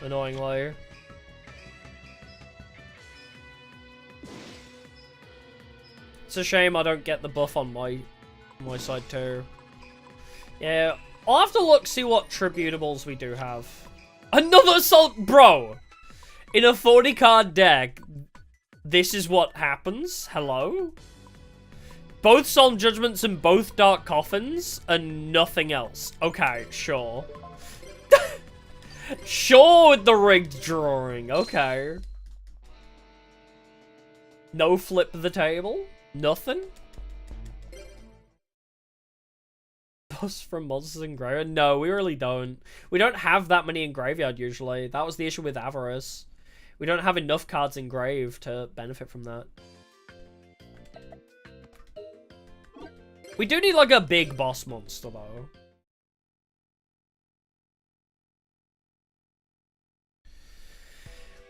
annoyingly. It's a shame I don't get the buff on my side too. Yeah, I'll have to look, see what tributables we do have. Another assault, bro! In a 40 card deck, this is what happens? Hello? Both Solemn Judgments and both Dark Coffins, and nothing else. Okay, sure. Sure with the rigged drawing, okay. No flip the table? Nothing? Boss from monsters in graveyard? No, we really don't. We don't have that many in graveyard usually. That was the issue with Avarice. We don't have enough cards in grave to benefit from that. We do need like a big boss monster though.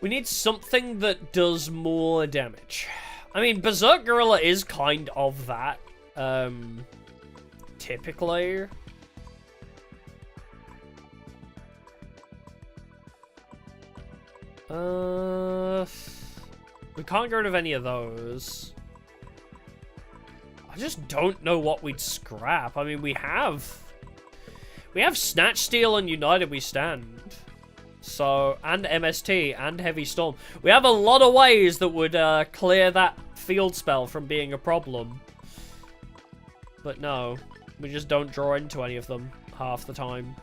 We need something that does more damage. I mean, Berserk Gorilla is kind of that. Typically. We can't get rid of any of those. I just don't know what we'd scrap. I mean, we have Snatch Steal and United We Stand. So, and MST and Heavy Storm. We have a lot of ways that would clear that field spell from being a problem. But no, we just don't draw into any of them half the time.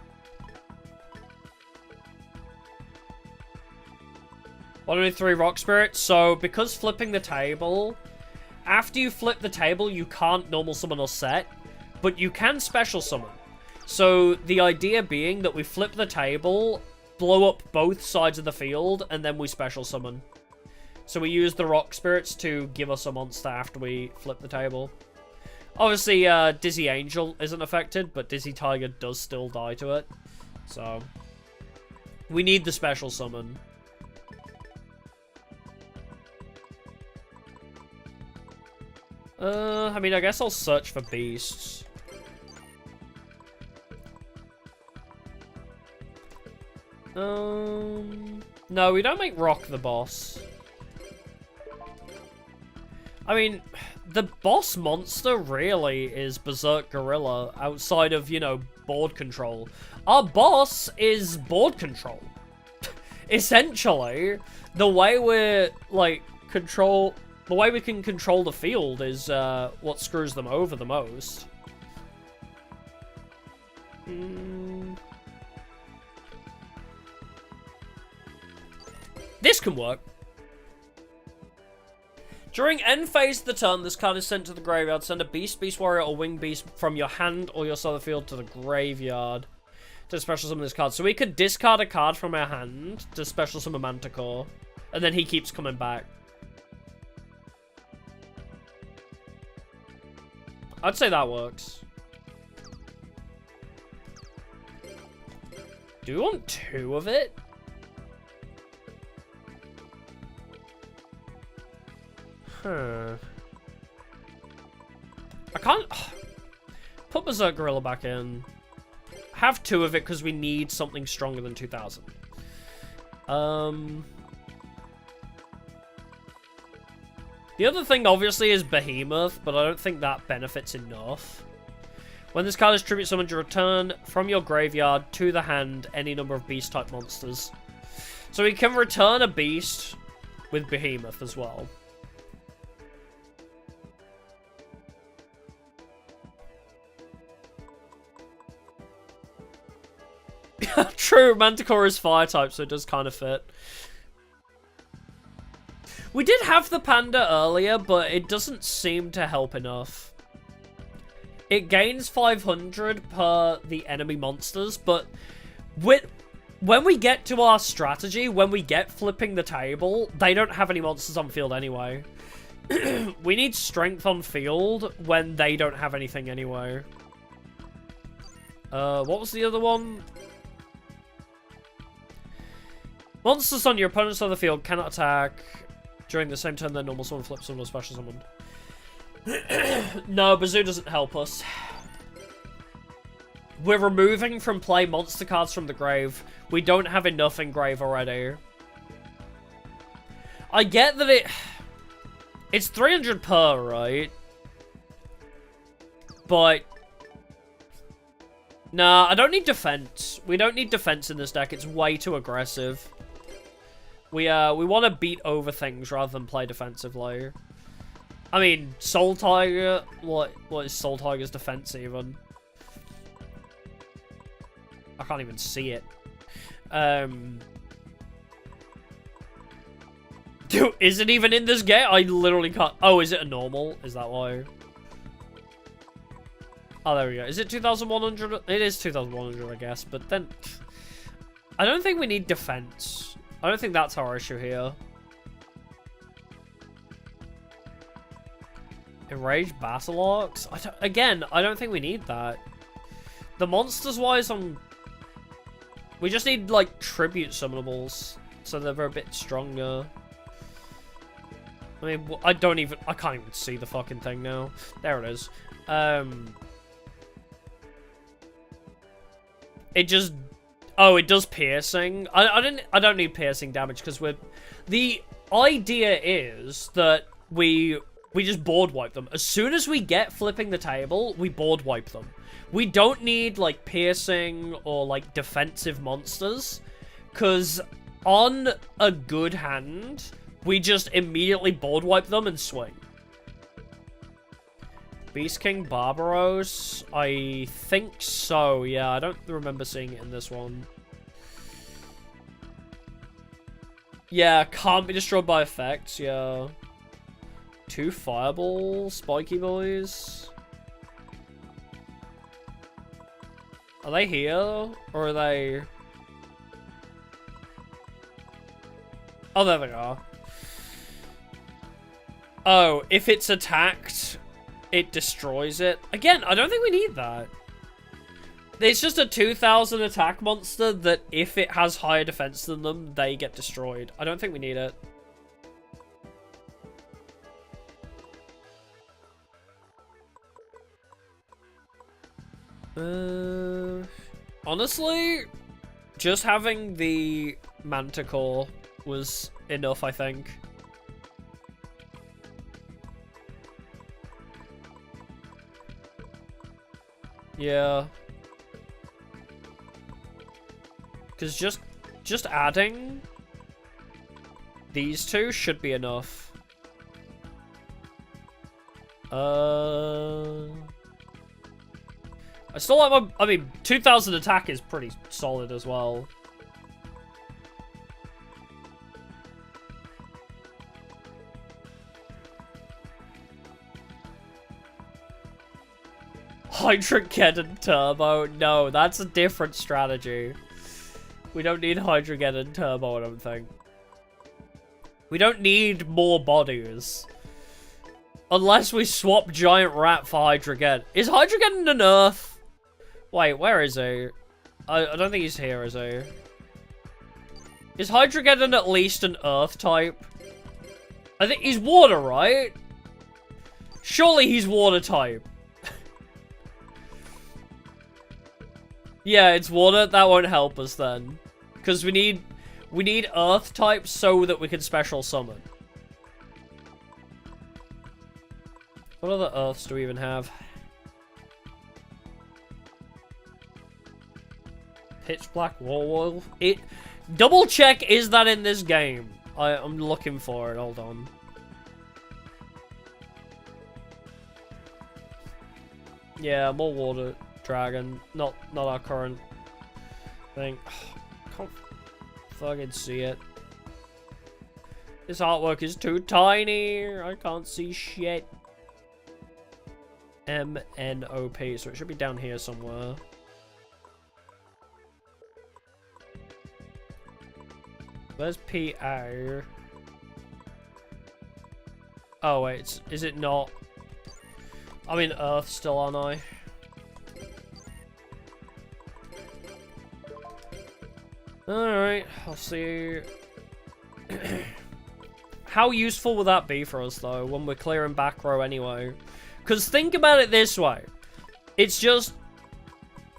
One of 3 Rock Spirits. So, because flipping the table, after you flip the table, you can't normal summon or set, but you can special summon. So, the idea being that we flip the table, blow up both sides of the field, and then we special summon. So we use the Rock Spirits to give us a monster after we flip the table. Obviously, Dizzy Angel isn't affected, but Dizzy Tiger does still die to it. So, we need the special summon. I mean, I guess I'll search for beasts. No, we don't make Rock the boss. I mean, the boss monster really is Berserk Gorilla outside of, you know, board control. Our boss is board control. Essentially, the way we're, like, the way we can control the field is what screws them over the most. This can work. During end phase of the turn, this card is sent to the graveyard. Send a beast, beast warrior, or winged beast from your hand or your side of the field to the graveyard to special summon this card. So we could discard a card from our hand to special summon Manticore, and then he keeps coming back. I'd say that works. Do we want 2 of it? Huh. I can't... Put Berserk Gorilla back in. Have 2 of it because we need something stronger than 2000. The other thing, obviously, is Behemoth, but I don't think that benefits enough. When this card is tribute summoned, you return from your graveyard to the hand any number of beast-type monsters. So we can return a beast with Behemoth as well. True, Manticore is fire-type, so it does kind of fit. We did have the Panda earlier, but it doesn't seem to help enough. It gains 500 per the enemy monsters, but when we get to our strategy, when we get flipping the table, they don't have any monsters on field anyway. We need strength on field when they don't have anything anyway. What was the other one? Monsters on your opponent's side of the field cannot attack. During the same turn, their normal summon flips summon or special summon. No, Bazoo doesn't help us. We're removing from play monster cards from the grave. We don't have enough in grave already. I get that it's 300 per, right? But nah, I don't need defense. We don't need defense in this deck. It's way too aggressive. We want to beat over things rather than play defensively. I mean, Soul Tiger. What is Soul Tiger's defense even? I can't even see it. Dude, is it even in this game? I literally can't. Oh, is it a normal? Is that why? Oh, there we go. Is it 2,100? It is 2,100, I guess. But then, I don't think we need defense. I don't think that's our issue here. Enraged Battleox? Again, I don't think we need that. The monsters-wise, we just need, like, tribute summonables. So they're a bit stronger. I mean, I can't even see the fucking thing now. There it is. It just... Oh, it does piercing. I don't need piercing damage, because the idea is that we just board wipe them. As soon as we get flipping the table, we board wipe them. We don't need, like, piercing or, like, defensive monsters. Because on a good hand, we just immediately board wipe them and swing. Beast King Barbaros? I think so, yeah. I don't remember seeing it in this one. Yeah, can't be destroyed by effects, yeah. 2 Fireball Spiky Boys. Are they here? Or are they... Oh, there they are. Oh, if it's attacked, it destroys it. Again, I don't think we need that. It's just a 2,000 attack monster that if it has higher defense than them, they get destroyed. I don't think we need it. Honestly, just having the Manticore was enough, I think. Yeah. Because just adding these two should be enough. I still like my... I mean, 2,000 attack is pretty solid as well. Hydrogeddon Turbo? No, that's a different strategy. We don't need Hydrogeddon Turbo, I don't think. We don't need more bodies. Unless we swap Giant Rat for Hydrogeddon. Is Hydrogeddon an Earth? Wait, where is he? I don't think he's here, is he? Is Hydrogeddon at least an Earth type? I think he's water, right? Surely he's water type. Yeah, it's water. That won't help us then. Because we need Earth types so that we can special summon. What other Earths do we even have? Pitch Black Werewolf. Double check, is that in this game? I'm looking for it. Hold on. Yeah, more water dragon. Not our current thing. Can't fucking see it. This artwork is too tiny. I can't see shit. MNOP, so it should be down here somewhere. Where's PA? Oh wait, is it not? I'm in Earth still, aren't I? Alright, I'll see. How useful will that be for us, though, when we're clearing back row anyway? Because think about it this way. It's just...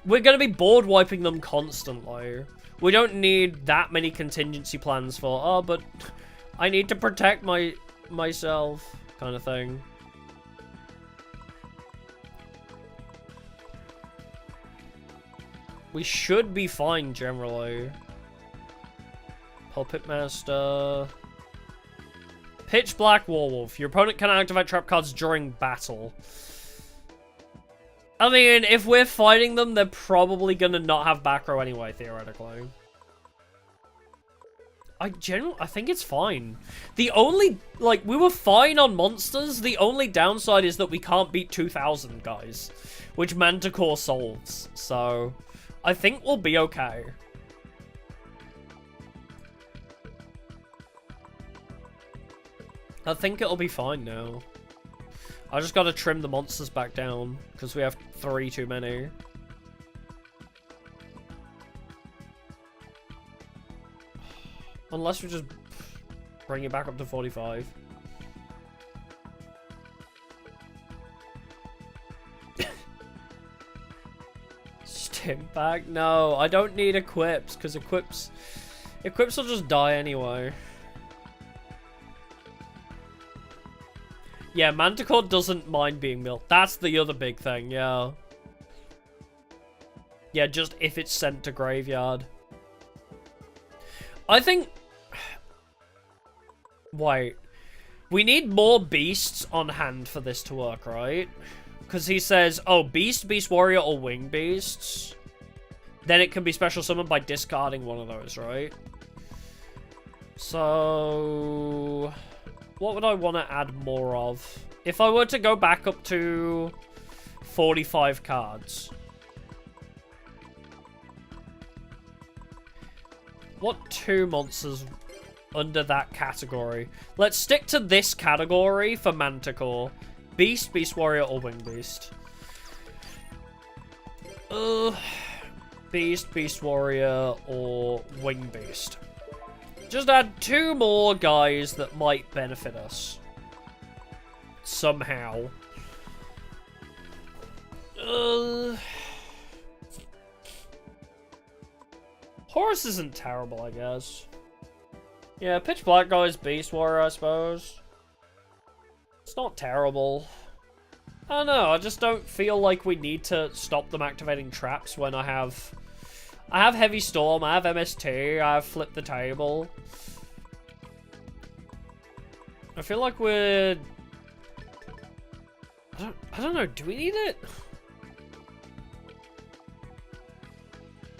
we're going to be board wiping them constantly. We don't need that many contingency plans for, oh, but I need to protect myself, kind of thing. We should be fine, generally. Puppet Master. Pitch Black Warwolf. Your opponent can activate trap cards during battle. I mean, if we're fighting them, they're probably gonna not have back row anyway, theoretically. I think it's fine. The only, like, we were fine on monsters. The only downside is that we can't beat 2,000, guys. Which Manticore solves. So, I think we'll be okay. I think it'll be fine now. I just gotta trim the monsters back down, because we have 3 too many. Unless we just bring it back up to 45. Stim back? No, I don't need equips, because equips will just die anyway. Yeah, Manticore doesn't mind being milked. That's the other big thing, yeah. Yeah, just if it's sent to graveyard. I think... wait. We need more beasts on hand for this to work, right? Because he says, oh, beast, beast warrior, or wing beasts. Then it can be special summoned by discarding one of those, right? So... what would I want to add more of? If I were to go back up to 45 cards. What 2 monsters under that category? Let's stick to this category for Manticore. Beast, Beast Warrior, or Wing Beast. Beast, Beast Warrior, or Wing Beast. Just add 2 more guys that might benefit us. Somehow. Horus isn't terrible, I guess. Yeah, Pitch Black guy's Beast Warrior, I suppose. It's not terrible. I don't know, I just don't feel like we need to stop them activating traps when I have Heavy Storm, I have MST, I have Flip the Table. I feel like we're... I don't know, do we need it?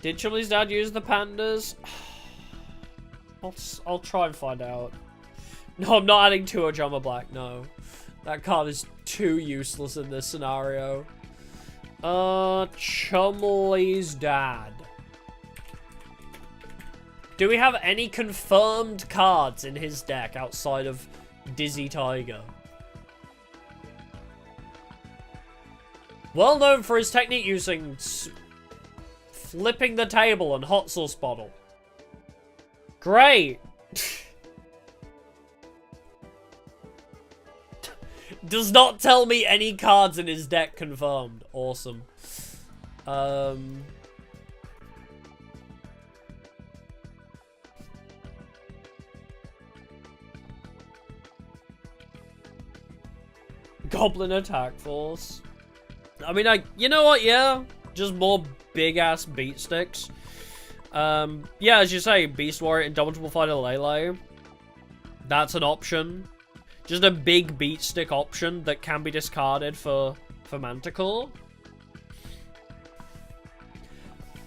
Did Chumley's dad use the pandas? I'll try and find out. No, I'm not adding 2 Ojama Black, no. That card is too useless in this scenario. Chumley's dad. Do we have any confirmed cards in his deck outside of Dizzy Tiger? Well known for his technique using flipping the table and hot sauce bottle. Great! Does not tell me any cards in his deck confirmed. Awesome. Goblin Attack Force. I mean, you know what, yeah? Just more big-ass beat sticks. Yeah, as you say, Beast Warrior, Indomitable Fighter Lele. That's an option. Just a big beat stick option that can be discarded for Manticore.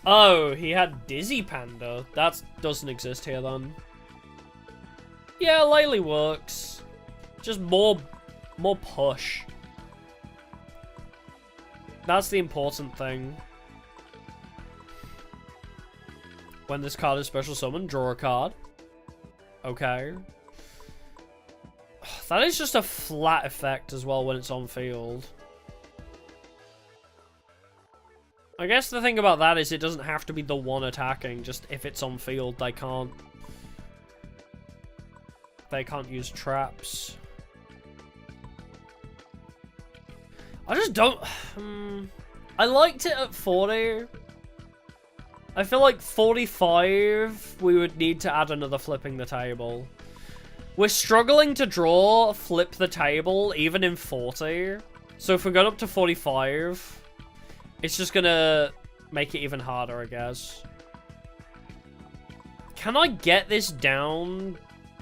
Oh, he had Dizzy Panda. That doesn't exist here, then. Yeah, Lele works. Just more push. That's the important thing. When this card is special summoned, draw a card. Okay. That is just a flat effect as well when it's on field. I guess the thing about that is it doesn't have to be the one attacking. Just if it's on field, they can't. They can't use traps. I just don't... I liked it at 40. I feel like 45, we would need to add another flipping the table. We're struggling to draw flip the table, even in 40. So if we got up to 45, it's just gonna make it even harder, I guess. Can I get this down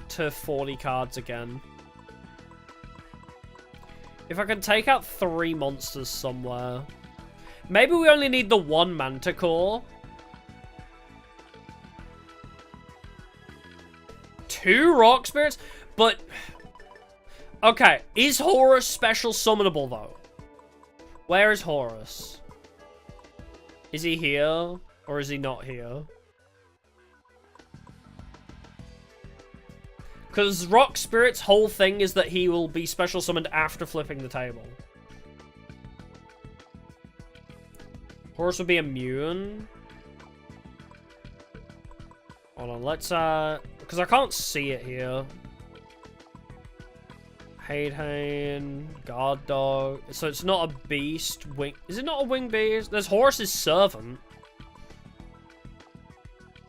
to 40 cards again? If I can take out 3 monsters somewhere. Maybe we only need the 1 Manticore. 2 Rock Spirits? But... okay, is Horus special summonable, though? Where is Horus? Is he here? Or is he not here? Because Rock Spirit's whole thing is that he will be special summoned after flipping the table. Horus would be immune. Hold on, let's, because I can't see it here. Haidhane, Guard Dog. So it's not a beast. Wing. Is it not a winged beast? There's Horus's servant.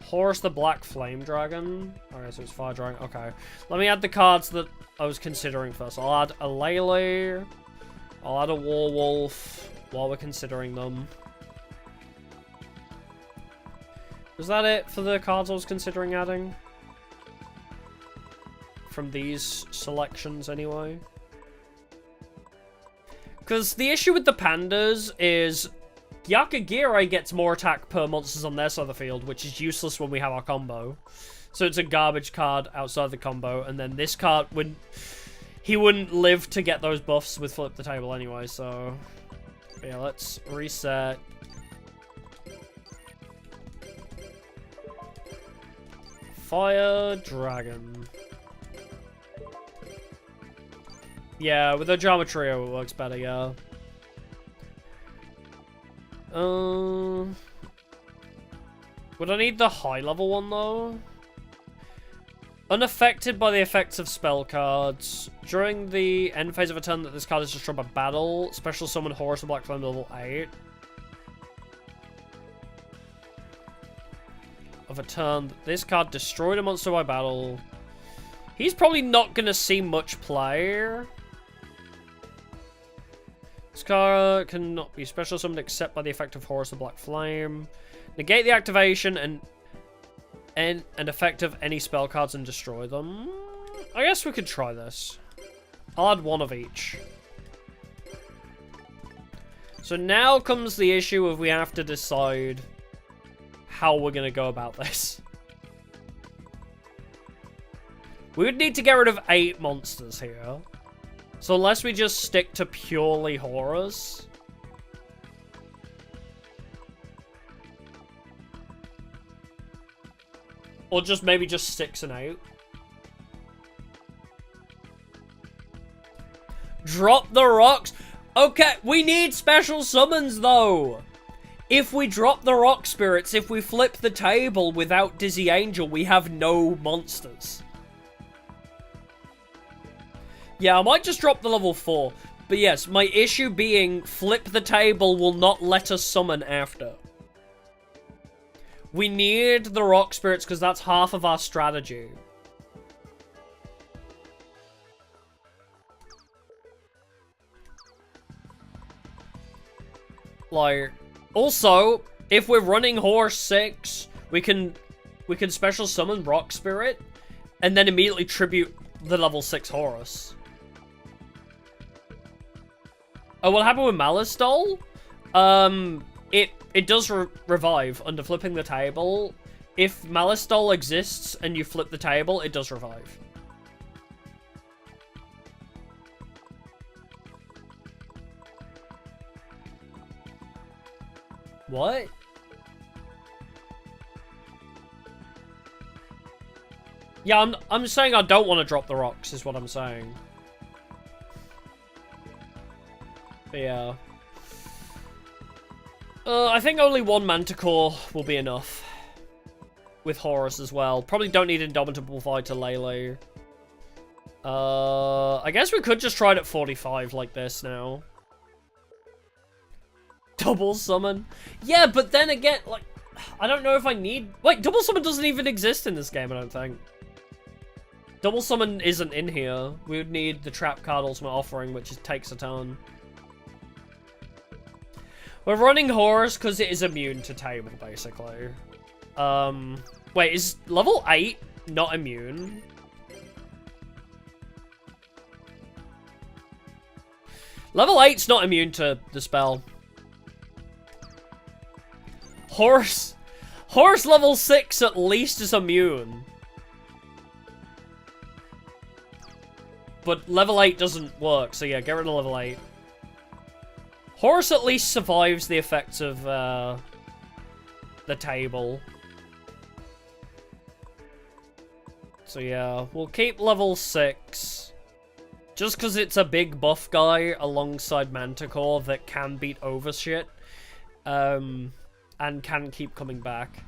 Horus the Black Flame Dragon. Okay, so it's Fire Dragon. Okay. Let me add the cards that I was considering first. I'll add a Lele. I'll add a Warwolf while we're considering them. Was that it for the cards I was considering adding? From these selections, anyway. Because the issue with the pandas is Yakagire gets more attack per monsters on their side of the field, which is useless when we have our combo. So it's a garbage card outside the combo, and then this card he wouldn't live to get those buffs with Flip the Table anyway, so... yeah, let's reset. Fire Dragon. Yeah, with the geometry it works better, yeah. Would I need the high level one though? Unaffected by the effects of spell cards. During the end phase of a turn that this card is destroyed by battle, special summon Horus the Black Flame level 8. Of a turn, this card destroyed a monster by battle. He's probably not gonna see much play. This card cannot be special summoned except by the effect of Horus the Black Flame. Negate the activation and effect of any spell cards and destroy them. I guess we could try this. I'll add one of each. So now comes the issue of we have to decide how we're going to go about this. We would need to get rid of 8 monsters here. So unless we just stick to purely Horus. Or just maybe just 6 and 8. Drop the rocks. Okay, we need special summons though. If we drop the rock spirits, if we flip the table without Dizzy Angel, we have no monsters. Yeah, I might just drop the level 4. But yes, my issue being flip the table will not let us summon after. We need the rock spirits because that's half of our strategy. Like, also, if we're running Horse 6, we can special summon Rock Spirit and then immediately tribute the level 6 Horus. Oh, what happened with Malistol? It does revive under flipping the table. If Malistol exists and you flip the table, it does revive. What? Yeah, I'm saying I don't want to drop the rocks, is what I'm saying. But yeah. I think only 1 Manticore will be enough. With Horus as well. Probably don't need Indomitable Fighter Lele. I guess we could just try it at 45 like this now. Double summon. Yeah, but then again, like, I don't know if I need... Wait, double summon doesn't even exist in this game, I don't think. Double summon isn't in here. We would need the trap card ultimate offering, which takes a ton. We're running Horus because it is immune to table, basically. Wait, is level 8 not immune? Level 8's not immune to the spell. Horus level 6 at least is immune. But level 8 doesn't work, so yeah, get rid of level 8. Horus at least survives the effects of the table. So yeah, we'll keep level 6. Just because it's a big buff guy alongside Manticore that can beat over shit. And can keep coming back.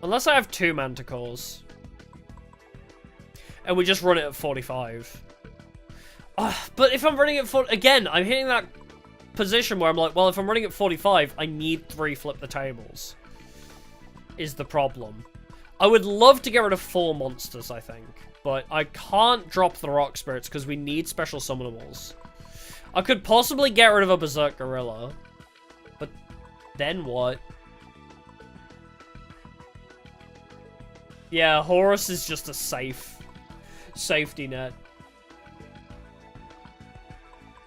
Unless I have 2 Manticores. And we just run it at 45. But if I'm running at 40... Again, I'm hitting that position where I'm like, well, if I'm running at 45, I need 3 flip the tables. Is the problem. I would love to get rid of 4 monsters, I think. But I can't drop the rock spirits because we need special summonables. I could possibly get rid of a berserk gorilla. But then what? Yeah, Horus is just a safety net.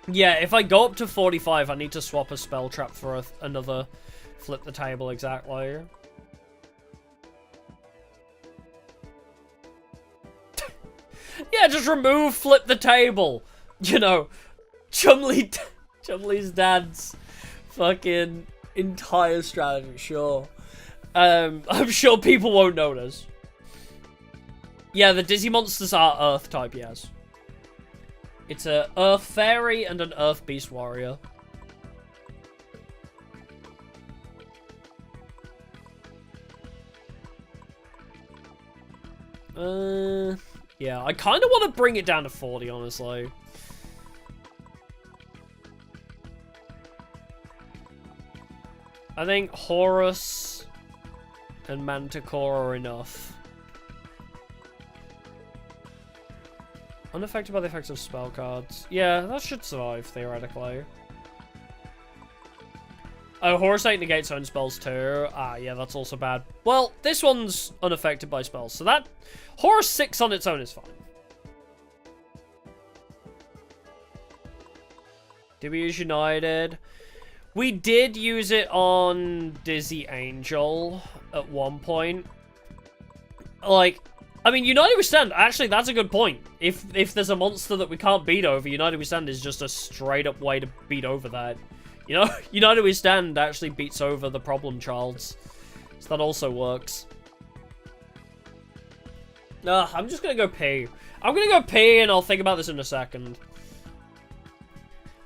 Yeah, if I go up to 45, I need to swap a spell trap for another flip the table exactly. Yeah, just remove flip the table. You know, Chumley's dad's fucking entire strategy, sure. I'm sure people won't notice. Yeah, the Dizzy monsters are Earth type, yes. It's a Earth Fairy and an Earth Beast Warrior. Yeah, I kind of want to bring it down to 40, honestly. I think Horus and Manticore are enough. Unaffected by the effects of spell cards. Yeah, that should survive, theoretically. Oh, Horus 8 negates own spells too. Ah, yeah, that's also bad. Well, this one's unaffected by spells, so that... Horus 6 on its own is fine. Did we use United? We did use it on Dizzy Angel at one point. Like, I mean, United We Stand, actually, that's a good point. If there's a monster that we can't beat over, United We Stand is just a straight-up way to beat over that. You know, United We Stand actually beats over the problem childs. So that also works. I'm just gonna go pee. I'm gonna go pee and I'll think about this in a second.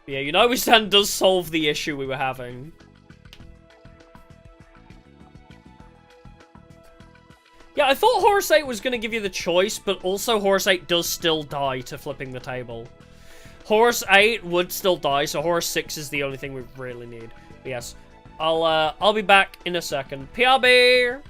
But yeah, United We Stand does solve the issue we were having. Yeah, I thought Horus 8 was gonna give you the choice, but also Horus 8 does still die to flipping the table. Horus 8 would still die, so Horus 6 is the only thing we really need. But yes, I'll be back in a second. PRB!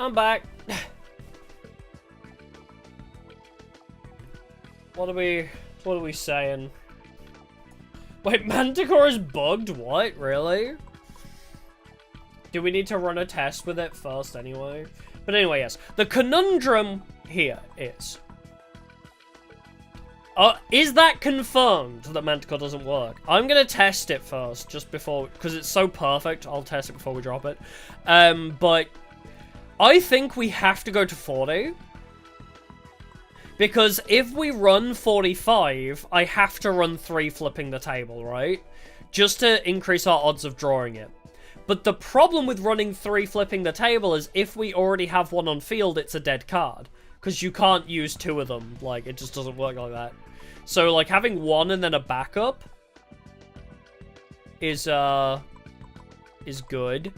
I'm back. What are we saying? Wait, Manticore is bugged? What? Really? Do we need to run a test with it first anyway? But anyway, yes. The conundrum here is that confirmed that Manticore doesn't work? I'm gonna test it first, just before, because it's so perfect. I'll test it before we drop it. But I think we have to go to 40. Because if we run 45, I have to run 3 flipping the table, right? Just to increase our odds of drawing it. But the problem with running 3 flipping the table is if we already have one on field, it's a dead card. Because you can't use 2 of them. Like, it just doesn't work like that. So, like, having 1 and then a backup is good.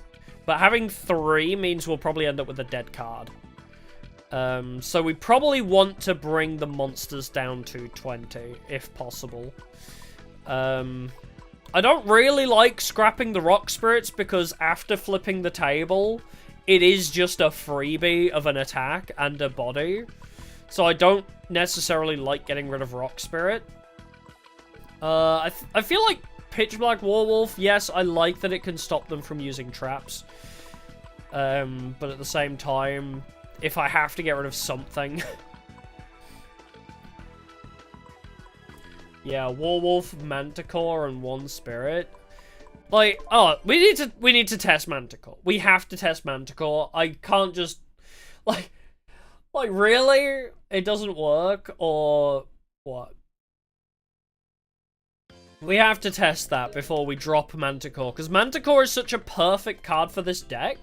But having 3 means we'll probably end up with a dead card. So we probably want to bring the monsters down to 20, if possible. I don't really like scrapping the rock spirits, because after flipping the table, it is just a freebie of an attack and a body. So I don't necessarily like getting rid of rock spirit. I feel like Pitch Black Warwolf, yes, I like that it can stop them from using traps. But at the same time, if I have to get rid of something. Yeah, Warwolf, Manticore, and 1 Spirit. Like, oh, we need to test Manticore. We have to test Manticore. I can't just like really? It doesn't work, or what? We have to test that before we drop Manticore, because Manticore is such a perfect card for this deck.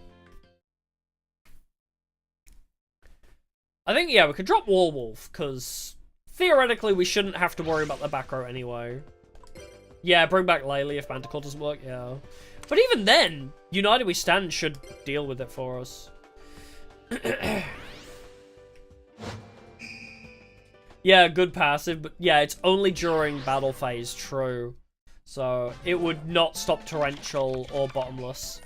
I think, yeah, we could drop Warwolf, because theoretically we shouldn't have to worry about the back row anyway. Yeah, bring back Laylee if Manticore doesn't work, yeah. But even then, United We Stand should deal with it for us. Yeah, good passive, but yeah, it's only during battle phase, true. So, it would not stop Torrential or Bottomless.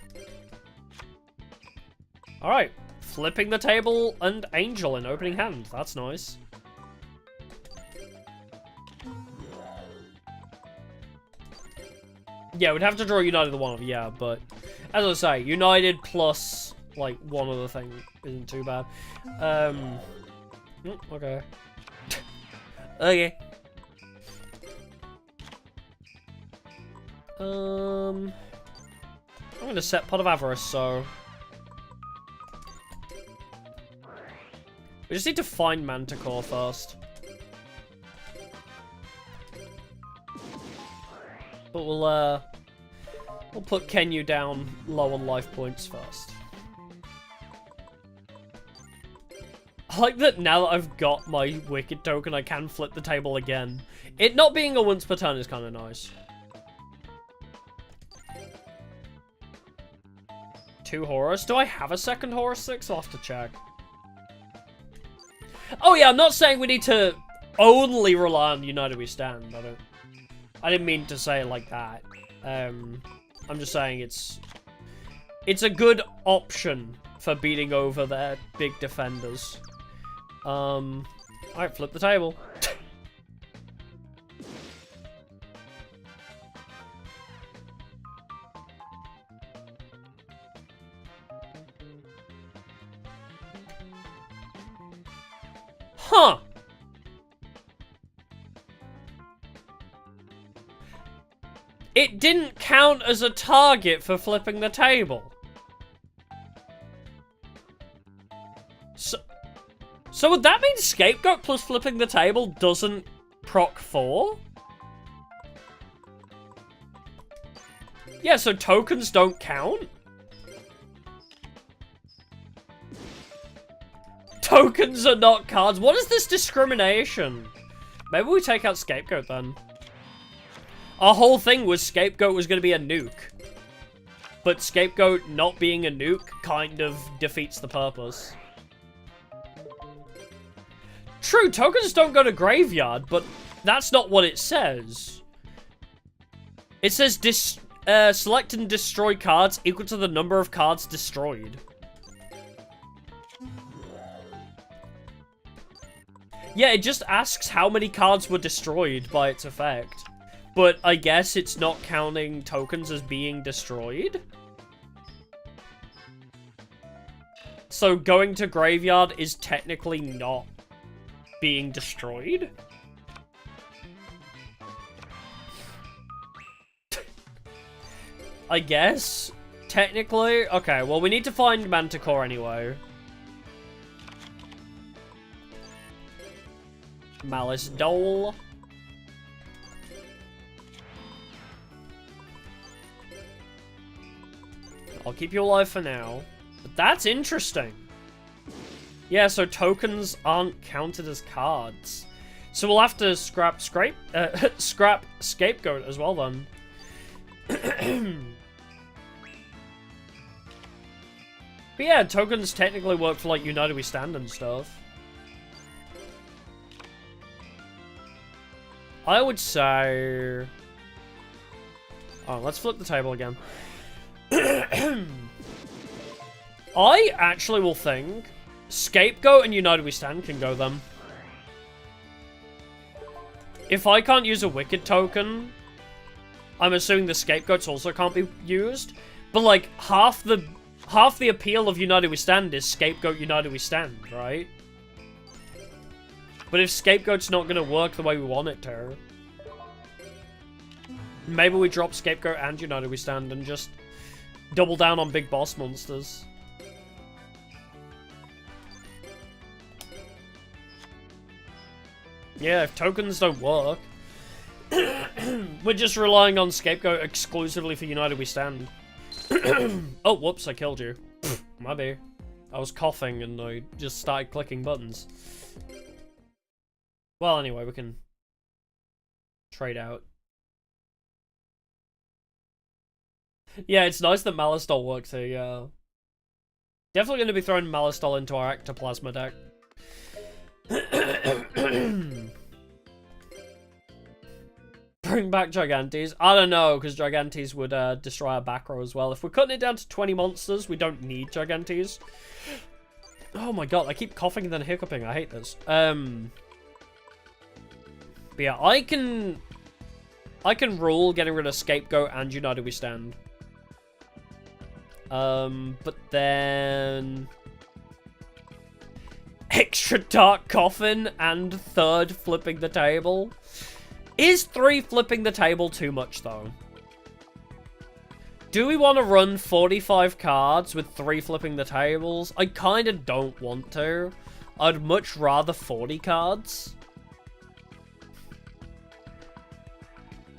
Alright. Flipping the table and Angel in opening hand. That's nice. Yeah, we'd have to draw United the one of, yeah, but as I say, United plus like one other thing isn't too bad. Okay. Okay. I'm gonna set Pot of Avarice, so we just need to find Manticore first. But we'll put Kenyu down low on life points first. I like that now that I've got my Wicked token, I can flip the table again. It not being a once per turn is kind of nice. 2 Horus. Do I have a second Horus 6? I'll have to check. Oh yeah, I'm not saying we need to only rely on United We Stand. I didn't mean to say it like that. I'm just saying it's a good option for beating over their big defenders. Alright, flip the table. Huh. It didn't count as a target for flipping the table. So would that mean Scapegoat plus flipping the table doesn't proc 4? Yeah, so tokens don't count? Tokens are not cards. What is this discrimination? Maybe we take out Scapegoat then. Our whole thing was Scapegoat was going to be a nuke. But Scapegoat not being a nuke kind of defeats the purpose. True, tokens don't go to graveyard, but that's not what it says. It says select and destroy cards equal to the number of cards destroyed. Yeah, it just asks how many cards were destroyed by its effect. But I guess it's not counting tokens as being destroyed. So going to graveyard is technically not being destroyed. I guess, technically. Okay, well, we need to find Manticore anyway. Malice Dole. I'll keep you alive for now. But that's interesting. Yeah, so tokens aren't counted as cards. So we'll have to scrap Scapegoat as well then. But yeah, tokens technically work for like United We Stand and stuff. I would say... Oh, let's flip the table again. I actually will think Scapegoat and United We Stand can go them. If I can't use a Wicked token, I'm assuming the Scapegoats also can't be used. But like half the appeal of United We Stand is Scapegoat United We Stand, right? But if Scapegoat's not gonna work the way we want it to, maybe we drop Scapegoat and United We Stand and just double down on big boss monsters. Yeah, if tokens don't work, we're just relying on Scapegoat exclusively for United We Stand. Oh, whoops, I killed you. My bad. I was coughing and I just started clicking buttons. Well, anyway, we can trade out. Yeah, it's nice that Malice Doll works here, yeah. Definitely going to be throwing Malice Doll into our Ectoplasma deck. Bring back Gigantes. I don't know, because Gigantes would destroy our back row as well. If we're cutting it down to 20 monsters, we don't need Gigantes. Oh my god, I keep coughing and then hiccuping. I hate this. But yeah, I can rule getting rid of Scapegoat and United We Stand. But then... Extra Dark Coffin and third flipping the table. Is 3 flipping the table too much, though? Do we want to run 45 cards with 3 flipping the tables? I kind of don't want to. I'd much rather 40 cards.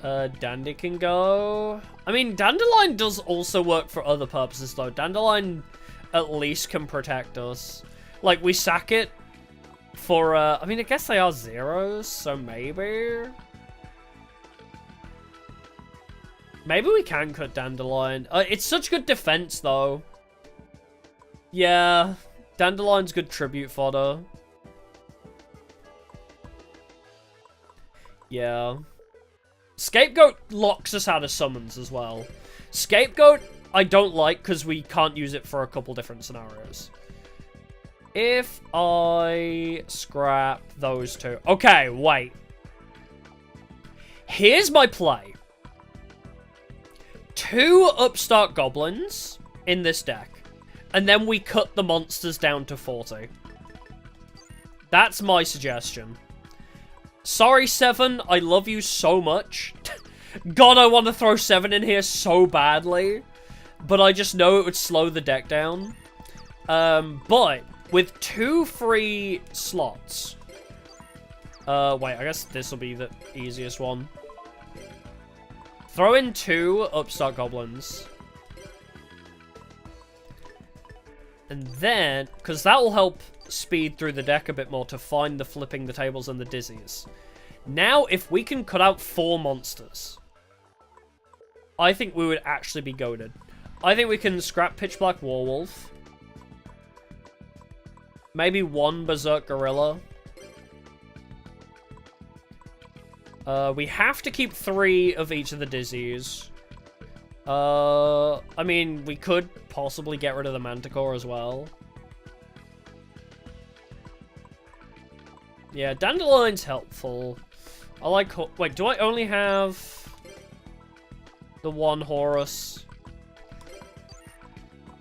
Dandy can go. I mean, Dandelion does also work for other purposes, though. Dandelion at least can protect us. Like, we sack it for, I mean, I guess they are zeros, so maybe... Maybe we can cut Dandelion. It's such good defense, though. Yeah, Dandelion's good tribute fodder. Yeah. Scapegoat locks us out of summons as well. Scapegoat, I don't like because we can't use it for a couple different scenarios. If I scrap those 2... Okay, wait. Here's my play. 2 Upstart Goblins in this deck. And then we cut the monsters down to 40. That's my suggestion. Sorry, 7. I love you so much. God, I want to throw 7 in here so badly. But I just know it would slow the deck down. But with 2 free slots... wait, I guess this will be the easiest one. Throw in 2 Upstart Goblins. And then, because that will help speed through the deck a bit more to find the flipping the tables and the dizzies. Now, if we can cut out 4 monsters, I think we would actually be goated. I think we can scrap Pitch Black Warwolf. Maybe 1 Berserk Gorilla. We have to keep 3 of each of the dizzies. I mean, we could possibly get rid of the Manticore as well. Yeah, Dandelion's helpful. I like... Wait, do I only have the one Horus?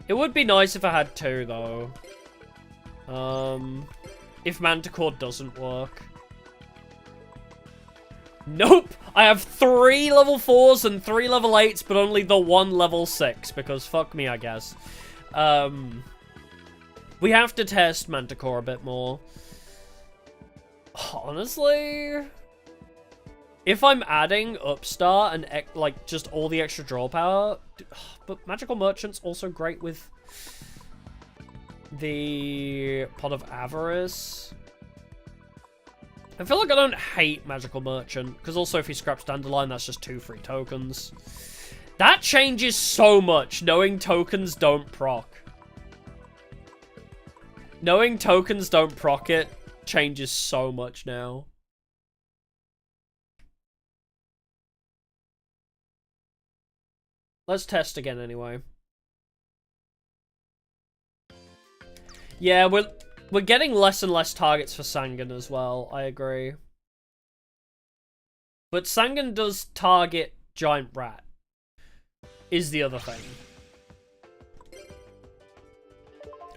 It would be nice if I had two, though. If Manticore doesn't work. Nope! I have 3 level 4s and 3 level 8s, but only the 1 level 6, because fuck me, I guess. We have to test Manticore a bit more. Honestly, if I'm adding Upstart and, like, just all the extra draw power, but Magical Merchant's also great with the Pot of Avarice. I feel like I don't hate Magical Merchant, because also if he scraps Dandelion, that's just 2 free tokens. That changes so much, knowing tokens don't proc. Knowing tokens don't proc it changes so much now. Let's test again anyway. Yeah, we're getting less and less targets for Sangan as well, I agree. But Sangan does target Giant Rat, is the other thing.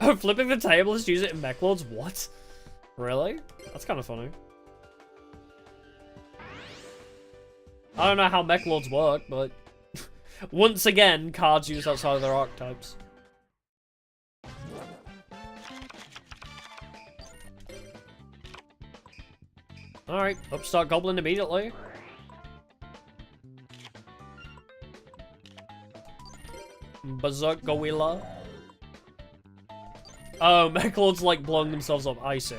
Oh, flipping the table is to use it in Mech Lords? What? Really? That's kind of funny. I don't know how Mech Lords work, but... once again, cards used outside of their archetypes. Alright, Upstart Goblin immediately. Berserk Gorilla. Oh, Mech Lords like blowing themselves up, I see.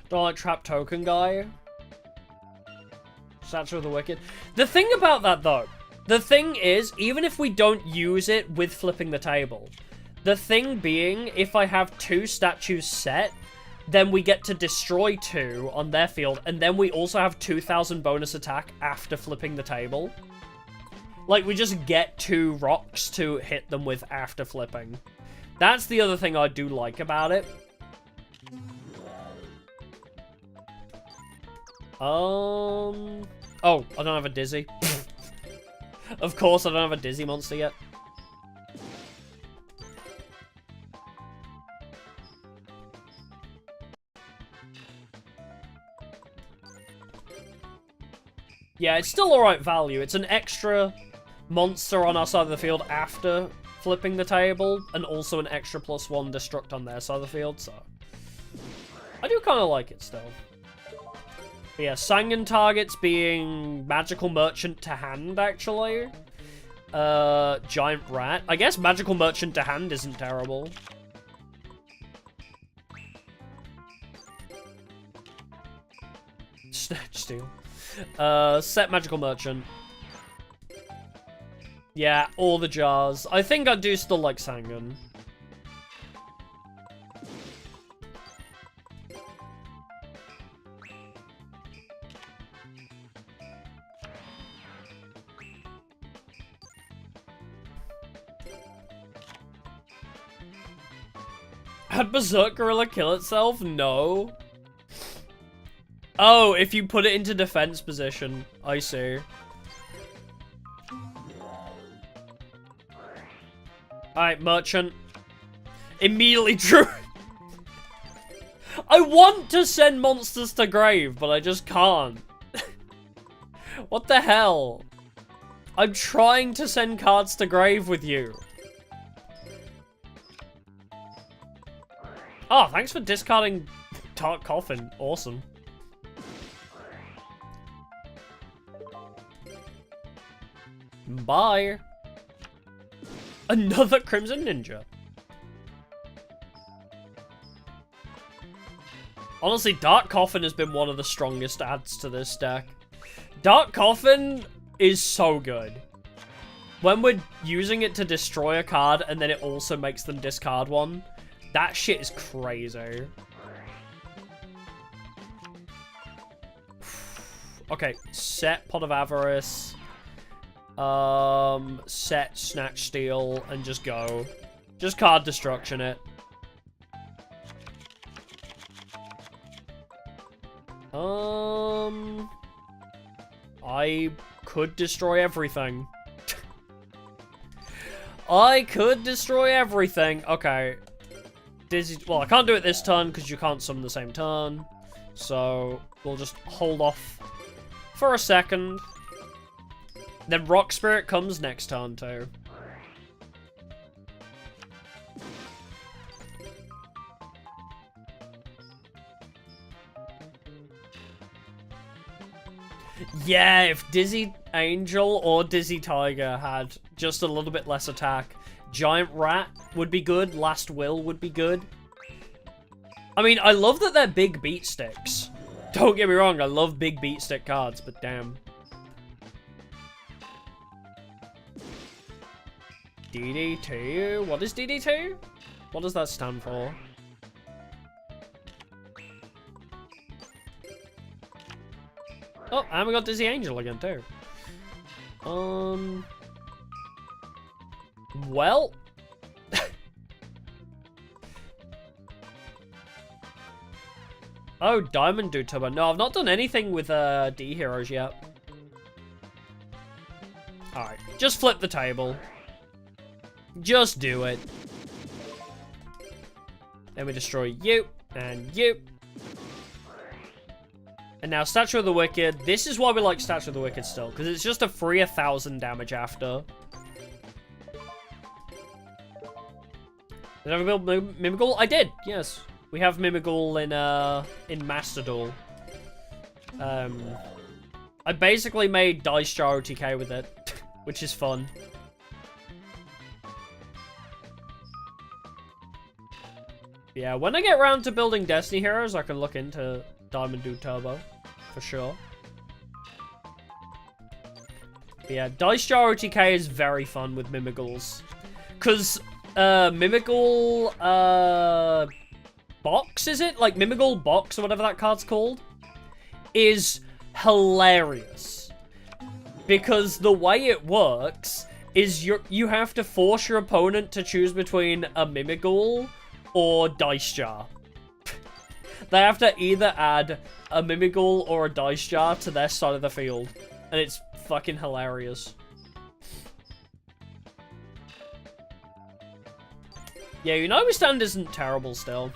Don't like Trap Token guy. Statue of the Wicked. The thing about that, though, the thing is, even if we don't use it with flipping the table, the thing being, if I have 2 statues set, then we get to destroy 2 on their field, and then we also have 2,000 bonus attack after flipping the table. Like, we just get 2 rocks to hit them with after flipping. That's the other thing I do like about it. Oh, I don't have a Dizzy. Of course, I don't have a Dizzy monster yet. Yeah, it's still alright value. It's an extra monster on our side of the field after flipping the table, and also an extra +1 destruct on their side of the field, so... I do kind of like it still. But yeah, Sangan targets being Magical Merchant to hand, actually. Giant Rat. I guess Magical Merchant to hand isn't terrible. Snatch Steal. Set Magical Merchant. Yeah, all the jars. I think I do still like Sangan. Had Berserk Gorilla kill itself? No. Oh, if you put it into defense position. I see. Alright, Merchant. Immediately drew. I want to send monsters to grave, but I just can't. What the hell? I'm trying to send cards to grave with you. Oh, thanks for discarding Dark Coffin. Awesome. Bye. Another Crimson Ninja. Honestly, Dark Coffin has been one of the strongest adds to this deck. Dark Coffin is so good. When we're using it to destroy a card and then it also makes them discard one, that shit is crazy. Okay, set Pot of Avarice. Set, snatch, steal, and just go. Just card destruction it. I could destroy everything. I could destroy everything. Okay. Dizzy. Well, I can't do it this turn because you can't summon the same turn. So we'll just hold off for a second. Then Rock Spirit comes next turn too. Yeah, if Dizzy Angel or Dizzy Tiger had just a little bit less attack, Giant Rat would be good, Last Will would be good. I mean, I love that they're big beat sticks. Don't get me wrong, I love big beat stick cards, but damn. DD2? What is DD2? What does that stand for? Oh, and we got Dizzy Angel again, too. Well. Oh, Diamond do Turbo. No, I've not done anything with D heroes yet. Alright, just flip the table. Just do it. Then we destroy you, and you. And now, Statue of the Wicked. This is why we like Statue of the Wicked still, because it's just a free 1,000 damage after. Did I build Mimigul? I did, yes. We have Mimigul in Master Duel. I basically made Dice Jar OTK with it, which is fun. Yeah, when I get around to building Destiny Heroes, I can look into Diamond Do Turbo, for sure. But yeah, Dice Jar OTK is very fun with Mimiguls. Because, Mimigul, Box, is it? Like, Mimigul Box, or whatever that card's called, is hilarious. Because the way it works is you have to force your opponent to choose between a Mimigul or Dice Jar. They have to either add a Mimigul or a Dice Jar to their side of the field. And it's fucking hilarious. Yeah, you know, stand isn't terrible still.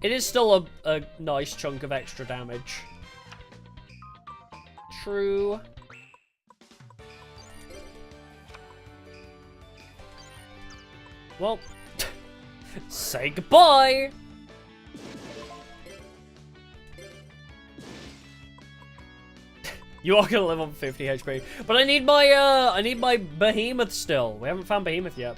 It is still a nice chunk of extra damage. True. Well, say goodbye! You are gonna live on 50 HP. But I need my behemoth still. We haven't found behemoth yet.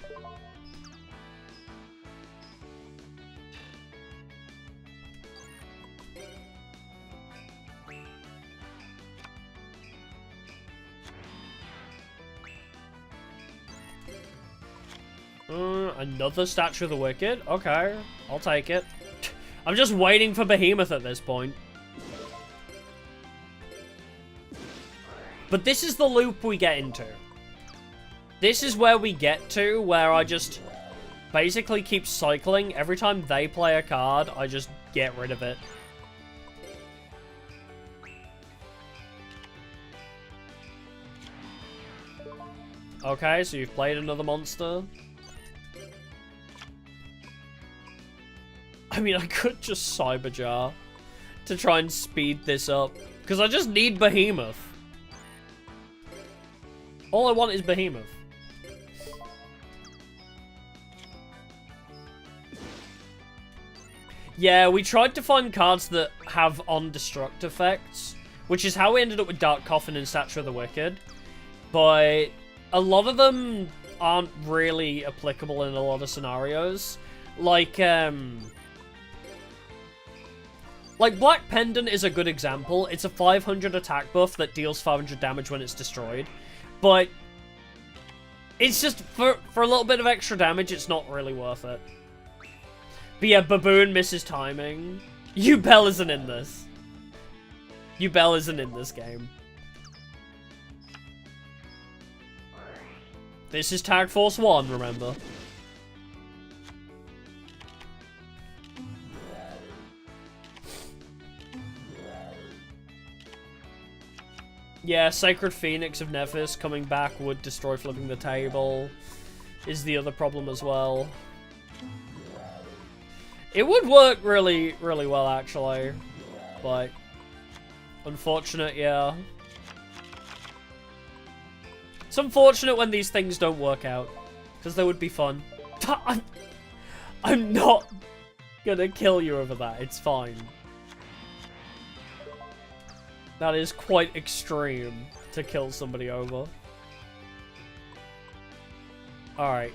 Another Statue of the Wicked? Okay, I'll take it. I'm just waiting for behemoth at this point. But this is the loop we get into. This is where we get to, where I just basically keep cycling. Every time they play a card, I just get rid of it. Okay, so you've played another monster. I mean, I could just Cyber Jar to try and speed this up. Because I just need Behemoth. All I want is Behemoth. Yeah, we tried to find cards that have on-destruct effects, which is how we ended up with Dark Coffin and Statue of the Wicked. But a lot of them aren't really applicable in a lot of scenarios. Like Black Pendant is a good example. It's a 500 attack buff that deals 500 damage when it's destroyed. But it's just, for a little bit of extra damage, it's not really worth it. But yeah, Baboon misses timing. Bell isn't in this. Ubel isn't in this game. This is Tag Force 1, remember? Yeah, Sacred Phoenix of Nephis coming back would destroy flipping the table. Is the other problem as well. It would work really, really well, actually. But unfortunate, yeah. It's unfortunate when these things don't work out. Because they would be fun. I'm not gonna kill you over that. It's fine. That is quite extreme to kill somebody over. Alright,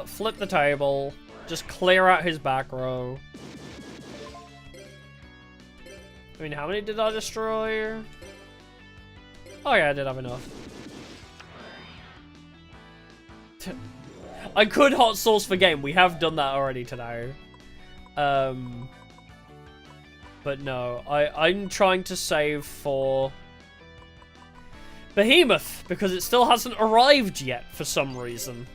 flip the table. Just clear out his back row. I mean, how many did I destroy? Oh yeah, I did have enough. I could hot sauce for game. We have done that already today. But no, I'm trying to save for Behemoth, because it still hasn't arrived yet for some reason.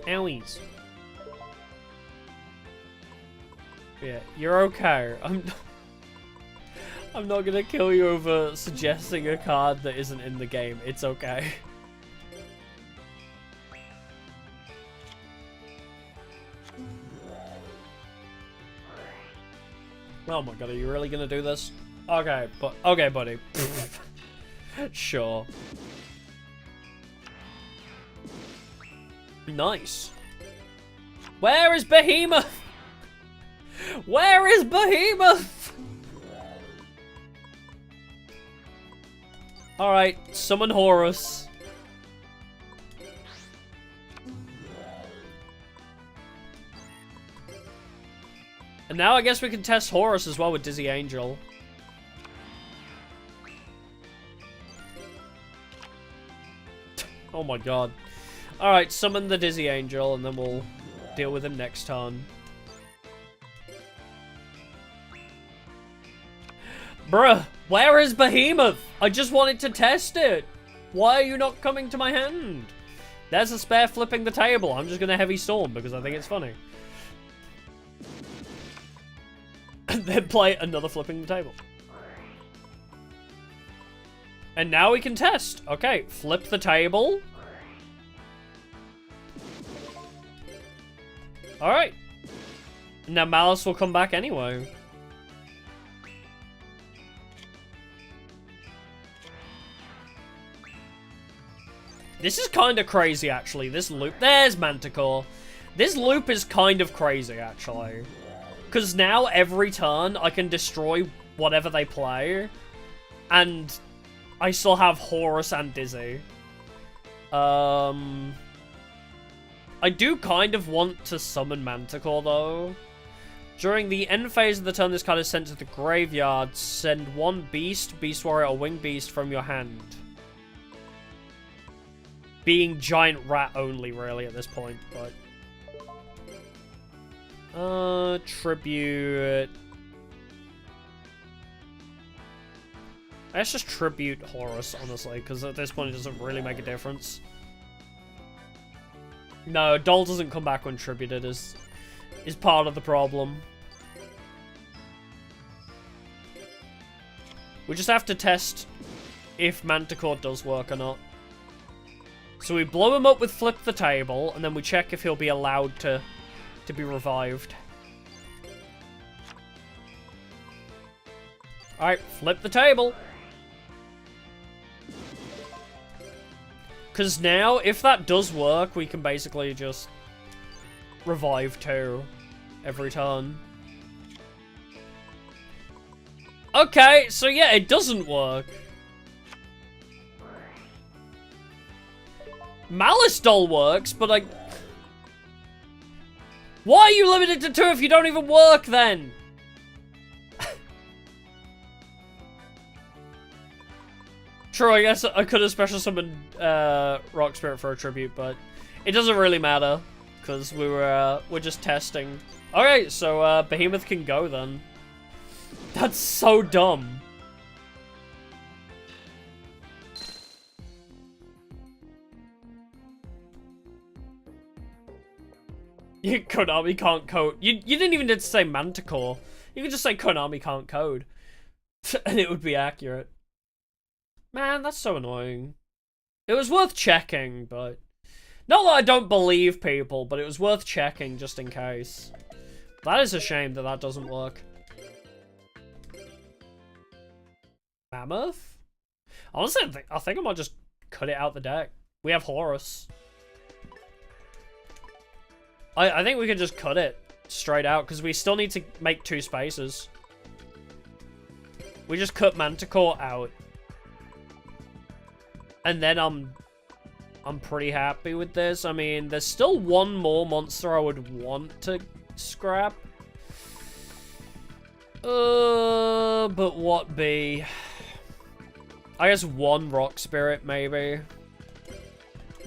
Owies. Yeah, you're okay. I'm not gonna kill you over suggesting a card that isn't in the game. It's okay. Oh my god, are you really gonna do this? Okay, but okay, buddy. Sure. Nice. Where is Behemoth? Where is Behemoth? Alright, summon Horus. And now I guess we can test Horus as well with Dizzy Angel. Oh my god. Alright, summon the Dizzy Angel and then we'll deal with him next turn. Bruh, where is Behemoth? I just wanted to test it. Why are you not coming to my hand? There's a spare flipping the table. I'm just gonna Heavy Storm because I think it's funny. And then play another flipping the table. And now we can test. Okay, flip the table. Alright. Now Malice will come back anyway. This is kind of crazy, actually. This loop. There's Manticore. This loop is kind of crazy, actually. Because now, every turn, I can destroy whatever they play. And I still have Horus and Dizzy. I do kind of want to summon Manticore, though. During the end phase of the turn, this card is sent to the graveyard. Send one Beast, Beast Warrior, or Winged Beast from your hand. Being Giant Rat only, really, at this point, but... tribute... Let's just tribute Horus, honestly, because at this point it doesn't really make a difference. No, Doll doesn't come back when tributed is part of the problem. We just have to test if Manticore does work or not. So we blow him up with Flip the Table, and then we check if he'll be allowed to be revived. Alright, flip the table. Because now, if that does work, we can basically just revive 2 every turn. Okay, so yeah, it doesn't work. Malice Doll works, but like... Why are you limited to 2 if you don't even work, then? True, I guess I could have special summoned Rock Spirit for a tribute, but it doesn't really matter, because we're just testing. Okay, so Behemoth can go, then. That's so dumb. Konami can't code. You didn't even need to say Manticore. You could just say Konami can't code. And it would be accurate. Man, that's so annoying. It was worth checking, but... Not that I don't believe people, but it was worth checking just in case. That is a shame that that doesn't work. Mammoth? Honestly, I think I might just cut it out the deck. We have Horus. I think we can just cut it straight out, because we still need to make 2 spaces. We just cut Manticore out. And then I'm pretty happy with this. I mean, there's still one more monster I would want to scrap. But what be? I guess 1 Rock Spirit, maybe.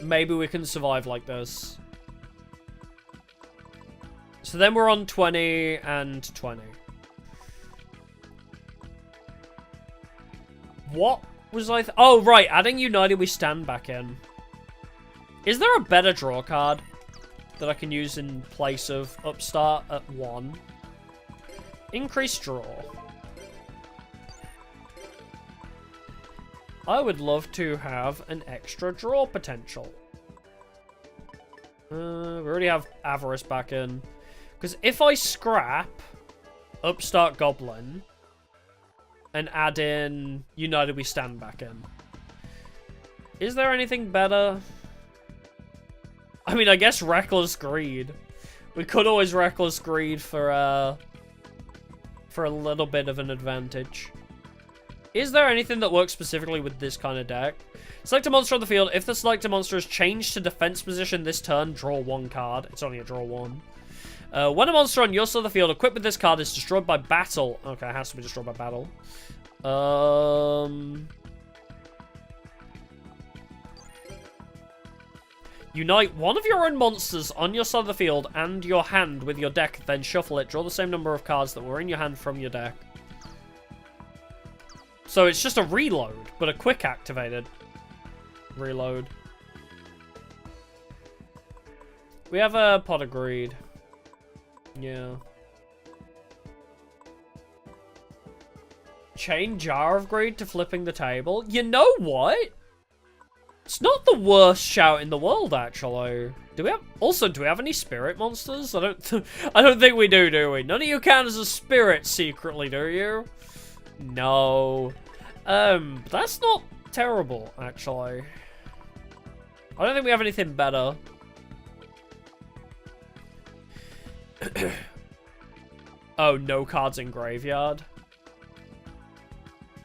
Maybe we can survive like this. So then we're on 20 and 20. What was I... Oh, right. Adding United We Stand back in. Is there a better draw card that I can use in place of Upstart at 1? Increase draw. I would love to have an extra draw potential. We already have Avarice back in. Because if I scrap Upstart Goblin and add in United We Stand back in, is there anything better? I mean, I guess Reckless Greed. We could always Reckless Greed for a little bit of an advantage. Is there anything that works specifically with this kind of deck? Select a monster on the field. If the selected monster is changed to defense position this turn, draw 1 card. It's only a draw 1. When a monster on your side of the field equipped with this card is destroyed by battle. Okay, it has to be destroyed by battle. Unite one of your own monsters on your side of the field and your hand with your deck, then shuffle it. Draw the same number of cards that were in your hand from your deck. So it's just a reload, but a quick activated reload. We have a Pot of Greed. Yeah. Chain Jar of Greed to flipping the table. You know what? It's not the worst shout in the world, actually. Do we have any spirit monsters? I don't think we do we? None of you count as a spirit secretly, do you? No. That's not terrible, actually. I don't think we have anything better. Oh, no cards in graveyard.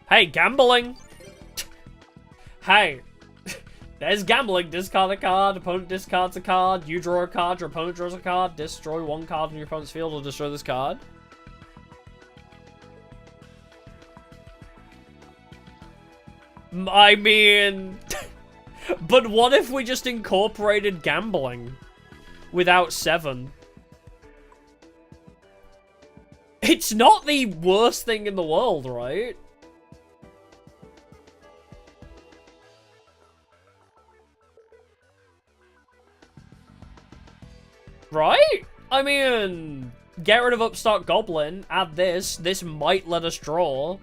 Hey, gambling! Hey! There's gambling. Discard a card, opponent discards a card, you draw a card, your opponent draws a card, destroy 1 card on your opponent's field or destroy this card. I mean... But what if we just incorporated gambling without 7? It's not the worst thing in the world, right? Right? I mean, get rid of Upstart Goblin, add this. This might let us draw.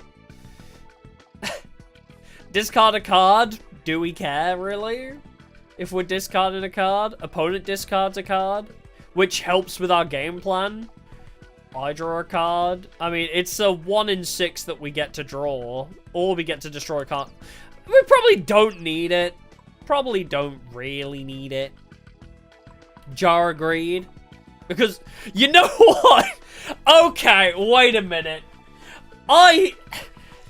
Discard a card. Do we care, really? If we're discarding a card, opponent discards a card, which helps with our game plan. I draw a card. I mean, it's a 1 in 6 that we get to draw, or we get to destroy a card. We probably don't need it. Probably don't really need it. Jar of Greed. Because, you know what? Okay, wait a minute.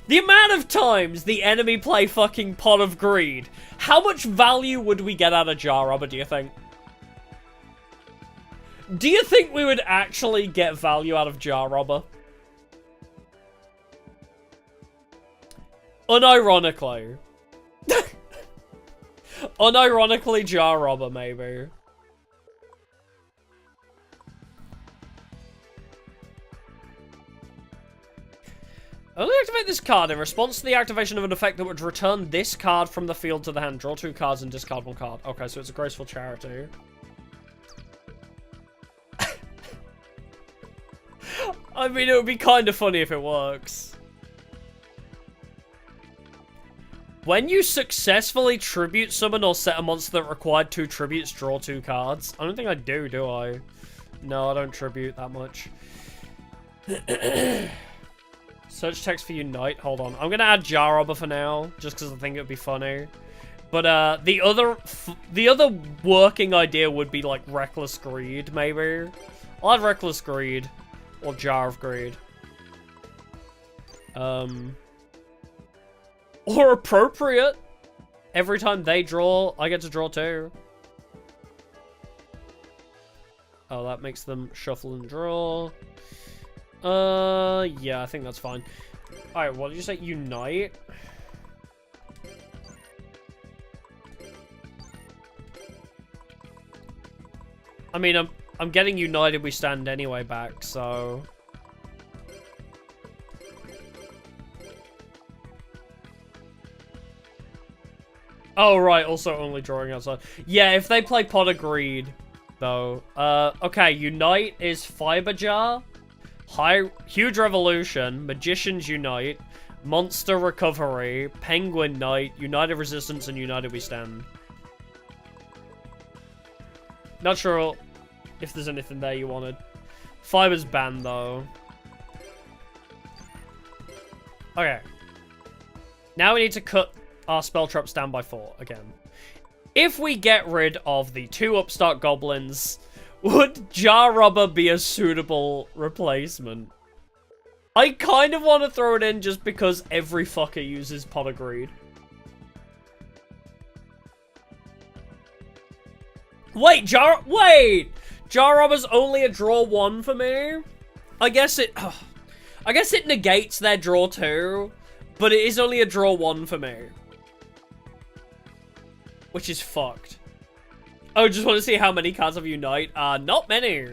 The amount of times the enemy play fucking Pot of Greed, how much value would we get out of Jar Robber, do you think? Do you think we would actually get value out of Jar Robber? Unironically. Unironically, Jar Robber, maybe. Only activate this card in response to the activation of an effect that would return this card from the field to the hand. Draw 2 cards and discard 1 card. Okay, so it's a graceful charity. I mean, it would be kind of funny if it works. When you successfully tribute summon or set a monster that required 2 tributes, draw 2 cards. I don't think I do I? No, I don't tribute that much. Search text for Unite. Hold on. I'm going to add Jar Robber for now, just because I think it would be funny. But the other working idea would be, like, Reckless Greed, maybe. I'll add Reckless Greed. Or Jar of Greed. Or Appropriate. Every time they draw, I get to draw 2. Oh, that makes them shuffle and draw. Yeah, I think that's fine. Alright, what did you say? Unite? I mean, I'm getting United We Stand anyway back, so... Oh, right, also only drawing outside. Yeah, if they play Pot of Greed, though. Okay, Unite is Fiber Jar, Huge Revolution, Magicians Unite, Monster Recovery, Penguin Knight, United Resistance, and United We Stand. Not sure if there's anything there you wanted. Fiber's banned, though. Okay. Now we need to cut our spell traps down by 4 again. If we get rid of the 2 upstart goblins, would Jar Robber be a suitable replacement? I kind of want to throw it in just because every fucker uses Pot of Greed. Wait, Jar Robber's only a draw 1 for me? I guess it negates their draw 2, but it is only a draw 1 for me. Which is fucked. Oh, just want to see how many cards of Unite. Not many.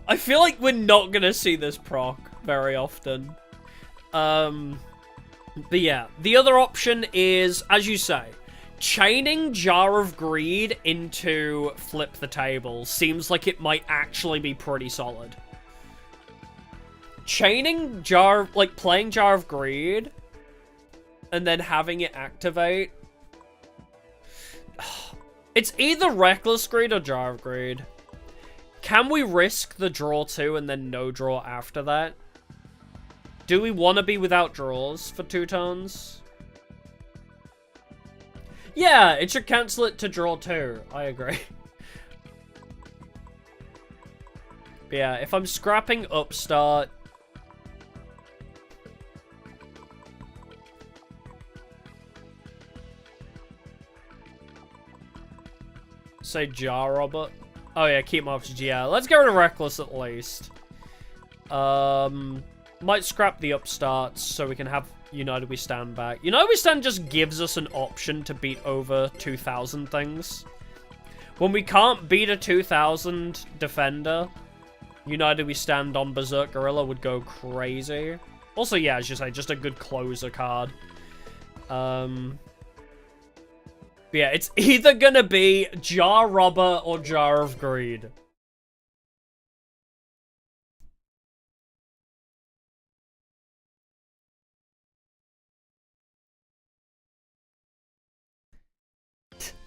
I feel like we're not gonna see this proc very often. But yeah, the other option is, as you say, chaining Jar of Greed into Flip the Table seems like it might actually be pretty solid. Chaining Jar, like playing Jar of Greed, and then having it activate. It's either Reckless Greed or Jar of Greed. Can we risk the draw 2 and then no draw after that? Do we want to be without draws for 2 turns? Yeah, it should cancel it to draw 2. I agree. But yeah, if I'm scrapping Upstart... Say Jar Robber. Oh yeah, keep my options. Yeah, let's get rid of Reckless at least. Might scrap the upstarts so we can have United We Stand back. United We Stand just gives us an option to beat over 2,000 things. When we can't beat a 2,000 defender, United We Stand on Berserk Gorilla would go crazy. Also, yeah, as you say, just a good closer card. Yeah, it's either gonna be Jar Robber or Jar of Greed.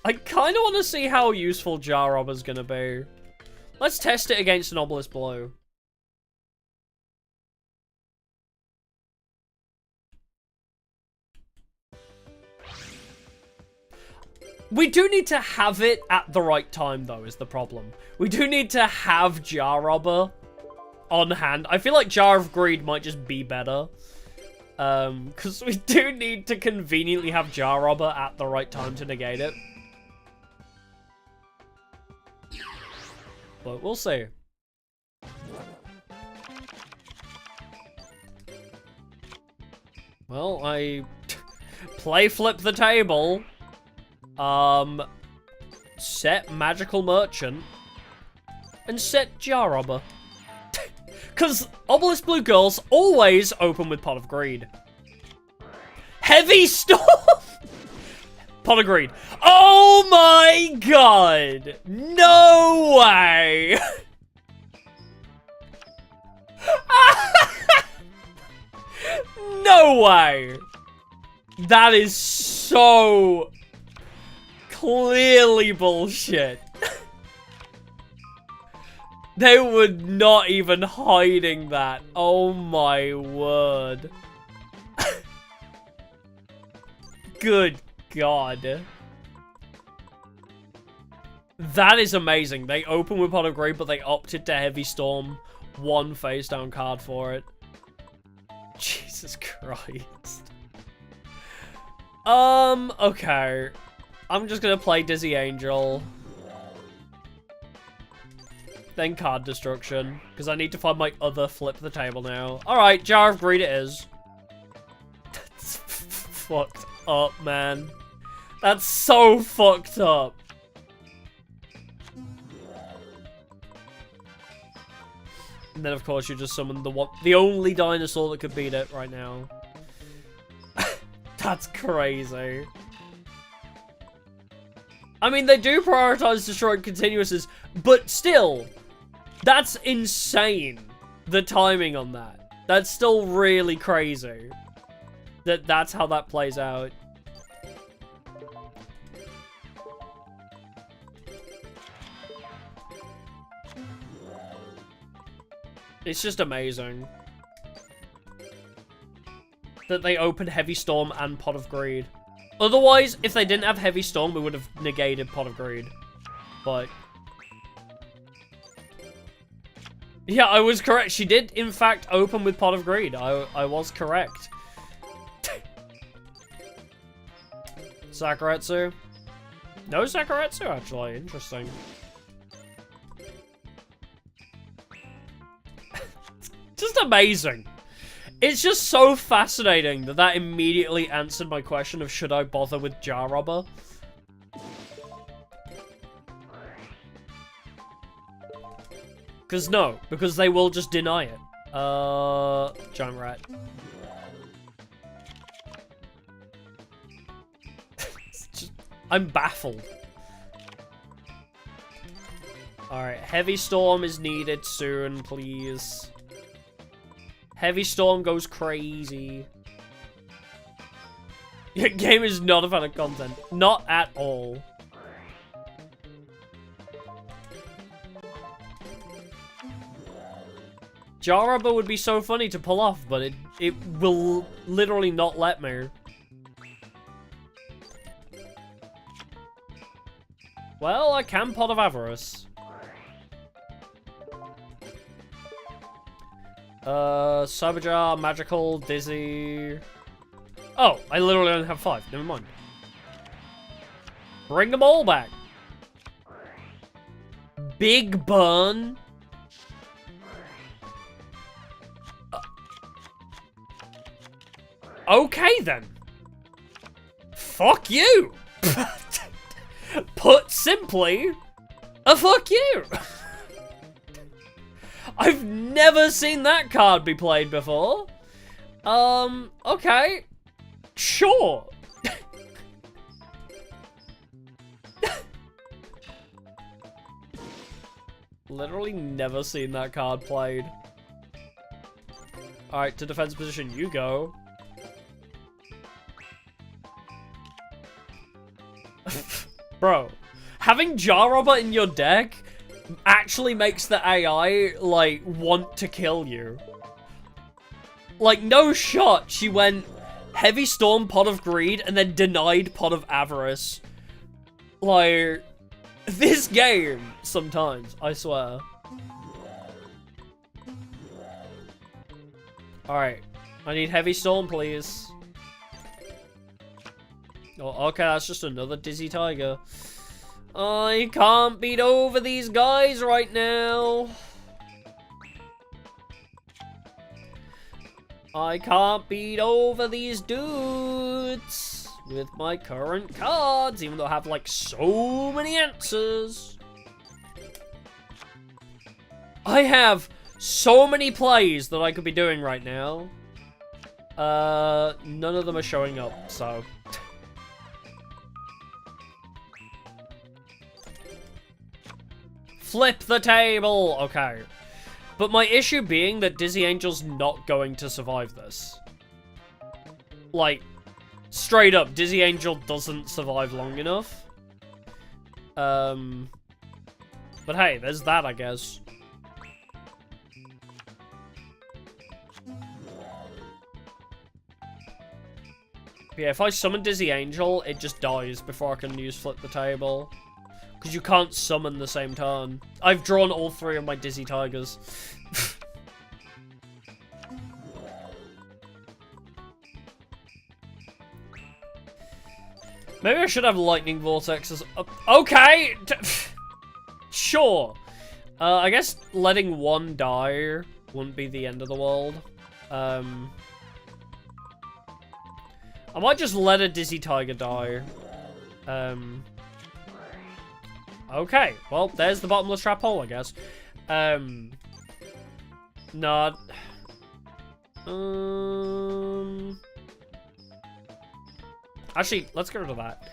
I kind of want to see how useful Jar Robber's gonna be. Let's test it against an Obelisk Blow. We do need to have it at the right time, though, is the problem. We do need to have Jar Robber on hand. I feel like Jar of Greed might just be better. Because we do need to conveniently have Jar Robber at the right time to negate it. But we'll see. Well, I play Flip the Table. Set Magical Merchant. And set Jar Robber. Because Obelisk Blue Girls always open with Pot of Greed. Heavy Storm! Pot of Greed. Oh my god! No way! No way! That is so clearly bullshit. They were not even hiding that. Oh my word. Good god. That is amazing. They open with Pot of Greed, but they opted to Heavy Storm one face down card for it. Jesus Christ. Okay. I'm just gonna play Dizzy Angel. Then card destruction. Because I need to find my other flip the table now. Alright, Jar of Greed it is. That's fucked up, man. That's so fucked up. And then, of course, you just summon the only dinosaur that could beat it right now. That's crazy. I mean, they do prioritize destroying continuouses, but still, that's insane. The timing on that. That's still really crazy. That's how that plays out. It's just amazing that they opened Heavy Storm and Pot of Greed. Otherwise, if they didn't have Heavy Storm, we would have negated Pot of Greed. But yeah, I was correct. She did, in fact, open with Pot of Greed. I was correct. Sakuretsu. No Sakuretsu, actually. Interesting. Just amazing. It's just so fascinating that that immediately answered my question of should I bother with Jar Robber. Because no, because they will just deny it. Giant Rat. I'm baffled. Alright, Heavy Storm is needed soon, please. Heavy Storm goes crazy. Your game is not a fan of content. Not at all. Jar Robber would be so funny to pull off, but it will literally not let me. Well, I can Pot of Avarice. Cyberjar, Magical, Dizzy. Oh, I literally only have 5. Never mind. Bring them all back. Big Burn. Okay, then. Fuck you. Put simply, a fuck you. I've never seen that card be played before. Okay. Sure. Literally never seen that card played. Alright, to defense position you go. Bro, having Jar Robber in your deck actually makes the AI, like, want to kill you. Like, no shot, she went Heavy Storm, Pot of Greed, and then denied Pot of Avarice. Like, this game, sometimes, I swear. Alright, I need Heavy Storm, please. Oh, okay, that's just another Dizzy Tiger. I can't beat over these guys right now. I can't beat over these dudes with my current cards, even though I have, like, so many answers. I have so many plays that I could be doing right now. None of them are showing up, so... Flip the table! Okay. But my issue being that Dizzy Angel's not going to survive this. Like, straight up, Dizzy Angel doesn't survive long enough. But hey, there's that, I guess. Yeah, if I summon Dizzy Angel, it just dies before I can use Flip the Table. Because you can't summon the same turn. I've drawn all 3 of my Dizzy Tigers. Maybe I should have Lightning Vortexes. Okay! Sure. I guess letting 1 die wouldn't be the end of the world. I might just let a Dizzy Tiger die. Okay, well, there's the bottomless trap hole, I guess. Not... Actually, let's get rid of that.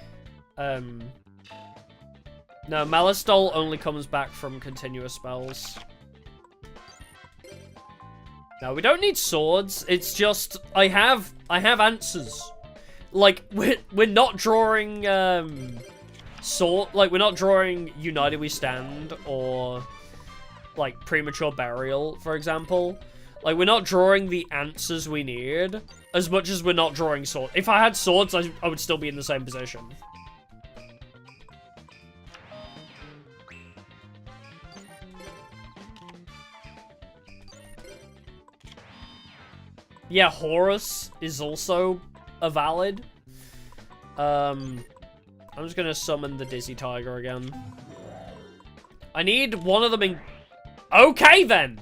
No, Malistol only comes back from continuous spells. No, we don't need swords. It's just I have answers. Like we're not drawing we're not drawing United We Stand or like Premature Burial, for example. Like we're not drawing the answers we need as much as we're not drawing swords. If I had swords, I would still be in the same position. Yeah, Horus is also a valid. I'm just gonna summon the Dizzy Tiger again. I need one of them in... Okay, then!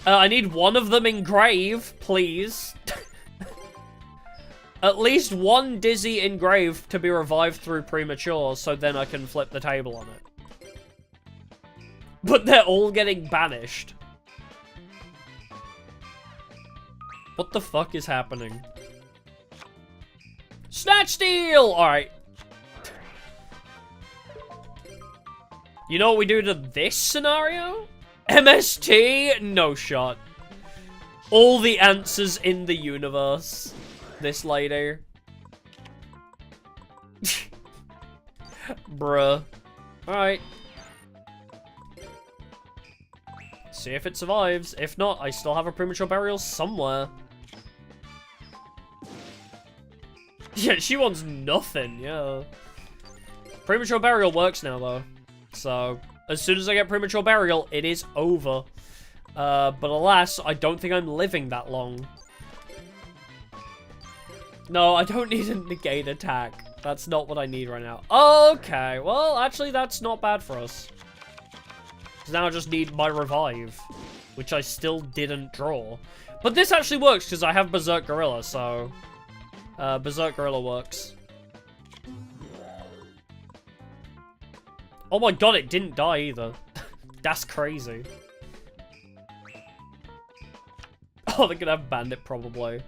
I need one of them engrave, please. At least one Dizzy engrave to be revived through Premature, so then I can flip the table on it. But they're all getting banished. What the fuck is happening? Snatch Steal! Alright. You know what we do to this scenario? MST? No shot. All the answers in the universe. This lady. Bruh. Alright. See if it survives. If not, I still have a Premature Burial somewhere. Yeah, she wants nothing, yeah. Premature Burial works now, though. So, as soon as I get Premature Burial, it is over. But alas, I don't think I'm living that long. No, I don't need a negate attack. That's not what I need right now. Okay, well, actually, that's not bad for us. Because now I just need my revive, which I still didn't draw. But this actually works, because I have Berserk Gorilla, so... Berserk Gorilla works. Oh my god, it didn't die either. That's crazy. Oh, they're gonna have Bandit, probably.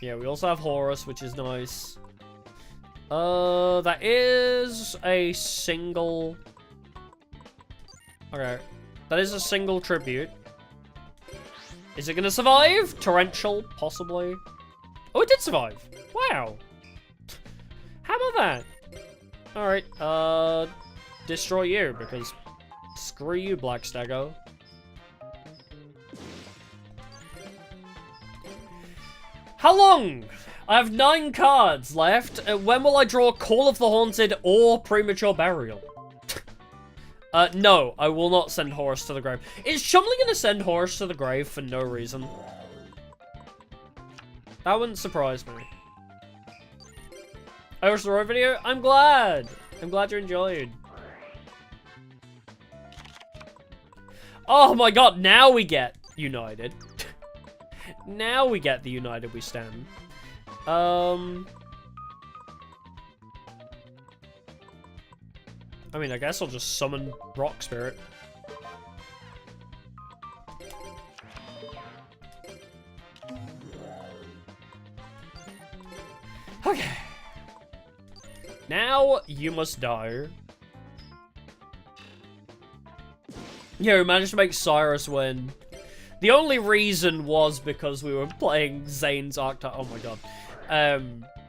Yeah, we also have Horus, which is nice. That is a single... Okay. That is a single tribute. Is it gonna survive? Torrential, possibly. Oh, it did survive. Wow. How about that? Alright, destroy you, because screw you, Black Stego. How long? I have 9 cards left. When will I draw Call of the Haunted or Premature Burial? No, I will not send Horus to the grave. Is Chumley gonna send Horus to the grave for no reason? That wouldn't surprise me. I watched the road video? I'm glad! I'm glad you enjoyed. Oh my god, now we get United. Now we get the United We Stand. I mean, I guess I'll just summon Rock Spirit. Okay. Now, you must die. Yeah, we managed to make Cyrus win. The only reason was because we were playing Zane's Archetype. Oh my god.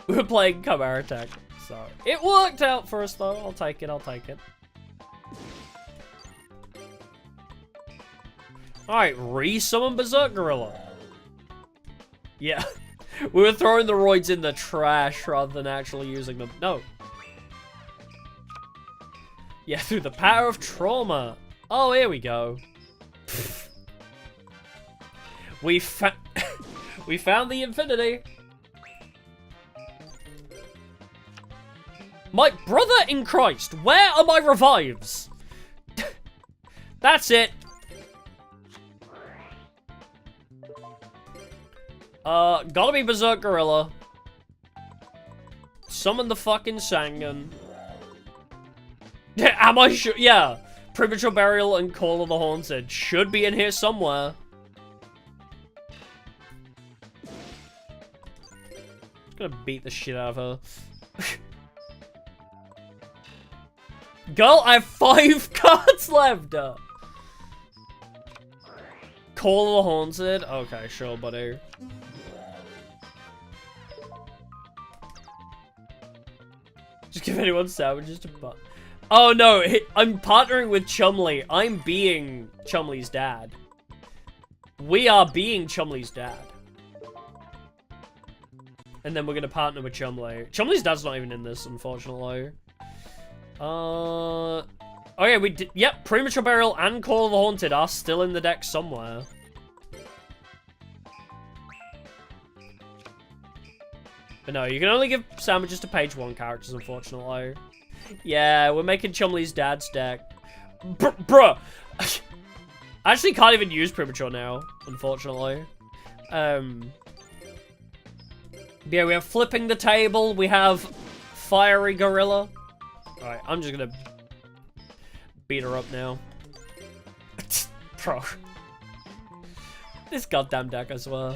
We were playing Chimera Tech. So, it worked out for us though. I'll take it, I'll take it. Alright, re-summon Berserk Gorilla. Yeah. We were throwing the roids in the trash rather than actually using them. No. Yeah, through the power of trauma. Oh, here we go. We found the infinity. My brother in Christ, where are my revives? That's it. Gotta be Berserk Gorilla. Summon the fucking Sangan. Am I sure? Yeah. Premature Burial and Call of the Haunted should be in here somewhere. Just gonna beat the shit out of her. Girl, I have 5 cards left! Call of the Haunted? Okay, sure, buddy. Just give anyone sandwiches to butt. Oh no, I'm partnering with Chumley. I'm being Chumley's dad. We are being Chumley's dad. And then we're gonna partner with Chumley. Chumley's dad's not even in this, unfortunately. Oh yeah, we did. Yep, Premature Burial and Call of the Haunted are still in the deck somewhere. But no, you can only give sandwiches to page 1 characters, unfortunately. Yeah, we're making Chumley's dad's deck. Bruh! I actually can't even use Premature now, unfortunately. Yeah, we have Flipping the Table, we have Fiery Gorilla. Alright, I'm just gonna beat her up now. Bro. This goddamn deck, I swear.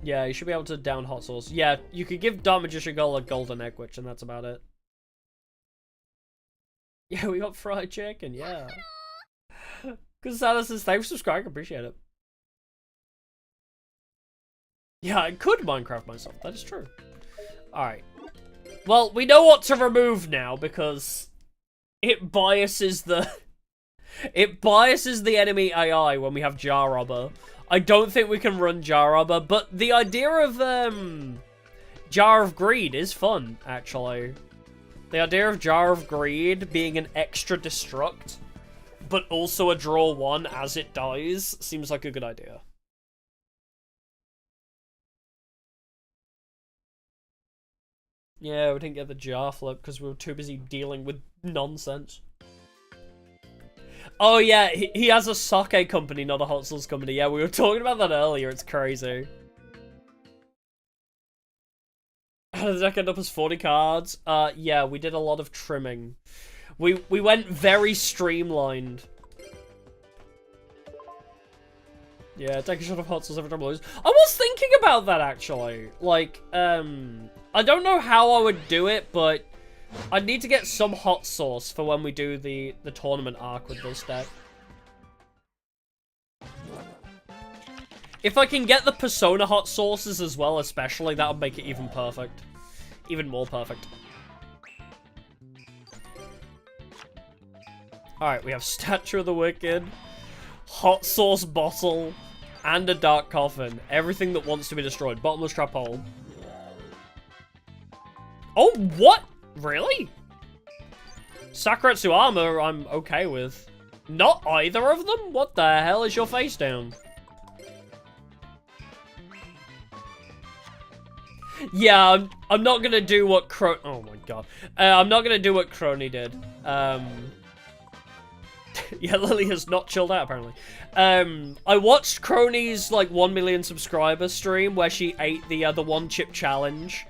Yeah, you should be able to down Hot Sauce. Yeah, you could give Dark Magician Girl a Golden Egg Witch, and that's about it. Yeah, we got fried chicken, yeah. Gonzalo says, thanks for subscribing, appreciate it. Yeah, I could Minecraft myself, that is true. Alright. Well, we know what to remove now, because it biases the... It biases the enemy AI when we have Jar Robber. I don't think we can run Jar Robber, but the idea of Jar of Greed is fun, actually. The idea of Jar of Greed being an extra destruct, but also a draw 1 as it dies, seems like a good idea. Yeah, we didn't get the jar flip because we were too busy dealing with nonsense. Oh yeah, he has a sake company, not a hot sauce company. Yeah, we were talking about that earlier. It's crazy. How did the deck end up as 40 cards? Yeah, we did a lot of trimming. We went very streamlined. Yeah, take a shot of hot sauce every time I lose. I was thinking about that, actually. Like, I don't know how I would do it, but I need to get some hot sauce for when we do the tournament arc with this deck. If I can get the Persona hot sauces as well, especially, that would make it even perfect. Even more perfect. Alright, we have Statue of the Wicked, hot sauce bottle, and a dark coffin. Everything that wants to be destroyed. Bottomless trap hole. Oh, what? Really? Sakuretsu armor, I'm okay with. Not either of them? What the hell is your face down? Yeah, I'm not gonna do what oh my god. I'm not gonna do what Crony did. Yeah, Lily has not chilled out, apparently. I watched Crony's, like, 1 million subscriber stream where she ate the 1 chip challenge.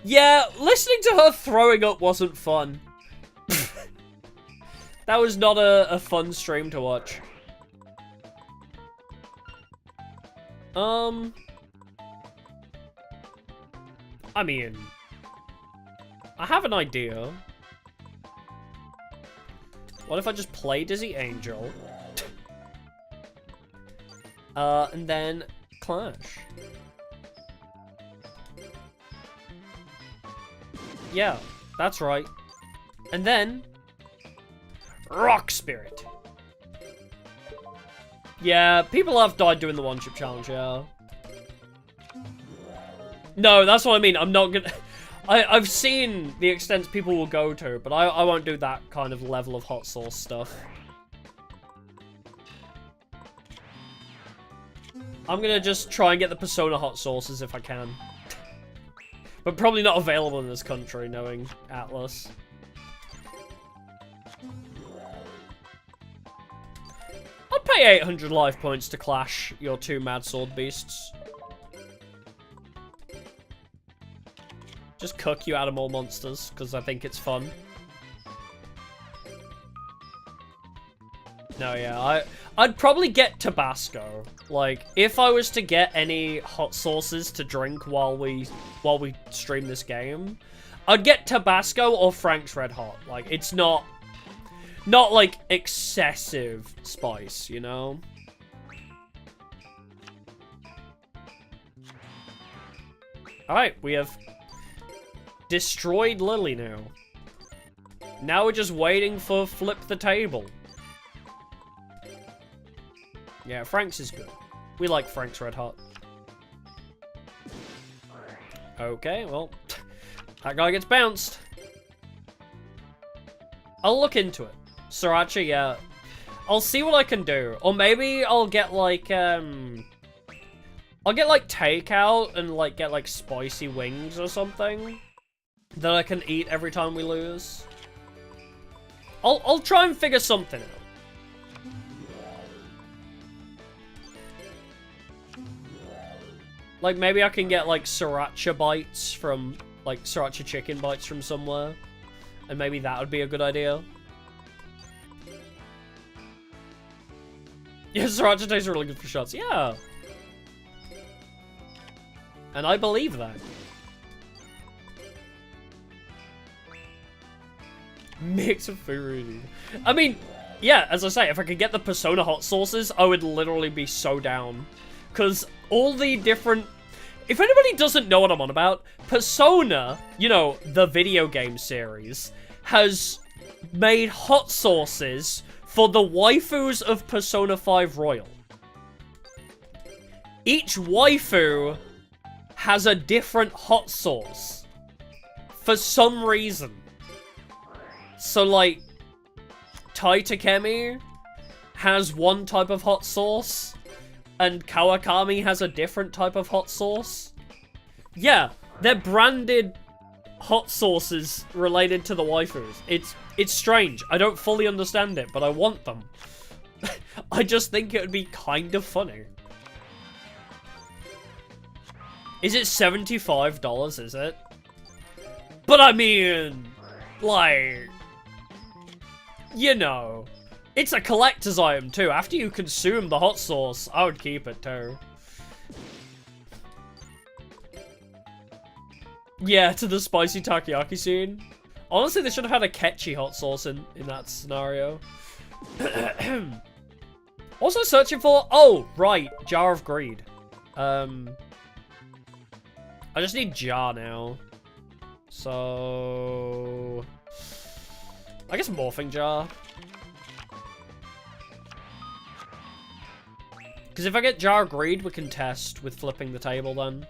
Yeah, listening to her throwing up wasn't fun. That was not a fun stream to watch. I mean, I have an idea. What if I just play Dizzy Angel? And then Clash. Yeah, that's right. And then Rock Spirit. Yeah, people have died doing the one-chip challenge, yeah. No, that's what I mean. I'm not gonna... I've seen the extent people will go to, but I won't do that kind of level of hot sauce stuff. I'm gonna just try and get the Persona hot sauces if I can. But probably not available in this country, knowing Atlas. I'd pay 800 life points to clash your two Mad Sword Beasts. Just cook you out of more monsters, because I think it's fun. No, yeah, I'd probably get Tabasco. Like, if I was to get any hot sauces to drink while we stream this game, I'd get Tabasco or Frank's Red Hot. Like, it's not like excessive spice, you know? Alright, we have destroyed Lily now. Now we're just waiting for Flip the Table. Yeah, Frank's is good. We like Frank's Red Hot. Okay, well, that guy gets bounced. I'll look into it. Sriracha, yeah. I'll see what I can do. Or maybe I'll get, like, takeout and, like, get, like, spicy wings or something that I can eat every time we lose. I'll try and figure something out. Like, maybe I can get, like, sriracha bites from, like, sriracha chicken bites from somewhere. And maybe that would be a good idea. Yeah, sriracha tastes really good for shots. Yeah. And I believe that. Mix of food. I mean, yeah, as I say, if I could get the Persona hot sauces, I would literally be so down. Because all the different... If anybody doesn't know what I'm on about, Persona, you know, the video game series, has made hot sauces for the waifus of Persona 5 Royal. Each waifu has a different hot sauce. For some reason. So, like, Tai Takemi has one type of hot sauce, and Kawakami has a different type of hot sauce. Yeah, they're branded hot sauces related to the waifus. It's strange. I don't fully understand it, but I want them. I just think it would be kind of funny. Is it $75, is it? But I mean, like, you know, it's a collector's item too. After you consume the hot sauce, I would keep it too. Yeah, to the spicy takoyaki scene. Honestly, they should have had a ketchy hot sauce in that scenario. Also searching for... Oh, right. Jar of Greed. I just need jar now. So... I guess morphing jar. Because if I get jar of greed, we can test with flipping the table then.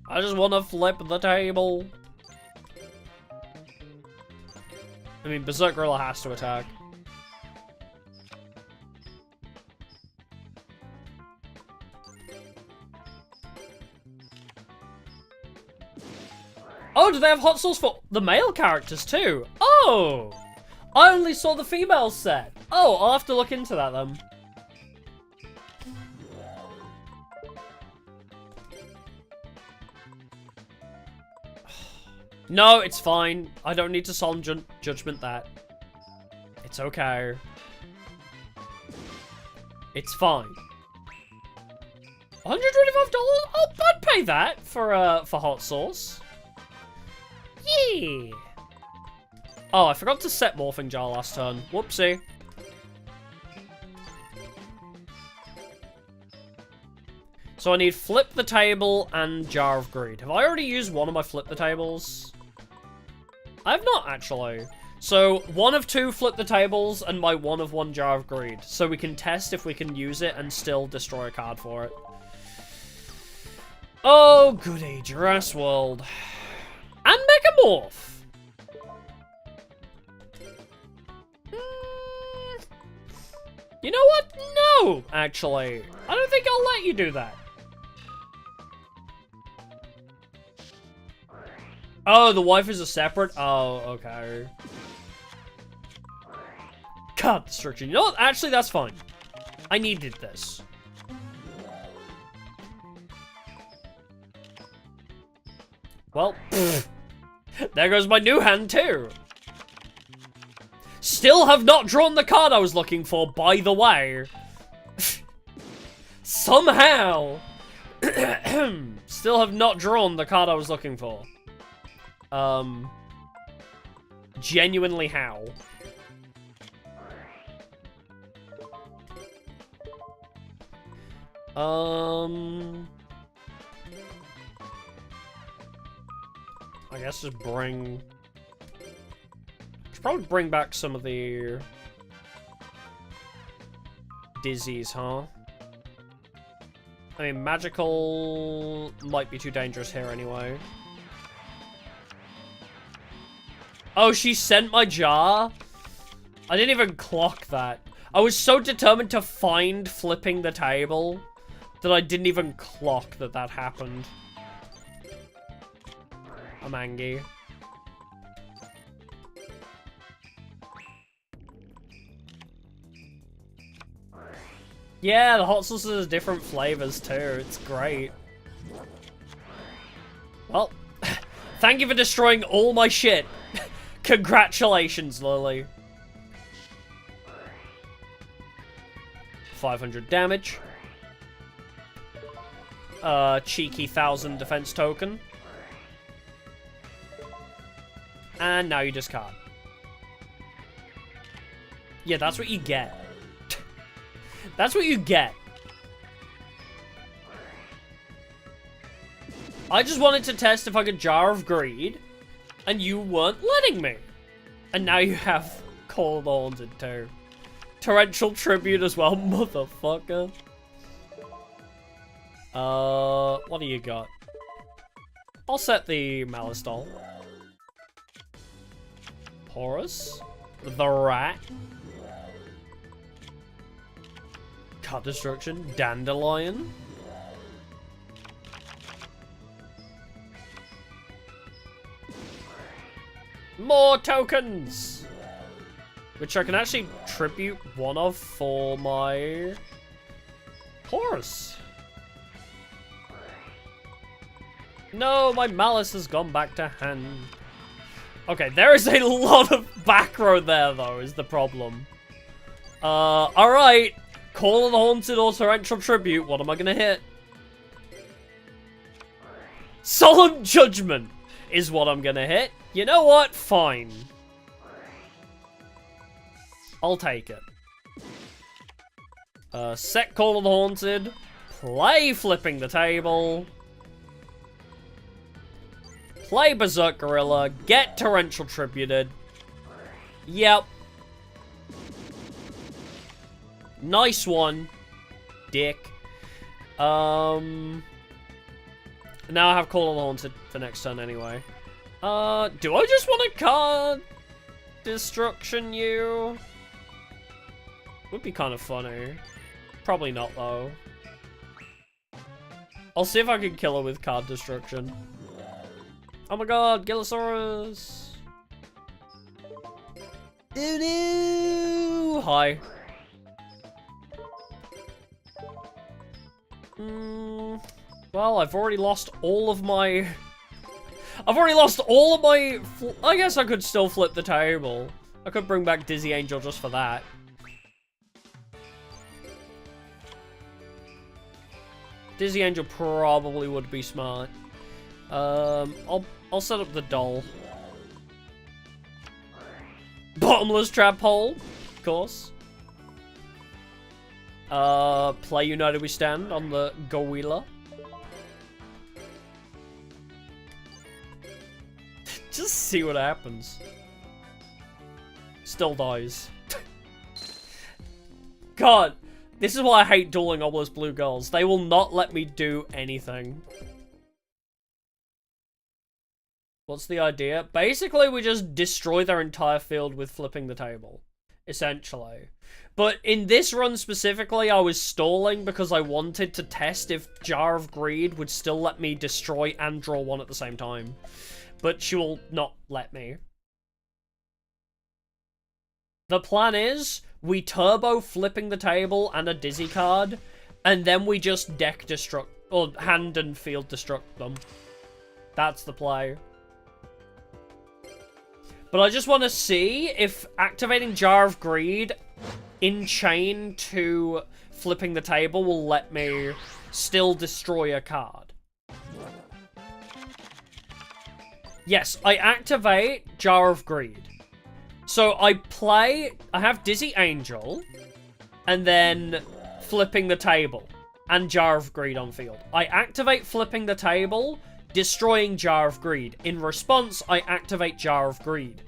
I just want to flip the table. I mean, Berserk Gorilla has to attack. Oh, do they have hot sauce for the male characters too? Oh! I only saw the female set. Oh, I'll have to look into that then. No, it's fine. I don't need to solemn judgment that. It's okay. It's fine. $125? I'd pay that for hot sauce. Yeah. Oh, I forgot to set morphing jar last turn. Whoopsie. So I need flip the table and jar of greed. Have I already used one of my flip the tables? I have not, actually. So, one of two flip the tables and my one of one jar of greed. So we can test if we can use it and still destroy a card for it. Oh, goody, Jurassic World. And Megamorph! You know what? No, actually. I don't think I'll let you do that. Oh, the wife is a separate? Oh, okay. Card destruction. You know what? Actually, that's fine. I needed this. Well, there goes my new hand too. Still have not drawn the card I was looking for, by the way. Somehow. Still have not drawn the card I was looking for. Genuinely how? I guess just bring... Should probably bring back some of the... Dizzies, huh? I mean, magical might be too dangerous here anyway. Oh, she sent my jar? I didn't even clock that. I was so determined to find flipping the table that I didn't even clock that that happened. I'm angry. Yeah, the hot sauce has different flavors too. It's great. Well, thank you for destroying all my shit. Congratulations, Lily. 500 damage. Cheeky 1,000 defense token. And now you discard. Yeah, that's what you get. That's what you get. I just wanted to test if I could Jar of Greed, and you weren't letting me. And now you have Call of the Haunted too. Torrential Tribute as well, motherfucker. What do you got? I'll set the Malice Doll. Porous. The Rat. Cut Destruction. Dandelion. More tokens! Which I can actually tribute one of for my Horus. No, my Malice has gone back to hand. Okay, there is a lot of back row there, though, is the problem. Alright. Call of the Haunted or Torrential Tribute. What am I gonna hit? Solemn Judgment is what I'm gonna hit. You know what? Fine. I'll take it. Set Call of the Haunted. Play Flipping the Table. Play Berserk Gorilla. Get Torrential Tributed. Yep. Nice one, dick. Now I have Call of the Haunted for next turn anyway. Do I just want to card Destruction you? Would be kind of funny. Probably not, though. I'll see if I can kill her with card Destruction. Oh my god, Gillosaurus! Doo-doo! Hi. Well, I've already lost all of my... I've already lost all of my... I guess I could still flip the table. I could bring back Dizzy Angel just for that. Dizzy Angel probably would be smart. I'll set up the doll. Bottomless trap hole, of course. Play United We Stand on the Gorilla. Just see what happens. Still dies. God, this is why I hate dueling Obelisk Blue Girls. They will not let me do anything. What's the idea? Basically, we just destroy their entire field with flipping the table. Essentially. But in this run specifically, I was stalling because I wanted to test if Jar of Greed would still let me destroy and draw one at the same time. But she will not let me. The plan is, we turbo flipping the table and a Dizzy card, and then we just deck destruct, or hand and field destruct them. That's the play. But I just want to see if activating Jar of Greed in chain to flipping the table will let me still destroy a card. Yes, I activate Jar of Greed. So I have Dizzy Angel, and then flipping the table, and Jar of Greed on field. I activate flipping the table, destroying Jar of Greed. In response, I activate Jar of Greed.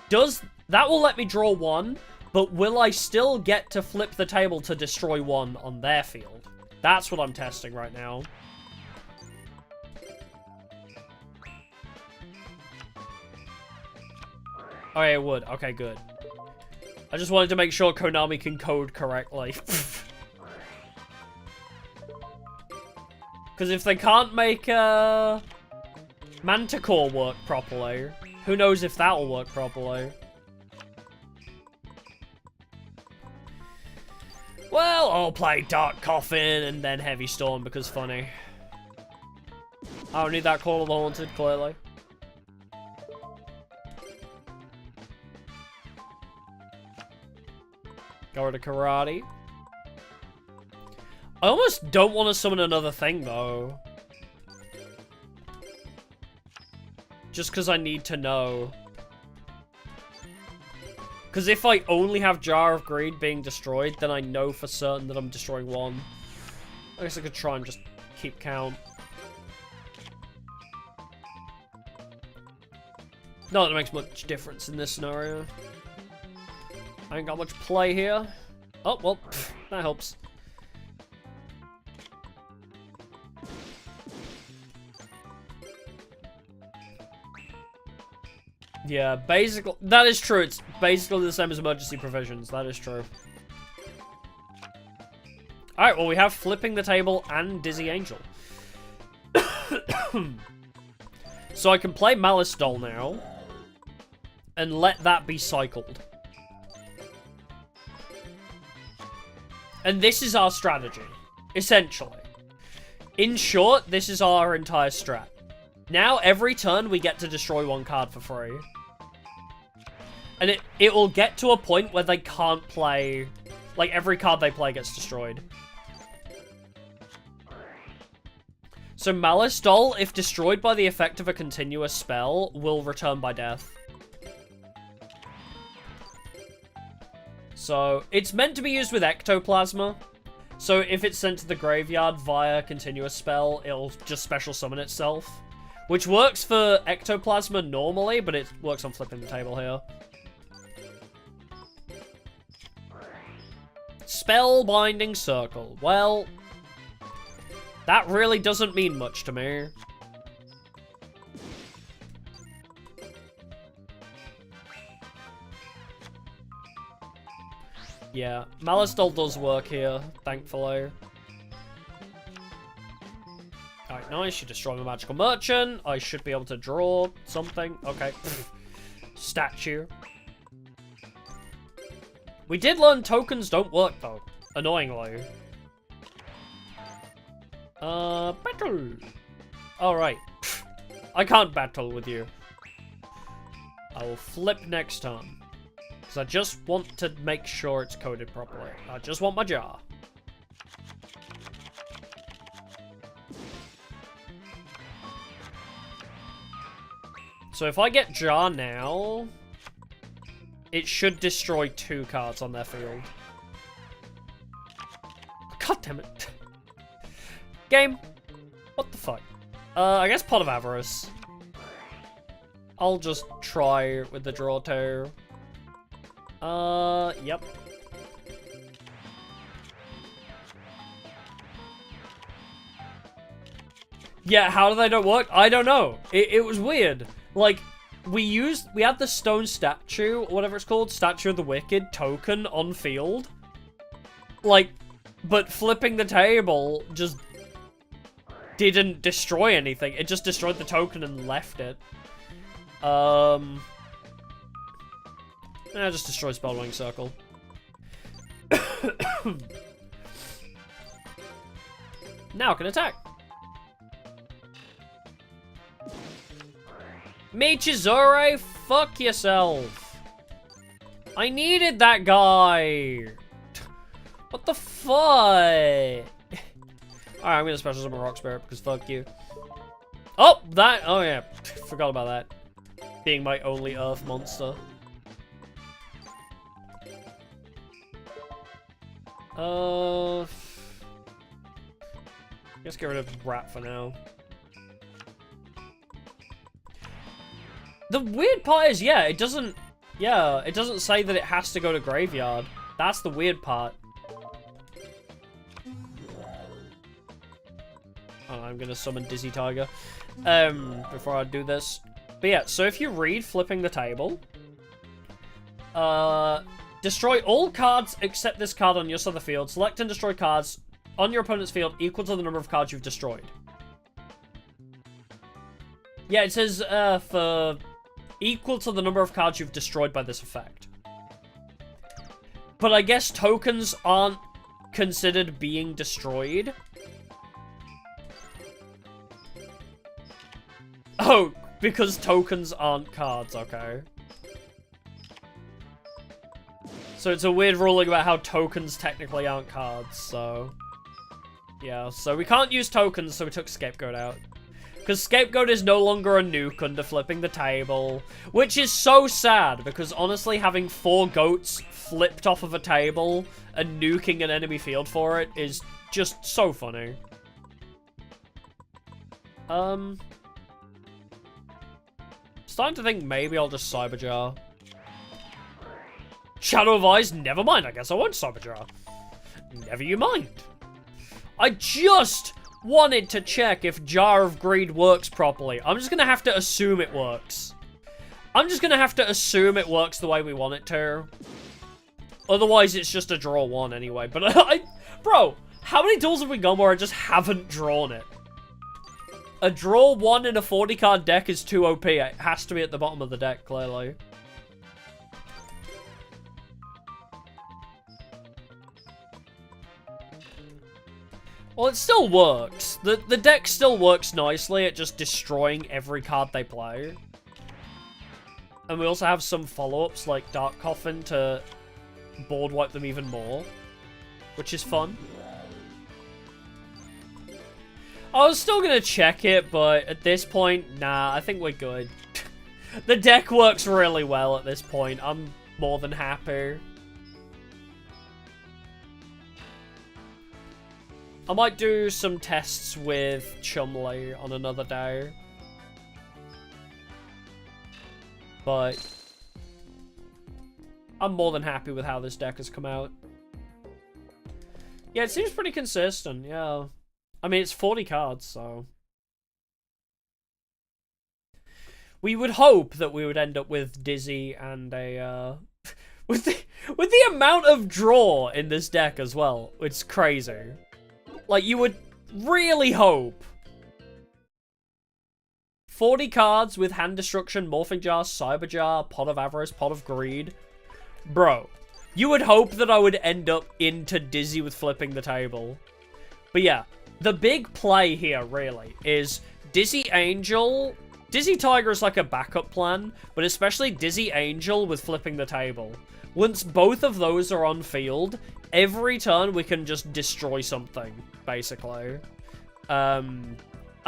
That will let me draw one, but will I still get to flip the table to destroy one on their field? That's what I'm testing right now. Oh, yeah, it would. Okay, good. I just wanted to make sure Konami can code correctly. Because if they can't make Manticore work properly, who knows if that will work properly. Well, I'll play Dark Coffin and then Heavy Storm because funny. I don't need that Call of the Haunted, clearly. Go to Karate. I almost don't want to summon another thing, though. Just because I need to know. Because if I only have Jar of Greed being destroyed, then I know for certain that I'm destroying one. I guess I could try and just keep count. Not that it makes much difference in this scenario. I ain't got much play here. Oh, well, that helps. Yeah, basically, that is true. It's basically the same as emergency provisions. That is true. Alright, well, we have flipping the table and Dizzy Angel. So I can play Malice Doll now and let that be cycled. And this is our strategy, essentially. In short, this is our entire strat. Now, every turn, we get to destroy one card for free. And it will get to a point where they can't play... Like, every card they play gets destroyed. So, Malice Doll, if destroyed by the effect of a continuous spell, will return by death. So, it's meant to be used with Ectoplasma. So, if it's sent to the graveyard via continuous spell, it'll just special summon itself. Which works for Ectoplasma normally, but it works on flipping the table here. Spellbinding Circle. Well, that really doesn't mean much to me. Yeah, Malice Doll does work here, thankfully. Alright, nice. You destroy my Magical Merchant. I should be able to draw something. Okay. Statue. We did learn tokens don't work, though. Annoyingly. Battle. Alright. I can't battle with you. I will flip next turn. Because I just want to make sure it's coded properly. I just want my jar. So if I get jar now, it should destroy 2 cards on their field. God damn it. Game. What the fuck? I guess Pot of Avarice. I'll just try with the draw too. Yep. Yeah, how do they not work? I don't know. It was weird. Like, we had the stone statue, or whatever it's called, Statue of the Wicked token on field. Like, but flipping the table just didn't destroy anything. It just destroyed the token and left it. Just destroy Spellwing Circle. Now can attack. Michizore, fuck yourself. I needed that guy. What the fuck? Alright, I'm gonna special summon Rock Spirit because fuck you. Oh, that. Oh, yeah. Forgot about that. Being my only Earth monster. Let's get rid of Rat for now. The weird part is, yeah, it doesn't say that it has to go to graveyard. That's the weird part. Oh, I'm gonna summon Dizzy Tiger, before I do this. But yeah, so if you read flipping the table, destroy all cards except this card on your side of the field. Select and destroy cards on your opponent's field equal to the number of cards you've destroyed. Yeah, it says, for equal to the number of cards you've destroyed by this effect. But I guess tokens aren't considered being destroyed. Oh, because tokens aren't cards, okay. So it's a weird ruling about how tokens technically aren't cards, so... yeah, so we can't use tokens, so we took Scapegoat out. Because Scapegoat is no longer a nuke under flipping the table. Which is so sad, because honestly, having 4 goats flipped off of a table and nuking an enemy field for it is just so funny. Starting to think maybe I'll just Cyberjar. Shadow of Eyes? Never mind, I guess I won't Cyberjar. Never you mind. I just wanted to check if Jar of Greed works properly. I'm just gonna have to assume it works. I'm just gonna have to assume it works the way we want it to. Otherwise, it's just a draw 1 anyway. But bro, how many duels have we gone where I just haven't drawn it? A draw 1 in a 40-card deck is too OP. It has to be at the bottom of the deck, clearly. Well, it still works. The deck still works nicely at just destroying every card they play. And we also have some follow-ups like Dark Coffin to board wipe them even more, which is fun. I was still gonna check it, but at this point, nah, I think we're good. The deck works really well at this point. I'm more than happy. I might do some tests with Chumley on another day. But I'm more than happy with how this deck has come out. Yeah, it seems pretty consistent, yeah. I mean, it's 40 cards, so... we would hope that we would end up with Dizzy and a, with the amount of draw in this deck as well. It's crazy. Like, you would really hope. 40 cards with Hand Destruction, Morphing Jar, Cyber Jar, Pot of Avarice, Pot of Greed. Bro, you would hope that I would end up into Dizzy with flipping the table. But yeah, the big play here, really, is Dizzy Angel Dizzy Tiger is like a backup plan, but especially Dizzy Angel with flipping the table. Once both of those are on field, every turn we can just destroy something, basically. I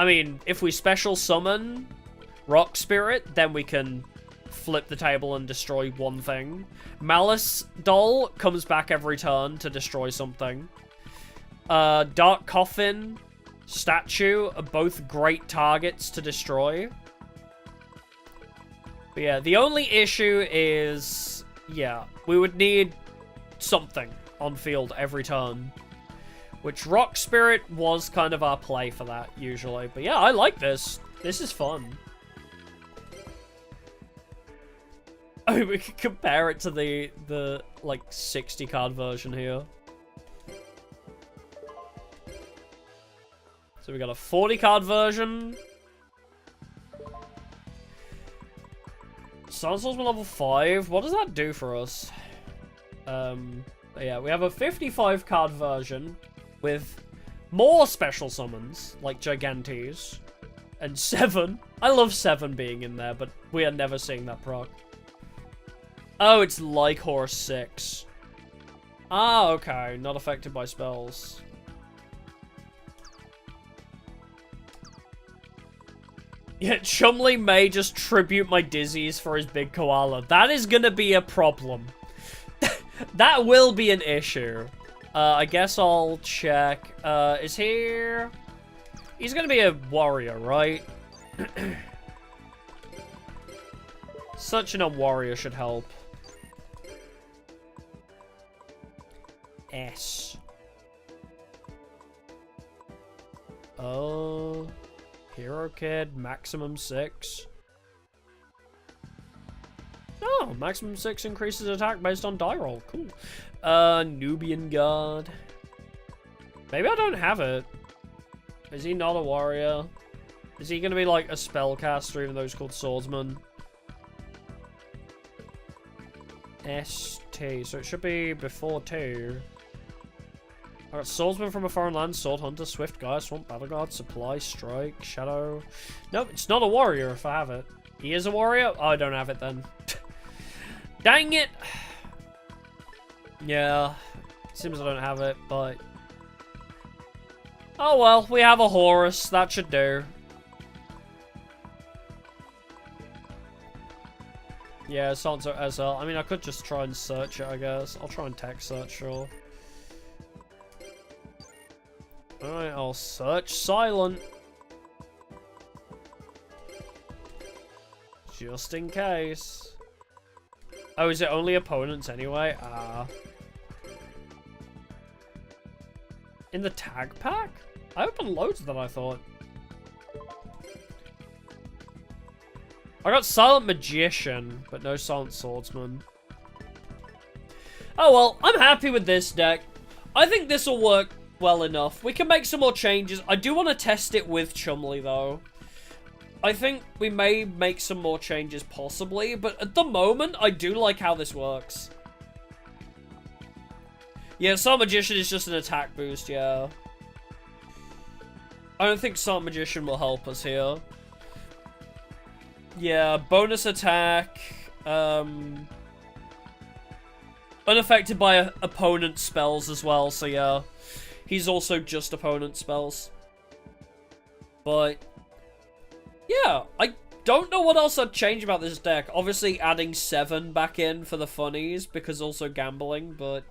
mean, if we special summon Rock Spirit, then we can flip the table and destroy one thing. Malice Doll comes back every turn to destroy something. Dark Coffin, Statue are both great targets to destroy. But yeah, the only issue is, yeah, we would need something on field every turn. Which Rock Spirit was kind of our play for that, usually. But yeah, I like this. This is fun. I mean, we could compare it to the like, 60 card version here. So we got a 40 card version. Sun Swordsman level 5. What does that do for us? Yeah, we have a 55 card version with more special summons, like Gigantes, and 7. I love 7 being in there, but we are never seeing that proc. Oh, it's like Horse 6. Ah, okay. Not affected by spells. Yeah, Chumley may just tribute my Dizzies for his big koala. That is gonna be a problem. That will be an issue. I guess I'll check. Is here... He's gonna be a warrior, right? Such a warrior should help. S. Oh... Hero Kid, maximum 6. Oh, maximum 6 increases attack based on die roll. Cool. Nubian Guard. Maybe I don't have it. Is he not a warrior? Is he gonna be like a spellcaster even though he's called Swordsman? ST, so it should be before 2. I got Swordsman from a foreign land, Sword Hunter, Swift Guy, Swamp Battle Guard, Supply, Strike, Shadow. Nope, it's not a warrior if I have it. He is a warrior? Oh, I don't have it then. Dang it! Yeah, seems I don't have it, but... Oh well, we have a Horus, that should do. Yeah, Sansa SL. I mean, I could just try and search it, I guess. I'll try and text search, sure. Alright, I'll search silent. Just in case. Oh, is it only opponents anyway? Ah. In the tag pack? I opened loads than I thought. I got Silent Magician, but no Silent Swordsman. Oh well, I'm happy with this deck. I think this will work well enough. We can make some more changes. I do want to test it with Chumley, though. I think we may make some more changes, possibly, but at the moment, I do like how this works. Yeah, Silent Magician is just an attack boost, yeah. I don't think Silent Magician will help us here. Yeah, bonus attack, unaffected by opponent spells as well, so yeah. He's also just opponent spells. But, yeah, I don't know what else I'd change about this deck. Obviously, adding 7 back in for the funnies, because also gambling, but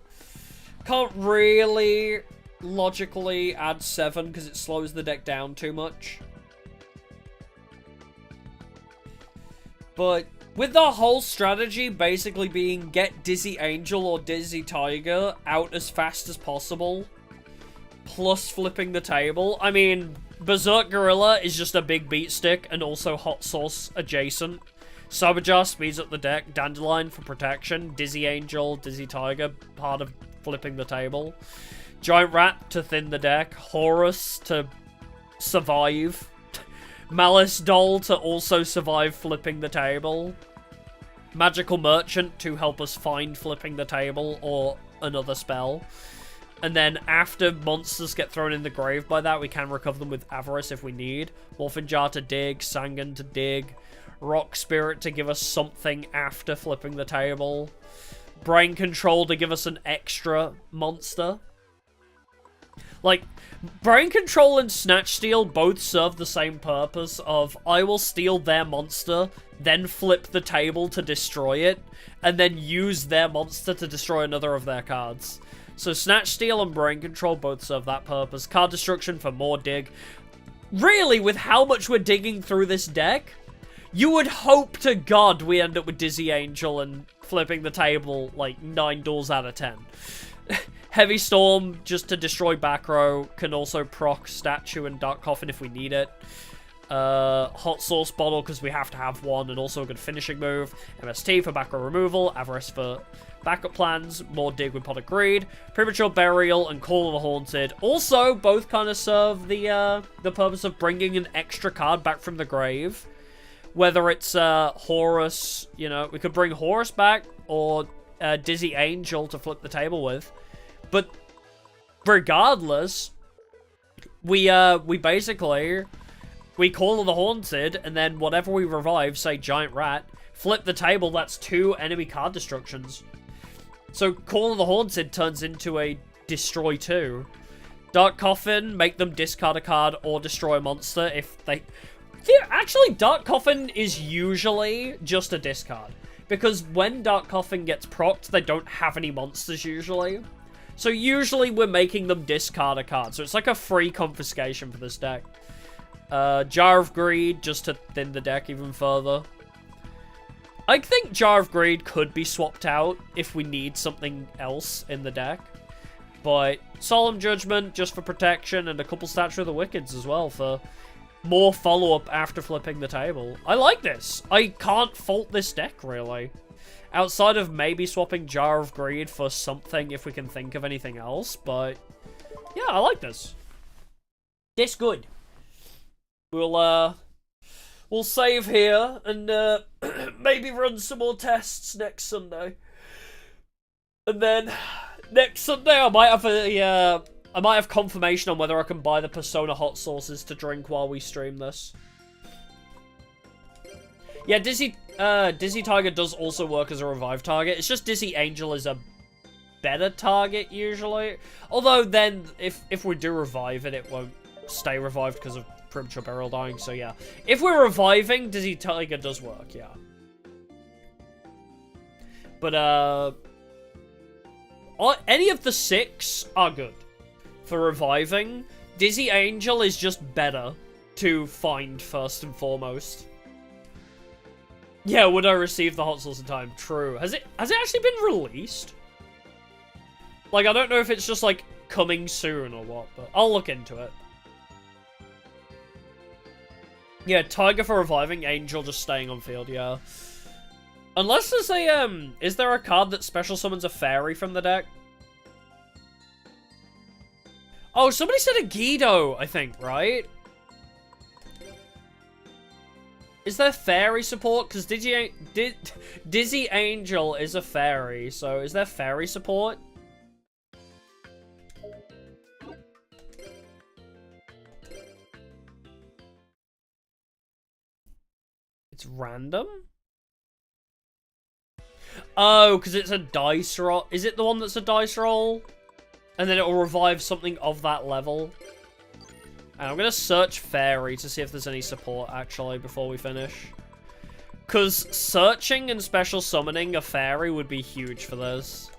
can't really logically add 7, because it slows the deck down too much. But with the whole strategy basically being get Dizzy Angel or Dizzy Tiger out as fast as possible, plus flipping the table. I mean, Berserk Gorilla is just a big beat stick and also Hot Sauce adjacent. Saboteur speeds up the deck. Dandelion for protection. Dizzy Angel, Dizzy Tiger, part of flipping the table. Giant Rat to thin the deck. Horus to survive. Malice Doll to also survive flipping the table. Magical Merchant to help us find flipping the table or another spell. And then after monsters get thrown in the grave by that, we can recover them with Avarice if we need. Morphin Jar to dig, Sangan to dig, Rock Spirit to give us something after flipping the table, Brain Control to give us an extra monster. Like, Brain Control and Snatch Steal both serve the same purpose of, I will steal their monster, then flip the table to destroy it, and then use their monster to destroy another of their cards. So Snatch Steal and Brain Control both serve that purpose. Card Destruction for more dig. Really, with how much we're digging through this deck, you would hope to God we end up with Dizzy Angel and flipping the table like 9 duels out of 10. Heavy Storm, just to destroy back row, can also proc Statue and Dark Coffin if we need it. Hot Sauce Bottle, because we have to have one, and also a good finishing move. MST for back row removal, Avarice for backup plans, more dig with Pot of Greed, Premature Burial, and Call of the Haunted. Also, both kind of serve the purpose of bringing an extra card back from the grave. Whether it's Horus, you know, we could bring Horus back, or Dizzy Angel to flip the table with. But regardless, we basically, we Call of the Haunted, and then whatever we revive, say Giant Rat, flip the table, that's 2 enemy card destructions. So Call of the Haunted turns into a Destroy 2. Dark Coffin, make them discard a card or destroy a monster if they... Yeah, actually, Dark Coffin is usually just a discard. Because when Dark Coffin gets procced, they don't have any monsters usually. So usually we're making them discard a card. So it's like a free confiscation for this deck. Jar of Greed, just to thin the deck even further. I think Jar of Greed could be swapped out if we need something else in the deck. But Solemn Judgment, just for protection, and a couple Statue of the Wickeds as well for more follow-up after flipping the table. I like this. I can't fault this deck, really. Outside of maybe swapping Jar of Greed for something if we can think of anything else, but yeah, I like this. This good. We'll save here and maybe run some more tests next Sunday. And then next Sunday I might have confirmation on whether I can buy the Persona hot sauces to drink while we stream this. Yeah, Dizzy Tiger does also work as a revive target. It's just Dizzy Angel is a better target usually. Although then, if we do revive it, it won't stay revived because of Premature Burial dying. So yeah, if we're reviving, Dizzy Tiger does work. Yeah, but any of the 6 are good for reviving. Dizzy Angel is just better to find first and foremost. Yeah, would I receive the hot sauce in time? True. Has it actually been released? Like, I don't know if it's just, like, coming soon or what, but I'll look into it. Yeah, Tiger for reviving, Angel just staying on field, yeah. Unless there's a, is there a card that special summons a fairy from the deck? Oh, somebody said a Guido, I think, right? Is there fairy support? Because Dizzy Angel is a fairy, so is there fairy support? It's random? Oh, because it's a dice roll. Is it the one that's a dice roll? And then it will revive something of that level. And I'm going to search Fairy to see if there's any support, actually, before we finish. Because searching and special summoning a Fairy would be huge for this.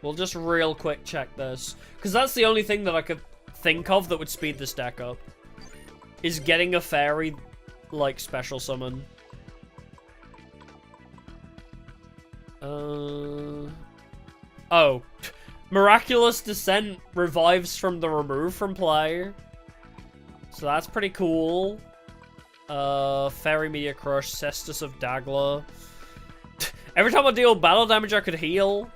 We'll just real quick check this. Because that's the only thing that I could think of that would speed this deck up. Is getting a Fairy, like, special summon. Oh. Miraculous Descent revives from the remove from play. So that's pretty cool. Fairy Media Crush, Cestus of Dagla. Every time I deal battle damage, I could heal.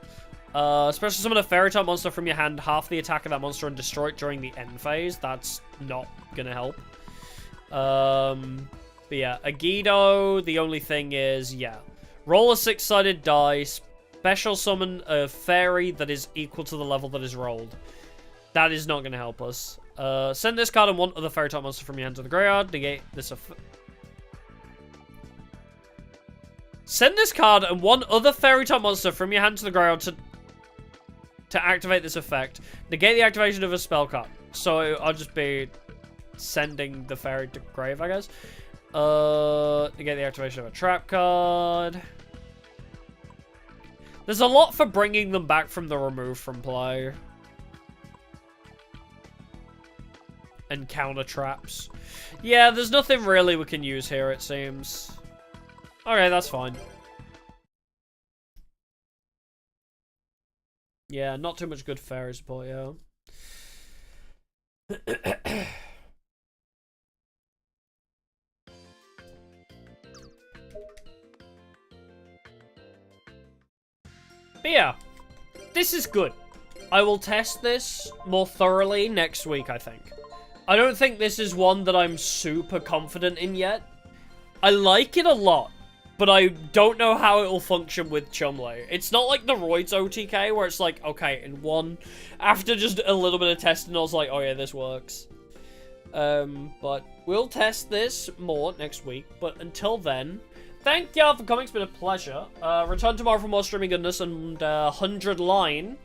Special summon a fairy type monster from your hand, half the attack of that monster and destroy it during the end phase. That's not gonna help. But yeah, Agido, the only thing is, yeah. Roll a 6-sided dice, special summon a fairy that is equal to the level that is rolled. That is not going to help us. Send this card and one other fairy type monster from your hand to the graveyard. Negate this Send this card and one other fairy type monster from your hand to the graveyard to activate this effect. Negate the activation of a spell card. So I'll just be sending the fairy to grave, I guess. Negate the activation of a trap card. There's a lot for bringing them back from the remove from play. And counter traps. Yeah, there's nothing really we can use here, it seems. Okay, that's fine. Yeah, not too much good fairy support, yeah. But yeah, this is good. I will test this more thoroughly next week, I think. I don't think this is one that I'm super confident in yet. I like it a lot, but I don't know how it will function with Chumley. It's not like the Roids OTK, where it's like, okay, in one, after just a little bit of testing, I was like, oh yeah, this works. But we'll test this more next week, but until then, thank y'all for coming, it's been a pleasure. Return tomorrow for more streaming goodness and 100 line.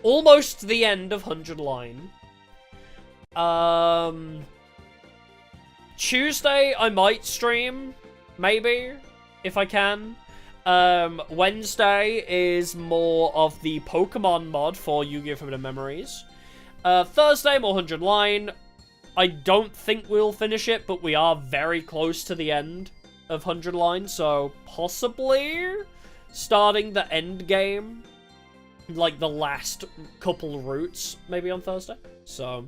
Almost the end of 100 line. Tuesday, I might stream. Maybe. If I can. Wednesday is more of the Pokemon mod for Yu-Gi-Oh! Forbidden Memories. Thursday, more 100 line. I don't think we'll finish it, but we are very close to the end of 100 line, so possibly starting the end game, like the last couple routes, maybe on Thursday. So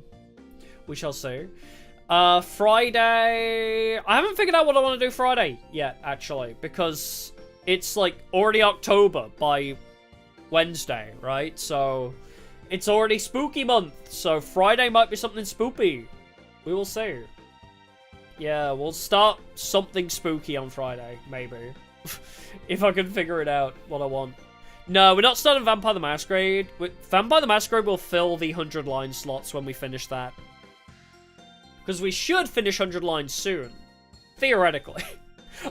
we shall see. Friday, I haven't figured out what I want to do Friday yet, actually, because it's like already October by Wednesday, right? So it's already spooky month, so Friday might be something spooky. We will see. Yeah, we'll start something spooky on Friday, maybe. If I can figure it out, what I want. No, we're not starting Vampire the Masquerade. Vampire the Masquerade will fill the 100 line slots when we finish that. Because we should finish 100 lines soon. Theoretically.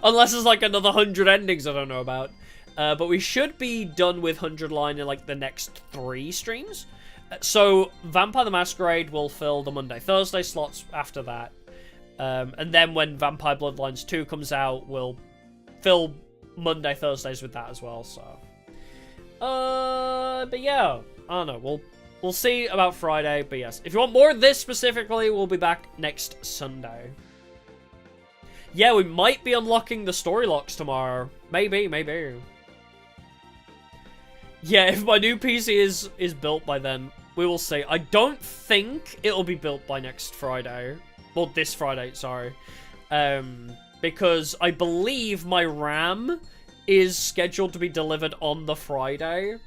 Unless there's like another 100 endings I don't know about. But we should be done with 100 line in like the next 3 streams. So Vampire the Masquerade will fill the Monday, Thursday slots after that. And then when Vampire Bloodlines 2 comes out, we'll fill Monday, Thursdays with that as well, so. But yeah, I don't know, we'll see about Friday, but yes. If you want more of this specifically, we'll be back next Sunday. Yeah, we might be unlocking the story locks tomorrow. Maybe, maybe. Yeah, if my new PC is built by then, we will see. I don't think it'll be built by next Friday. Well, this Friday, sorry. Because I believe my RAM is scheduled to be delivered on the Friday.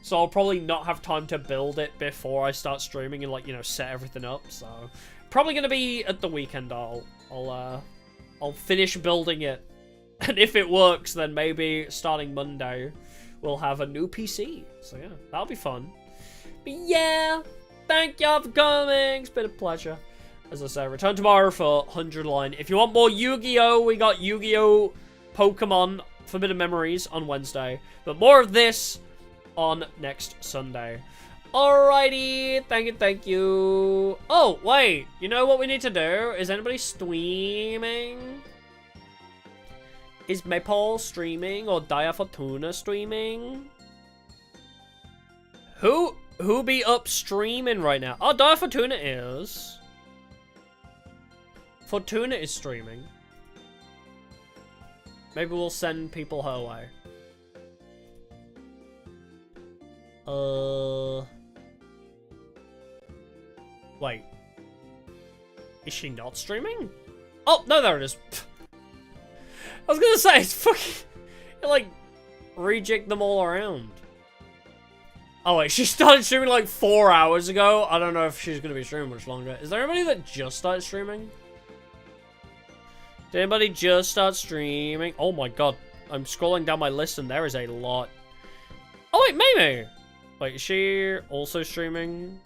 So I'll probably not have time to build it before I start streaming and, like, you know, set everything up. So probably going to be at the weekend. I'll finish building it. And if it works, then maybe starting Monday, we'll have a new PC. So yeah, that'll be fun. But yeah, thank y'all for coming. It's been a pleasure. As I say, return tomorrow for 100 line. If you want more Yu-Gi-Oh, we got Yu-Gi-Oh! Pokemon Forbidden Memories on Wednesday. But more of this on next Sunday. Alrighty, thank you. Oh, wait, you know what we need to do? Is anybody streaming? Is Maple streaming or Dia Fortuna streaming? Who be up streaming right now? Oh, Dia Fortuna is. Fortuna is streaming. Maybe we'll send people her way. Wait. Is she not streaming? Oh, no, there it is. I was gonna say, it's fucking... It, like, reject them all around. Oh, wait, she started streaming, like, 4 hours ago. I don't know if she's gonna be streaming much longer. Is there anybody that just started streaming? Did anybody just start streaming? Oh my god. I'm scrolling down my list and there is a lot. Oh, wait, Mimi! Wait, is she also streaming?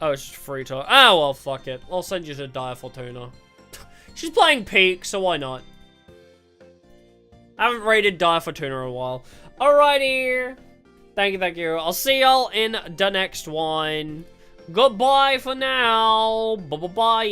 Oh, it's just free talk. Ah, well, fuck it. I'll send you to Diabetology. She's playing Peak, so why not? I haven't rated Diabetology in a while. Alrighty. Thank you. I'll see y'all in the next one. Goodbye for now. Bye-bye.